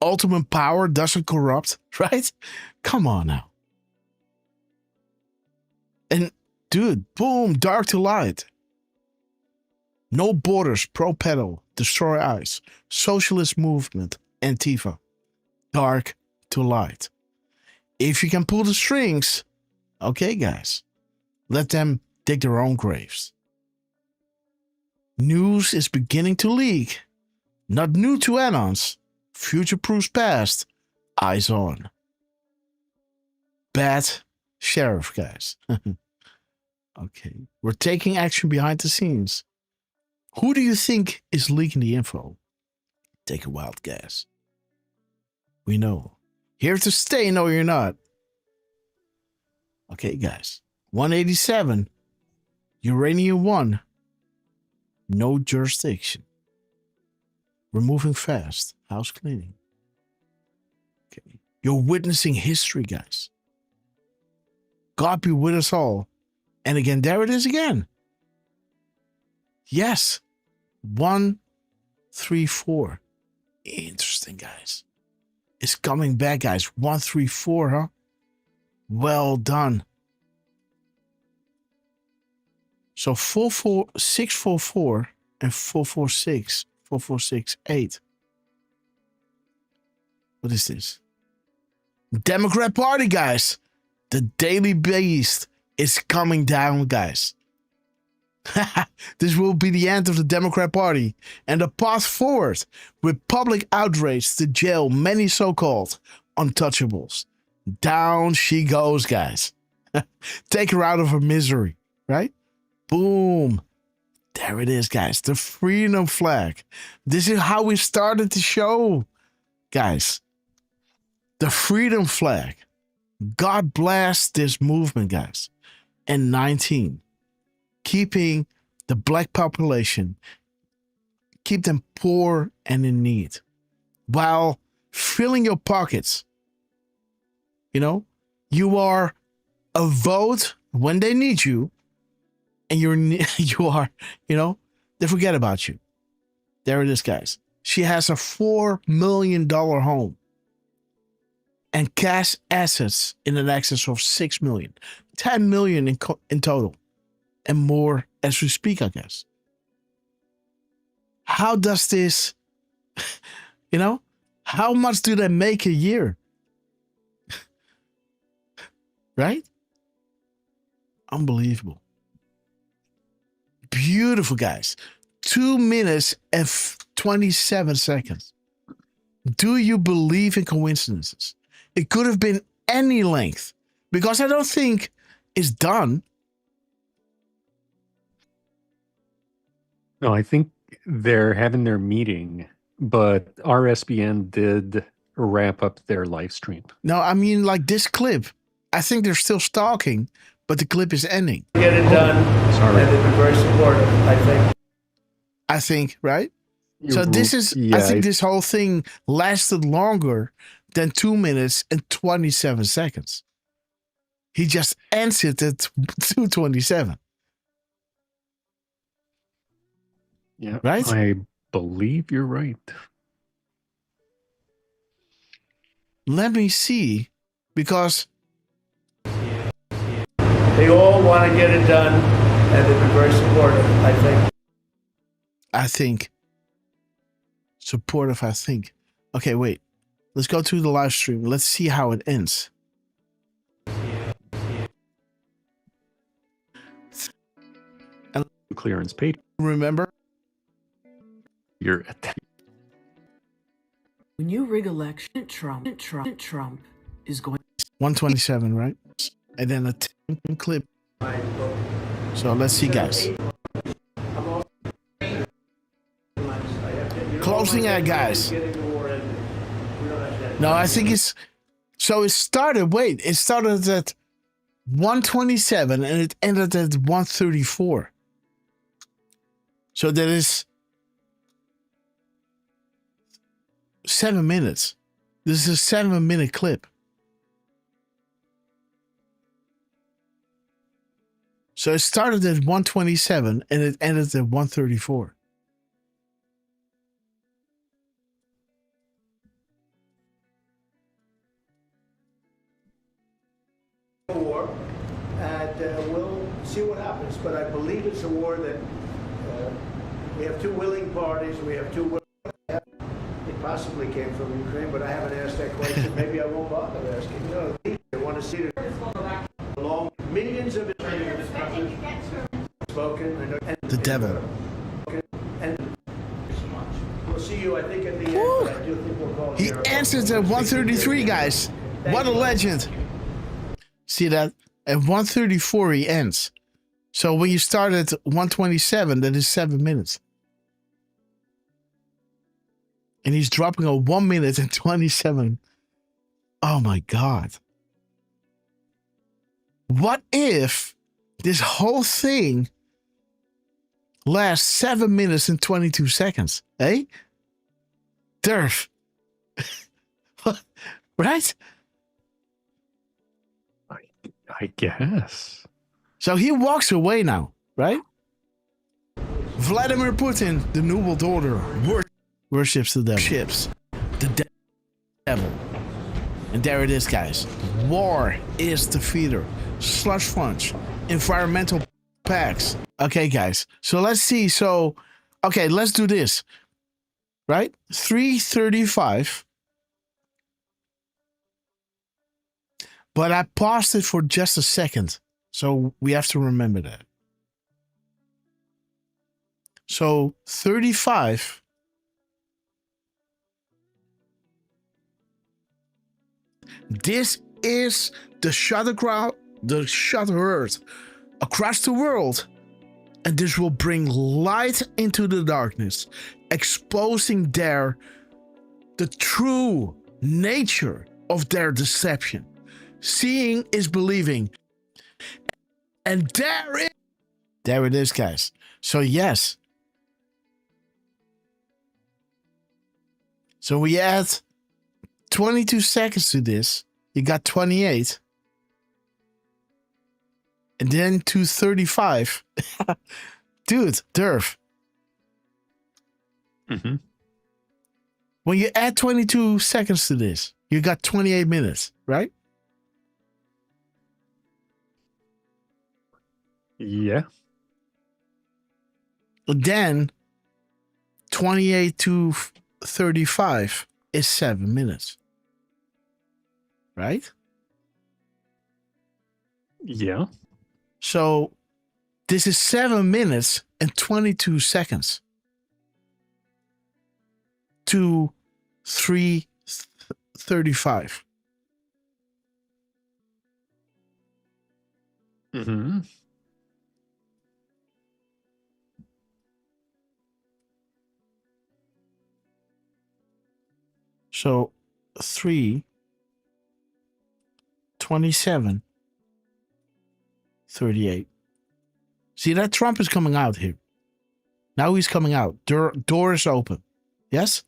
ultimate power doesn't corrupt, right? Come on now. And dude, boom, dark to light. No borders, pro-pedal, destroy ICE, socialist movement, Antifa. Dark to light. If you can pull the strings, okay, guys, let them dig their own graves. News is beginning to leak. Not new to anons. Future proofs past. Eyes on. Bad sheriff, guys. Okay. We're taking action behind the scenes. Who do you think is leaking the info? Take a wild guess. We know. Here to stay, no you're not. Okay, guys. 187. Uranium 1. No jurisdiction. We're moving fast. House cleaning. Okay. You're witnessing history, guys. God be with us all. And again, there it is again. Yes. 134. Interesting, guys. It's coming back, guys. 134, huh? Well done. So 644 and 446, 4468. What is this? Democrat Party, guys. The Daily Beast is coming down, guys. This will be the end of the Democrat Party and the path forward with public outrage to jail many so-called untouchables. Down she goes, guys. Take her out of her misery, right? Boom. There it is, guys. The freedom flag. This is how we started the show, guys. The freedom flag. God bless this movement, guys. And 19. Keeping the black population, keep them poor and in need, while filling your pockets. You know, you are a vote when they need you, and you are, you know, they forget about you. There it is, guys. She has a $4 million home and cash assets in an excess of $6 million, $10 million in total. And more as we speak, I guess. How does this, you know, how much do they make a year? Right? Unbelievable. Beautiful, guys. 2 minutes and 27 seconds. Do you believe in coincidences? It could have been any length, because I don't think it's done. No, I think they're having their meeting, but RSBN did wrap up their live stream. No, I mean, like this clip. I think they're still stalking, but the clip is ending. Get it done. Sorry. And they've been very supportive, I think, right? So You're- this is, yeah, I think I- this whole thing lasted longer than 2 minutes and 27 seconds. He just ends it at 2:27. Yeah, Right? I believe you're right. Let me see, because They all want to get it done, and they've been very supportive, I think supportive, I think. Okay, wait. Let's go to the live stream. Let's see how it ends. And Clearance paid. remember? You're at When you rig election, Trump is going. 127, right? And then a 10 clip. So let's see, guys. Closing out, guys. No, I think it's... So it started at 127 and it ended at 134. So that is 7 minutes. This is a 7-minute clip. So it started at 127 and it ended at 134. War, and we'll see what happens. But I believe it's a war that we have two willing parties. We have two willing. It possibly came from Ukraine, but I haven't asked that question. Maybe I won't bother asking. No, I want to see it along. Millions of spoken. And The devil. And we'll see you. I think at the end. But I do think we'll call. He answered at 133, guys. What a legend. See that? At 134 he ends. So when you start at 127, that is 7 minutes. And he's dropping a 1 minute and 27. Oh my God. What if this whole thing lasts 7 minutes and 22 seconds? Eh? Derf. Right? I guess. So he walks away now, right? Vladimir Putin, the New World Order, worships the devil. Ships the devil. And there it is, guys. War is the feeder. Slush funds. Environmental packs. Okay, guys. So let's see. So, okay, let's do this. Right? 3:35. But I paused it for just a second. So we have to remember that. So 35. This is the shutter crowd, the shutter earth across the world. And this will bring light into the darkness, exposing the true nature of their deception. Seeing is believing. And there it is, guys. So yes. So we add 22 seconds to this. You got 28. And then to 35. Dude, Derf. Mm-hmm. When you add 22 seconds to this, you got 28 minutes, right? Yeah. Then 28 to 35 is 7 minutes. Right? Yeah. So this is 7 minutes and 22 seconds to 3:35. Mm-hmm. So 3:27, 38. See that Trump is coming out here. Now he's coming out. Door is open. Yes?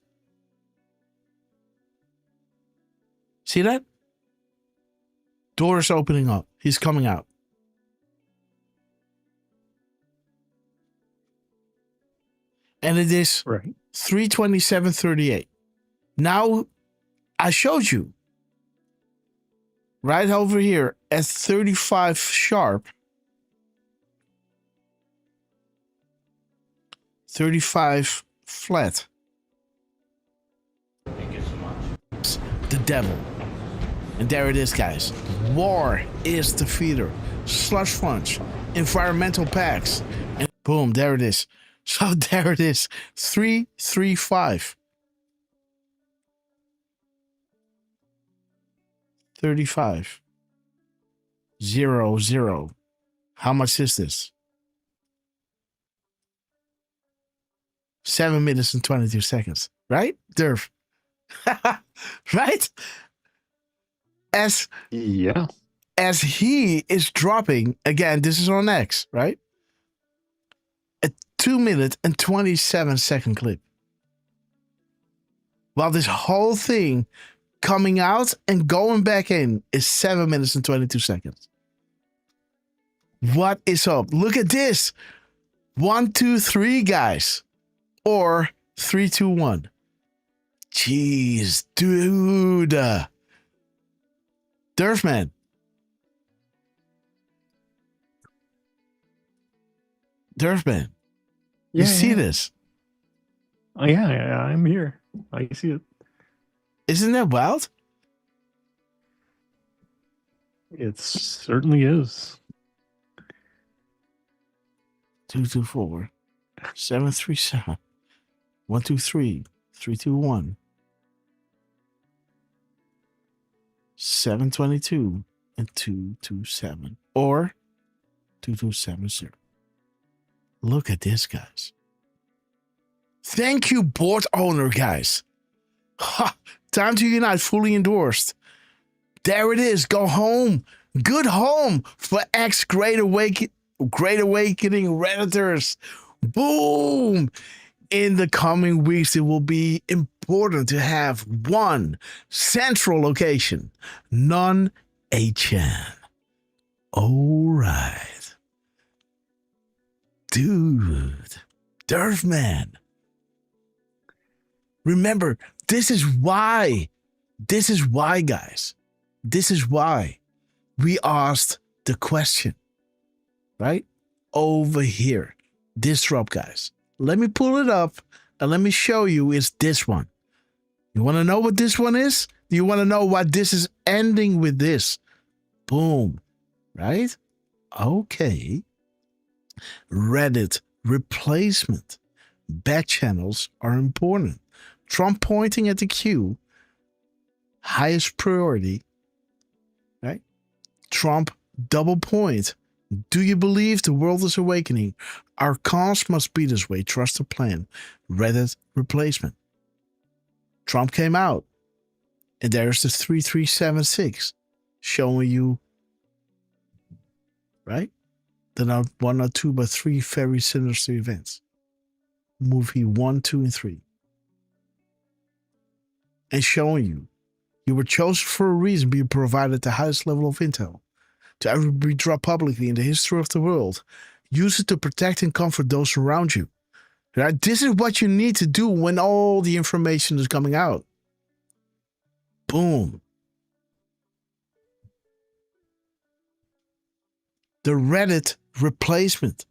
See that? Door is opening up. He's coming out. And it is right. 3:27:38. Now I showed you right over here at 35 sharp. 35 flat. Thank you so much. The devil. And there it is, guys. War is the feeder. Slush funds. Environmental packs. And boom, there it is. So there it is. 3:35. 35. 0, 0. How much is this? 7 minutes and 22 seconds. Right? Derf. Right? As he is dropping, again, this is on X, right? A 2 minute and 27 second clip. While this whole thing coming out and going back in is 7 minutes and 22 seconds. What is up? Look at this. 1, 2, 3, guys. Or 3, 2, 1. Jeez, dude. Derfman. Derfman. You see this? Oh, yeah, I'm here. I see it. Isn't that wild? It certainly is. 224 737 123 321 722 and 227 or 2270. Look at this, guys. Thank you, board owner, guys. Ha, time to unite, fully endorsed. There it is. Go home. Good home for X Great Awakening Redditors. Boom. In the coming weeks, it will be important to have one central location, non-HN. All right. Dude. Derf man. Remember, this is why, guys. This is why we asked the question, right? Over here. This drop, guys. Let me pull it up and let me show you. It's this one. You want to know what this one is? Do you want to know why this is ending with this? Boom. Right? Okay. Reddit replacement. Back channels are important. Trump pointing at the queue. Highest priority. Right? Trump double point. Do you believe the world is awakening? Our cause must be this way. Trust the plan. Reddit replacement. Trump came out. And there's the 3376 showing you, right? There are 1 or 2 but 3 very sinister events. Movie 1, 2, and 3. And showing you were chosen for a reason, being provided the highest level of intel to ever be dropped publicly in the history of the world. Use it to protect and comfort those around you. Right? This is what you need to do when all the information is coming out. Boom. The Reddit replacement.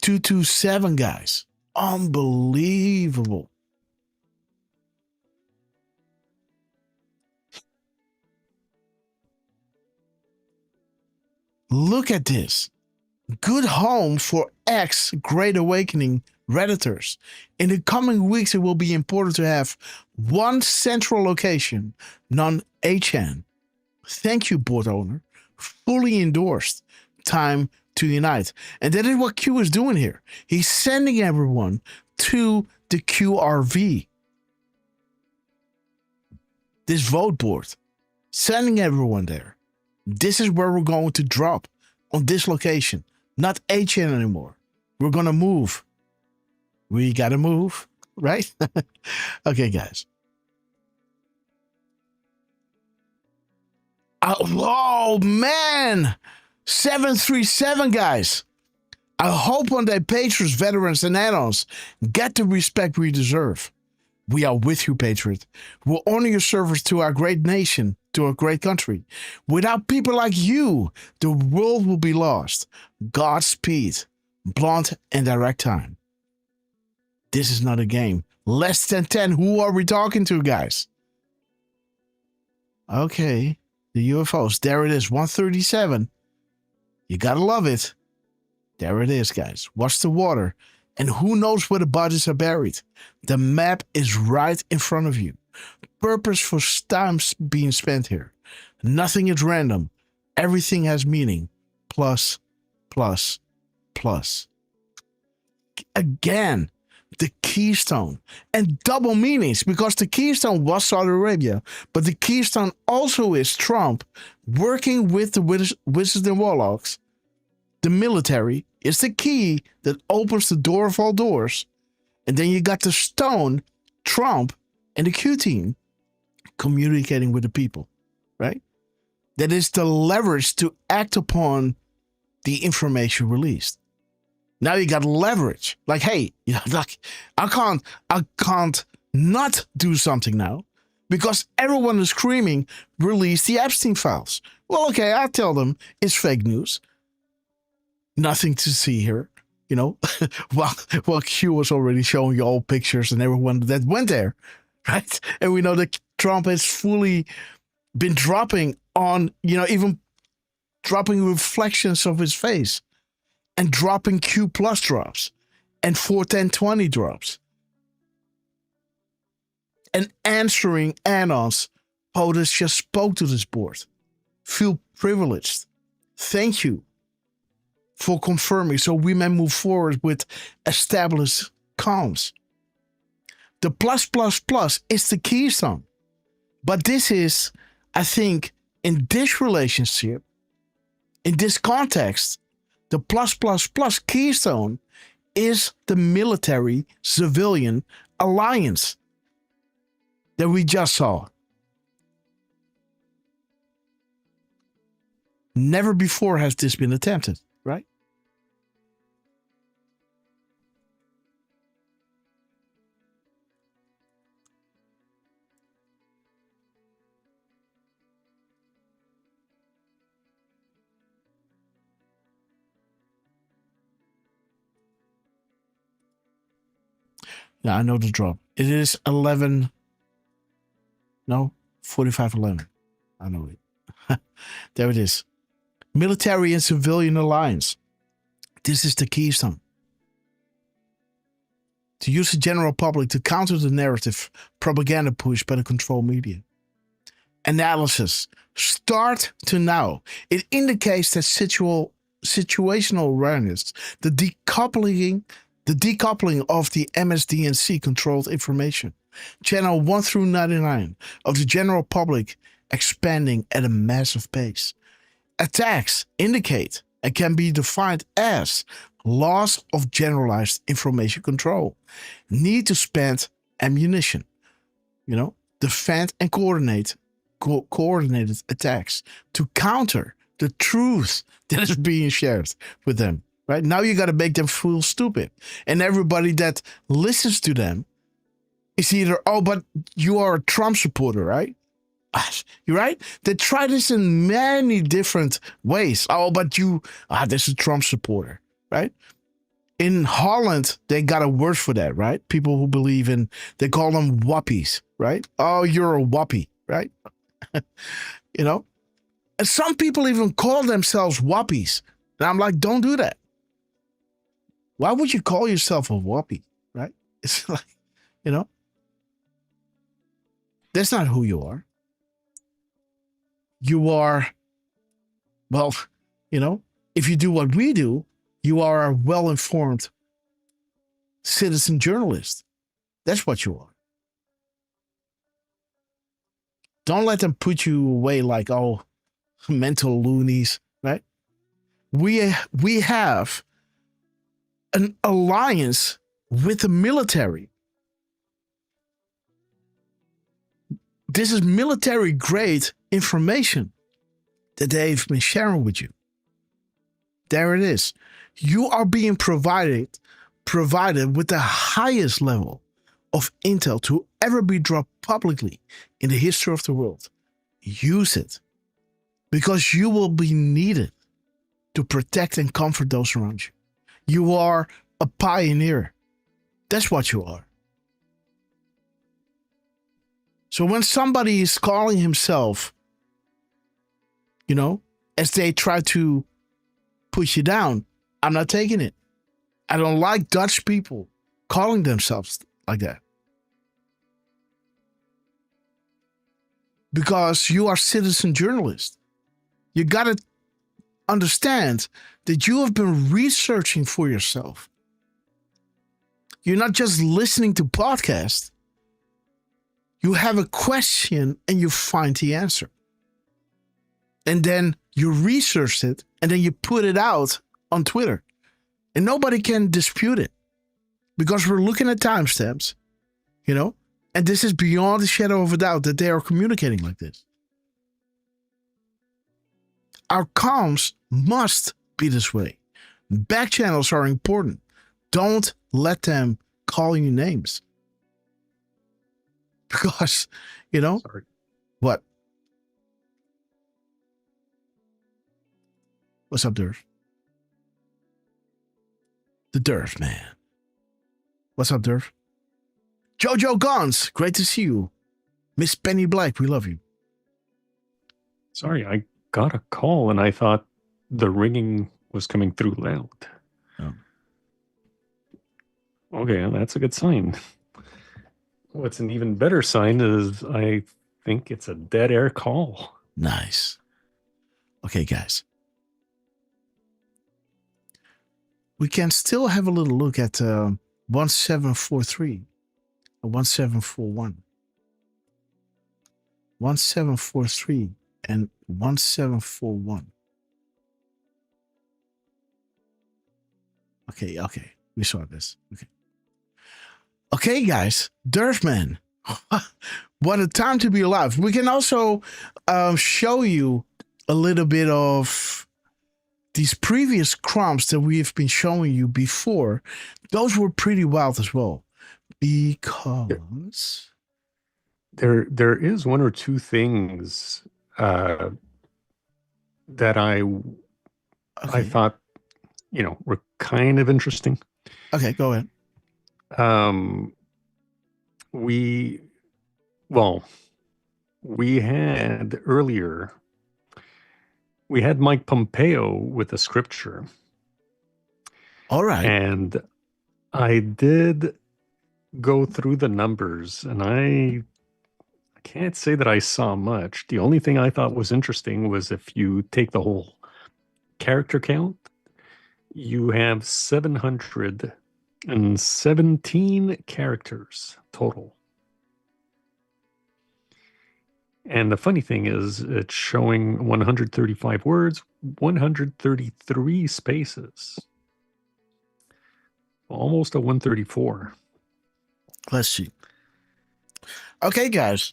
227, guys. Unbelievable. Look at this. Good home for X Great Awakening Redditors. In the coming weeks, it will be important to have one central location, non-HN. Thank you, board owner. Fully endorsed. Time to unite. And that is what Q is doing here. He's sending everyone to the QRV. This vote board. Sending everyone there. This is where we're going to drop on this location. Not HN anymore. We're going to move. We got to move, right? Okay, guys. Oh, man. 737, guys. I hope one day patriots, veterans, and add-ons get the respect we deserve. We are with you, patriot. We'll honor your service to our great nation, to our great country. Without people like you, the world will be lost. Godspeed. Blunt and direct time. This is not a game. Less than 10. Who are we talking to, guys? Okay. The UFOs. There it is. 137. You gotta love it. There it is, guys. Watch the water. And who knows where the bodies are buried? The map is right in front of you. Purpose for time being spent here. Nothing is random. Everything has meaning. Plus, plus, plus. Again, the keystone. And double meanings, because the keystone was Saudi Arabia, but the keystone also is Trump working with the wizards and warlocks. The military is the key that opens the door of all doors. And then you got the stone, Trump, and the Q team communicating with the people, right? That is the leverage to act upon the information released. Now you got leverage. Like, hey, you know, like I can't not do something now because everyone is screaming, release the Epstein files. Well, okay, I'll tell them it's fake news. Nothing to see here, you know. Well, Q was already showing you all pictures and everyone that went there, right? And we know that Trump has fully been dropping on, you know, even dropping reflections of his face and dropping Q plus drops and 41020 drops and answering anons. POTUS just spoke to this board. Feel privileged. Thank you. for confirming so we may move forward with established comms. The plus plus plus is the keystone. But this is, I think, in this relationship, in this context, the plus plus plus keystone is the military-civilian alliance that we just saw. Never before has this been attempted, right? Yeah, I know the drop. It is 11. No, 45:11. I know it. There it is. Military and civilian alliance. This is the keystone. To use the general public to counter the narrative propaganda push by the control media. Analysis. Start to now. It indicates that situational awareness, the decoupling of the MSDNC controlled information. Channel 1 through 99 of the general public expanding at a massive pace. Attacks indicate and can be defined as loss of generalized information control. Need to spend ammunition. Defend and coordinated attacks to counter the truth that is being shared with them. Right now, you got to make them feel stupid, and everybody that listens to them is either, oh, but you are a Trump supporter, right? You're right. They try this in many different ways. Oh, but this is a Trump supporter, right? In Holland, they got a word for that, right? People who believe they call them wappies, right? Oh, you're a wappie, right? And some people even call themselves wappies. And I'm like, don't do that. Why would you call yourself a wappie, right? It's like, that's not who you are. You are, well, if you do what we do, you are a well-informed citizen journalist. That's what you are. Don't let them put you away like, oh, mental loonies, right? We have an alliance with the military. This is military-grade information that they've been sharing with you. There it is. You are being provided with the highest level of intel to ever be dropped publicly in the history of the world. Use it, because you will be needed to protect and comfort those around you. You are a pioneer. That's what you are. So when somebody is calling himself, as they try to push you down, I'm not taking it. I don't like Dutch people calling themselves like that. Because you are citizen journalists. You got to understand that you have been researching for yourself. You're not just listening to podcasts. You have a question and you find the answer. And then you research it and then you put it out on Twitter. And nobody can dispute it. Because we're looking at timestamps, and this is beyond a shadow of a doubt that they are communicating like this. Our comms must be this way. Back channels are important. Don't let them call you names. Because, Sorry. What? What's up, Derf? The Derf, man. What's up, Derf? Jojo Gons, great to see you. Miss Penny Black, we love you. Sorry, I got a call and I thought the ringing was coming through loud. Oh. Okay, that's a good sign. What's an even better sign is I think it's a dead air call. Nice. Okay, guys. we can still have a little look at 1743 or 1741. 1743 and 1741. Okay, we saw this. Okay, guys, Derfman. What a time to be alive. We can also show you a little bit of these previous crumbs that we have been showing you before. Those were pretty wild as well, because there is one or two things that I thought, were kind of interesting. Okay, go ahead. We had earlier, we had Mike Pompeo with a scripture. All right. And I did go through the numbers, and I can't say that I saw much. The only thing I thought was interesting was if you take the whole character count, you have 717 characters total. And the funny thing is, it's showing 135 words, 133 spaces. Almost a 134. Let's see. Okay, guys.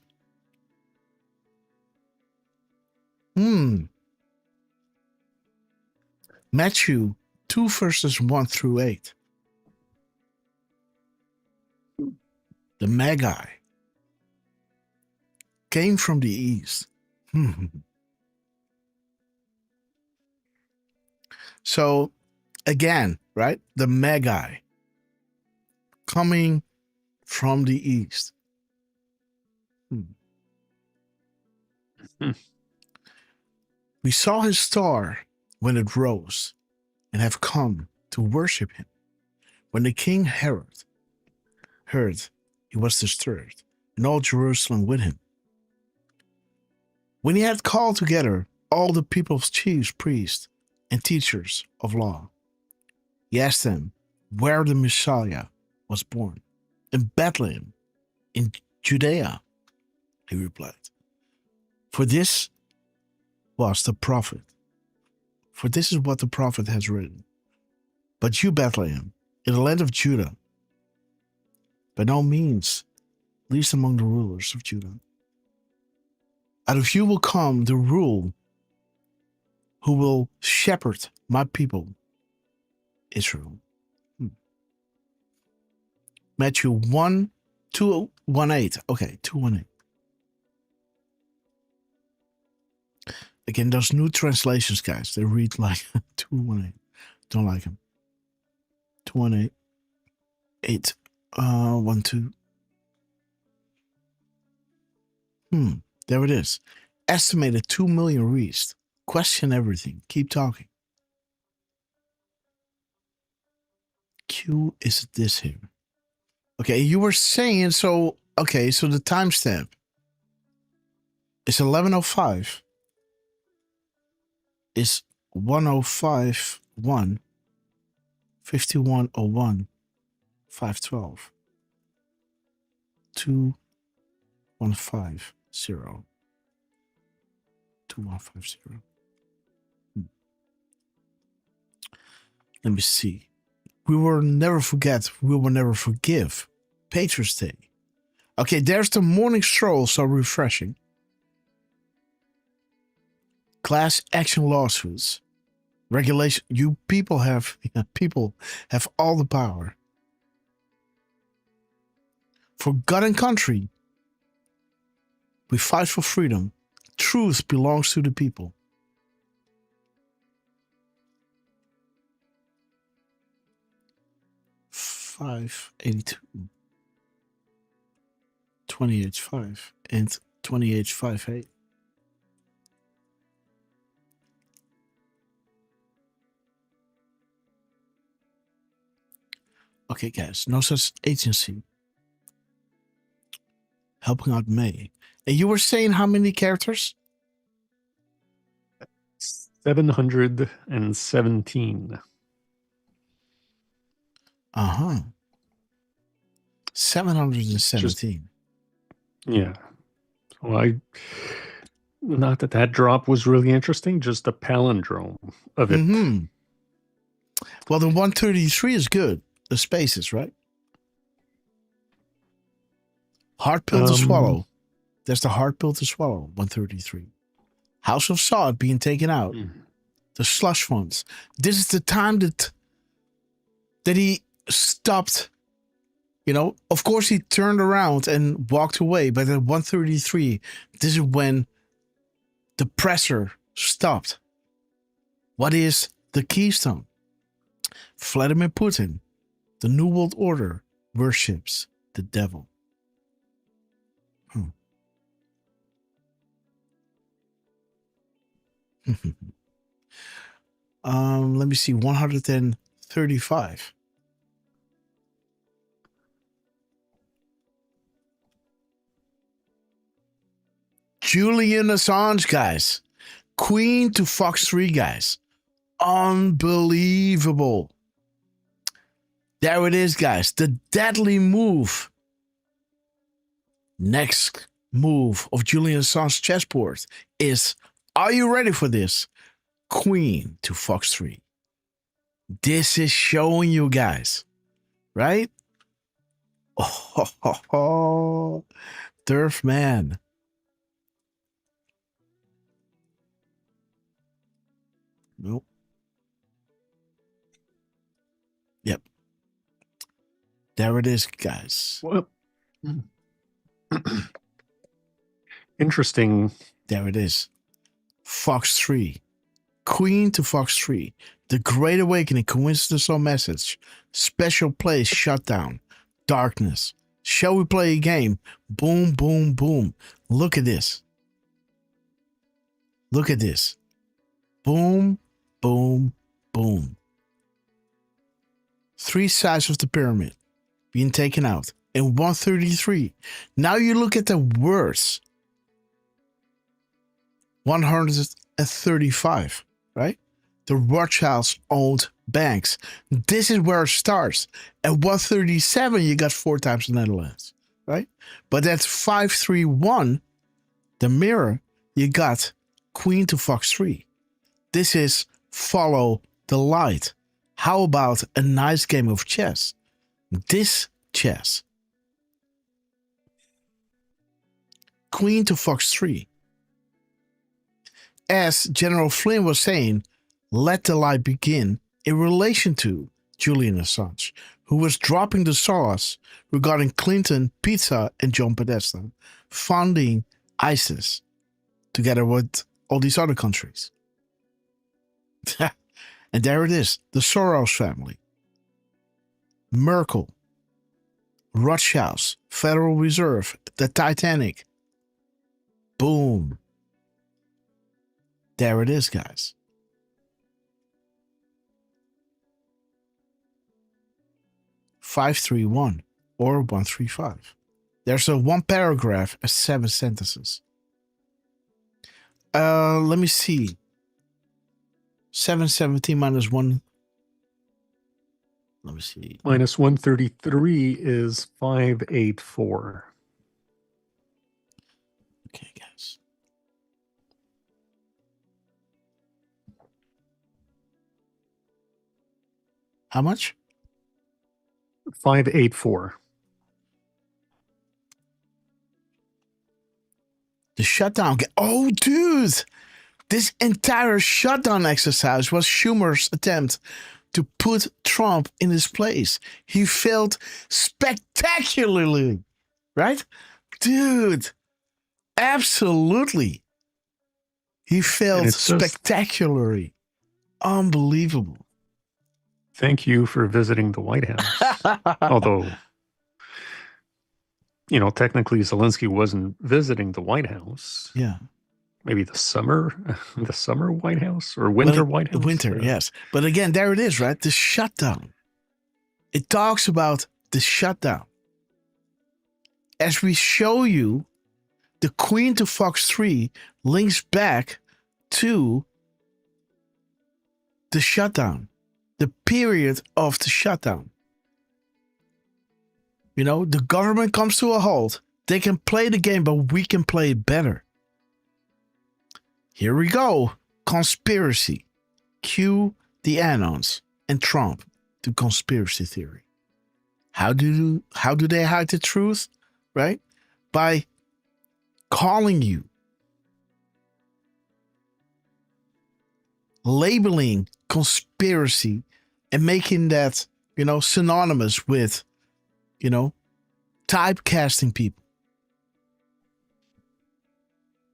Matthew 2 verses 1 through 8. The Magi came from the east. So, again, right? The Magi coming from the east. We saw his star when it rose and have come to worship him. When the king Herod heard, he was disturbed, and all Jerusalem with him. When he had called together all the people's chief priests and teachers of law, he asked them where the Messiah was born. In Bethlehem, in Judea, he replied. For this was the prophet. For this is what the prophet has written. But you, Bethlehem, in the land of Judah, by no means least among the rulers of Judah. Out of you will come the rule who will shepherd my people, Israel. Matthew 2:18. Okay, 2:18. Again, those new translations, guys, they read like 2:18. Don't like them. 2:18. 8:12. There it is. Estimated 2 million reached. Question everything. Keep talking. Q is this here. Okay, you were saying, so the timestamp is 11:05. Is 1:05:1, 51:01, 5:12, 2150, 2150. Let me see. We will never forget. We will never forgive. Patriots Day. Okay, there's the morning stroll, so refreshing. Class action lawsuits. Regulation. You people have all the power. For God and country, we fight for freedom. Truth belongs to the people. $5.82, 28.5, and 28.58. Okay, guys, no such agency. Helping out May. And you were saying how many characters? 717. Uh-huh. 717. Yeah. Well, not that drop was really interesting, just the palindrome of it. Mm-hmm. Well, the 133 is good. The spaces, right? Hard pill to swallow. There's the hard pill to swallow, 133. House of Sod being taken out. The slush funds. This is the time that he stopped. You know, of course, he turned around and walked away. But at 133, this is when the presser stopped. What is the keystone? Vladimir Putin, the New World Order, worships the devil. Let me see, 135. Julian Assange, guys. Queen to Fox 3, guys. Unbelievable. There it is, guys. The deadly move. Next move of Julian Assange's chessboard is, are you ready for this? Queen to Fox 3. This is showing you guys, right? Oh, Derf man. Nope. Yep. There it is, guys. Well, interesting. There it is. Fox 3. Queen to Fox 3. The Great Awakening, coincidence or message. Special place, shutdown. Darkness. Shall we play a game? Boom, boom, boom. Look at this. Look at this. Boom, boom, boom. 3 sides of the pyramid being taken out. And 133. Now you look at the words. 135, right? The Rothschilds owned banks. This is where it starts. At 137, you got 4 times the Netherlands, right? But at 531, the mirror, you got Queen to Fox 3. This is follow the light. How about a nice game of chess? This chess. Queen to Fox 3. As General Flynn was saying, let the light begin in relation to Julian Assange, who was dropping the sauce regarding Clinton, Pizza, and John Podesta funding ISIS together with all these other countries. And there it is, the Soros family, Merkel, Rothschilds, Federal Reserve, the Titanic. Boom. There it is, guys. (531) or 135. There's a 1 paragraph and 7 sentences. Let me see. 717 minus 1. Let me see. Minus 133 is 584. Okay, guys. How much? 584. The shutdown. Oh, dude. This entire shutdown exercise was Schumer's attempt to put Trump in his place. He failed spectacularly, right? Dude, absolutely. He failed spectacularly. Unbelievable. Thank you for visiting the White House. Although, you know, technically Zelensky wasn't visiting the White House. Yeah. Maybe the summer White House or winter White House. Winter, yes. But again, there it is, right? The shutdown. It talks about the shutdown. As we show you, the Queen to Fox 3 links back to the shutdown, the period of the shutdown. You know, the government comes to a halt. They can play the game, but we can play it better. Here we go. Conspiracy. Cue the Anons and Trump to conspiracy theory. How do they hide the truth? Right? By calling you, labeling conspiracy and making that, you know, synonymous with, you know, typecasting people.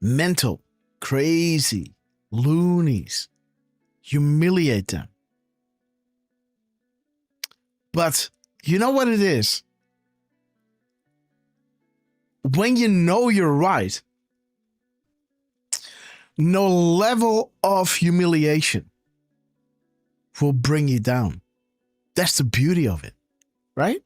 Mental, crazy, loonies. Humiliate them. But you know what it is? When you know you're right, no level of humiliation will bring you down. That's the beauty of it, right?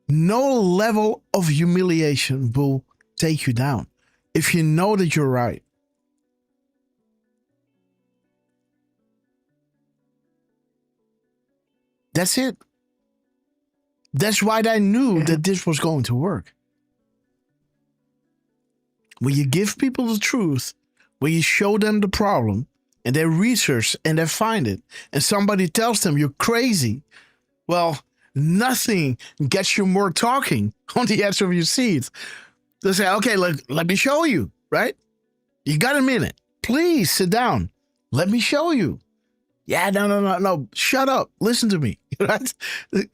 No level of humiliation will take you down if you know that you're right. That's it. That's why I knew that this was going to work. When you give people the truth, when you show them the problem, and they research and they find it, and somebody tells them you're crazy, well, nothing gets you more talking on the edge of your seat. They say, okay, let me show you, right? You got a minute. Please sit down. Let me show you. Yeah, no. Shut up. Listen to me. Right?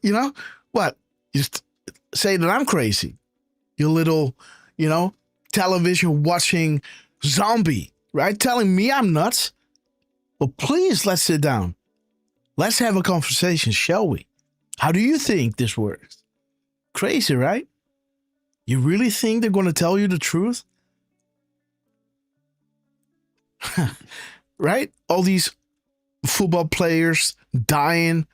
You know what? Just say that I'm crazy. You little, you know, television watching zombie, right? Telling me I'm nuts. Well, please, let's sit down. Let's have a conversation, shall we? How do you think this works? Crazy, right? You really think they're going to tell you the truth? Right? All these football players dying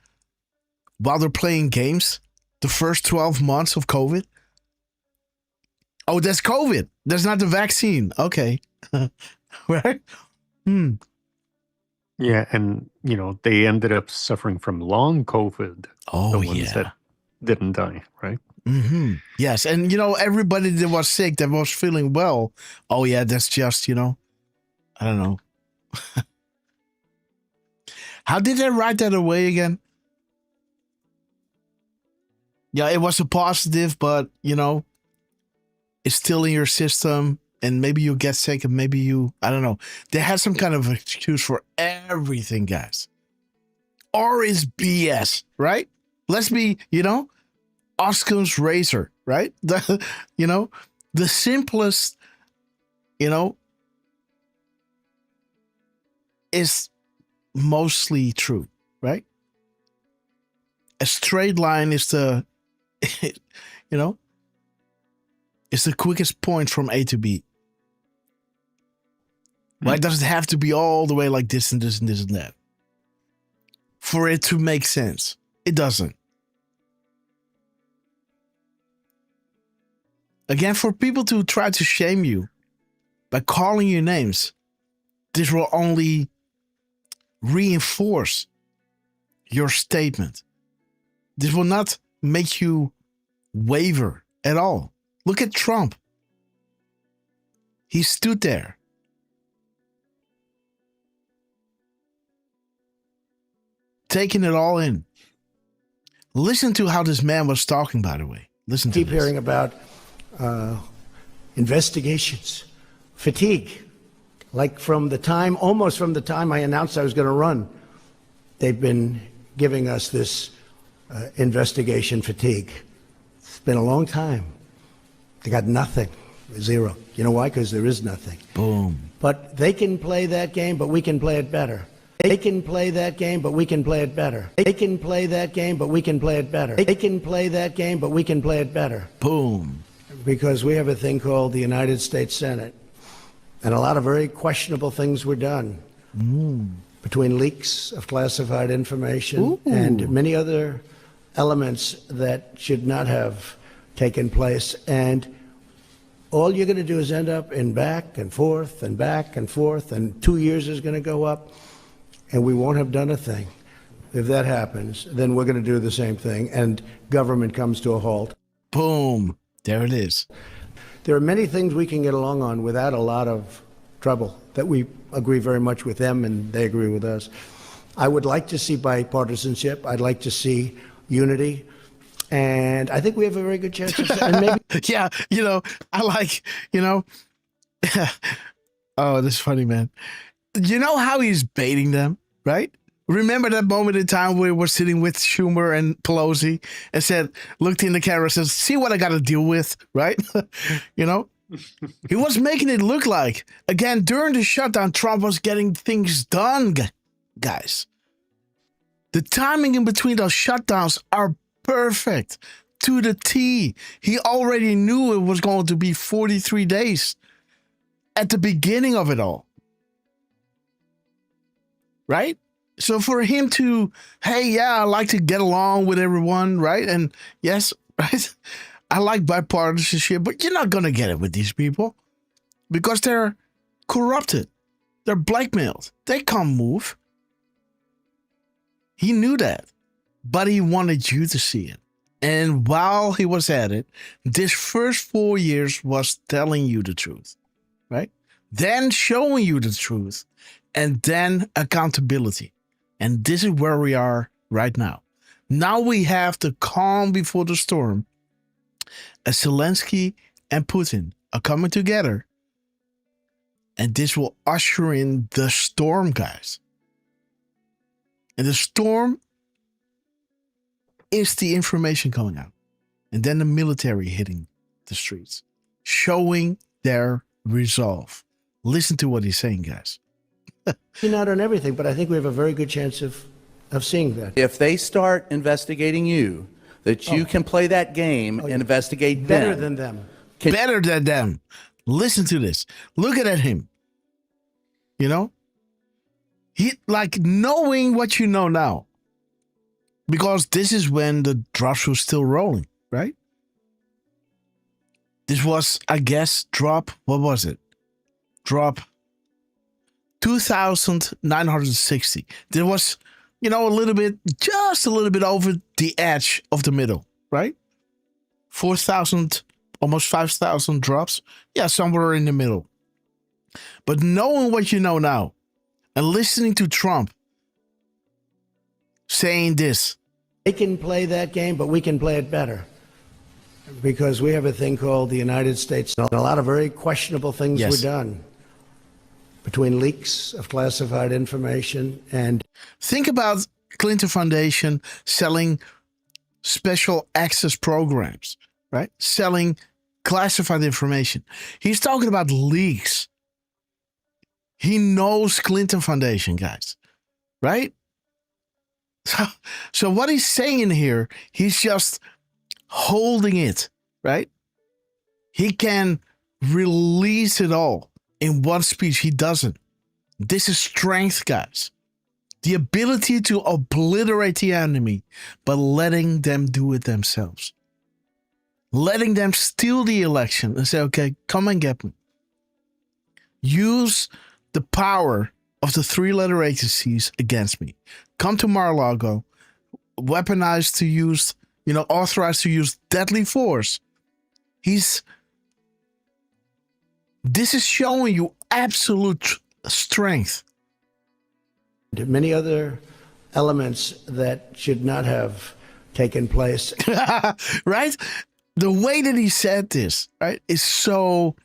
while they're playing games. The first 12 months of COVID. Oh, that's COVID. That's not the vaccine. Okay. Right? Yeah, and, you know, they ended up suffering from long COVID. Oh, the ones that didn't die, right? Mm-hmm. Yes, and, you know, everybody that was sick, that was feeling well, oh, yeah, that's just, you know, I don't know. How did they write that away again? Yeah, it was a positive, but, you know, it's still in your system, and maybe you get sick, and maybe you, I don't know. They had some kind of excuse for everything, guys. Or is BS, right? Let's be, you know, Occam's razor, right? You know, the simplest, you know, is mostly true, right? A straight line is the, you know, it's the quickest point from A to B. Why does it have to be all the way like this and this and this and that? For it to make sense. It doesn't. Again, for people to try to shame you by calling you names, this will only reinforce your statement. This will not make you waver at all. Look at Trump. He stood there. Taking it all in. Listen to how this man was talking, by the way. Listen to Keep this. hearing about investigations, fatigue. Like almost from the time I announced I was going to run, they've been giving us this investigation fatigue. It's been a long time. They got nothing, zero. You know why? Because there is nothing. Boom. But they can play that game, but we can play it better. They can play that game, but we can play it better. They can play that game, but we can play it better. They can play that game, but we can play it better. Boom. Because we have a thing called the United States Senate. And a lot of very questionable things were done between leaks of classified information and many other elements that should not have taken place. And all you're going to do is end up in back and forth and back and forth, and 2 years is going to go up, and we won't have done a thing. if that happens, then we're going to do the same thing, and government comes to a halt. Boom. There it is. There are many things we can get along on without a lot of trouble, that we agree very much with them and they agree with us. I would like to see bipartisanship. I'd like to see unity. And I think we have a very good chance of and maybe Yeah, I like, oh, this is funny, man. You know how he's baiting them, right? Remember that moment in time where we were sitting with Schumer and Pelosi and said, looked in the camera and said, see what I got to deal with, right? He was making it look like, again, during the shutdown, Trump was getting things done, guys. The timing in between those shutdowns are perfect to the T. He already knew it was going to be 43 days at the beginning of it all. Right? So for him to, hey, yeah, I like to get along with everyone, right? And yes, right? I like bipartisanship, but you're not going to get it with these people because they're corrupted. They're blackmailed. They can't move. He knew that, but he wanted you to see it. And while he was at it, this first 4 years was telling you the truth, right? Then showing you the truth, and then accountability. And this is where we are right now. Now we have the calm before the storm. As Zelensky and Putin are coming together. And this will usher in the storm, guys. And the storm is the information coming out. And then the military hitting the streets. Showing their resolve. Listen to what he's saying, guys. not on everything, but I think we have a very good chance of seeing that. If they start investigating you, that you can play that game and investigate better them. than them. Better than them. Listen to this. Look at him. He like knowing what you know now. Because this is when the drops were still rolling, right? This was, I guess, drop, what was it? Drop 2,960. There was, just a little bit over the edge of the middle, right? 4,000, almost 5,000 drops. Yeah, somewhere in the middle. But knowing what you know now and listening to Trump saying this. They can play that game, but we can play it better. Because we have a thing called the United States. A lot of very questionable things were done. Between leaks of classified information and... Think about Clinton Foundation selling special access programs, right? Selling classified information. He's talking about leaks. He knows Clinton Foundation, guys, right? So what he's saying here, he's just holding it, right? He can release it all. In one speech, he doesn't. This is strength, guys. The ability to obliterate the enemy, but letting them do it themselves. Letting them steal the election and say, okay, come and get me. Use the power of the three-letter agencies against me. Come to Mar-a-Lago, weaponized to use, authorized to use deadly force. This is showing you absolute strength. Many other elements that should not have taken place. Right? The way that he said this, right, is so,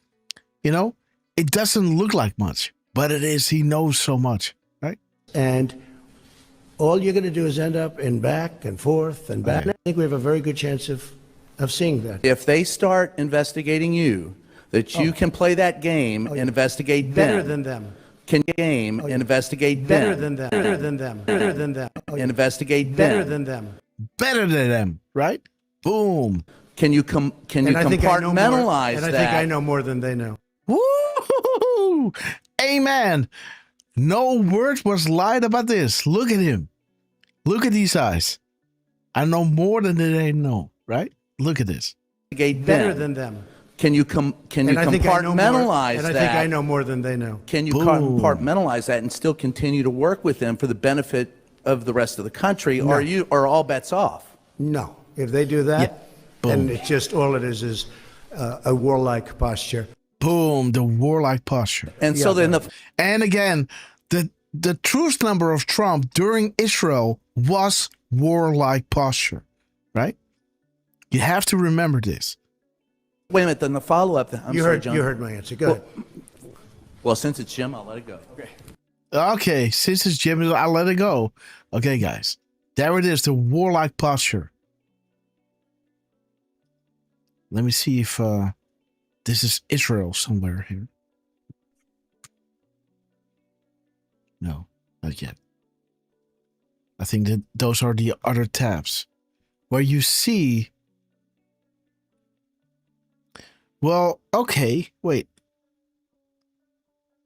it doesn't look like much, but it is. He knows so much, right? And all you're going to do is end up in back and forth and back. I think we have a very good chance of seeing that. If they start investigating you, that you can play that game and investigate better them. than them. Can game and investigate Better them. than them. Better than them. Better than them. Investigate Better them. than them. Better than them, right? Boom. Can you compartmentalize and I that? think I know more than they know. Woo! Amen. No word was lied about this. Look at him. Look at these eyes. I know more than they know, right? Look at this. Better than them. Can you compartmentalize that? And I think I know more than they know. Can you compartmentalize that and still continue to work with them for the benefit of the rest of the country, No. are all bets off? No. If they do that, then it's just all it is a warlike posture. Boom, the warlike posture. And so then and again, the truth number of Trump during Israel was warlike posture, right? You have to remember this. Wait a minute, then the follow-up. You heard my answer. Go ahead. Well, since it's Jim, I'll let it go. Okay, since it's Jim, I'll let it go. Okay, guys. There it is, the warlike posture. Let me see if this is Israel somewhere here. No, not yet. I think that those are the other tabs where you see. Well, okay, wait.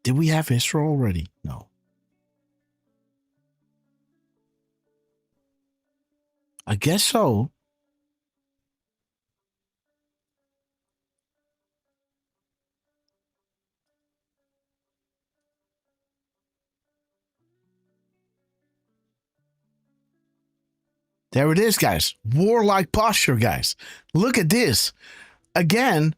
Did we have Israel already? No. I guess so. There it is, guys. Warlike posture, guys. Look at this. Again,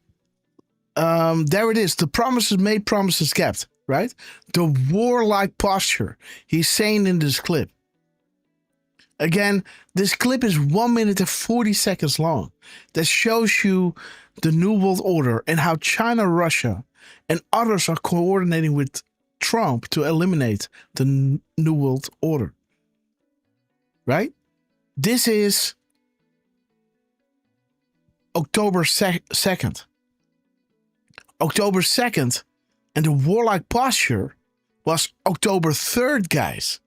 there it is. The promises made, promises kept, right? The warlike posture. He's saying in this clip. Again, this clip is 1 minute and 40 seconds long. That shows you the New World Order and how China, Russia, and others are coordinating with Trump to eliminate the New World Order. Right? This is October 2nd. October 2nd, and the warlike posture was October 3rd, guys.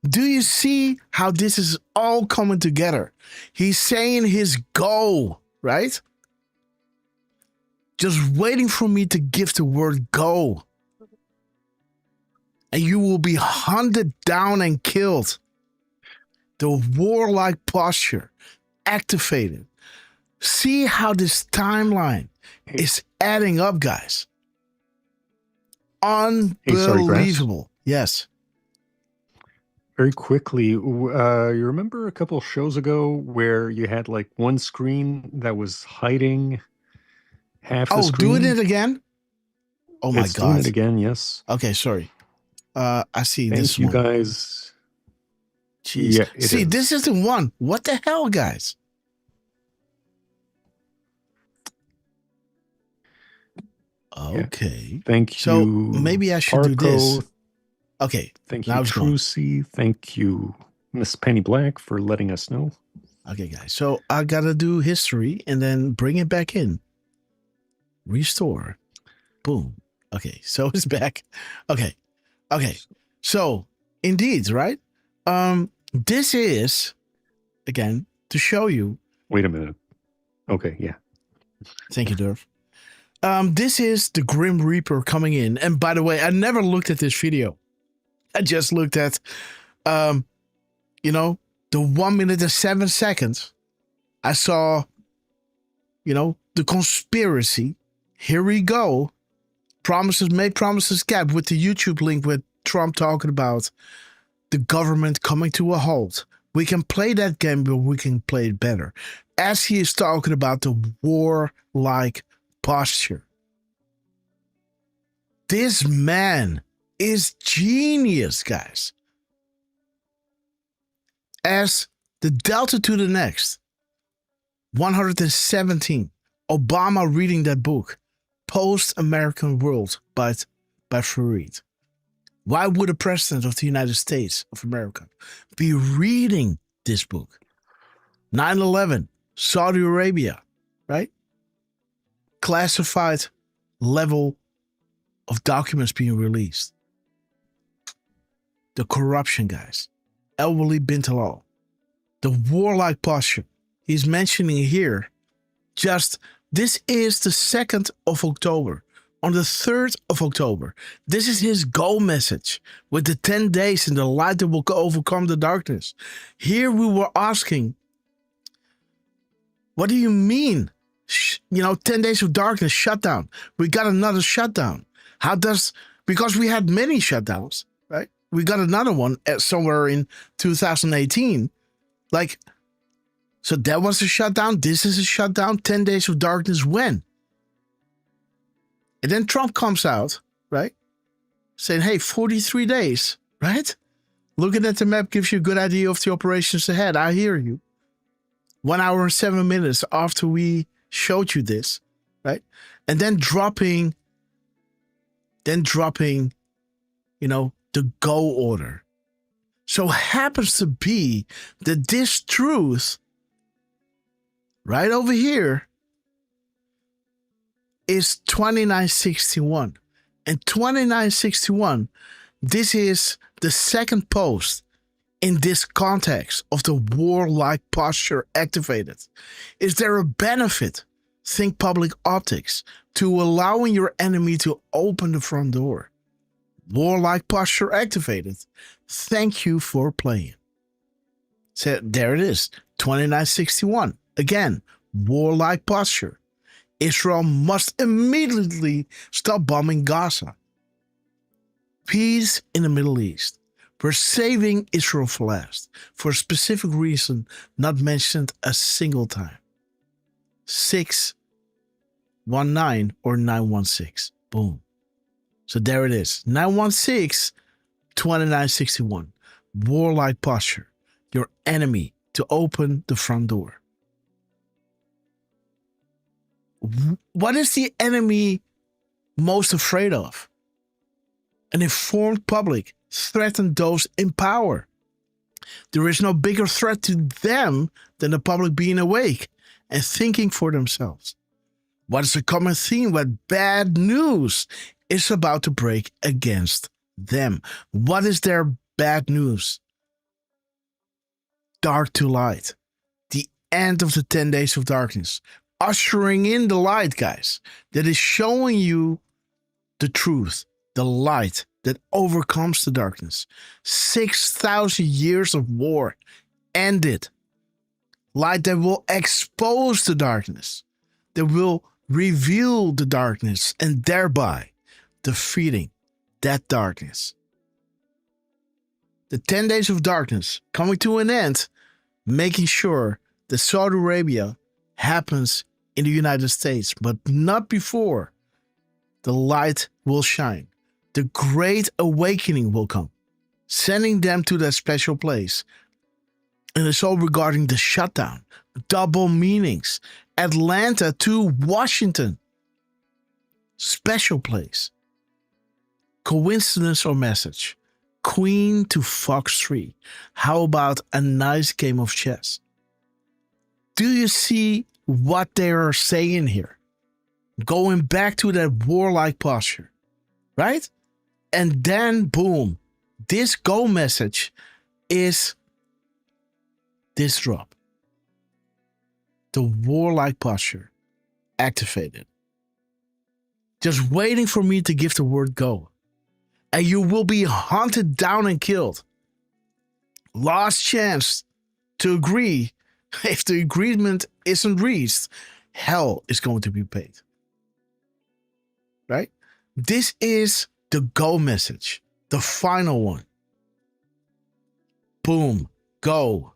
Do you see how this is all coming together? He's saying his go, right? Just waiting for me to give the word go. And you will be hunted down and killed. The warlike posture activated. See how this timeline is adding up, guys. Unbelievable. Yes. Very quickly, you remember a couple shows ago where you had like one screen that was hiding half the screen? Oh, doing it again? Oh my It's God. doing it again, yes. Okay, sorry. I see Thank this you one. guys. Jeez. Yeah, it See, is. this is the one. What the hell, guys? Okay. Thank So you. maybe I should do this. Parco. Okay. Thank you, now it's going. Trucy. Thank you, Miss Penny Black, for letting us know. Okay, guys. So I gotta do history and then bring it back in. Restore. Boom. Okay. So it's back. Okay. Okay. So indeed, right? This is again to show you. Wait a minute. Okay, yeah. Thank you, Derf. This is the Grim Reaper coming in. And by the way, I never looked at this video. I just looked at, the 1 minute and 7 seconds. I saw, the conspiracy. Here we go. Promises made, promises kept, with the YouTube link with Trump talking about the government coming to a halt. We can play that game, but we can play it better. As he is talking about the warlike posture. This man is genius, guys. As the delta to the next, 117, Obama reading that book, Post-American World by Fareed. Why would a president of the United States of America be reading this book? 9/11, Saudi Arabia, right? Classified level of documents being released. The corruption, guys. Elwali bin Talal. The warlike posture. He's mentioning here just this is the 2nd of October. On the 3rd of October, this is his go message with the 10 days in the light that will overcome the darkness. Here we were asking, what do you mean? 10 days of darkness, shutdown. We got another shutdown. Because we had many shutdowns, right? we got another one at somewhere in 2018. Like, so that was a shutdown. This is a shutdown. 10 days of darkness. When? And then Trump comes out, right? Saying, hey, 43 days, right? Looking at the map gives you a good idea of the operations ahead. I hear you. 1 hour and 7 minutes after we showed you this, right? And then dropping, you know, the go order. So happens to be that this truth right over here is 2961. And 2961, this is the second post in this context of the warlike posture activated. Is there a benefit, think public optics, to allowing your enemy to open the front door? Warlike posture activated. Thank you for playing. So there it is, 2961. Again, warlike posture. Israel must immediately stop bombing Gaza. Peace in the Middle East. We're saving Israel for last, for a specific reason not mentioned a single time. 619 or 916. Boom. So there it is. 916, 2961. Warlike posture. Your enemy to open the front door. What is the enemy most afraid of? An informed public threaten those in power. There is no bigger threat to them than the public being awake and thinking for themselves. What is a common theme when bad news is about to break against them? What is their bad news? Dark to light. The end of the 10 days of darkness. Ushering in the light, guys. That is showing you the truth. The light that overcomes the darkness. 6,000 years of war ended. Light that will expose the darkness. That will reveal the darkness and thereby defeating that darkness. The 10 days of darkness coming to an end, making sure that Saudi Arabia happens in the United States, but not before. The light will shine. The great awakening will come, sending them to that special place. And it's all regarding the shutdown, double meanings. Atlanta to Washington, special place. Coincidence or message? Queen to Fox 3. How about a nice game of chess? Do you see what they are saying here? Going back to that warlike posture, right? And then, boom, this go message is this drop. The warlike posture activated. Just waiting for me to give the word go. And you will be hunted down and killed. Last chance to agree. If the agreement isn't reached, hell is going to be paid. Right? This is the go message. The final one. Boom. Go.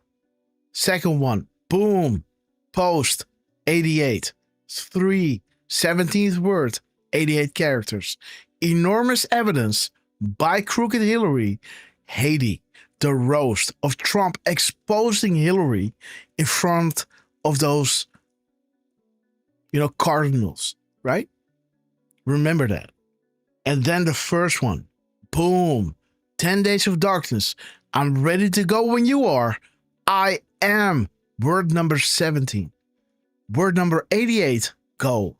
Second one. Boom. Post. 88. 17th word. 88 characters. Enormous evidence by Crooked Hillary. Haiti. The roast of Trump exposing Hillary in front of those, cardinals, right? Remember that. And then the first one. Boom. 10 days of darkness. I'm ready to go when you are. I am. Word number 17. Word number 88. Go.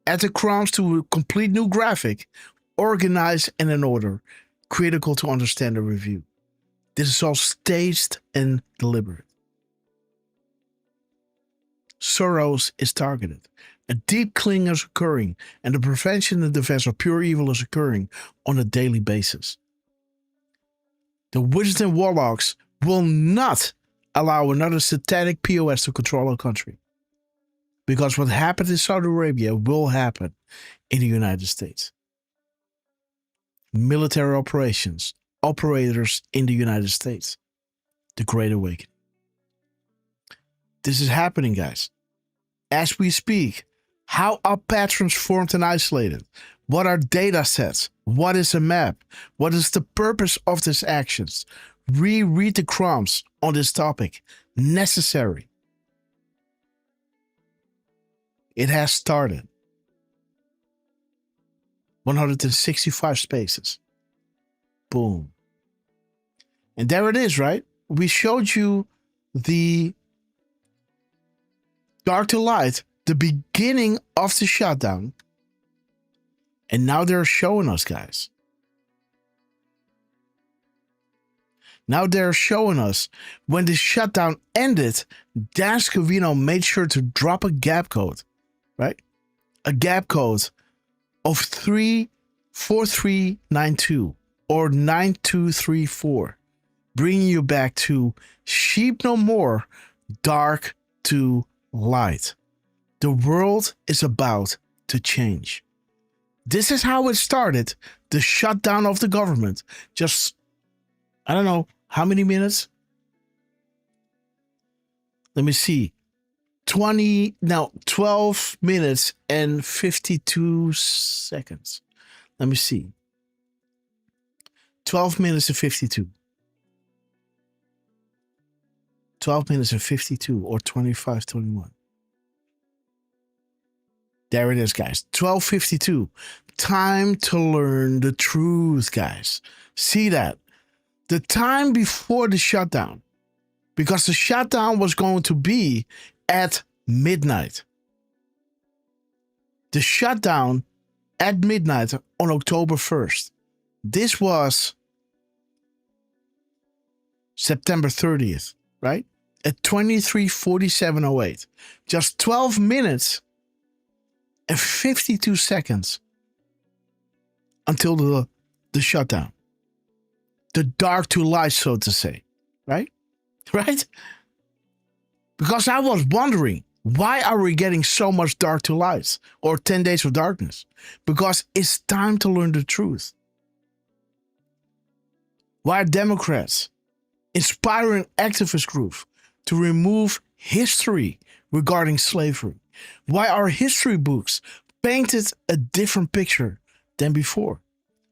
Add the crumbs to a complete new graphic. Organized and in order. Critical to understand the review. This is all staged and deliberate. Soros is targeted. A deep cleaning is occurring, and the prevention and defense of pure evil is occurring on a daily basis. The wizards and warlocks will not allow another satanic POS to control our country. Because what happened in Saudi Arabia will happen in the United States. military operators in the United States. The Great Awakening. This is happening, guys. As we speak, how are patterns formed and isolated? What are data sets? What is a map? What is the purpose of these actions? Reread the crumbs on this topic. Necessary. It has started. 165 spaces. Boom. And there it is, right? We showed you the dark to light, the beginning of the shutdown. And now they're showing us, guys. Now they're showing us when the shutdown ended, Dan Scavino made sure to drop a gap code, right? A gap code of 34392 or 9234, bringing you back to sheep no more, dark to light. The world is about to change. This is how it started, the shutdown of the government. Just, I don't know, how many minutes? Let me see. 12 minutes and 52 seconds. Let me see. 12 minutes and 52. 12 minutes and 52 or 25:21. There it is, guys. 12:52. Time to learn the truth, guys. See that? The time before the shutdown, because the shutdown was going to be at midnight. The shutdown at midnight on October 1st. This was September 30th, right? At 23:47:08. Just 12 minutes and 52 seconds until the shutdown. The dark to light, so to say, right? Right? Because I was wondering, why are we getting so much dark to light or 10 days of darkness? Because it's time to learn the truth. Why are Democrats inspiring activist groups to remove history regarding slavery? Why are history books painted a different picture than before?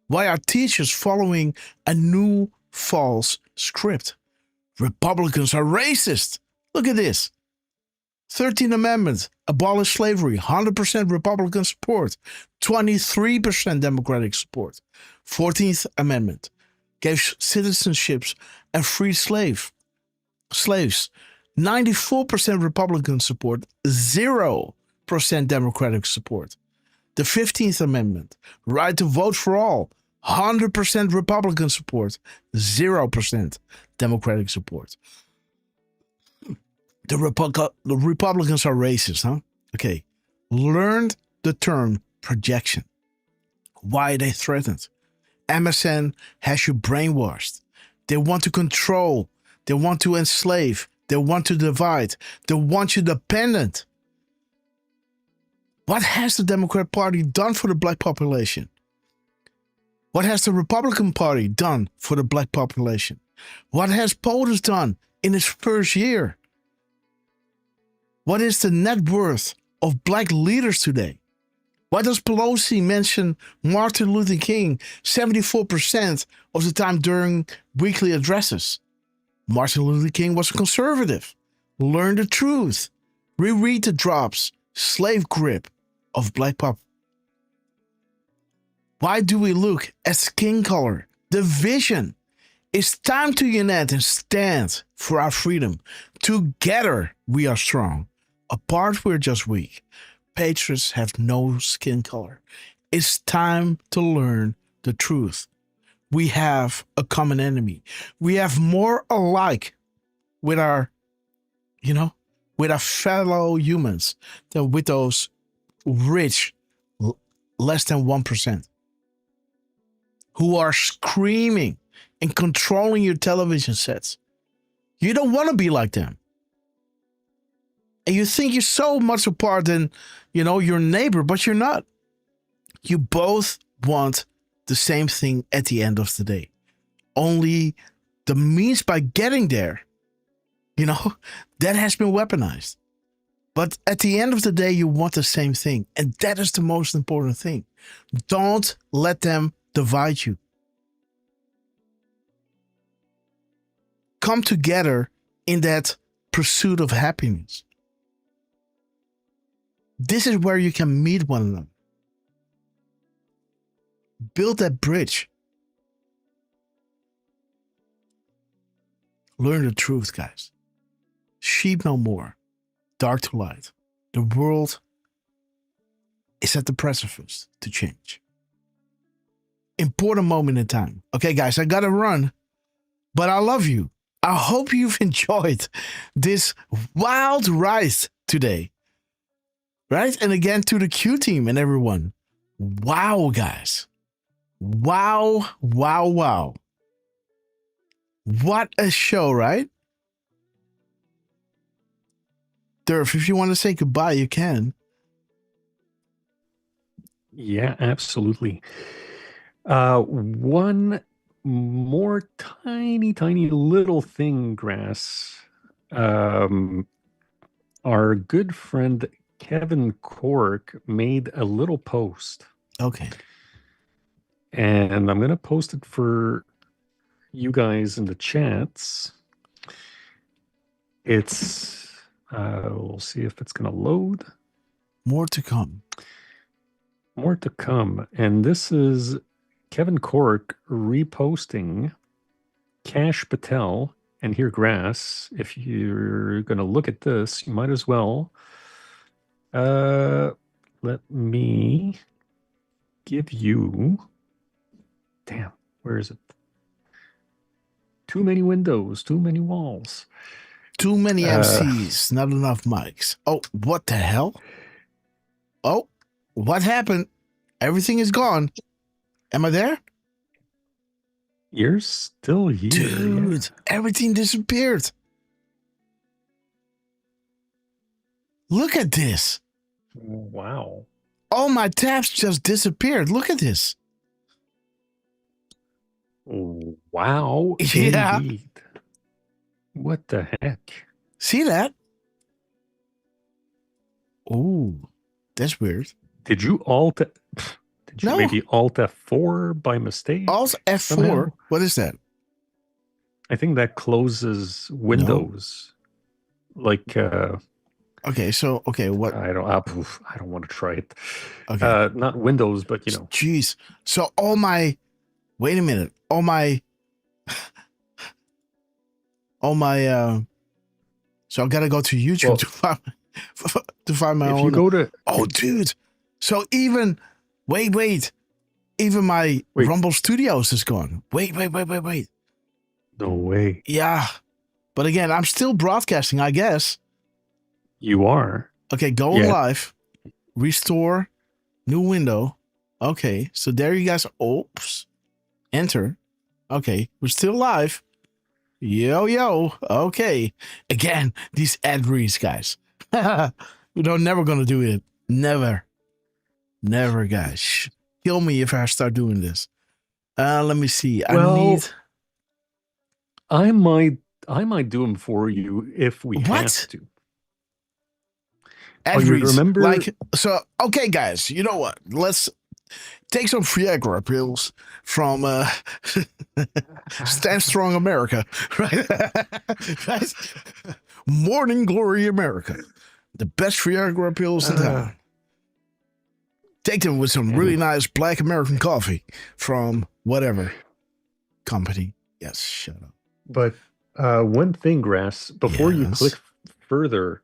Why are teachers following a new false script? Republicans are racist. Look at this. 13th Amendment, abolish slavery, 100% Republican support, 23% Democratic support. 14th Amendment gave citizenships and freed slaves, 94% Republican support, 0% Democratic support. The 15th Amendment, right to vote for all, 100% Republican support, 0% Democratic support. The Republicans are racist, huh? Okay. Learned the term projection. Why they threatened. MSN has you brainwashed. They want to control. They want to enslave. They want to divide. They want you dependent. What has the Democrat Party done for the black population? What has the Republican Party done for the black population? What has POTUS done in its first year? What is the net worth of black leaders today? Why does Pelosi mention Martin Luther King 74% of the time during weekly addresses? Martin Luther King was a conservative. Learn the truth. Reread the drops. Slave grip of black pop. Why do we look at skin color? Division. It's time to unite and stand for our freedom. Together we are strong. Apart we're just weak. Patriots have no skin color. It's time to learn the truth. We have a common enemy. We have more alike with our, with our fellow humans than with those rich, less than 1%, who are screaming and controlling your television sets. You don't want to be like them. And you think you're so much apart than, your neighbor, but you're not. You both want the same thing at the end of the day. Only the means by getting there, that has been weaponized. But at the end of the day, you want the same thing. And that is the most important thing. Don't let them divide you. Come together in that pursuit of happiness. This is where you can meet one another. Build that bridge. Learn the truth, guys. Sheep no more. Dark to light. The world is at the precipice to change. Important moment in time. Okay, guys, I gotta run, but I love you. I hope you've enjoyed this wild ride today. Right? And again, to the Q team and everyone. Wow, guys. Wow, wow, wow. What a show, right? Derf, if you want to say goodbye, you can. Yeah, absolutely. One more tiny little thing, Grass. Our good friend Kevin Cork made a little post. Okay. And I'm going to post it for you guys in the chats. It's, we'll see if it's going to load. More to come. More to come. And this is Kevin Cork reposting Cash Patel and here, Grass. If you're going to look at this, you might as well. Let me give you. Damn, where is it? Too many windows, too many walls. Too many MCs, not enough mics. Oh, what the hell? Oh, what happened? Everything is gone. Am I there? You're still here. Dude, everything disappeared. Look at this. Wow. All my tabs just disappeared. Look at this. Wow. Yeah. Indeed. What the heck? See that? Oh, that's weird. Did you maybe Alt F4 by mistake? Alt F4? somehow? What is that? I think that closes Windows. Like okay, what? I don't want to try it. Okay. Not Windows, but Jeez. So wait a minute. All my so I gotta go to YouTube to find my own. If you go to dude. So even even my Rumble Studios is gone. Wait. No way. Yeah. But again, I'm still broadcasting, I guess. You are. Okay, going live. Restore. New window. Okay, so there you guys. Oops. Enter. Okay, we're still live. Yo. Okay. Again, these ad reads, guys. We're never going to do it. Never, guys. Kill me if I start doing this. Let me see. I might do them for you if we have to. Ad reads. Remember? Okay, guys, you know what? Let's take some Viagra pills from Stand Strong America, right? Right? Morning Glory America. The best Viagra pills in town. Take them with some really nice black American coffee from whatever company. Yes, shut up. But one thing, Grass, before you click further,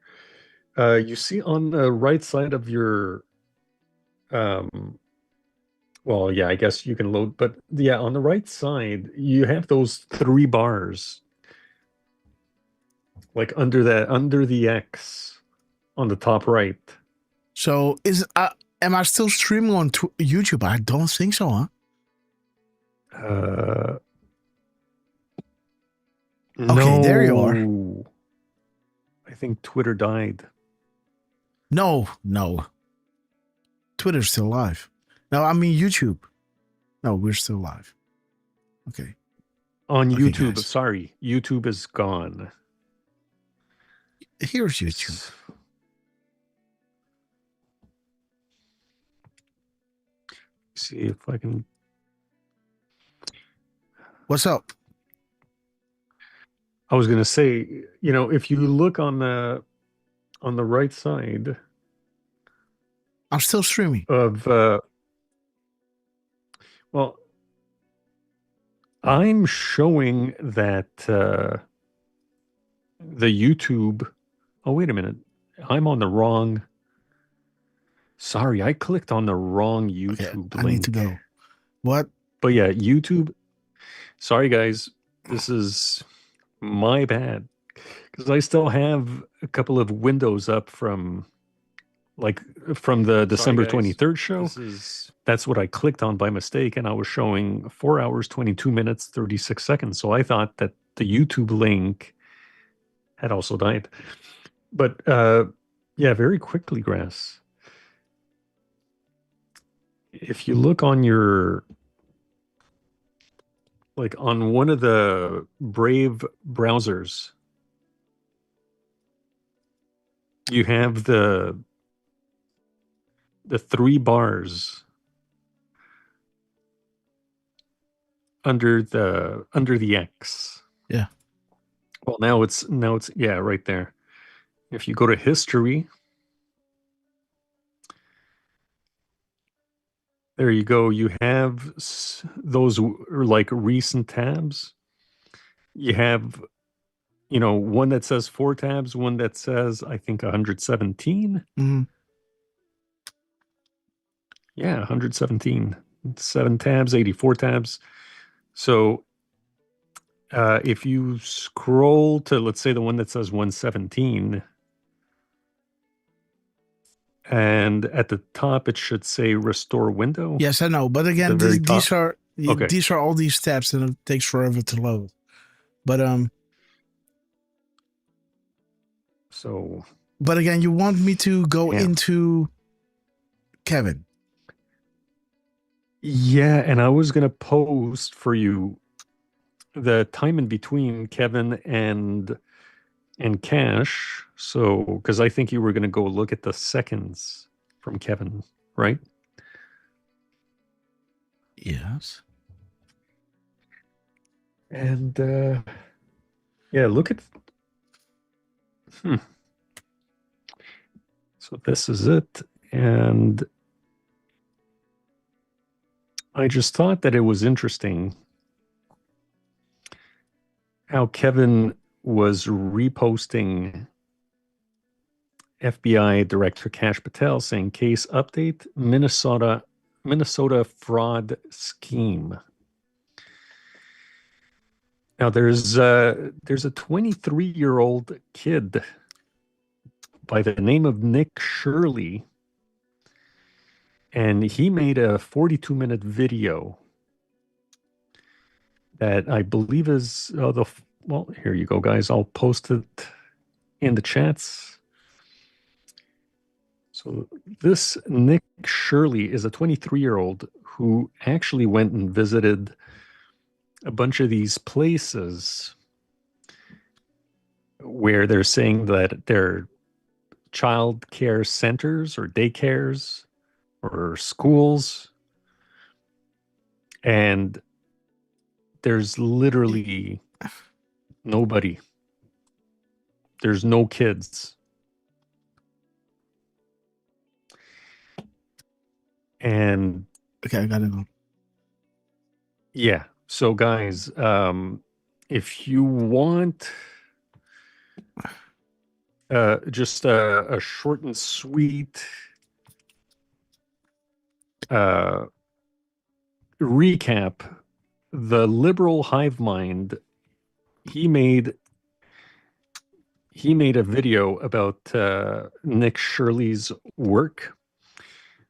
you see on the right side of your, well, yeah, I guess you can load, but yeah, on the right side, you have those 3 bars, like under the X on the top right. So am I still streaming on YouTube? I don't think so, huh? Okay, there you are. I think Twitter died. No. Twitter's still alive. No, I mean YouTube. No, we're still live. Okay. On Okay, YouTube, guys. sorry, YouTube is gone. Here's YouTube. See if I can. What's up? I was going to say, you know, if you look on the right side, I'm still streaming. Of well, I'm showing that the YouTube. Oh, wait a minute. I'm on the wrong. Sorry, I clicked on the wrong YouTube link. I need to go. What? But yeah, YouTube. Sorry, guys. This is my bad. Because I still have a couple of windows up from the December 23rd show. That's what I clicked on by mistake, and I was showing 4 hours, 22 minutes, 36 seconds. So I thought that the YouTube link had also died. But yeah, very quickly, Grass. If you look on your, like on one of the Brave browsers, you have the 3 bars under the X. Yeah. Well, now it's yeah, right there. If you go to history, there you go. You have those like recent tabs. You have, you know, one that says 4 tabs, one that says, I think, 117. Mm-hmm. Yeah, 117. 7 tabs, 84 tabs. So if you scroll to, let's say, the one that says 117, and at the top it should say restore window. Yes, I know. But again, these are all these tabs, and it takes forever to load. But so. But again, you want me to go into Kevin? Yeah, and I was gonna post for you the time in between Kevin and Cash. So, because I think you were gonna go look at the seconds from Kevin, right? Yes. And yeah, look at. So this is it, and I just thought that it was interesting how Kevin was reposting FBI Director Kash Patel saying case update, Minnesota fraud scheme. Now there's a 23-year-old kid by the name of Nick Shirley, and he made a 42-minute video that I believe is well, here you go, guys. I'll post it in the chats. So this Nick Shirley is a 23-year-old who actually went and visited a bunch of these places where they're saying that they're child care centers or daycares or schools, and there's literally nobody. There's no kids. And okay, I got it on. Yeah. So guys, if you want just a short and sweet recap, the liberal hive mind, he made a video about Nick Shirley's work.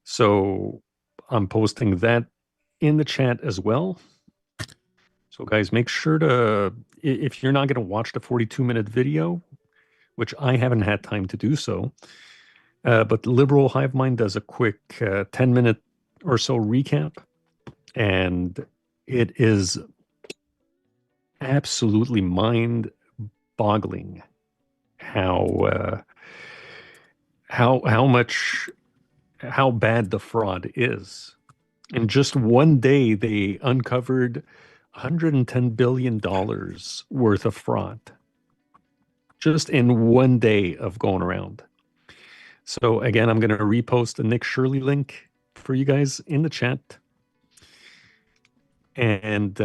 So I'm posting that in the chat as well. So guys, make sure to, if you're not going to watch the 42-minute video, which I haven't had time to do so, but Liberal Hive Mind does a quick 10-minute or so recap. And it is absolutely mind-boggling how bad the fraud is. In just one day, they uncovered $110 billion worth of fraud. Just in one day of going around. So again, I'm going to repost the Nick Shirley link for you guys in the chat. And,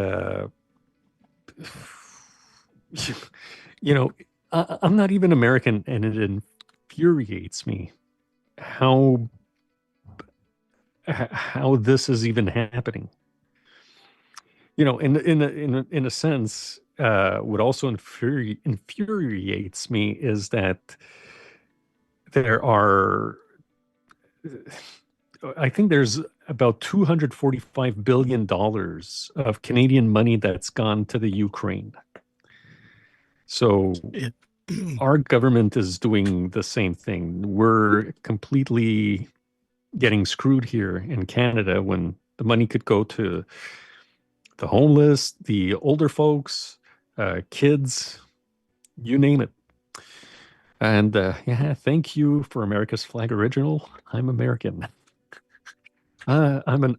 you know, I'm not even American, and it infuriates me how this is even happening. You know, in a sense, what also infuriates me is that there are, I think there's about $245 billion of Canadian money that's gone to the Ukraine. So our government is doing the same thing. We're completely getting screwed here in Canada when the money could go to the homeless, the older folks, kids, you name it. And yeah, thank you for America's Flag Original. I'm American. I'm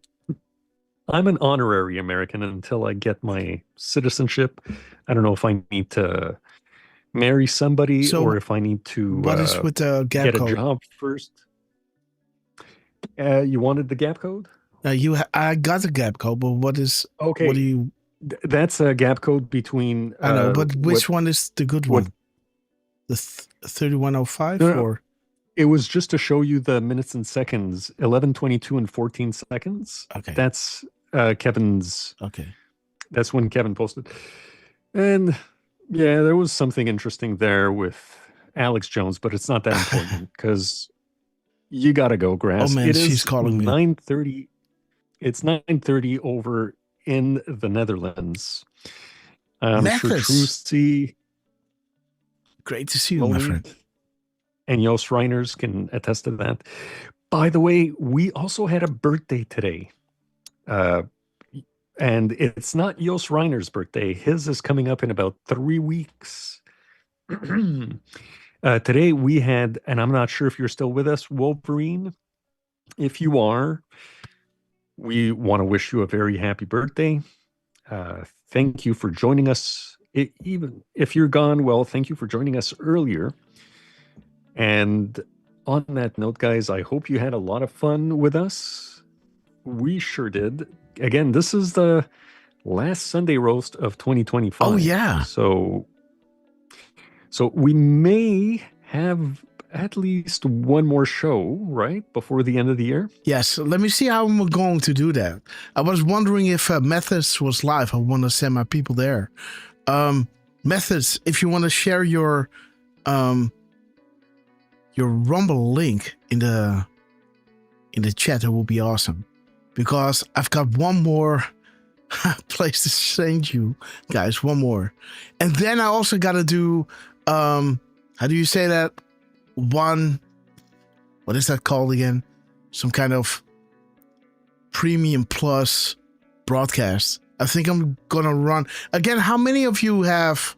an honorary American until I get my citizenship. I don't know if I need to marry somebody or if I need to what is with the gap get code? a job first. You wanted the gap code? I got the gap code, but what is okay? What do you? That's a gap code between. I know, but which one is the good one? The 3105 or? It was just to show you the minutes and seconds, 11:22 and 14 seconds. Okay. That's Kevin's. Okay. That's when Kevin posted. And yeah, there was something interesting there with Alex Jones, but it's not that important because you got to go, Grass. Oh man, it is she's calling me. 9:30. It's 9:30 over in the Netherlands. I'm sure Trucy. Great to see you, my friend. And Joost Reiners can attest to that. By the way, we also had a birthday today. And it's not Joost Reiner's birthday. His is coming up in about 3 weeks. Today we had, and I'm not sure if you're still with us, Wolverine. If you are, we want to wish you a very happy birthday. Thank you for joining us. Even if you're gone, well, thank you for joining us earlier. And on that note, guys, I hope you had a lot of fun with us. We sure did. Again, this is the last Sunday roast of 2025. Oh, yeah. So we may have at least one more show, right, before the end of the year? Yes. Let me see how I'm going to do that. I was wondering if Methods was live. I want to send my people there. Methods, if you want to share your Rumble link in the chat, it will be awesome. Because I've got one more place to send you guys, one more. And then I also got to do, how do you say that? What is that called again? Some kind of premium plus broadcast. I think I'm going to run. Again, how many of you have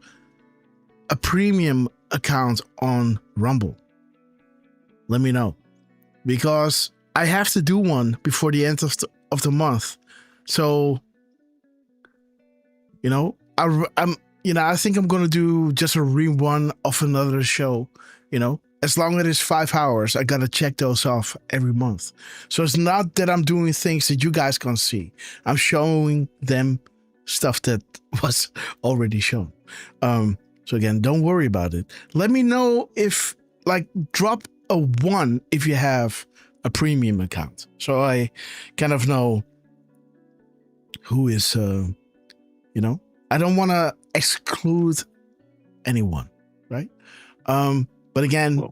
a premium account on Rumble? Let me know. Because I have to do one before the end of the month. So, I think I'm going to do just a rerun of another show, As long as it's 5 hours, I got to check those off every month. So it's not that I'm doing things that you guys can't see. I'm showing them stuff that was already shown. So again, don't worry about it. Let me know if, drop a 1 if you have a premium account. So I kind of know who is, I don't want to exclude anyone, right? But again,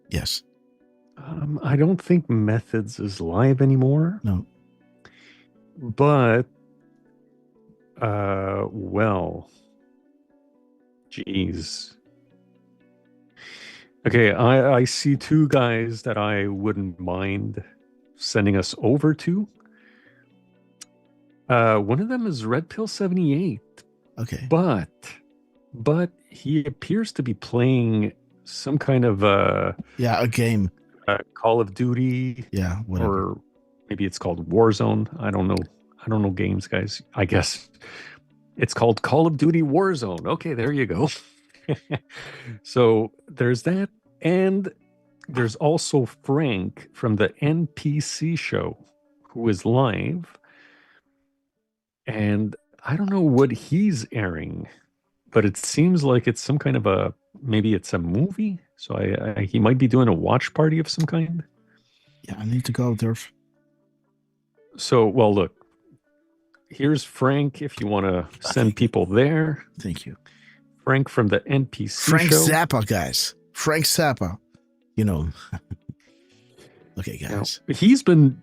yes. I don't think Methods is live anymore. No. But, well, geez. Okay, I see 2 guys that I wouldn't mind sending us over to. One of them is Red Pill 78. Okay. But he appears to be playing some kind of a game. Call of Duty. Yeah, whatever. Or maybe it's called Warzone. I don't know games, guys. I guess it's called Call of Duty Warzone. Okay, there you go. So there's that. And there's also Frank from the NPC show who is live. And I don't know what he's airing, but it seems like it's some kind of maybe it's a movie. So he might be doing a watch party of some kind. Yeah, I need to go, Derf. So, well, look, here's Frank if you want to send people there. Thank you. Frank from the NPC Frank show. Zappa, guys. Frank Zappa. You know. Okay, guys. Now, he's been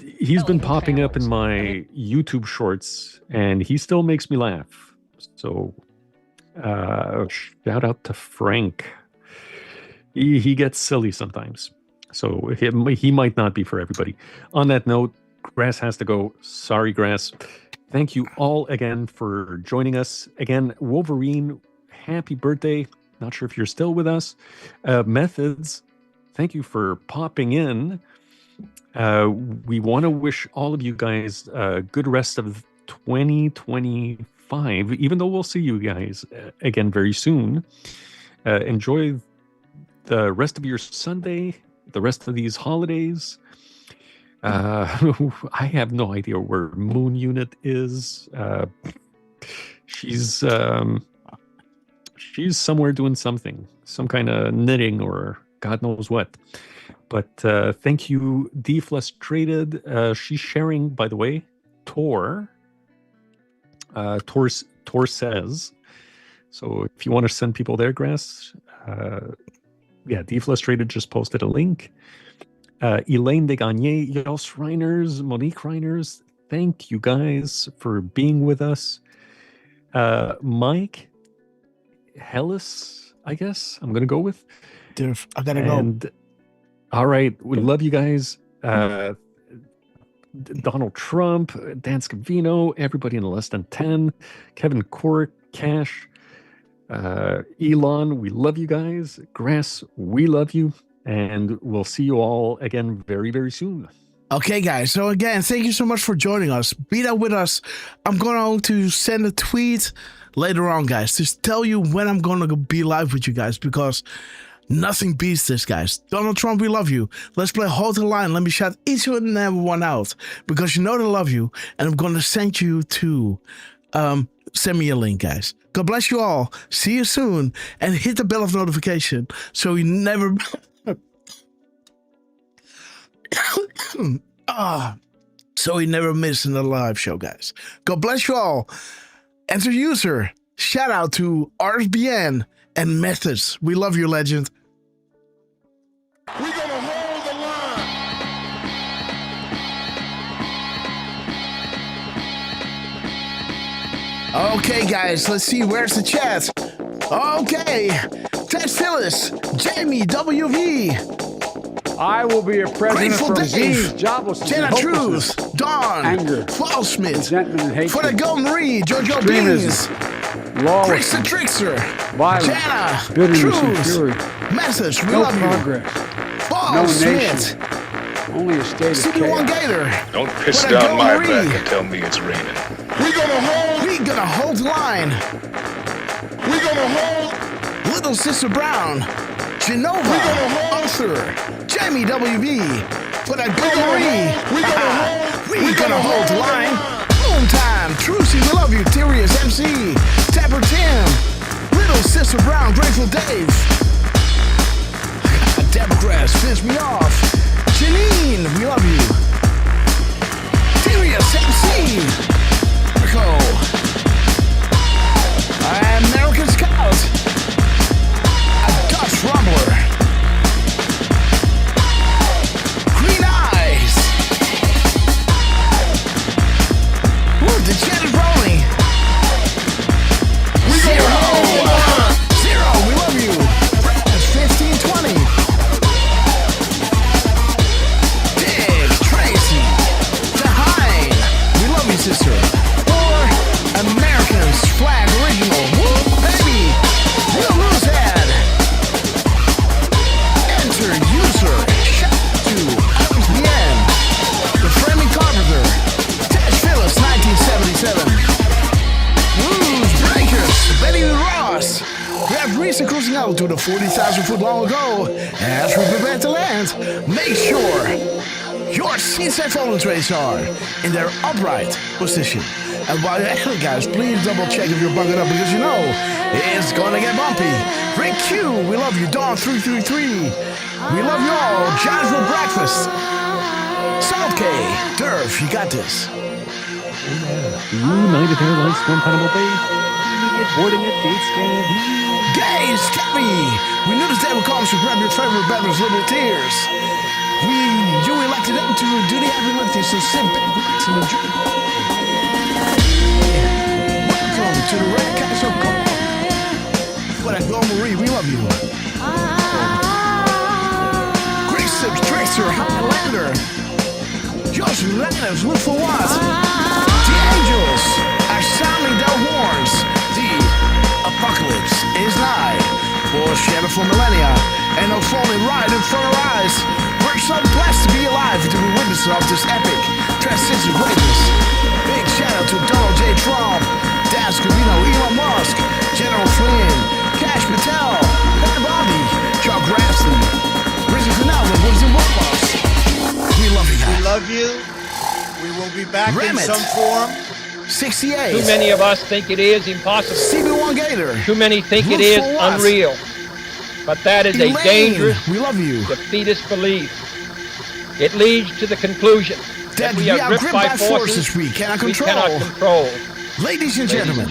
popping up in my YouTube shorts, and he still makes me laugh. So, shout out to Frank. He gets silly sometimes. So he might not be for everybody. On that note, Grass has to go. Sorry, Grass. Thank you all again for joining us. Again, Wolverine, happy birthday. Not sure if you're still with us. Methods, thank you for popping in. We want to wish all of you guys a good rest of 2025, even though we'll see you guys again very soon. Enjoy the rest of your Sunday, the rest of these holidays. I have no idea where Moon Unit is. She's somewhere doing something, some kind of knitting or God knows what. But thank you, Deflustrated. She's sharing, by the way, Tor says. So if you want to send people there, Grass, Deflustrated just posted a link. Elaine de Gagne, Jos Reiners, Monique Reiners, thank you guys for being with us. Mike Hellis, I guess I'm going to go with. Derf, I got to go. All right, we love you guys. Donald Trump, Dan Scavino, everybody in less than 10, Kevin Cork, Cash, Elon, we love you guys. Grass, we love you. And we'll see you all again very, very soon. Okay, guys. So again, thank you so much for joining us. Be there with us. I'm going to send a tweet later on, guys, to tell you when I'm going to be live with you guys, because nothing beats this, guys. Donald Trump, we love you. Let's play Hold the Line. Let me shout each and every one out, because you know they love you. And I'm going to send you to send me a link, guys. God bless you all. See you soon. And hit the bell of notification so you never... so we never miss in the live show, guys. God bless you all. Enter user. Shout out to RSBN and Methods. We love you, legend. We're gonna hold the line. Okay, guys, let's see. Where's the chat? Okay. Ted Phyllis, Jamie WV. I will be a president Grateful from Dave, disease, joblessness, Jenna and Truth, hopelessness, Dawn, anger, Paul Smith, resentment, and hatred, for the Golden Reed, Jojo extremism, Beans, lawlessness, Trickster, violence, Jana, bitterness, and Truth, fury. Message, we No love progress, you. Paul no Smith, nation, only a state of CB1 chaos. Gator, Don't piss for the down my Golden Reed. back and tell me it's raining. We're gonna hold the line. We're gonna hold. Little Sister Brown, Genova, Arthur, Jamie WB, for that Golden Reed. We're gonna hold the line. Moon Time, Trucy, we love you. Tyrius MC, Tapper Tim, Little Sister Brown, Grateful Dave. Democrats piss me off. Janine, we love you. Tyrius MC, Rico, American Scout, a Dutch Rumbler, Green Eyes. Ooh, the chat is rolling. Zero, we love you. Press 1520. go to the 40,000 foot long ago. As we prepare to land, make sure your seats and phone trays are in their upright position. And while you're at it, guys, please double check if you're buckled up because you know it's gonna get bumpy. Rick Q, we love you. Dawn333, we love you all. John's for breakfast. South K, Derf, you got this. United Airlines Guantanamo Bay. Immediate boarding at gate scan. Gay Scabby, we knew this day would come, so grab your favorite beverage, little tears. You elected them to do the heavy lifting, so sit back, relax, and enjoy. Welcome to the Red Castle Club. What a go, Marie, we love you. Grace Sips, Tracer, Highlander. Josh Ladders, look for what? The Angels are sounding their horns. The apocalypse is nigh. Foreshadow for millennia, and a falling right in front of our eyes. We're so blessed to be alive to be witnesses of this epic transition greatness. Big shout out to Donald J. Trump, Dan Scavino, Elon Musk, General Flynn, Cash Patel, Pat Bobby, Chuck Grassley, Richard Finale, Woods and Wolfos. We love you guys. We love you. We will be back in some form. 68. Too many of us think it is impossible. CB1 Gator. Too many think it is unreal. But that is a dangerous, we love you. defeatist belief. It leads to the conclusion that we are gripped by forces we cannot control. Ladies and gentlemen,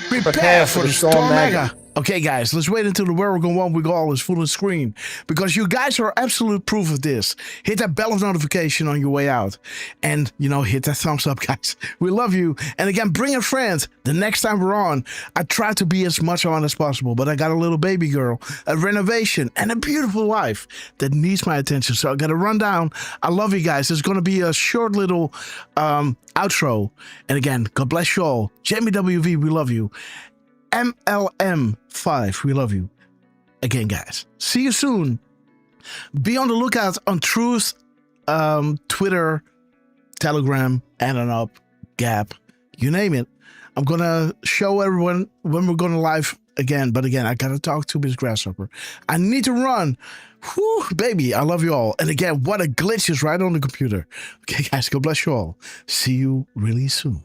prepare for the Storm Mega. Okay, guys, let's wait until the Where We're Going One Week All is full on screen because you guys are absolute proof of this. Hit that bell of notification on your way out. And, hit that thumbs up, guys. We love you. And again, bring a friend. The next time we're on, I try to be as much on as possible, but I got a little baby girl, a renovation, and a beautiful wife that needs my attention. So I got to run down. I love you guys. There's going to be a short little outro. And again, God bless you all. Jamie WV, we love you. MLM5, we love you. Again, guys, see you soon. Be on the lookout on Truth, Twitter, Telegram, and up, Gap, you name it. I'm going to show everyone when we're going to live again. But again, I got to talk to Miss Grasshopper. I need to run. Whew, baby, I love you all. And again, what a glitch is right on the computer. Okay, guys, God bless you all. See you really soon.